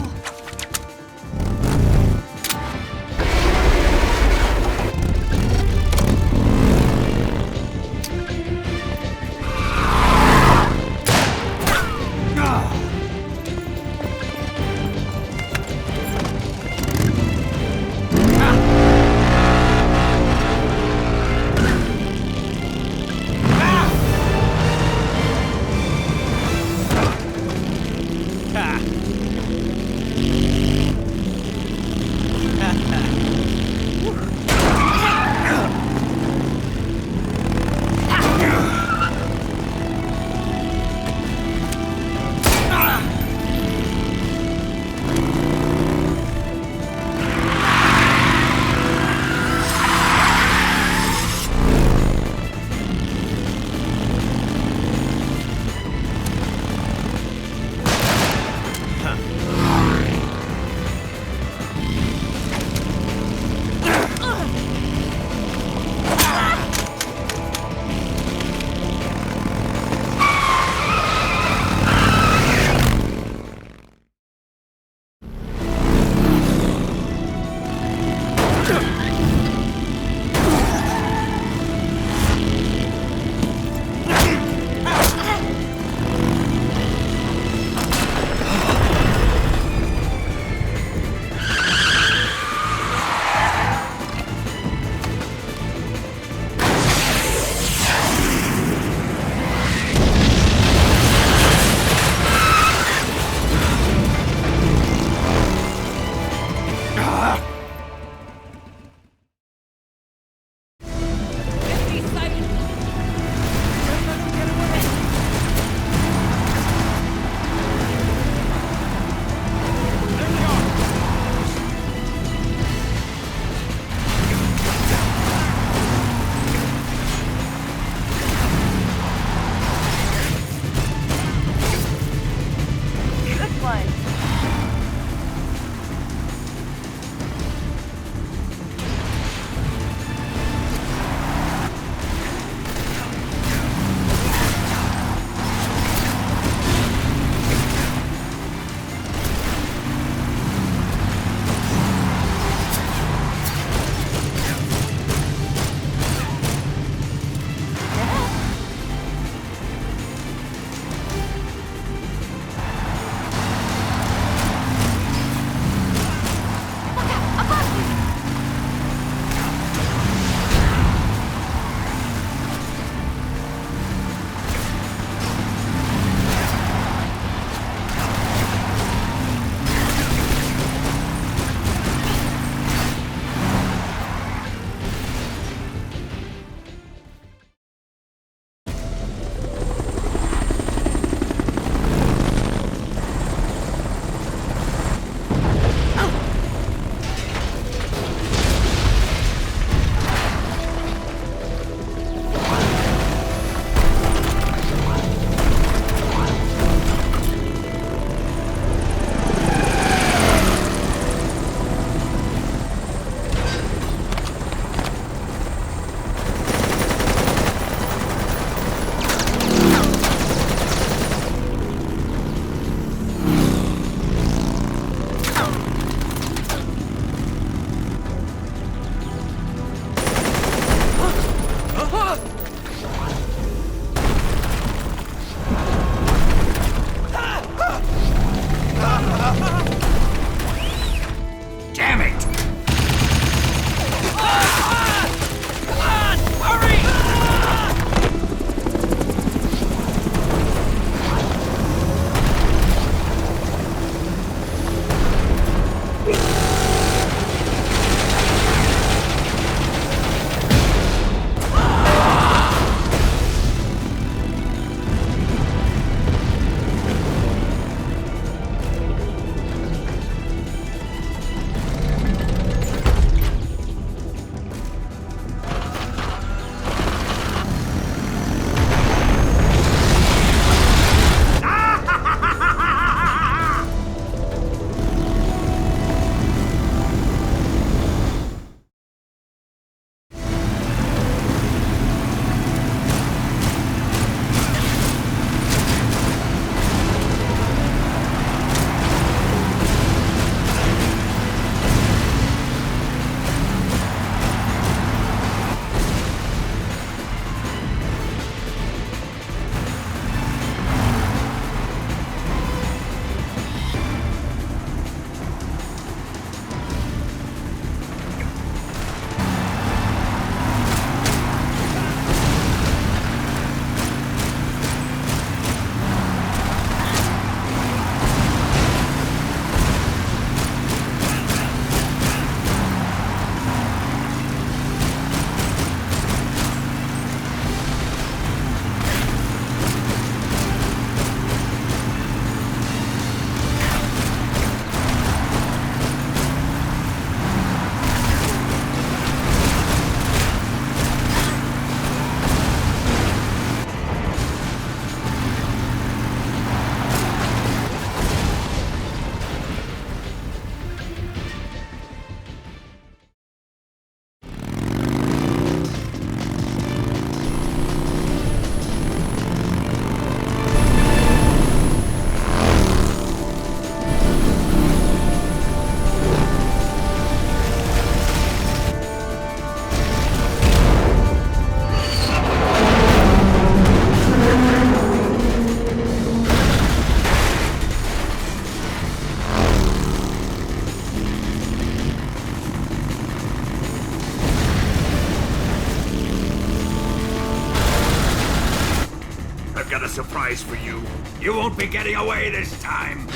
got a surprise for you. You won't be getting away this time.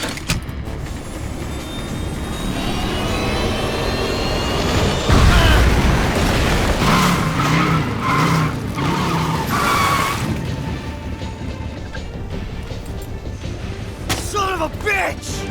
Son of a bitch!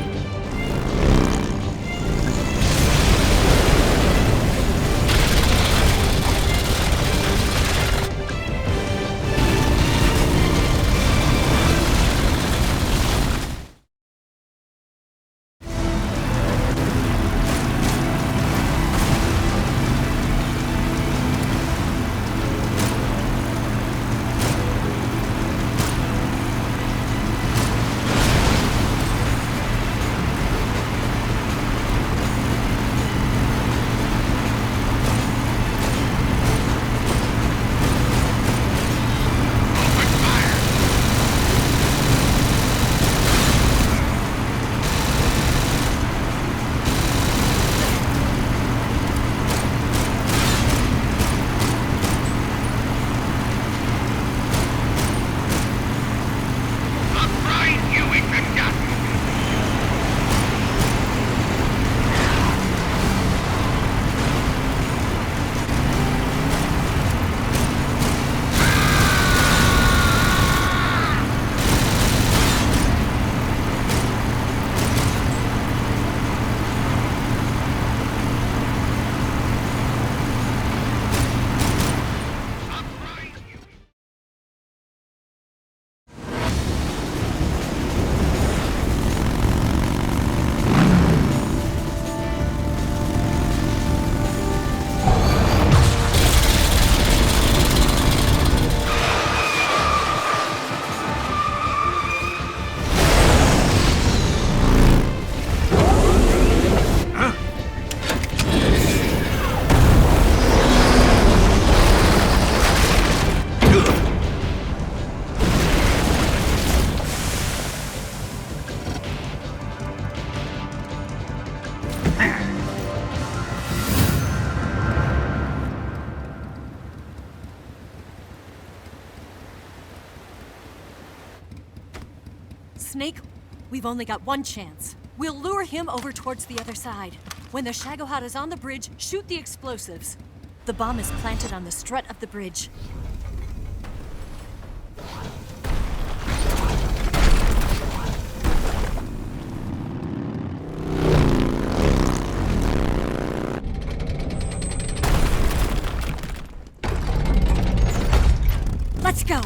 Snake, we've only got one chance. We'll lure him over towards the other side. When the Shagohod is on the bridge, shoot the explosives. The bomb is planted on the strut of the bridge. Let's go!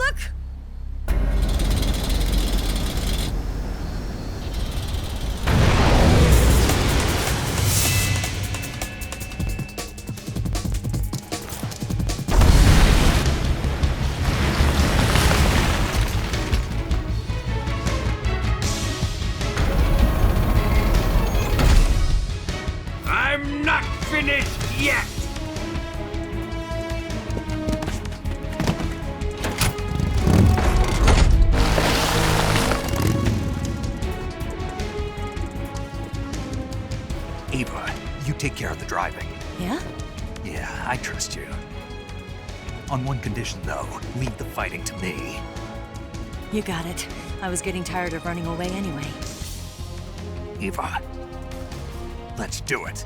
Look! I'm not finished yet! Eva, you take care of the driving. Yeah? Yeah, I trust you. On one condition, though, leave the fighting to me. You got it. I was getting tired of running away anyway. Eva, let's do it.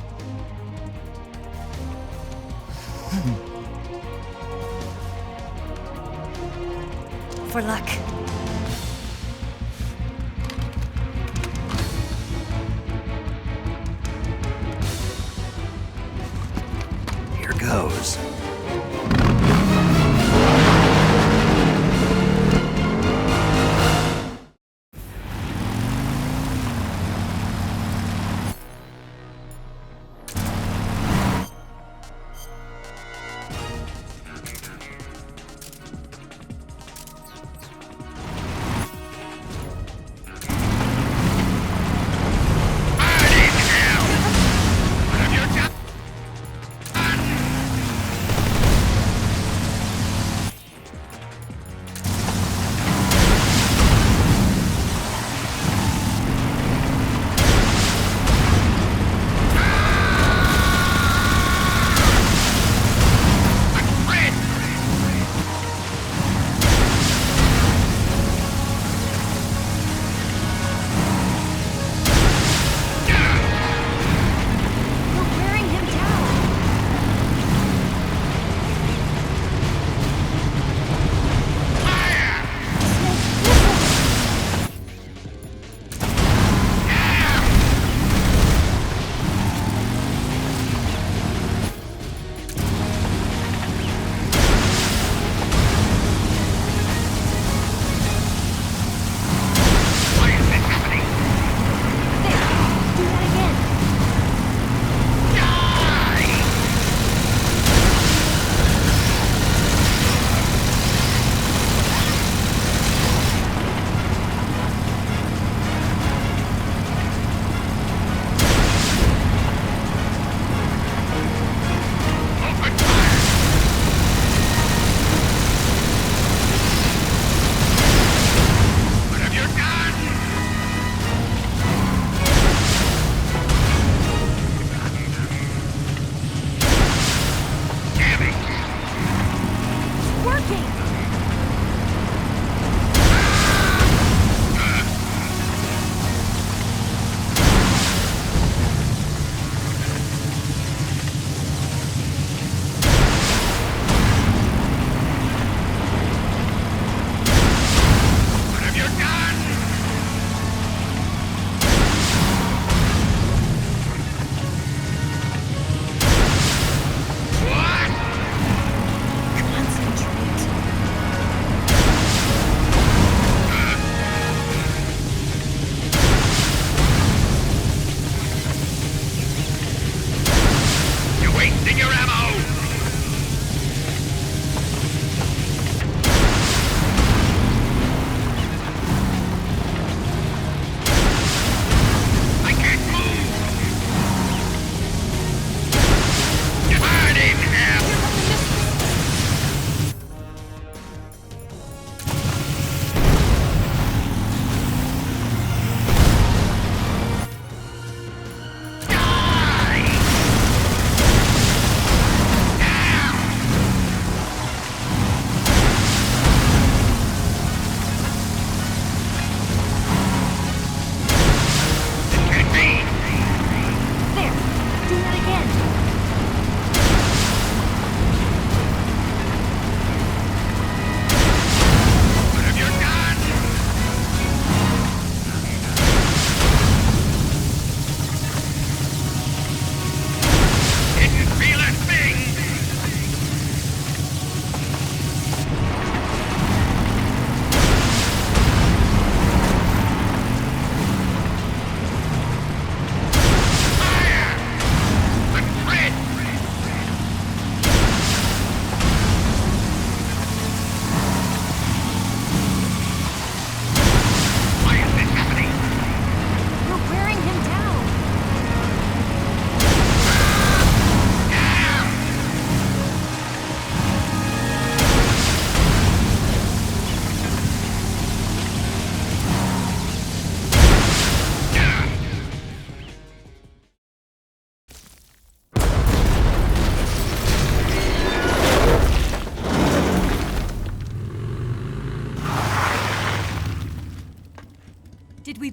For luck. Here goes.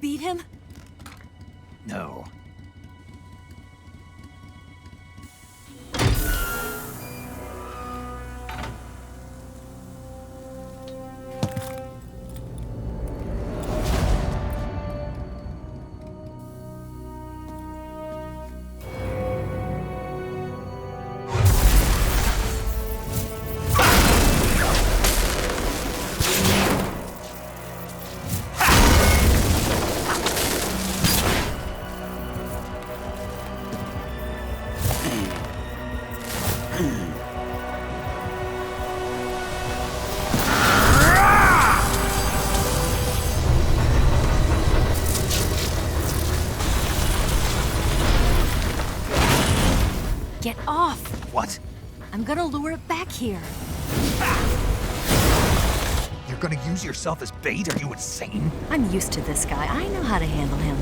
beat him? No. Get off! What? I'm gonna lure it back here. You're gonna use yourself as bait? Are you insane? I'm used to this guy. I know how to handle him.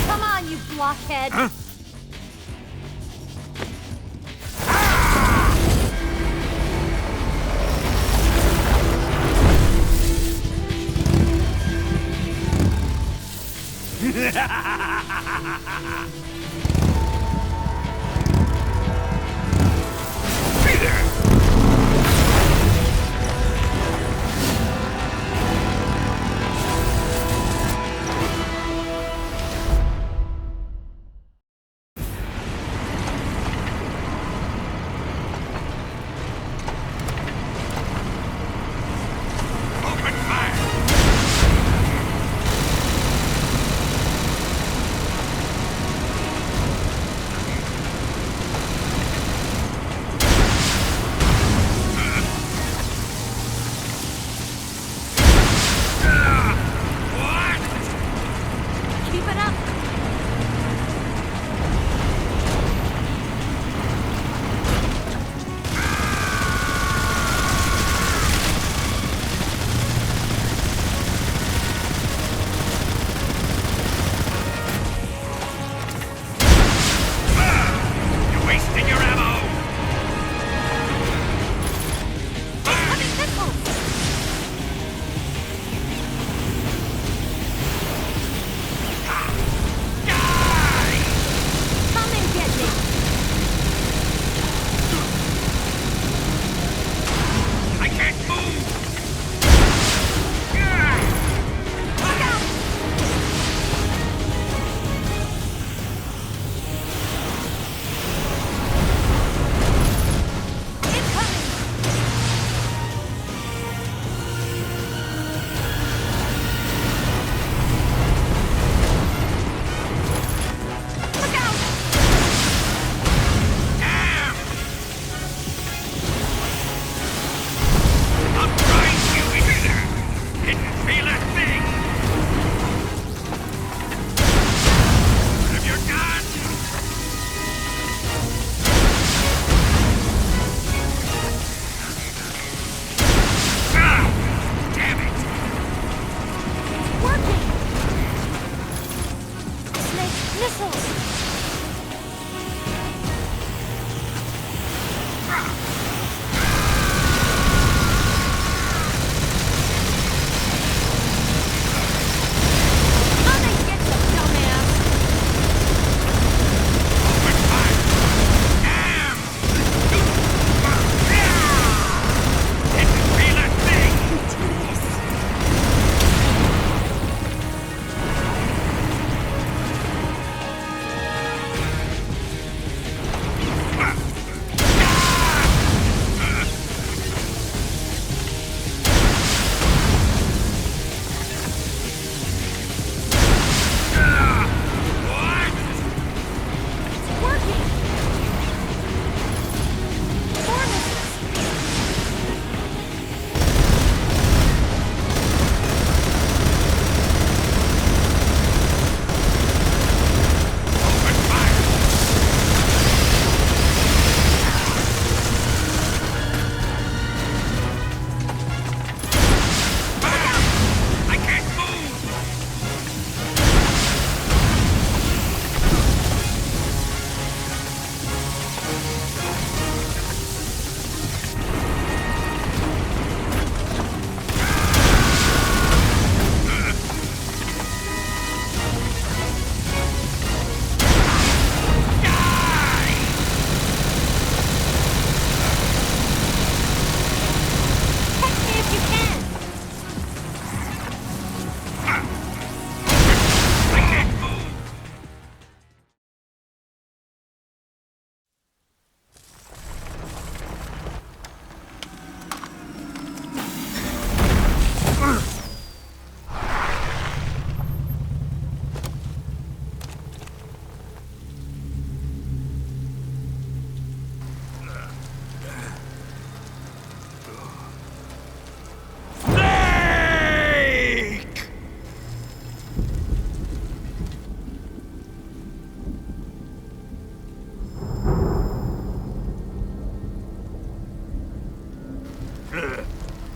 Come on, you blockhead! Huh?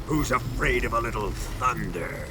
Who's afraid of a little thunder?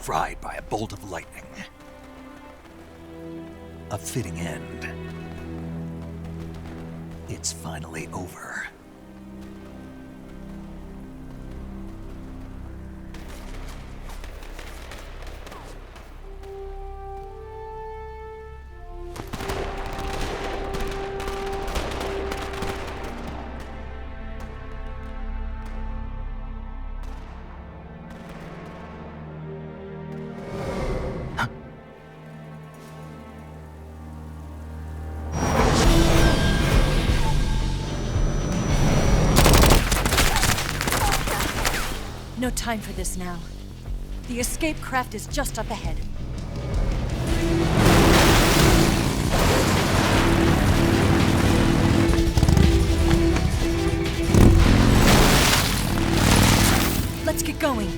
Fried by a bolt of lightning. A fitting end. It's finally over. No time for this now. The escape craft is just up ahead. Let's get going.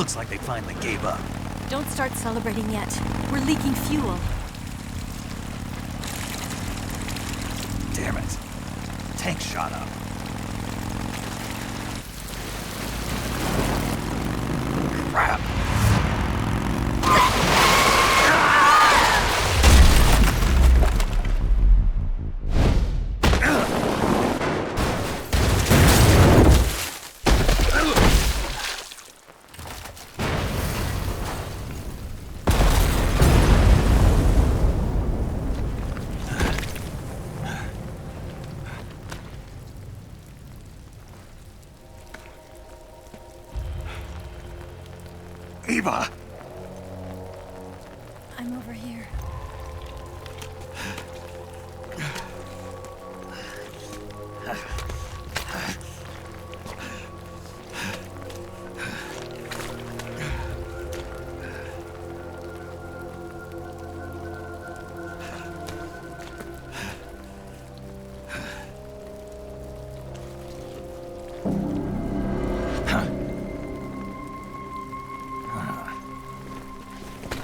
Looks like they finally gave up. Don't start celebrating yet. We're leaking fuel. Damn it. Tank shot up. Crap. Eva! I'm over here.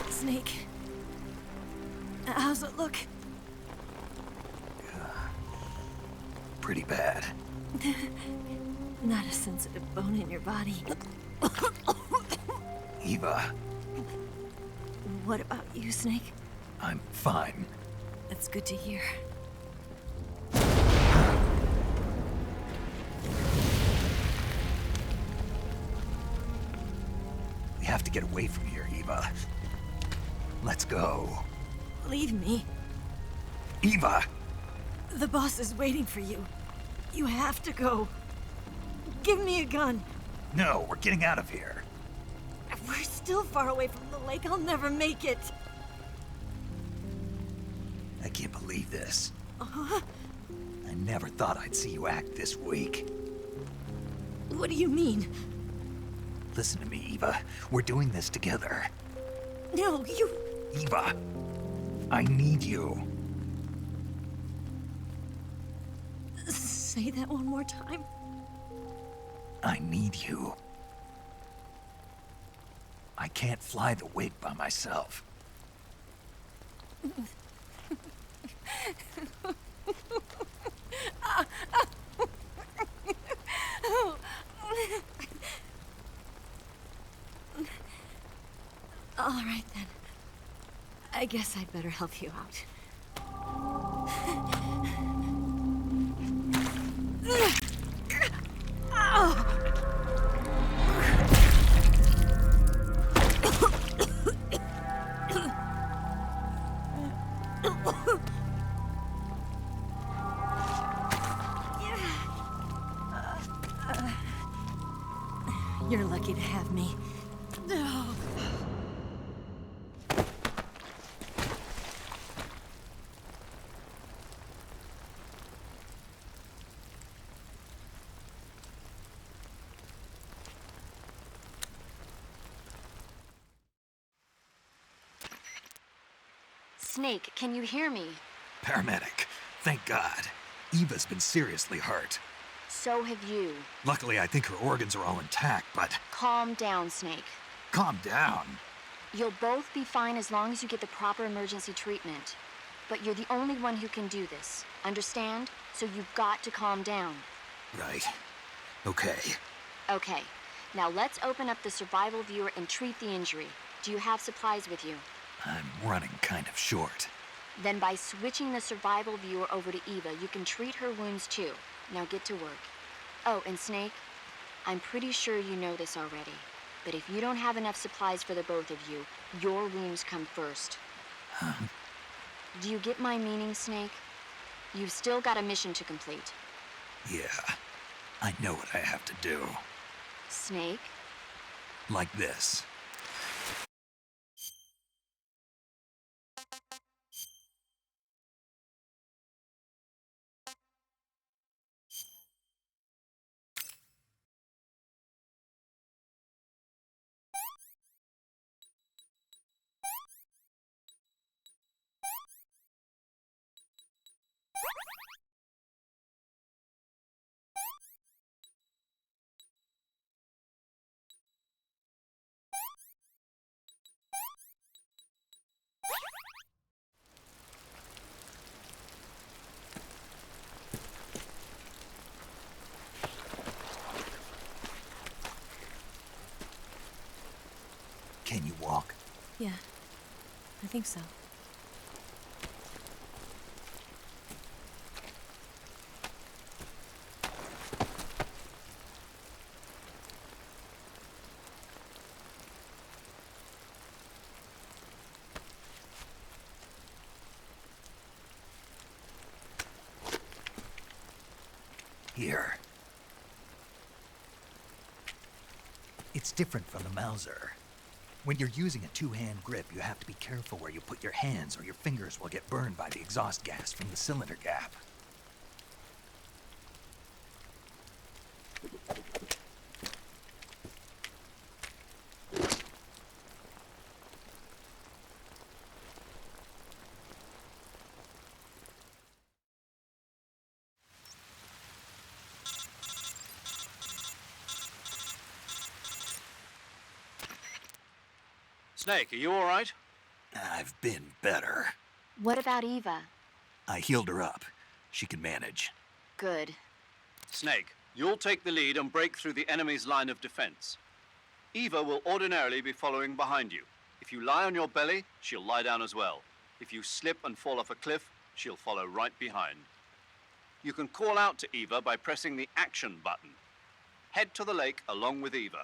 Snake. How's it look? Pretty bad. Not a sensitive bone in your body. Eva, What about you, Snake? I'm fine. That's good to hear. We have to get away from here, Eva. Let's go. Leave me. Eva! The boss is waiting for you. You have to go. Give me a gun. No, we're getting out of here. We're still far away from the lake. I'll never make it. I can't believe this. I never thought I'd see you act this weak. What do you mean? Listen to me, Eva. We're doing this together. No, you... Eva, I need you. Say that one more time. I need you. I can't fly the wig by myself. All right, then. I guess I'd better help you out. You're lucky to have me. Snake, can you hear me? Paramedic, thank God. Eva's been seriously hurt. So have you. Luckily, I think her organs are all intact, but... Calm down, Snake. Calm down. You'll both be fine as long as you get the proper emergency treatment. But you're the only one who can do this. Understand? So you've got to calm down. Right. Okay. Okay. Now let's open up the survival viewer and treat the injury. Do you have supplies with you? I'm running kind of short. Then by switching the survival viewer over to Eva, you can treat her wounds too. Now get to work. Oh, and Snake, I'm pretty sure you know this already, but if you don't have enough supplies for the both of you, your wounds come first. Do you get my meaning, Snake? You've still got a mission to complete. Yeah, I know what I have to do. Snake? Like this. walk? Yeah, I think so. Here. It's different from the Mauser. When you're using a two-hand grip, you have to be careful where you put your hands or your fingers will get burned by the exhaust gas from the cylinder gap. Snake, are you all right? I've been better. What about Eva? I healed her up. She can manage. Good. Snake, you'll take the lead and break through the enemy's line of defense. Eva will ordinarily be following behind you. If you lie on your belly, she'll lie down as well. If you slip and fall off a cliff, she'll follow right behind. You can call out to Eva by pressing the action button. Head to the lake along with Eva.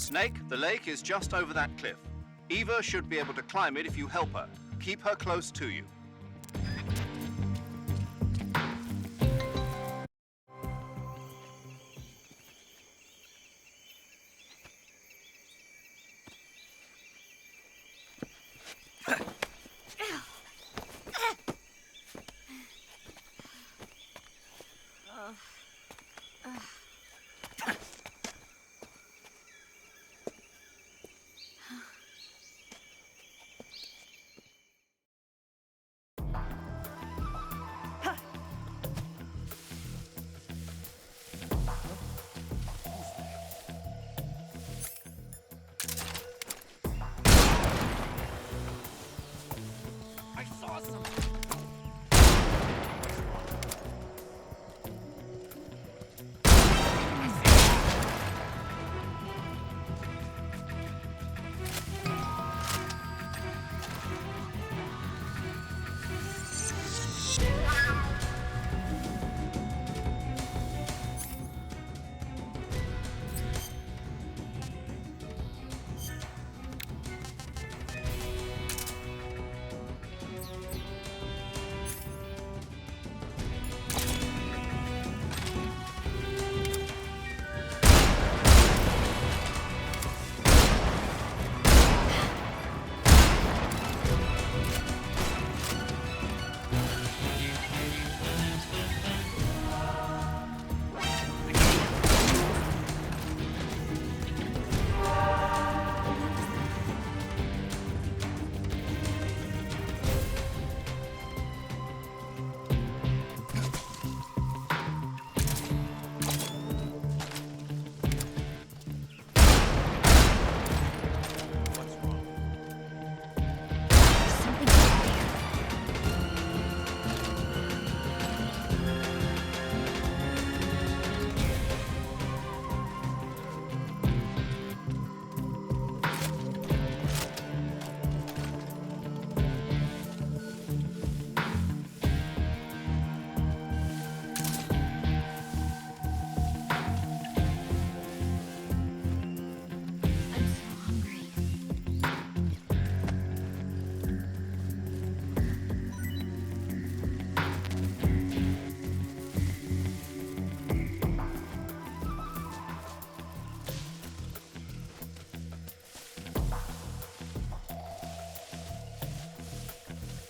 Snake, the lake is just over that cliff. Eva should be able to climb it if you help her. Keep her close to you.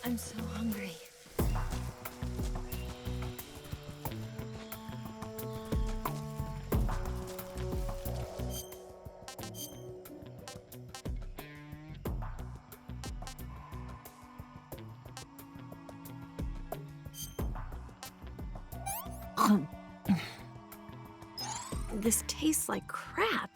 I'm so hungry. This tastes like crap.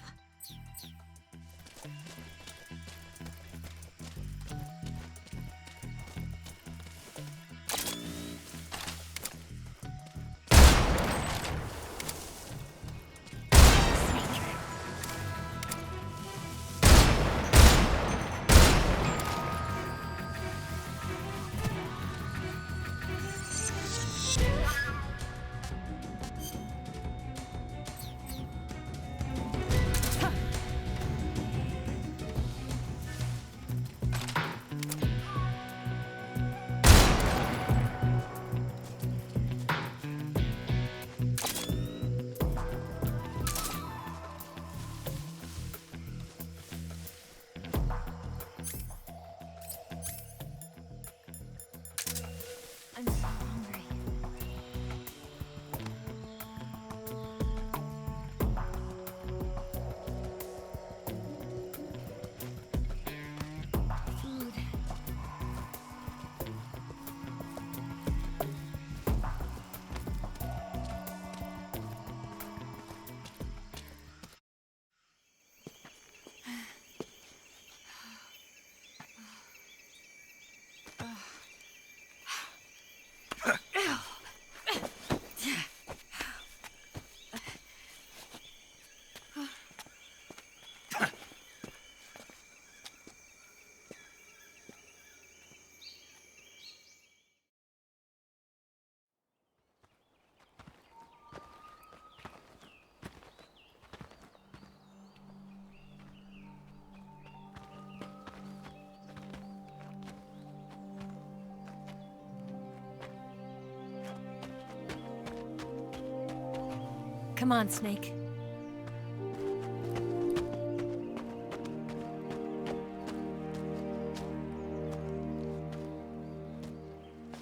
Come on, Snake.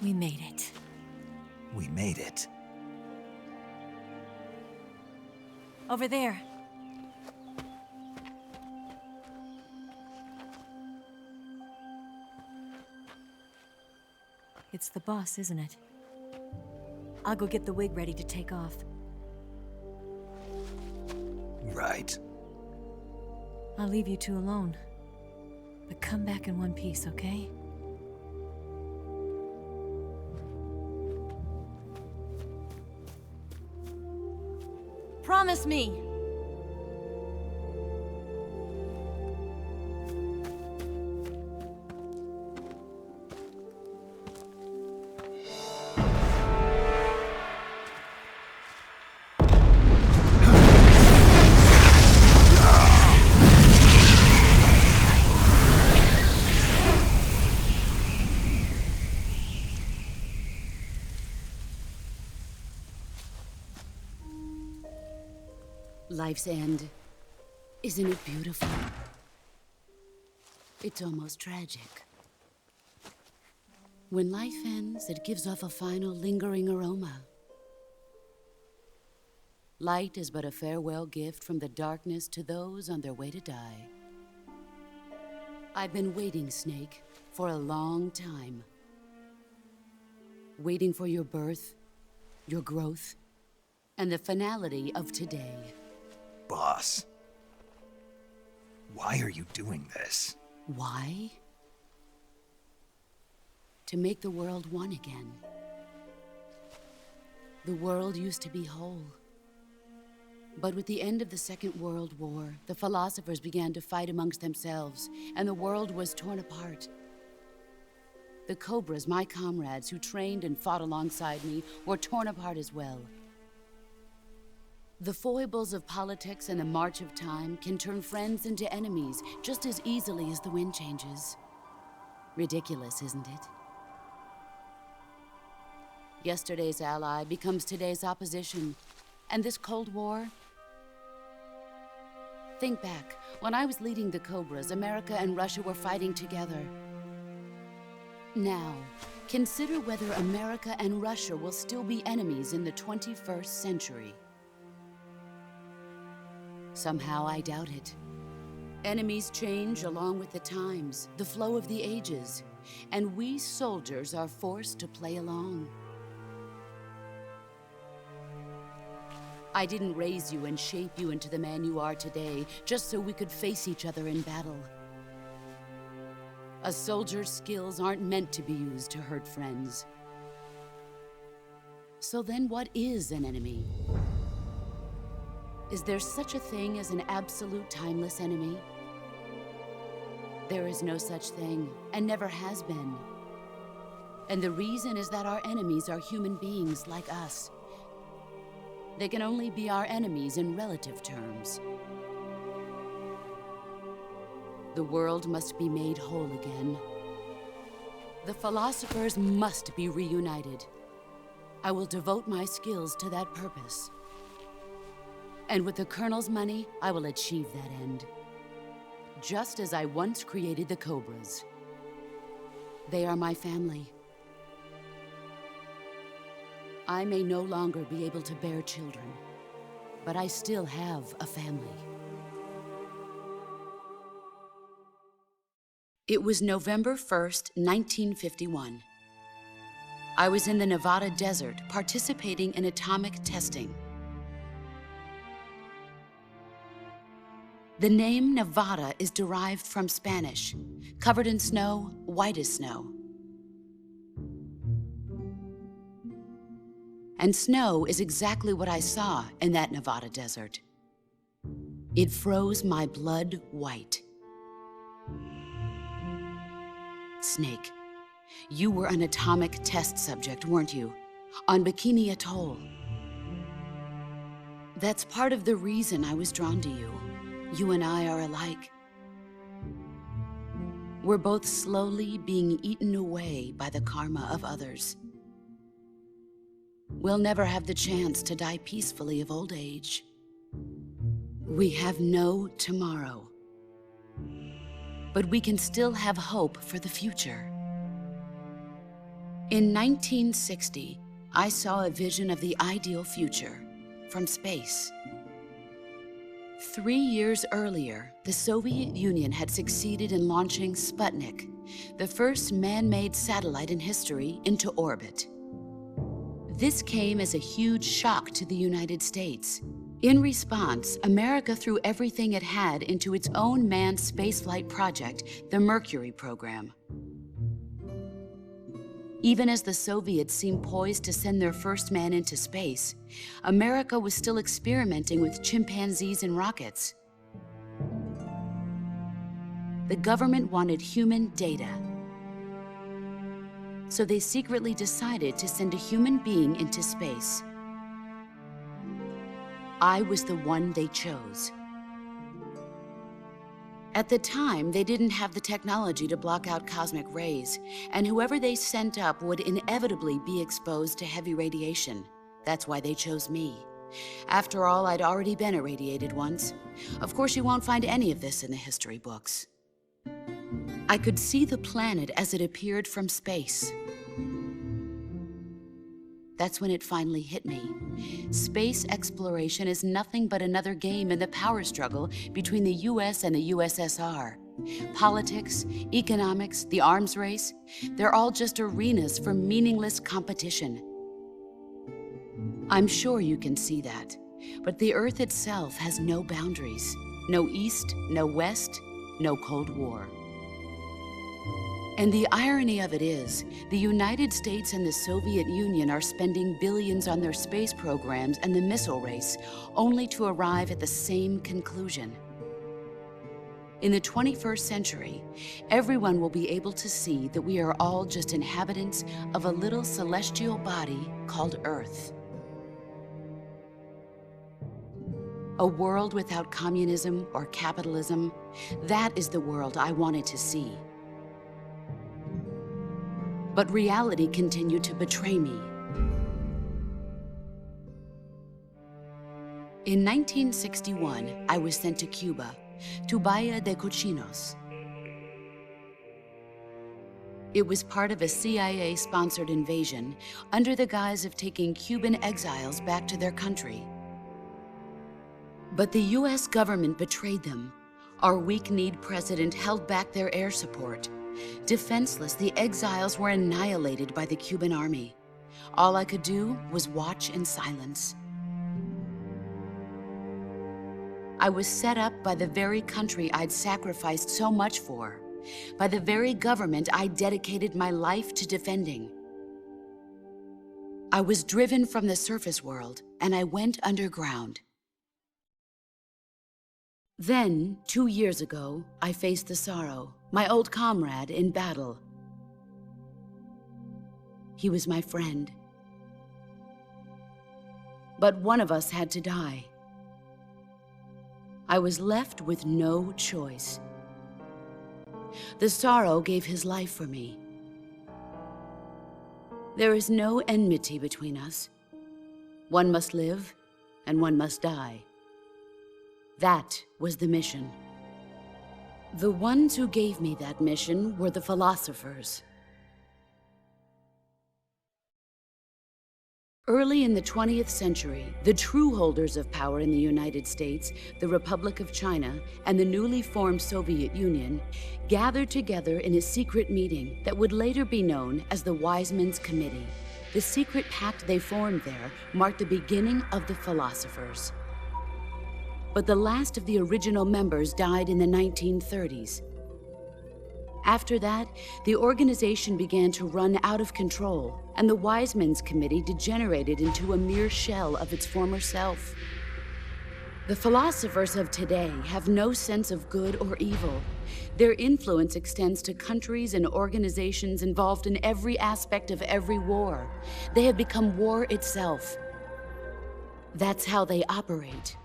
We made it. We made it. Over there. It's the boss, isn't it? I'll go get the wig ready to take off. Right. I'll leave you two alone. But come back in one piece, okay? Promise me! Life's end. Isn't it beautiful? It's almost tragic. When life ends, it gives off a final lingering aroma. Light is but a farewell gift from the darkness to those on their way to die. I've been waiting, Snake, for a long time. Waiting for your birth, your growth, and the finality of today. Boss. Why are you doing this? Why? To make the world one again. The world used to be whole. But with the end of the Second World War, the philosophers began to fight amongst themselves, and the world was torn apart. The Cobras, my comrades who trained and fought alongside me, were torn apart as well. The foibles of politics and the march of time can turn friends into enemies just as easily as the wind changes. Ridiculous, isn't it? Yesterday's ally becomes today's opposition. And this Cold War? Think back. When I was leading the Cobras, America and Russia were fighting together. Now, consider whether America and Russia will still be enemies in the 21st century. Somehow I doubt it. Enemies change along with the times, the flow of the ages, and we soldiers are forced to play along. I didn't raise you and shape you into the man you are today just so we could face each other in battle. A soldier's skills aren't meant to be used to hurt friends. So then what is an enemy? Is there such a thing as an absolute timeless enemy? There is no such thing, and never has been. And the reason is that our enemies are human beings like us. They can only be our enemies in relative terms. The world must be made whole again. The philosophers must be reunited. I will devote my skills to that purpose. And with the Colonel's money, I will achieve that end. Just as I once created the Cobras. They are my family. I may no longer be able to bear children, but I still have a family. It was November 1st, 1951. I was in the Nevada desert participating in atomic testing. The name Nevada is derived from Spanish, covered in snow, white as snow. And snow is exactly what I saw in that Nevada desert. It froze my blood white. Snake, you were an atomic test subject, weren't you? On Bikini Atoll. That's part of the reason I was drawn to you. You and I are alike. We're both slowly being eaten away by the karma of others. we'll never have the chance to die peacefully of old age. We have no tomorrow. But we can still have hope for the future. In 1960, I saw a vision of the ideal future from space. 3 years earlier, the Soviet Union had succeeded in launching Sputnik, the first man-made satellite in history, into orbit. This came as a huge shock to the United States. In response, America threw everything it had into its own manned spaceflight project, the Mercury program. Even as the Soviets seemed poised to send their first man into space, America was still experimenting with chimpanzees and rockets. The government wanted human data. So they secretly decided to send a human being into space. I was the one they chose. At the time, they didn't have the technology to block out cosmic rays, and whoever they sent up would inevitably be exposed to heavy radiation. That's why they chose me. After all, I'd already been irradiated once. Of course, you won't find any of this in the history books. I could see the planet as it appeared from space. That's when it finally hit me. Space exploration is nothing but another game in the power struggle between the US and the USSR. Politics, economics, the arms race, they're all just arenas for meaningless competition. I'm sure you can see that, but the Earth itself has no boundaries. No East, no West, no Cold War. And the irony of it is, the United States and the Soviet Union are spending billions on their space programs and the missile race, only to arrive at the same conclusion. In the 21st century, everyone will be able to see that we are all just inhabitants of a little celestial body called Earth. A world without communism or capitalism, that is the world I wanted to see. But reality continued to betray me. In 1961, I was sent to Cuba, to Bahia de Cochinos. It was part of a CIA-sponsored invasion under the guise of taking Cuban exiles back to their country. But the US government betrayed them. Our weak-kneed president held back their air support. Defenseless, the exiles were annihilated by the Cuban army. All I could do was watch in silence. I was set up by the very country I'd sacrificed so much for, by the very government I dedicated my life to defending. I was driven from the surface world, and I went underground. Then, 2 years ago, I faced the sorrow, my old comrade in battle. He was my friend. But one of us had to die. I was left with no choice. The sorrow gave his life for me. There is no enmity between us. One must live, and one must die. That was the mission. The ones who gave me that mission were the philosophers. Early in the 20th century, the true holders of power in the United States, the Republic of China, and the newly formed Soviet Union gathered together in a secret meeting that would later be known as the Wise Men's Committee. The secret pact they formed there marked the beginning of the philosophers. But the last of the original members died in the 1930s. After that, the organization began to run out of control, and the Wise Men's Committee degenerated into a mere shell of its former self. The philosophers of today have no sense of good or evil. Their influence extends to countries and organizations involved in every aspect of every war. They have become war itself. That's how they operate.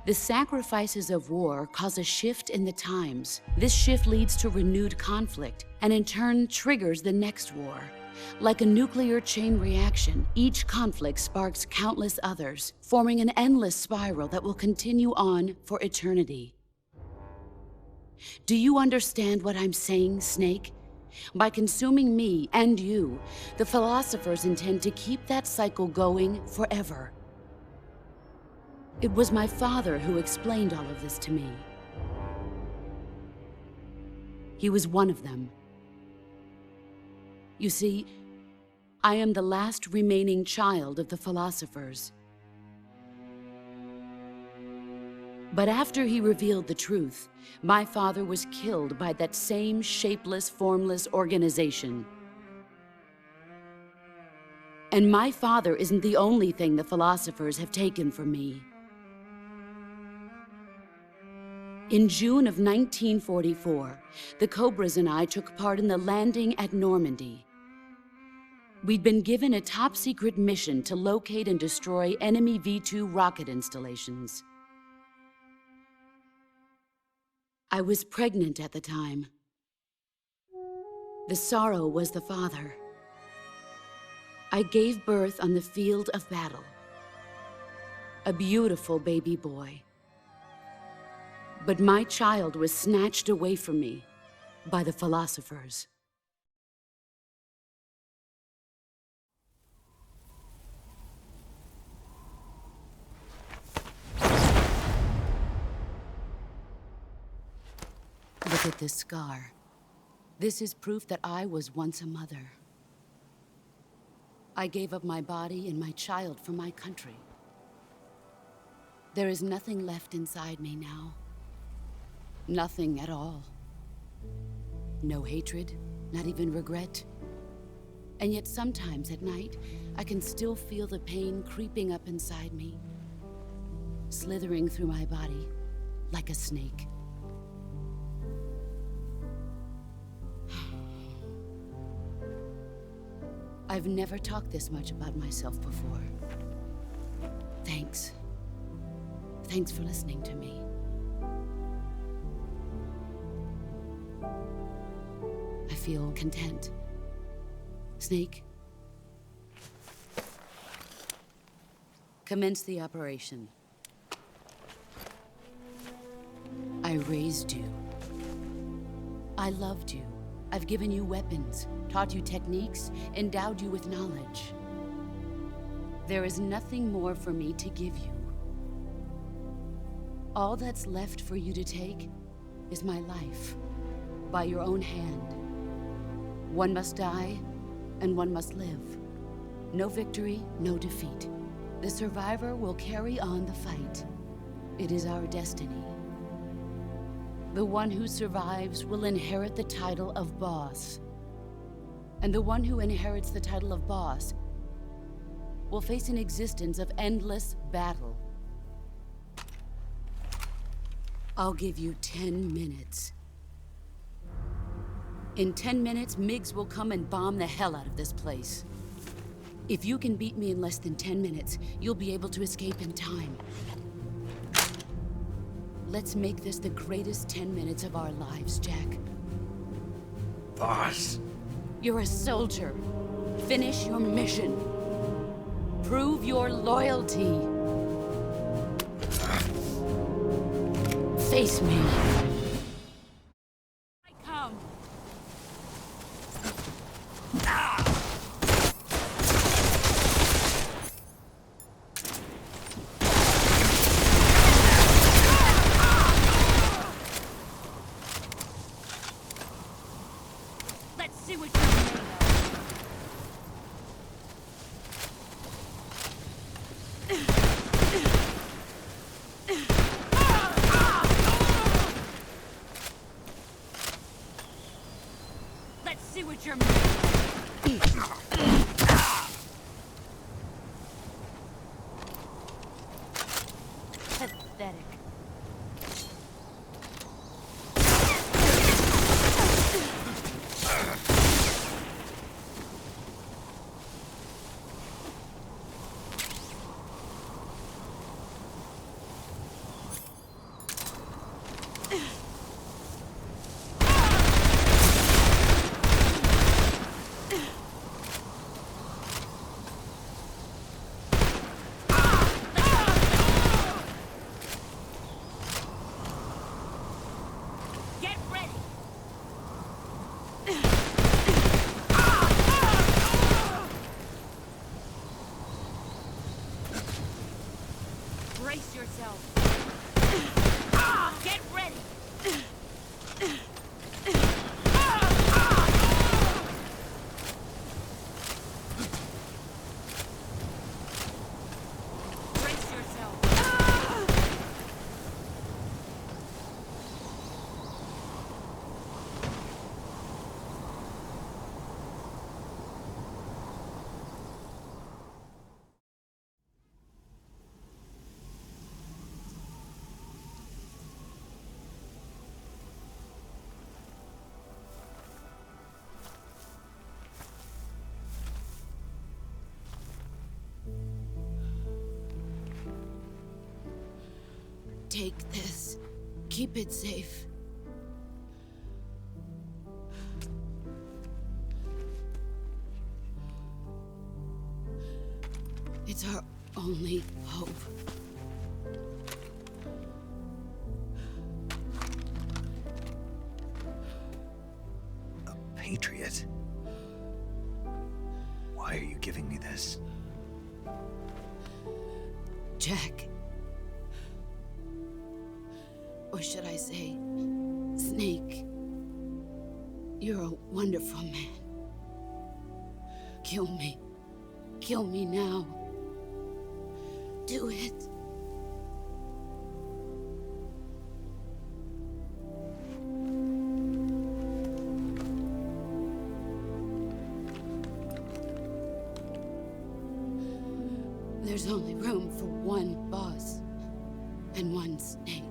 The sacrifices of war cause a shift in the times. This shift leads to renewed conflict, and in turn triggers the next war. Like a nuclear chain reaction, each conflict sparks countless others, forming an endless spiral that will continue on for eternity. Do you understand what I'm saying, Snake? By consuming me and you, the philosophers intend to keep that cycle going forever. It was my father who explained all of this to me. He was one of them. You see, I am the last remaining child of the philosophers. But after he revealed the truth, my father was killed by that same shapeless, formless organization. And my father isn't the only thing the philosophers have taken from me. In June of 1944, the Cobras and I took part in the landing at Normandy. We'd been given a top-secret mission to locate and destroy enemy V-2 rocket installations. I was pregnant at the time. The sorrow was the father. I gave birth on the field of battle. A beautiful baby boy. But my child was snatched away from me by the philosophers. Look at this scar. This is proof that I was once a mother. I gave up my body and my child for my country. There is nothing left inside me now. Nothing at all. No hatred, not even regret. And yet sometimes at night, I can still feel the pain creeping up inside me, slithering through my body like a snake. I've never talked this much about myself before. Thanks. Thanks for listening to me. I feel content. Snake? Commence the operation. I raised you. I loved you. I've given you weapons, taught you techniques, endowed you with knowledge. There is nothing more for me to give you. All that's left for you to take is my life, by your own hand. One must die, and one must live. No victory, no defeat. The survivor will carry on the fight. It is our destiny. The one who survives will inherit the title of boss. And the one who inherits the title of boss will face an existence of endless battle. I'll give you 10 minutes. In 10 minutes, MiGs will come and bomb the hell out of this place. If you can beat me in less than 10 minutes, you'll be able to escape in time. Let's make this the greatest 10 minutes of our lives, Jack. Boss. You're a soldier. Finish your mission. Prove your loyalty. Face me. I come. Let's see what you're made of. Take this. Keep it safe. It's our only hope. A patriot? Why are you giving me this? Jack. Or should I say, Snake. You're a wonderful man. Kill me. Kill me now. Do it. There's only room for one boss and one snake.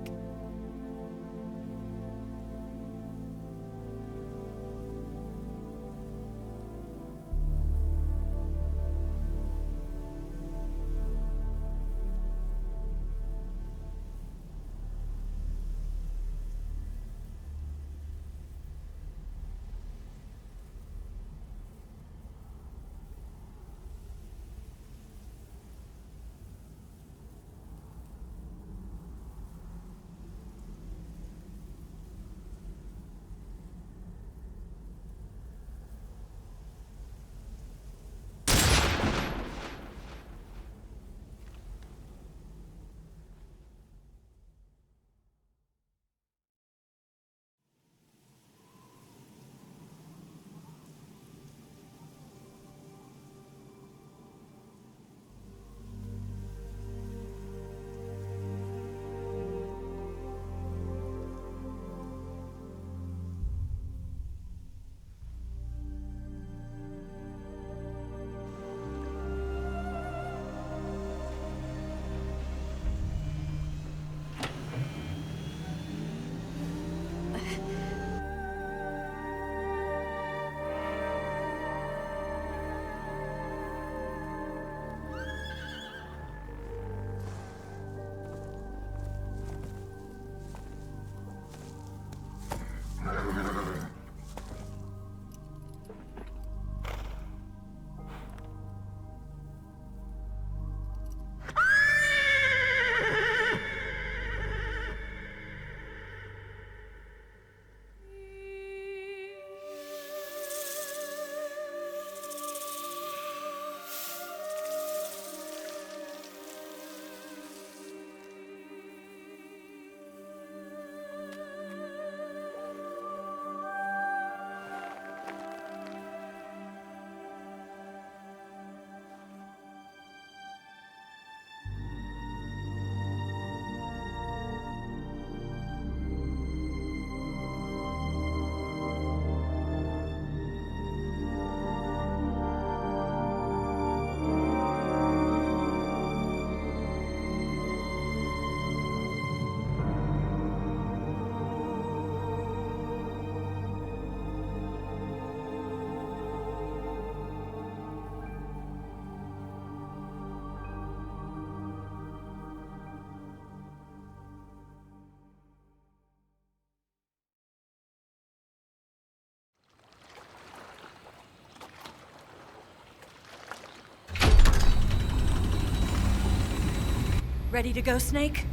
Ready to go, Snake?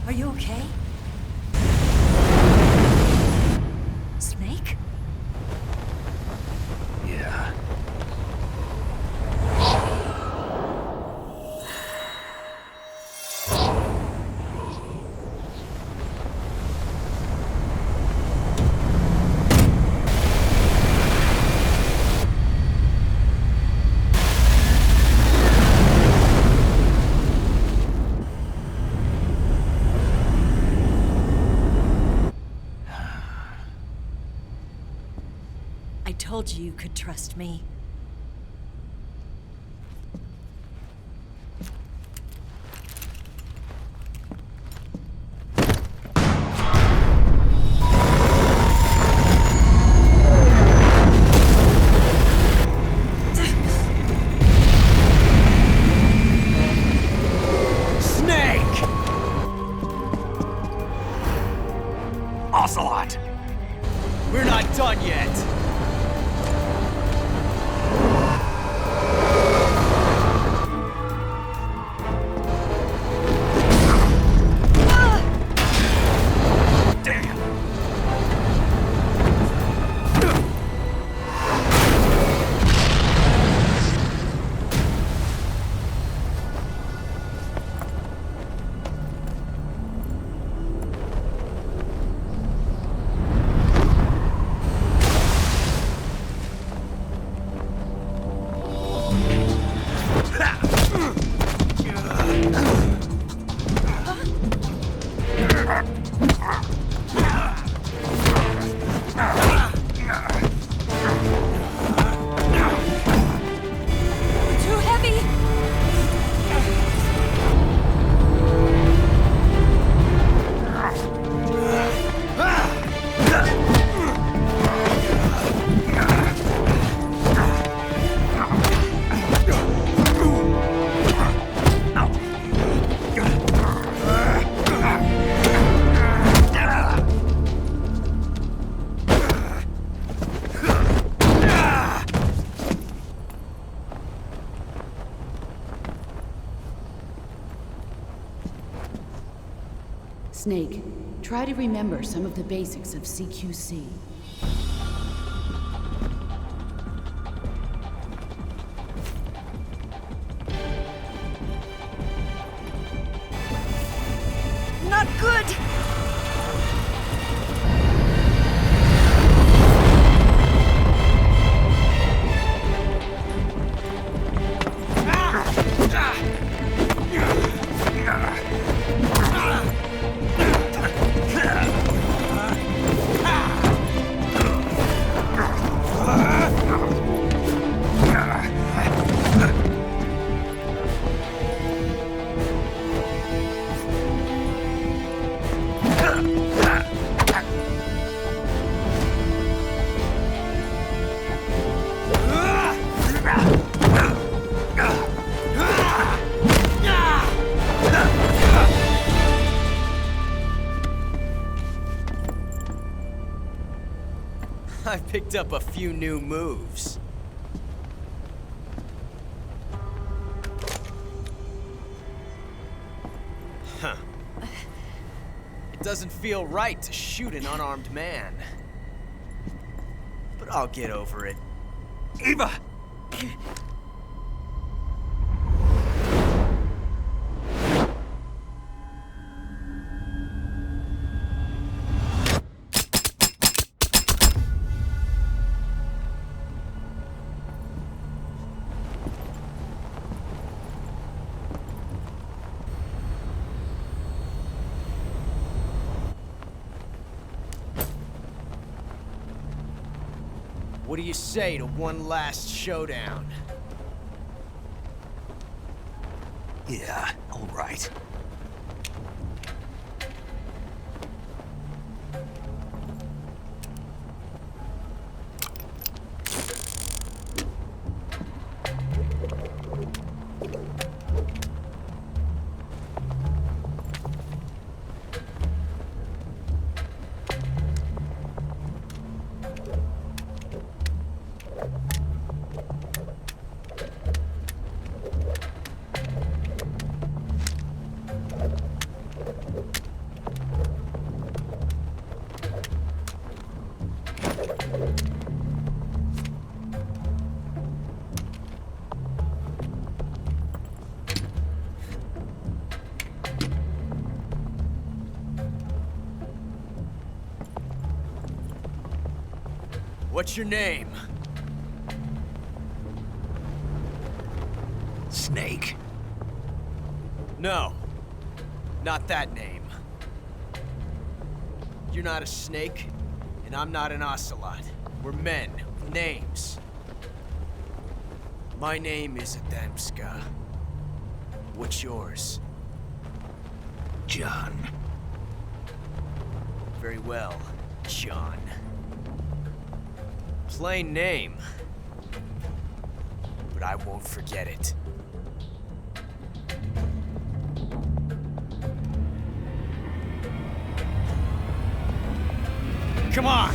Are you okay? Snake? Yeah. I told you you could trust me. We're not done yet! Snake, try to remember some of the basics of CQC. Not good! I picked up a few new moves. Huh. It doesn't feel right to shoot an unarmed man. But I'll get over it. Eva! What do you say to one last showdown? Yeah, all right. What's your name? Snake. No. Not that name. You're not a snake, and I'm not an ocelot. We're men with names. My name is Adamska. What's yours? John. Very well, John. Plain name. But I won't forget it. Come on!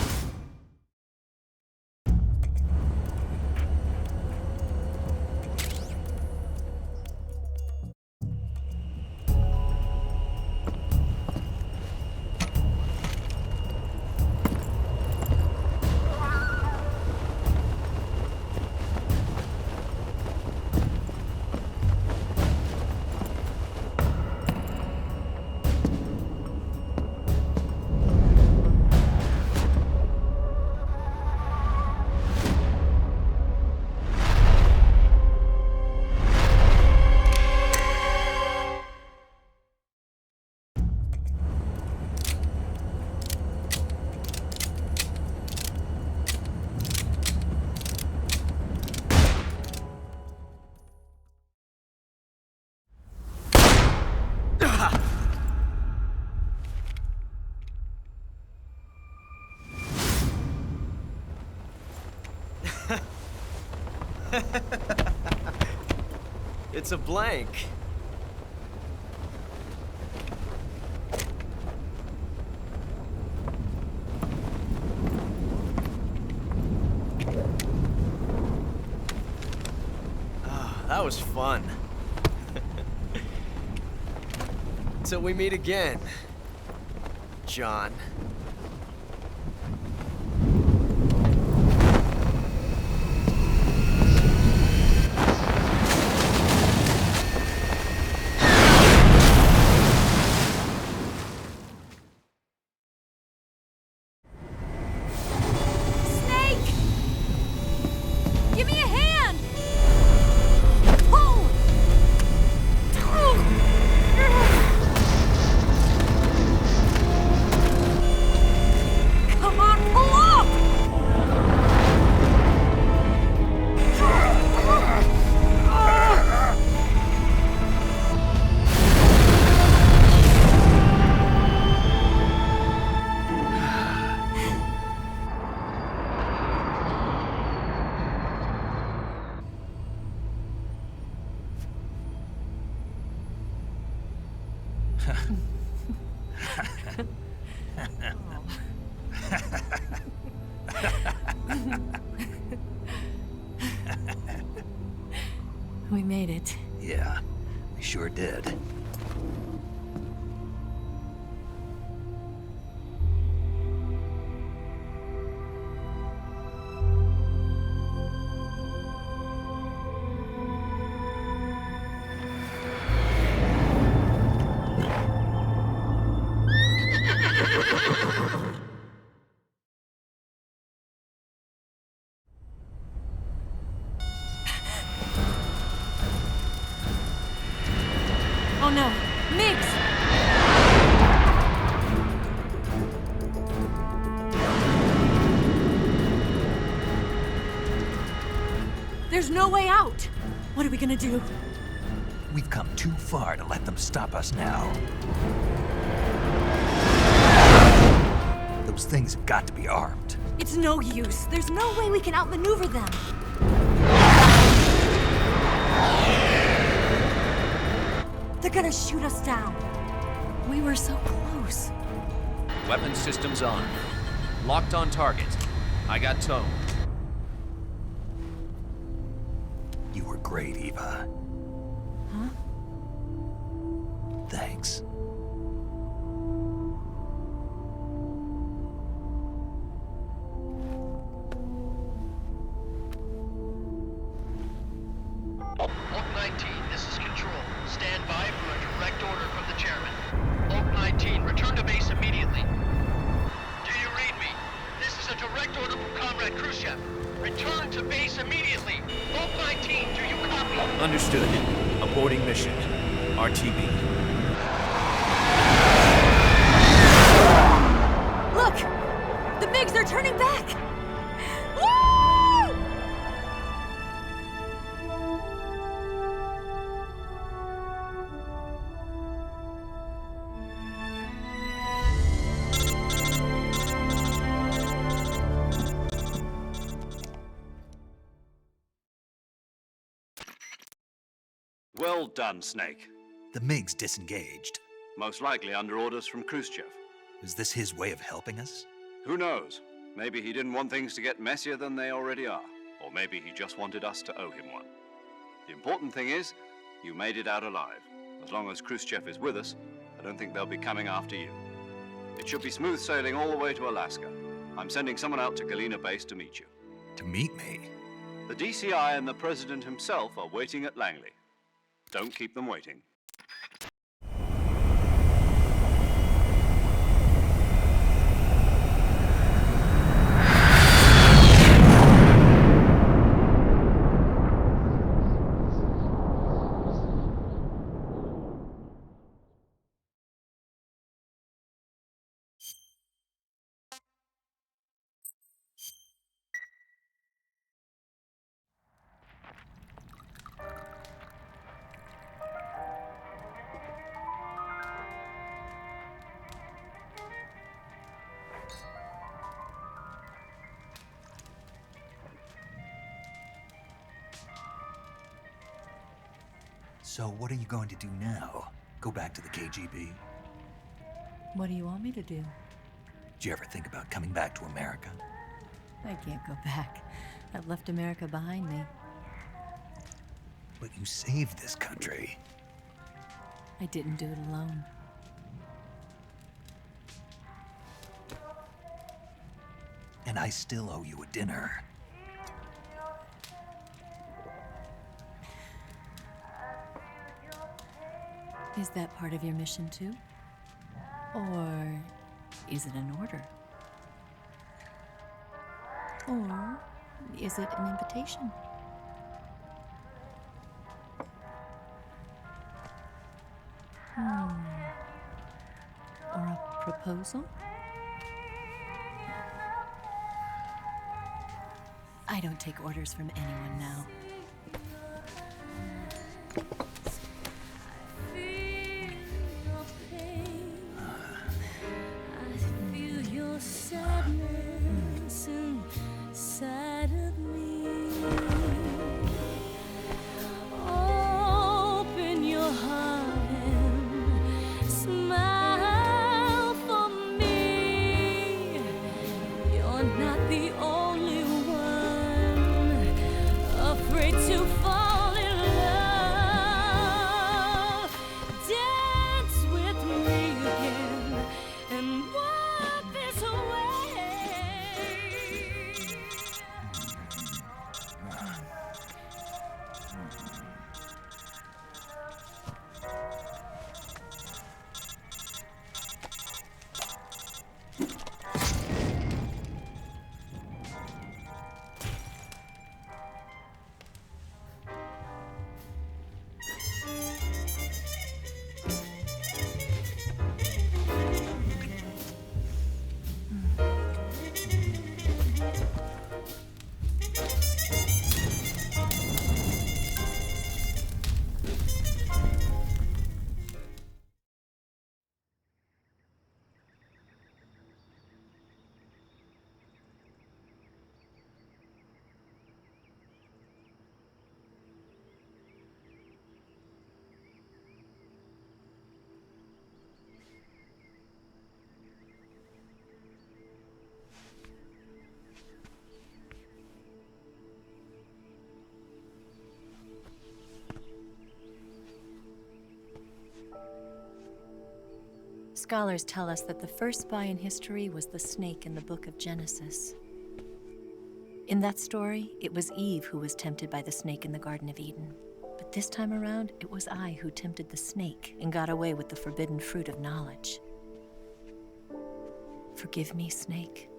It's a blank. That was fun. Till we meet again, John. We made it. Yeah, we sure did. Oh no, Migs! There's no way out! What are we gonna do? We've come too far to let them stop us now. Those things have got to be armed. It's no use. There's no way we can outmaneuver them. They're gonna shoot us down. We were so close. Weapon systems on. Locked on target. I got towed. You were great, Eva. Huh? Thanks. Oak 19, this is Control. Stand by for a direct order from the chairman. Oak 19, return to base immediately. Do you read me? This is a direct order from Comrade Khrushchev. Return to base immediately. Oak 19, do you copy? Understood. Aborting mission. RTB. Look! The MiGs are turning back! Woo! Well done, Snake. The MiGs disengaged. Most likely under orders from Khrushchev. Is this his way of helping us? Who knows? Maybe he didn't want things to get messier than they already are. Or maybe he just wanted us to owe him one. The important thing is, you made it out alive. As long as Khrushchev is with us, I don't think they'll be coming after you. It should be smooth sailing all the way to Alaska. I'm sending someone out to Galena Base to meet you. To meet me? The DCI and the President himself are waiting at Langley. Don't keep them waiting. So what are you going to do now? Go back to the KGB? What do you want me to do? Did you ever think about coming back to America? I can't go back. I've left America behind me. But you saved this country. I didn't do it alone. And I still owe you a dinner. Is that part of your mission too? Or is it an order? Or is it an invitation? Or a proposal? I don't take orders from anyone now. Scholars tell us that the first spy in history was the snake in the book of Genesis. In that story, it was Eve who was tempted by the snake in the Garden of Eden. But this time around, it was I who tempted the snake and got away with the forbidden fruit of knowledge. Forgive me, snake.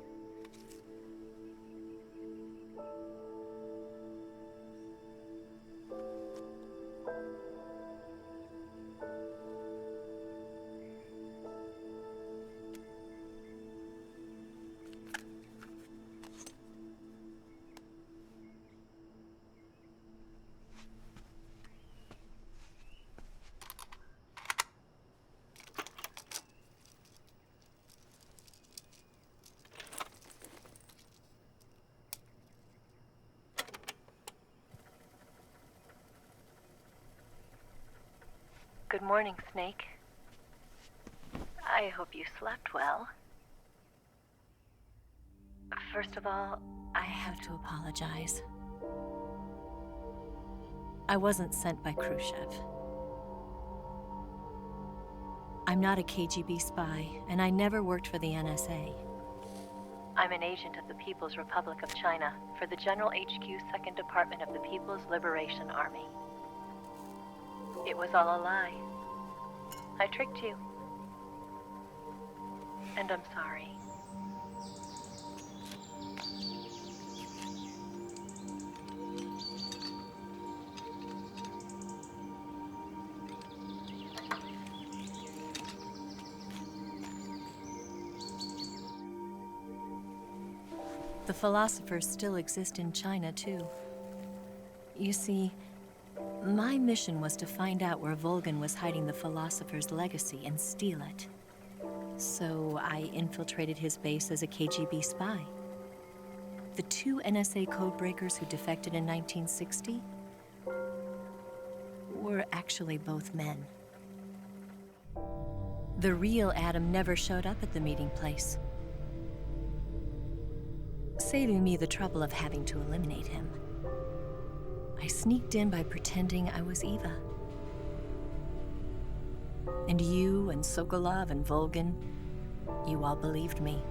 Good morning, Snake. I hope you slept well. First of all, I have to apologize. I wasn't sent by Khrushchev. I'm not a KGB spy, and I never worked for the NSA. I'm an agent of the People's Republic of China for the General HQ 2nd Department of the People's Liberation Army. It was all a lie. I tricked you. And I'm sorry. The philosophers still exist in China, too. You see, my mission was to find out where Volgin was hiding the philosopher's legacy and steal it. So I infiltrated his base as a KGB spy. The two NSA codebreakers who defected in 1960 were actually actually both men. The real Adam never showed up at the meeting place, saving me the trouble of having to eliminate him. I sneaked in by pretending I was Eva. And you and Sokolov and Volgin, you all believed me.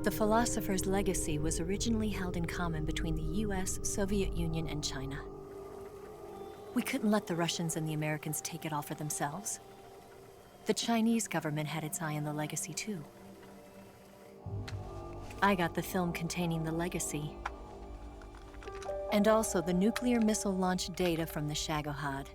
The philosopher's legacy was originally held in common between the US, Soviet Union, and China. We couldn't let the Russians and the Americans take it all for themselves. The Chinese government had its eye on the legacy too. I got the film containing the legacy, and also the nuclear missile launch data from the Shagohod.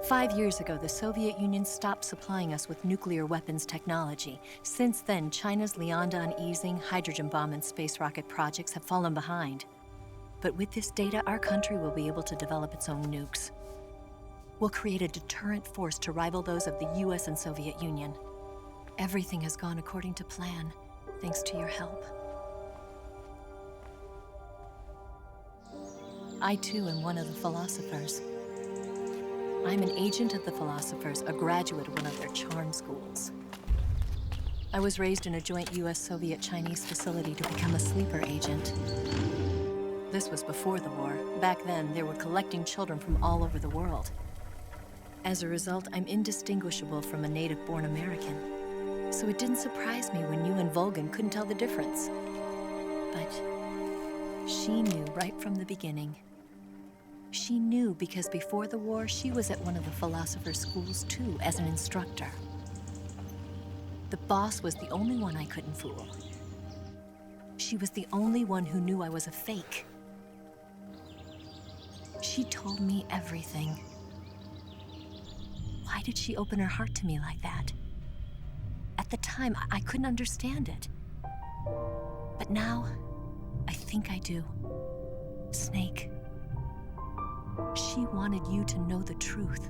5 years ago, the Soviet Union stopped supplying us with nuclear weapons technology. Since then, China's Liaodong easing, hydrogen bomb, and space rocket projects have fallen behind. But with this data, our country will be able to develop its own nukes. We'll create a deterrent force to rival those of the US and Soviet Union. Everything has gone according to plan, thanks to your help. I too am one of the philosophers. I'm an agent of the philosophers, a graduate of one of their charm schools. I was raised in a joint US-Soviet-Chinese facility to become a sleeper agent. This was before the war. Back then, they were collecting children from all over the world. As a result, I'm indistinguishable from a native-born American. So it didn't surprise me when you and Volgin couldn't tell the difference. But she knew right from the beginning. She knew because before the war, she was at one of the philosopher's schools too, as an instructor. The boss was the only one I couldn't fool. She was the only one who knew I was a fake. She told me everything. Why did she open her heart to me like that? At the time, I couldn't understand it. But now, I think I do. Snake. She wanted you to know the truth.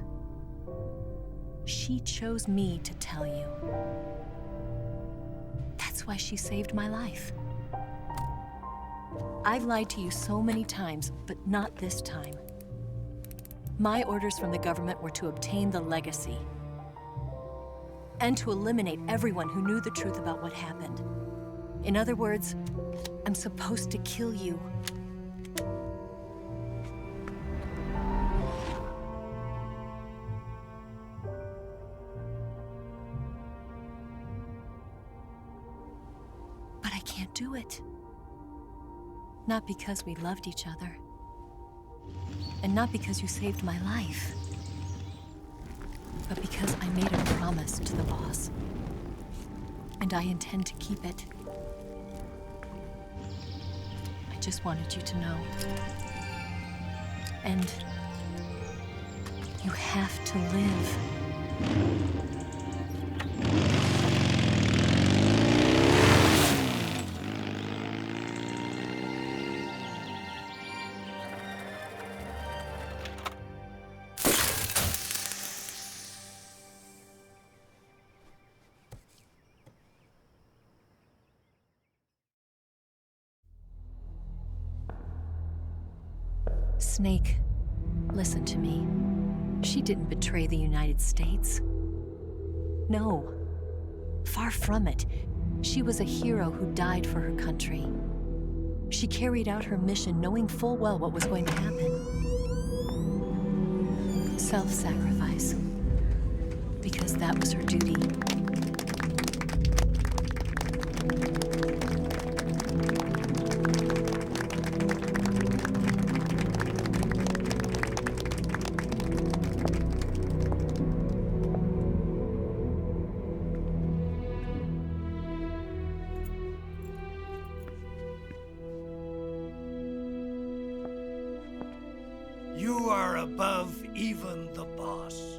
She chose me to tell you. That's why she saved my life. I've lied to you so many times, but not this time. My orders from the government were to obtain the legacy and to eliminate everyone who knew the truth about what happened. In other words, I'm supposed to kill you. But I can't do it. Not because we loved each other. And not because you saved my life. But because I made a promise to the boss. And I intend to keep it. I just wanted you to know. And you have to live. Snake, listen to me. She didn't betray the United States. No. Far from it. She was a hero who died for her country. She carried out her mission knowing full well what was going to happen. Self-sacrifice. Because that was her duty. You are above even the boss.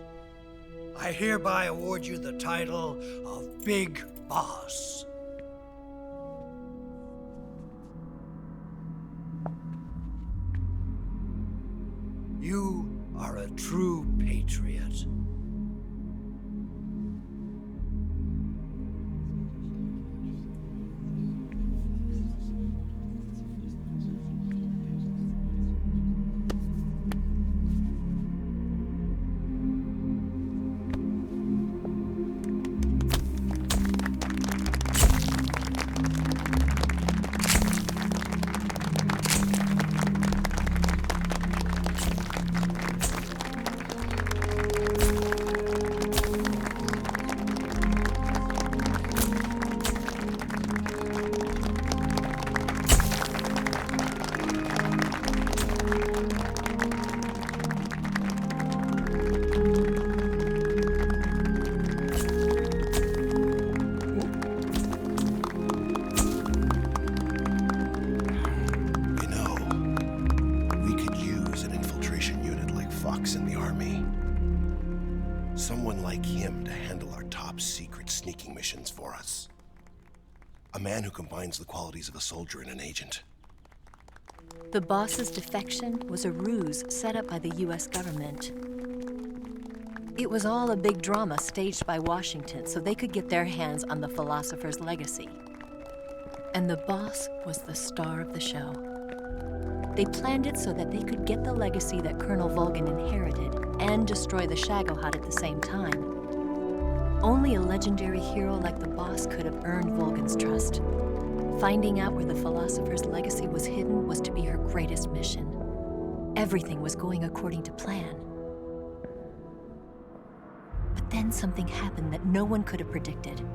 I hereby award you the title of Big Boss. You are a true patriot. like him to handle our top secret sneaking missions for us. A man who combines the qualities of a soldier and an agent. The boss's defection was a ruse set up by the US government. It was all a big drama staged by Washington so they could get their hands on the philosopher's legacy. And the boss was the star of the show. They planned it so that they could get the legacy that Colonel Volgin inherited and destroy the Shagohod at the same time. Only a legendary hero like the boss could have earned Volgin's trust. Finding out where the philosopher's legacy was hidden was to be her greatest mission. Everything was going according to plan. But then something happened that no one could have predicted.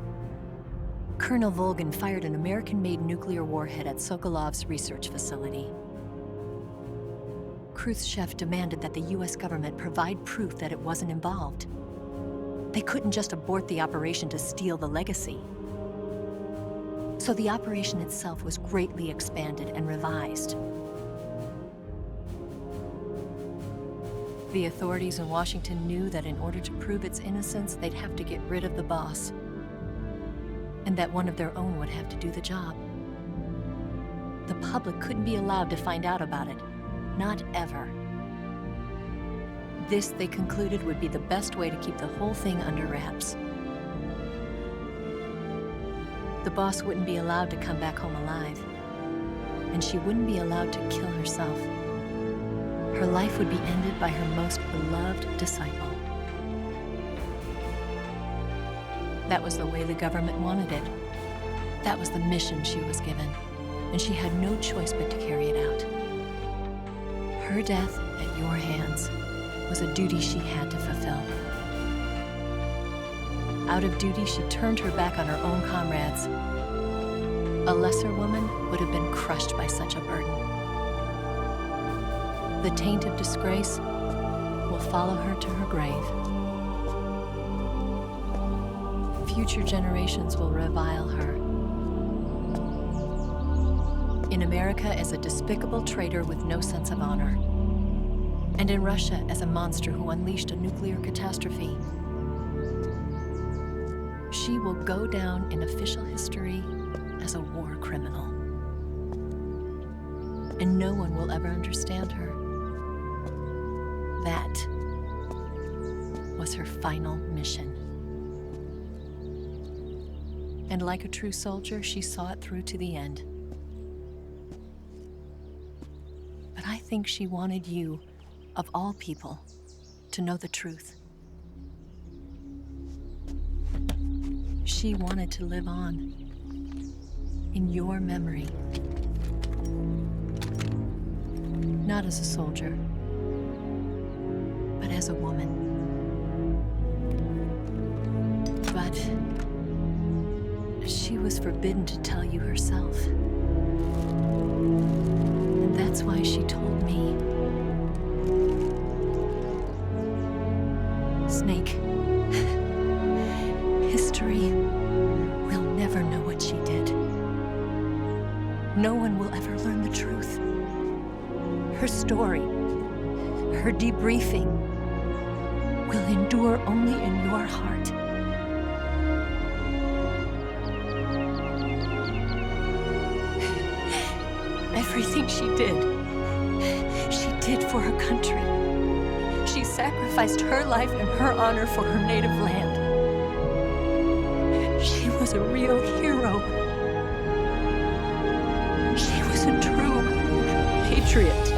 Colonel Volgin fired an American-made nuclear warhead at Sokolov's research facility. Khrushchev demanded that the US government provide proof that it wasn't involved. They couldn't just abort the operation to steal the legacy. So the operation itself was greatly expanded and revised. The authorities in Washington knew that in order to prove its innocence, they'd have to get rid of the boss, and that one of their own would have to do the job. The public couldn't be allowed to find out about it, not ever. This, they concluded, would be the best way to keep the whole thing under wraps. The boss wouldn't be allowed to come back home alive, and she wouldn't be allowed to kill herself. Her life would be ended by her most beloved disciple. That was the way the government wanted it. That was the mission she was given, and she had no choice but to carry it out. Her death at your hands was a duty she had to fulfill. Out of duty, she turned her back on her own comrades. A lesser woman would have been crushed by such a burden. The taint of disgrace will follow her to her grave. Future generations will revile her. In America as a despicable traitor with no sense of honor. And in Russia as a monster who unleashed a nuclear catastrophe. She will go down in official history as a war criminal. And no one will ever understand her. That was her final mission. And like a true soldier, she saw it through to the end. But I think she wanted you, of all people, to know the truth. She wanted to live on in your memory. Not as a soldier, but as a woman. But she was forbidden to tell you herself. And that's why she told me. Snake, history will never know what she did. No one will ever learn the truth. Her story, her debriefing, will endure only in your heart. Everything she did for her country. She sacrificed her life and her honor for her native land. She was a real hero. She was a true patriot.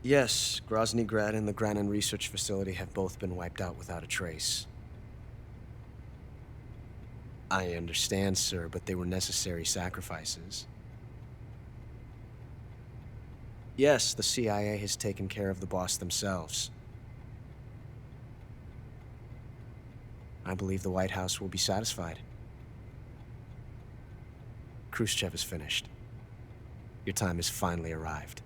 Yes, Groznyj Grad and the Granin Research Facility have both been wiped out without a trace. I understand, sir, but they were necessary sacrifices. Yes, the CIA has taken care of the boss themselves. I believe the White House will be satisfied. Khrushchev is finished. Your time has finally arrived.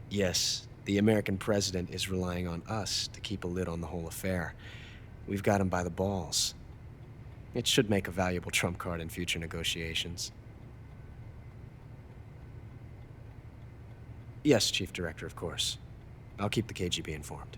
Yes, the American president is relying on us to keep a lid on the whole affair. We've got him by the balls. It should make a valuable trump card in future negotiations. Yes, Chief Director, of course. I'll keep the KGB informed.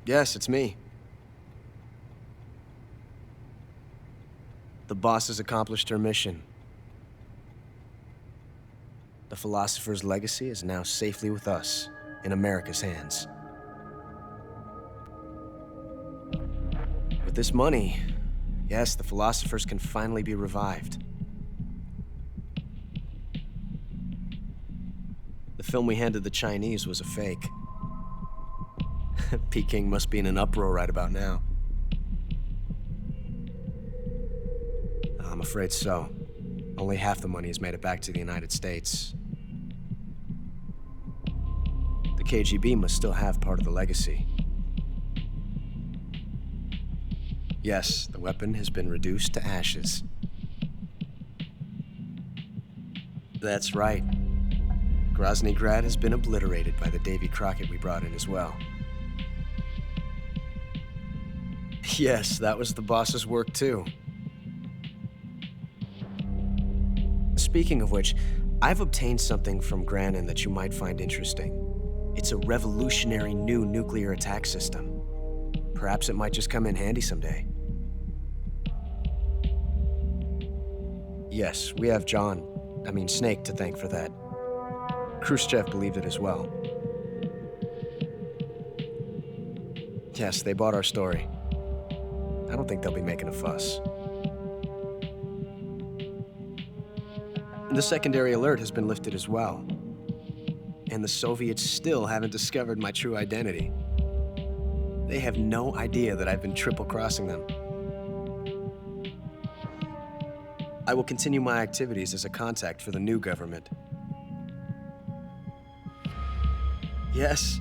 Yes, it's me. The boss has accomplished her mission. The philosopher's legacy is now safely with us, in America's hands. With this money, yes, the philosophers can finally be revived. The film we handed the Chinese was a fake. Peking must be in an uproar right about now. I'm afraid so. Only half the money has made it back to the United States. The KGB must still have part of the legacy. Yes, the weapon has been reduced to ashes. That's right. Groznyj Grad has been obliterated by the Davy Crockett we brought in as well. Yes, that was the boss's work too. Speaking of which, I've obtained something from Granin that you might find interesting. It's a revolutionary new nuclear attack system. Perhaps it might just come in handy someday. Yes, we have Snake to thank for that. Khrushchev believed it as well. Yes, they bought our story. I don't think they'll be making a fuss. The secondary alert has been lifted as well. And the Soviets still haven't discovered my true identity. They have no idea that I've been triple-crossing them. I will continue my activities as a contact for the new government. Yes,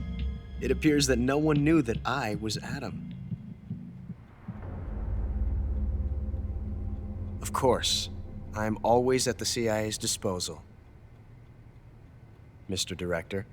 it appears that no one knew that I was Adam. Of course, I'm always at the CIA's disposal, Mr. Director.